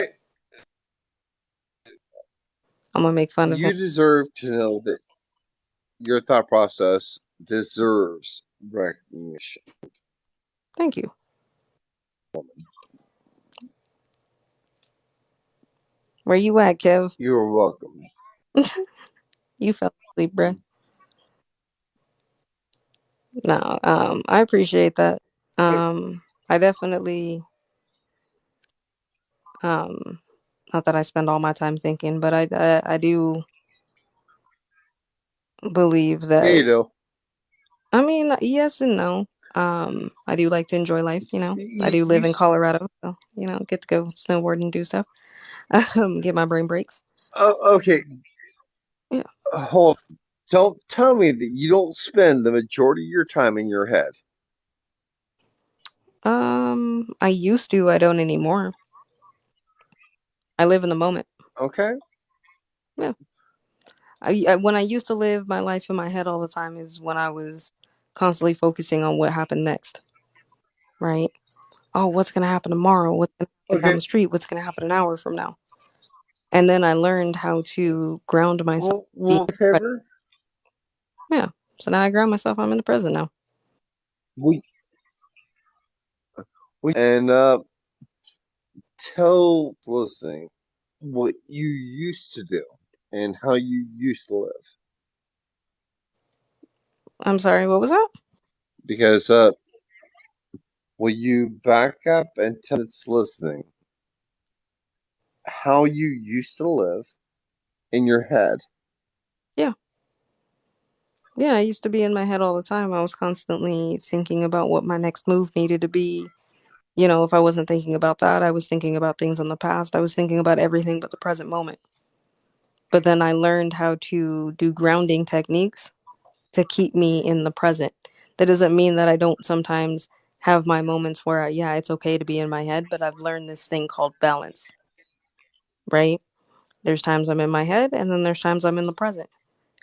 I'm going to make fun of him. You deserve to know that your thought process deserves recognition. Thank you. Where you at, Kev? You're welcome. You fell asleep, bruh. No, I appreciate that. I definitely, um, not that I spend all my time thinking, but I do believe Yeah, you that, do. I mean, yes and no. I do like to enjoy life, I do live in Colorado, so, get to go snowboard and do stuff. Get my brain breaks. Okay, Yeah. hold on. Don't tell me that you don't spend the majority of your time in your head. I used to, I don't anymore. I live in the moment. Okay? Yeah. When I used to live my life in my head all the time is when I was constantly focusing on what happened next, right? Oh, what's going to happen tomorrow? What's going to happen down Okay. the street? What's going to happen an hour from now? And then I learned how to ground myself. Being Well, present. favor, Yeah. So now I ground myself. I'm in the present now. we, and tell listening what you used to do and how you used to live. I'm sorry. What was that? Because will you back up and tell it's listening how you used to live in your head? Yeah. Yeah. I used to be in my head all the time. I was constantly thinking about what my next move needed to be. If I wasn't thinking about that, I was thinking about things in the past. I was thinking about everything but the present moment. But then I learned how to do grounding techniques to keep me in the present. That doesn't mean that I don't sometimes have my moments where, yeah, it's okay to be in my head, but I've learned this thing called balance, right? There's times I'm in my head, and then there's times I'm in the present.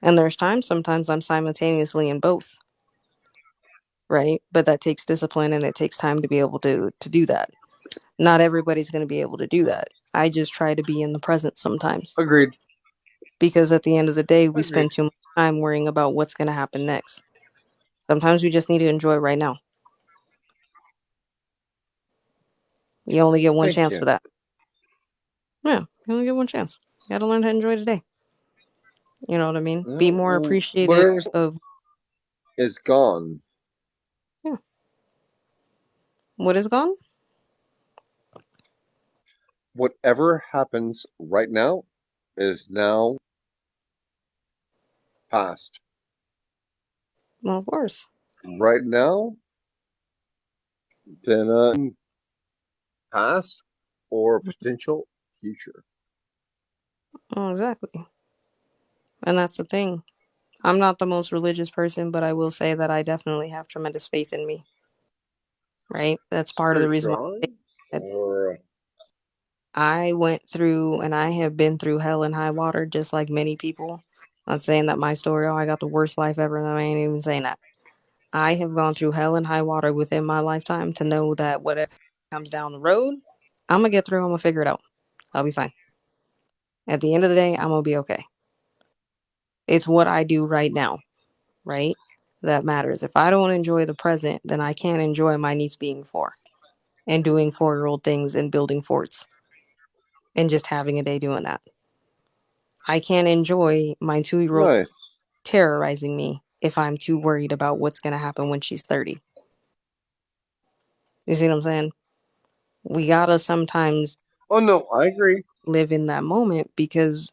And there's times, sometimes I'm simultaneously in both, right? But that takes discipline and it takes time to be able to do that. Not everybody's going to be able to do that. I just try to be in the present sometimes Agreed. because at the end of the day, we Agreed. spend too much time worrying about what's going to happen next. Sometimes we just need to enjoy right now. You only get one Thank chance you. for that. Yeah, you only get one chance. You got to learn to enjoy today. You know what I mean? Be more appreciative Whatever of, is gone. yeah, what is gone. Whatever happens right now is now past. Well, of course. Right now, then past or potential future. Oh, exactly. And that's the thing. I'm not the most religious person, but I will say that I definitely have tremendous faith in me, right? That's part of the reason why I Spirituality said or I went through and I have been through hell and high water just like many people. Not saying that my story, oh, I got the worst life ever. No, I ain't even saying that. I have gone through hell and high water within my lifetime to know that whatever comes down the road, I'm going to get through. I'm going to figure it out. I'll be fine. At the end of the day, I'm going to be okay. It's what I do right now, right? That matters. If I don't enjoy the present, then I can't enjoy my niece being 4 and doing 4-year-old things and building forts and just having a day doing that. I can't enjoy my 2-year-old nice. terrorizing me if I'm too worried about what's going to happen when she's 30. You see what I'm saying? We gotta sometimes Oh no, I agree. live in that moment because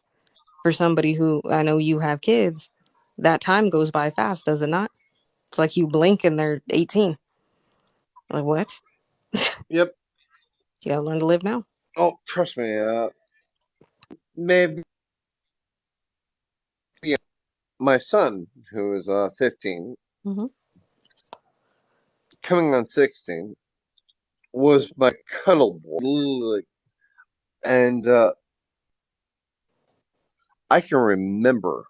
for somebody who, I know you have kids, that time goes by fast, does it not? It's like you blink and they're 18. Like, what? Yep. You gotta learn to live now. Oh, trust me. Maybe my son, who is 15, Mm-hmm. coming on 16, was my cuddle boy, literally. And I can remember,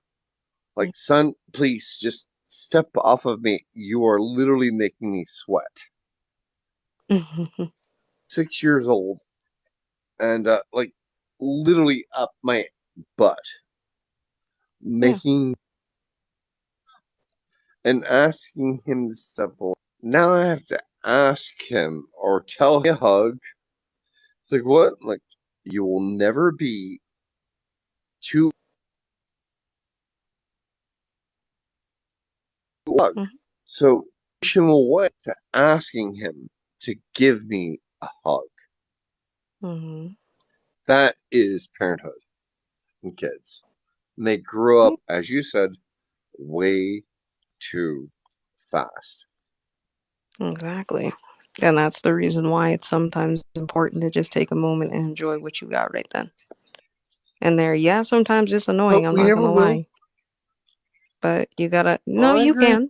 like, son, please just step off of me. You are literally making me sweat. Mm-hmm. 6 years old, and like, literally up my butt, Yeah. making and asking him simple. Now I have to ask him or tell him a hug. It's like, what? Like, you will never be too hug. Mm-hmm. So push him away to asking him to give me a hug. Mm-hmm. That is parenthood in kids. And they grew up, as you said, way too fast. Exactly. And that's the reason why it's sometimes important to just take a moment and enjoy what you got right then. And there, yeah, sometimes it's But annoying, I'm we not never gonna will. lie. But you gotta, no, I you agree. can.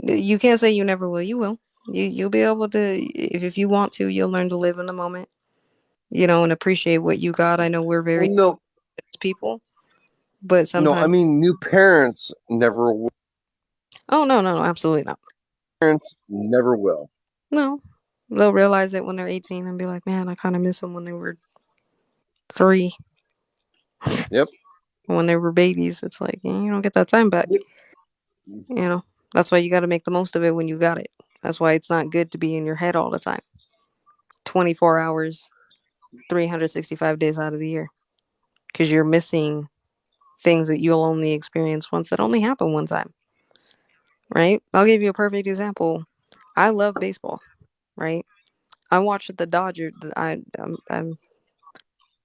You can't say you never will. You will. You'll be able to if you want to. You'll learn to live in the moment, and appreciate what you got. I know we're Well, very no, people, but no, I sometimes. mean, new parents never will. Oh no, no, no, absolutely not. Parents never will. No, they'll realize it when they're 18 and be like, man, I kind of miss them when they were 3, Yep. when they were babies. It's like you don't get that time back. Yep. You know, that's why you got to make the most of it when you got it. That's why it's not good to be in your head all the time, 24 hours, 365 days out of the year, because you're missing things that you'll only experience once that only happen one time, right? I'll give you a perfect example. I love baseball, right? I watched the Dodgers. I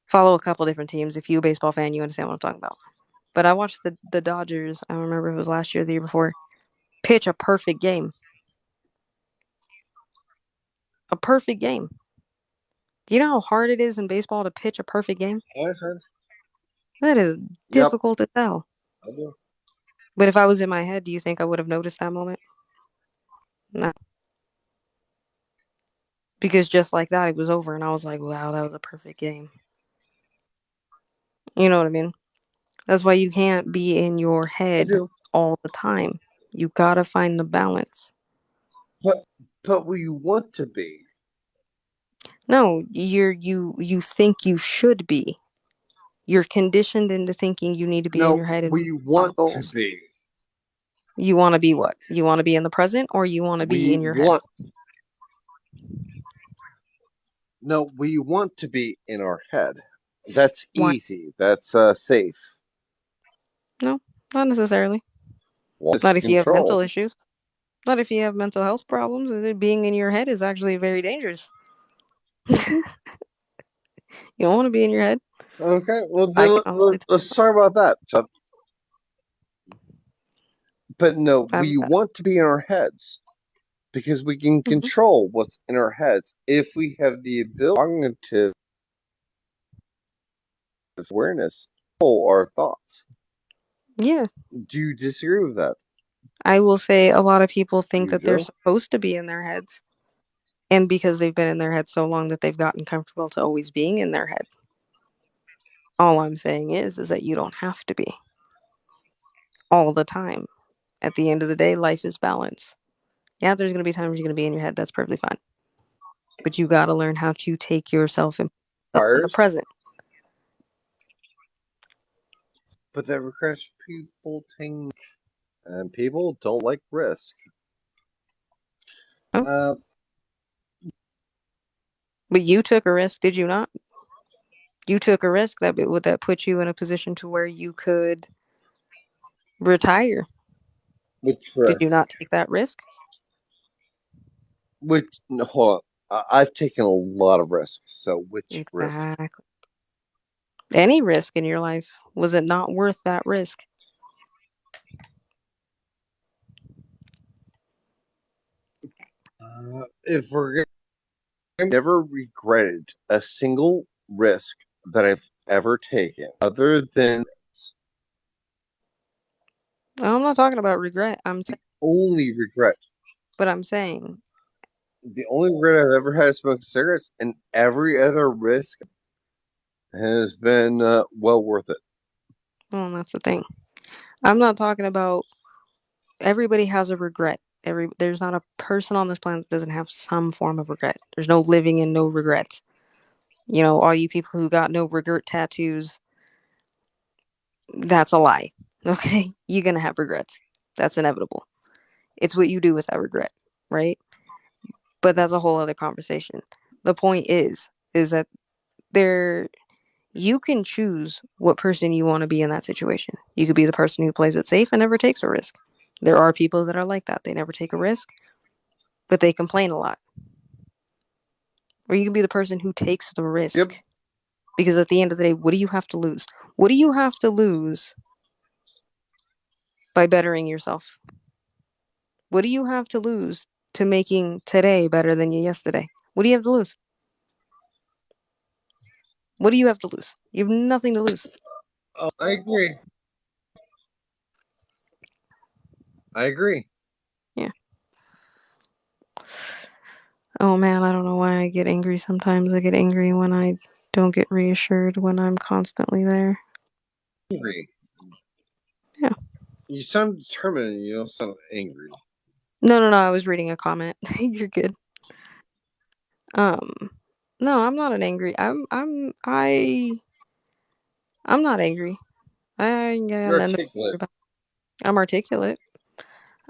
follow a couple different teams. If you're a baseball fan, you understand what I'm talking about. But I watched the Dodgers. I don't remember if it was last year or the year before. Pitch a perfect game. A perfect game. Do you know how hard it is in baseball to pitch a perfect game? My friend. That is Yep, difficult to tell. I do. But if I was in my head, do you think I would have noticed that moment? No. Because just like that, it was over, and I was like, wow, that was a perfect game. You know what I mean? That's why you can't be in your I head do. all the time. You gotta find the balance. But we want to be. No, you think you should be. You're conditioned into thinking you need to be in No, your head and we focus on want to goals. be. You want to be what? You want to be in the present or you want to be We in your head? want no, we want to be in our head. That's Why? easy. That's safe. No, not necessarily. Wants Not if you have control. mental issues. Not if you have mental health problems. Being in your head is actually very dangerous. You don't want to be in your head. Okay, well I then can honestly tell let's talk about that. So, but no, I'm we want to be in our heads because we can mhm. control what's in our heads if we have the ability, cognitive awareness, control our thoughts. Yeah. Do you disagree with that? I will say a lot of people think You that they're do? supposed to be in their heads. And because they've been in their head so long that they've gotten comfortable to always being in their head. All I'm saying is that you don't have to be all the time. At the end of the day, life is balance. Yeah, there's going to be times you're going to be in your head. That's perfectly fine. But you got to learn how to take yourself and put yourself in the Fires, present. but that requires people taking, and people don't like risk. Oh, Uh, but you took a risk, did you not? You took a risk that would that put you in a position to where you could retire. which Did you risk? not take that risk? Which no, hold on. I've taken a lot of risks. So which risk? Exactly. Any risk in your life, was it not worth that risk? If we're I've never regretted a single risk that I've ever taken, other than I'm not talking about regret. only regret. I'm saying, The only regret I've ever had is smoking cigarettes, and every other risk has been well worth it. well, that's the thing. I'm not talking about everybody has a regret. There's not a person on this planet that doesn't have some form of regret. There's no living and no regrets. You know, all you people who got no regret tattoos, that's a lie. Okay? You're gonna have regrets. That's inevitable. It's what you do with that regret, right? But that's a whole other conversation. The point is that there you can choose what person you want to be in that situation. You could be the person who plays it safe and never takes a risk. There are people that are like that. They never take a risk, but they complain a lot. Or you can be the person who takes the Yep. risk. Because at the end of the day, what do you have to lose? What do you have to lose by bettering yourself? What do you have to lose to making today better than you yesterday? What do you have to lose? What do you have to lose? You have nothing to lose. Oh, I agree. I agree. Yeah. Oh man, I don't know why I get angry sometimes. I get angry when I don't get reassured when I'm constantly there. Angry. Yeah. You sound determined. You don't sound angry. No, no, no. I was reading a comment. You're good. Um, no, I'm not an angry. I'm not angry. I got You're nothing to be articulate. angry about. I'm articulate.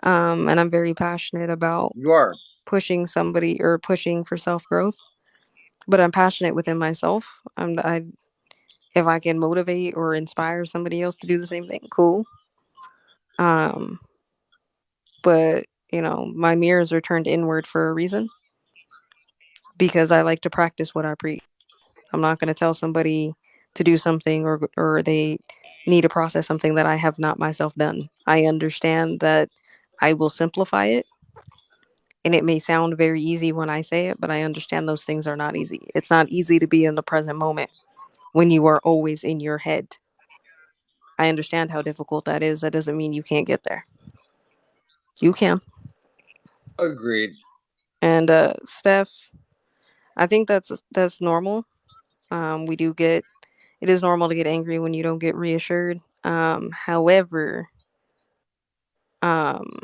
And I'm very passionate about You are. pushing somebody or pushing for self growth. But I'm passionate within myself. I if I can motivate or inspire somebody else to do the same thing, cool. Um, but you know, my mirrors are turned inward for a reason because I like to practice what I preach. I'm not going to tell somebody to do something or they need to process something that I have not myself done. I understand that I will simplify it and it may sound very easy when I say it, but I understand those things are not easy. It's not easy to be in the present moment when you are always in your head. I understand how difficult that is. That doesn't mean you can't get there. You can. Agreed. And Steph, I think that's normal. We do get it is normal to get angry when you don't get reassured. However, um,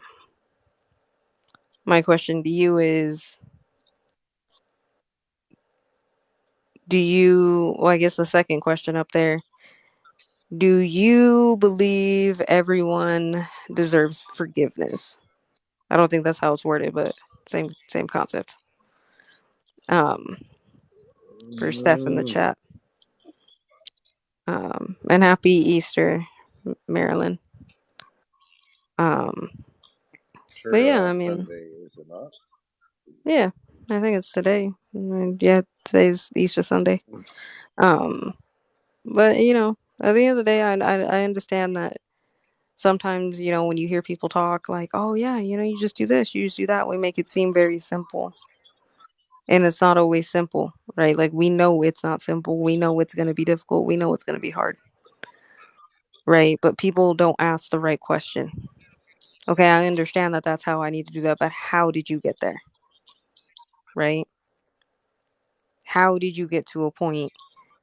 my question to you is, do you? Well, I guess the second question up there. Do you believe everyone deserves forgiveness? I don't think that's how it's worded, but same concept. Um, for Steph in the Mm, chat. And happy Easter, Marilyn. Um, but yeah, sure, I mean, Sunday, is it not? yeah, I think it's today. Yeah, today's Easter Sunday. Um, but at the end of the day, I understand that sometimes when you hear people talk like, oh yeah, you just do this, you just do that, we make it seem very simple, and it's not always simple, right? Like we know it's not simple. We know it's going to be difficult. We know it's going to be hard, right? But people don't ask the right question. Okay, I understand that that's how I need to do that, but how did you get there, right? How did you get to a point?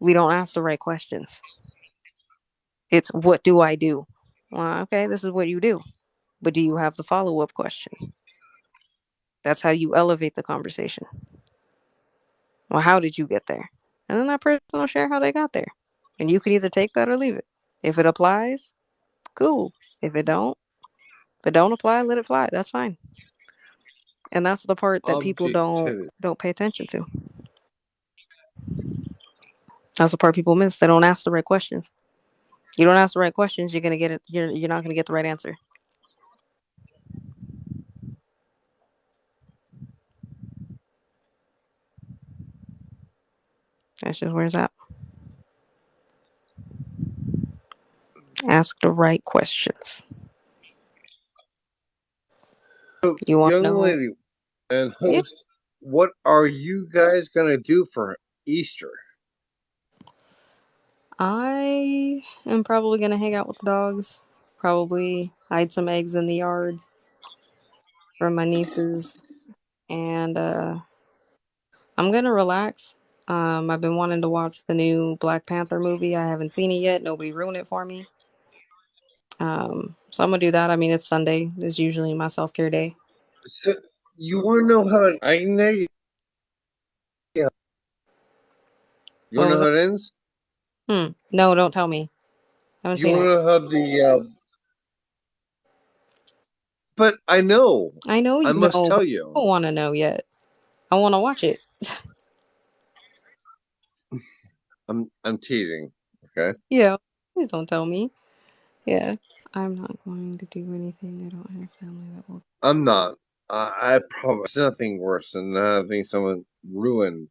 We don't ask the right questions. It's what do I do? Well, okay, this is what you do. But do you have the follow up question? That's how you elevate the conversation. Well, how did you get there? And then that person will share how they got there. And you can either take that or leave it. If it applies, cool. If it don't, if it don't apply, let it fly. That's fine. And that's the part that people don't Objectivity. don't pay attention to. That's the part people miss. They don't ask the right questions. You don't ask the right questions, you're gonna get it. You're not gonna get the right answer. That's just where it's at. Ask the right questions. So, You want to young know? lady and Yeah, host, what are you guys gonna do for Easter? I am probably gonna hang out with the dogs. Probably hide some eggs in the yard from my nieces, and I'm gonna relax. I've been wanting to watch the new Black Panther movie. I haven't seen it yet. Nobody ruined it for me. So I'm gonna do that. I mean, it's Sunday. It's usually my self care day. So, you wanna know how I know you, yeah. You What wanna was know that? how it ends? No, don't tell me. I haven't You seen wanna it. know how the but I know. I know I you must know, tell but I you. don't want to know yet. I want to watch it. I'm teasing. Okay? Yeah, please don't tell me. Yeah, I'm not going to do anything. I don't have family that will. I'm not. I promise nothing worse than having someone ruin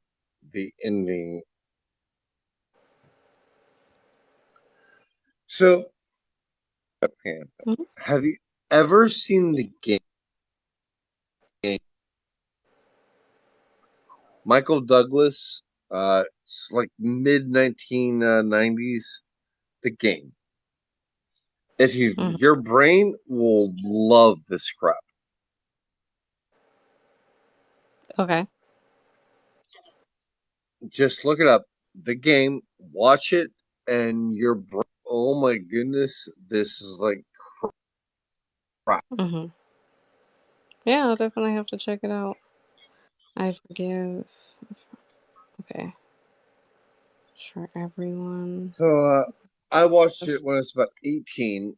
the ending. So, okay, Mhm. have you ever seen the game? Michael Douglas, it's like mid 1990s. The game. If you, Mhm. your brain will love this crap. Okay. Just look it up. The game, watch it, and your brain. Oh my goodness, this is like crap. Mhm. Yeah, I'll definitely have to check it out. I forgive. Okay, for everyone. So I watched it Yes. when I was about 18.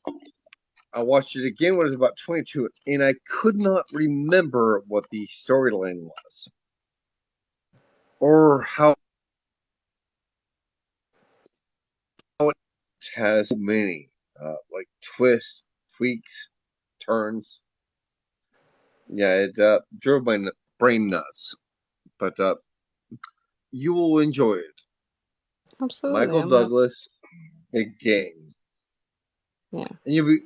I watched it again when I was about 22, and I could not remember what the storyline was or how it has so many like twists, tweaks, turns. Yeah, it drove my brain nuts, but you will enjoy it. Absolutely. Michael I'm not. Douglas, the game, Yeah. and you'll be.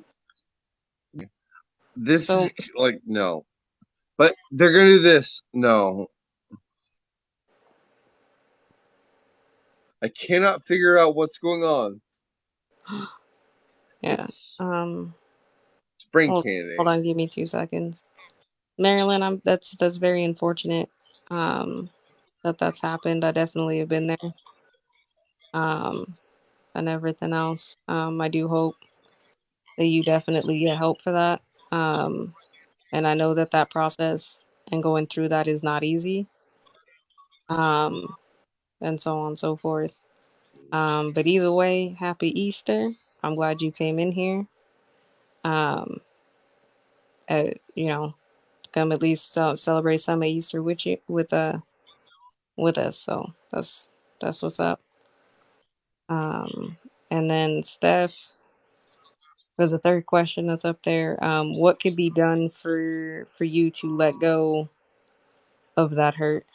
This is So, like no, but they're gonna do this. No, I cannot figure out what's going on. Yeah. It's Um. spring Hold candidate. on. Give me 2 seconds, Marilyn. That's very unfortunate. Um. That's happened. I definitely have been there. Um. And everything else. I do hope that you definitely get help for that. Um. And I know that that process and going through that is not easy. Um. And so on and so forth. But either way, happy Easter. I'm glad you came in here. Um, you know, come at least celebrate some of Easter with you, with us. So that's what's up. Um, and then Steph, for the third question that's up there, what could be done for you to let go of that hurt?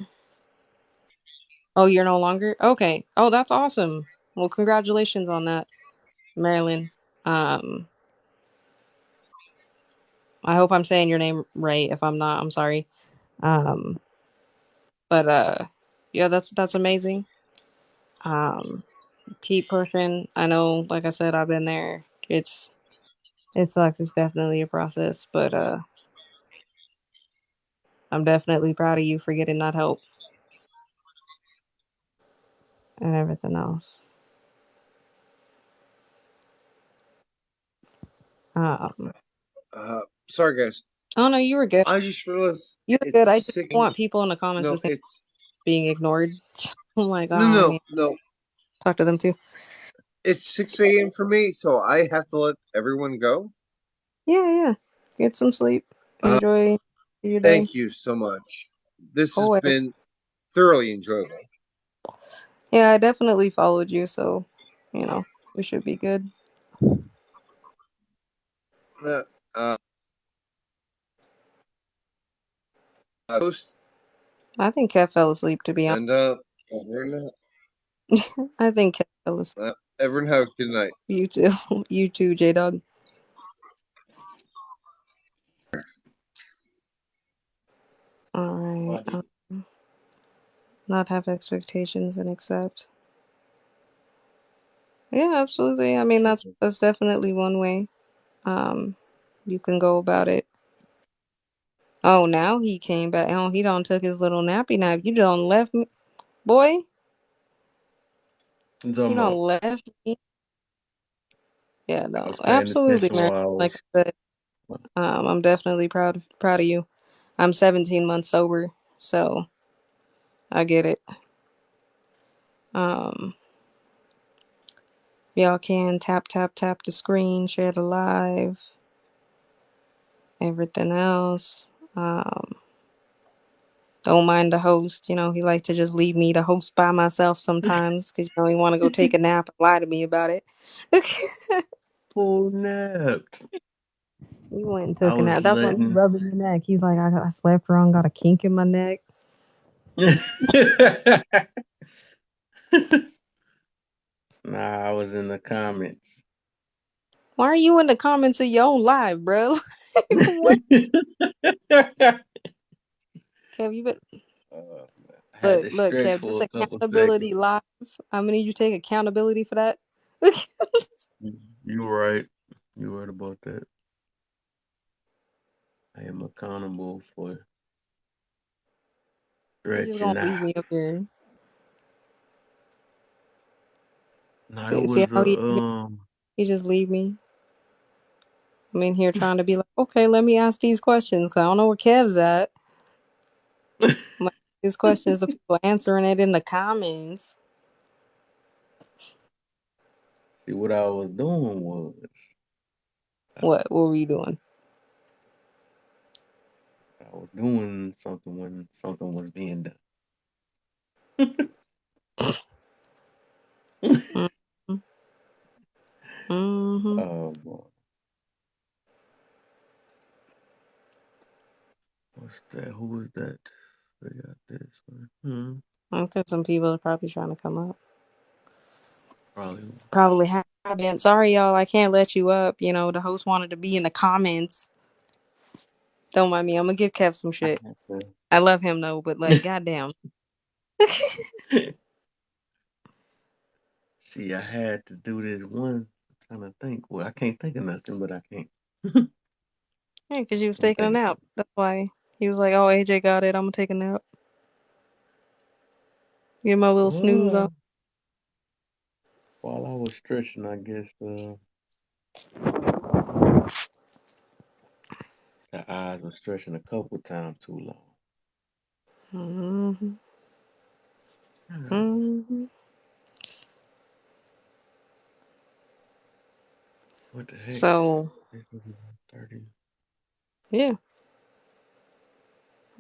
Oh, you're no longer okay. Oh, that's awesome. Well, congratulations on that, Marilyn. Um, I hope I'm saying your name right. If I'm not, I'm sorry. Um, but yeah, that's amazing. Um, keep pushing. I know, like I said, I've been there. It sucks. It's definitely a process, but I'm definitely proud of you for getting that help and everything else. Um, Sorry, guys. oh no, you were good. I just realized You were good. I it's just six. don't want people in the comments to No, think it's being ignored. I'm like, no, oh, I no, need no. to talk to them too. It's 6 a.m. for me, so I have to let everyone go. Yeah, yeah. Get some sleep. Uh, Enjoy your day. Thank you so much. This has Always. been thoroughly enjoyable. Yeah, I definitely followed you, so we should be good. Uh, uh, Host I think Kev fell asleep, to be honest. and everyone, I think Kev fell asleep. everyone have a good night. You too. You too, J Dog. All right. Not have expectations and accept. Yeah, absolutely. I mean, that's definitely one way. Um, you can go about it. Oh, now he came back. Oh, he don't took his little nappy nap. You don't left me, boy. I'm You talking don't about left me. Yeah, I no, was paying absolutely, attention Mary. while I was. Like I said, I'm definitely proud of you. I'm 17 months sober, so I get it. Um, y'all can tap the screen, share the live, everything else. Don't mind the host. He likes to just leave me to host by myself sometimes because he want to go take a nap and lie to me about it. Oh nap. He went and I took a was nap. That's when he letting. rubbing your neck. He's like, I slept wrong, got a kink in my neck. Nah, I was in the comments. Why are you in the comments of your own live, bro? What? Kev, you been I had to look, stretch Kev, this for a couple seconds. accountability live. I'm gonna need you to take accountability for that. You were right. You were right about that. I am accountable for You just gonna stretching leave out. me up here. No, it See was how a he just leave me. I'm in here trying to be like, okay, let me ask these questions because I don't know where Kev's at. I'm like, these questions, the people answering it in the comments. See what I was doing was What were you doing? I was doing something when something was being done. Mm-hmm. Mm-hmm. Oh boy, what's that? Who was that? They got this one. I think there's some people that are probably trying to come up. Probably. Probably haven't. Sorry, y'all. I can't let you up. The host wanted to be in the comments. Don't mind me. I'm gonna give Kev some I shit. had I love him though, but like, goddamn. to. See, I had to do this one trying to think. Well, I can't think of nothing, but I can't. Yeah, because you was I'm taking a thinking. nap. That's why he was like, "Oh, AJ got it. I'm gonna take a nap. Get my little snooze on." Oh, while I was stretching, I guess the eyes were stretching a couple times too long. Mm-hmm. Hmm, Mm-hmm. what the heck? So This is 30. yeah,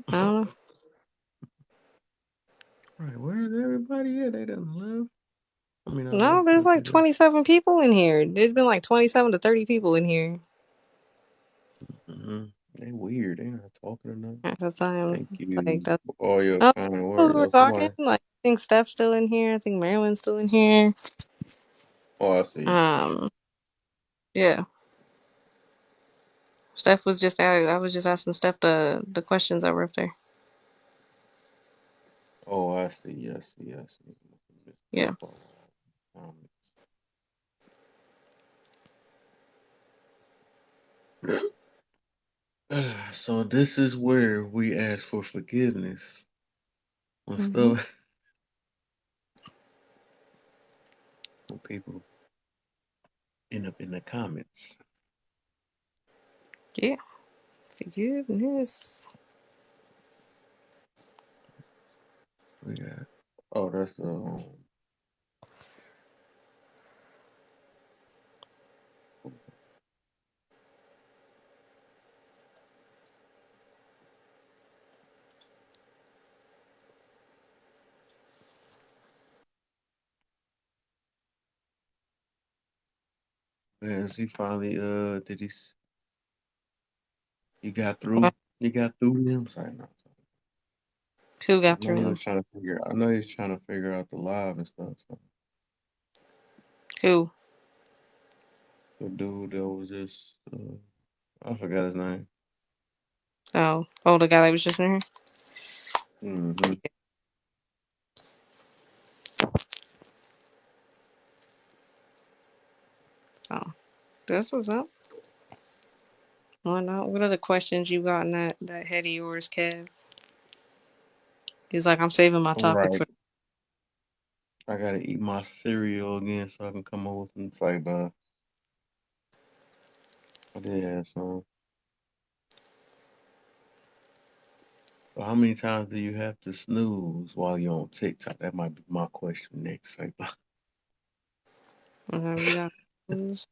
I don't know. Right, where's everybody at? They done left. I mean, I No, left, there's but they like done. 27 people in here. There's been like 27 to 30 people in here Mm-hmm. They weird. They not talking enough. at the time. Thank Like you that's for all your oh, kind people words. who are Oh, talking. somebody. Like I think Steph's still in here. I think Marilyn's still in here. Oh, I see. Um, yeah. Steph was just I was just asking Steph the questions that were up there. Oh, I see. I see. I see. Miss Yeah. Football. So this is where we ask for forgiveness on Hmm. stuff when people end up in the comments. Yeah. Forgiveness. We got. Oh, that's man. He finally did he got through? What? He got through them. Sorry, no. Who I got know through he him? was trying to figure. I know he's trying to figure out the live and stuff. So Who? the dude that was just I forgot his name. Oh, the guy that was just in here. Mm-hmm. Oh, this was up. Why not? What are the questions you got in that head of yours, Kev? He's like, I'm saving my topic Right. for. I gotta eat my cereal again so I can come up with some type I did have some. So how many times do you have to snooze while you're on TikTok? That might be my question next. Like, You got snooze.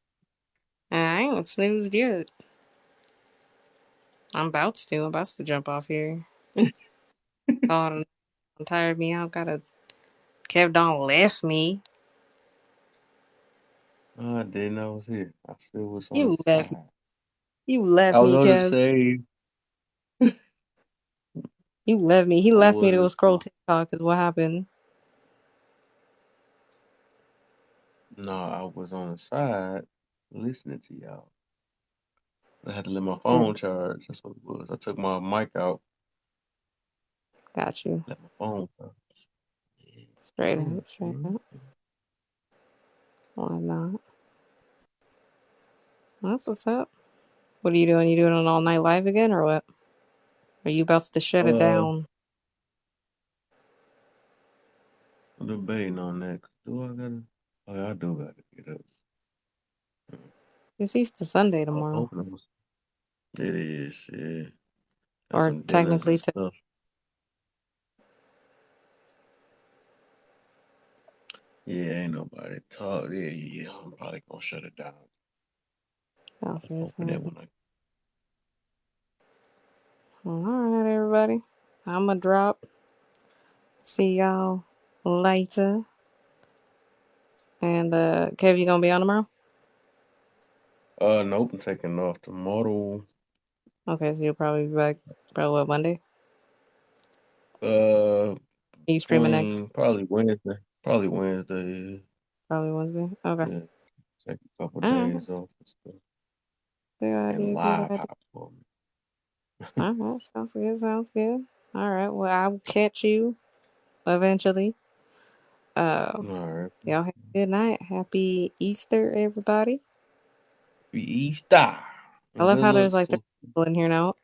I ain't snoozed yet. I'm about to jump off here. God, I'm tired of me out. Gotta. Kev Don left me. no, I didn't. I was here. I still was on You the left me. side. You I left was me, on the Kev. save. You left me. He I left me to go was scroll TikTok. Is what happened. no, I was on the side listening to y'all. I had to let my Yeah, phone charge. That's what it was. I took my mic out, got you. let my phone charge. Straight Yeah. up, straight up. Why not? That's what's up. What are you doing? You doing an all night live again, or what? Are you about to shut it Uh, down? I'm debating on that. Do I gotta? Oh, yeah, I do gotta get up. It's Easter Sunday I was tomorrow, hoping it was. It is, yeah. Got or some dinners and technically, stuff. Yeah, ain't nobody talk. Yeah, yeah. I'm probably gonna shut it down. I was hoping that when I. All right, everybody. I'ma drop. See y'all later. And Kev, you gonna be on tomorrow? Nope. I'm taking off tomorrow. Okay, so you'll probably be back. Probably what, Monday? Uh, Are you streaming next? between probably Wednesday. Probably Wednesday. Probably Wednesday. Okay. Yeah. Take a couple All right. days off and stuff. Good And idea. Good live idea. hop for me. All right. Sounds good. Sounds good. All right. Well, I will catch you eventually. Uh, All right. y'all have a good night. Happy Easter, everybody. Easter. I love Good how luck there's like 30 to people in here now.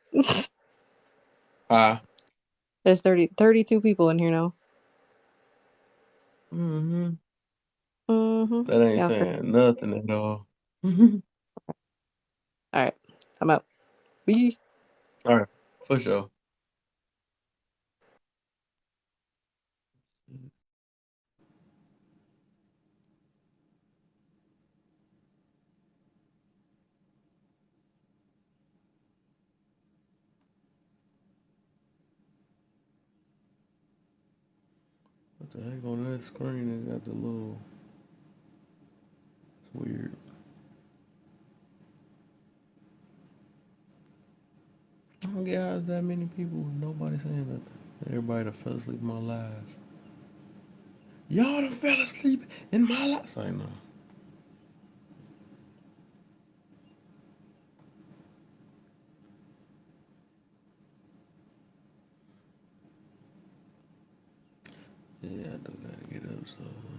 Hi. There's 32 people in here now. Mm-hmm. Mm-hmm. That ain't Yeah. saying nothing at all. All right. I'm out. Bye. All right, for sure. What the heck on that screen? It got the little. It's weird. I don't get how it's that many people. Nobody saying nothing. Everybody that fell asleep in my live. Y'all done fell asleep in my life. I know. Yeah, I do gotta get up. So.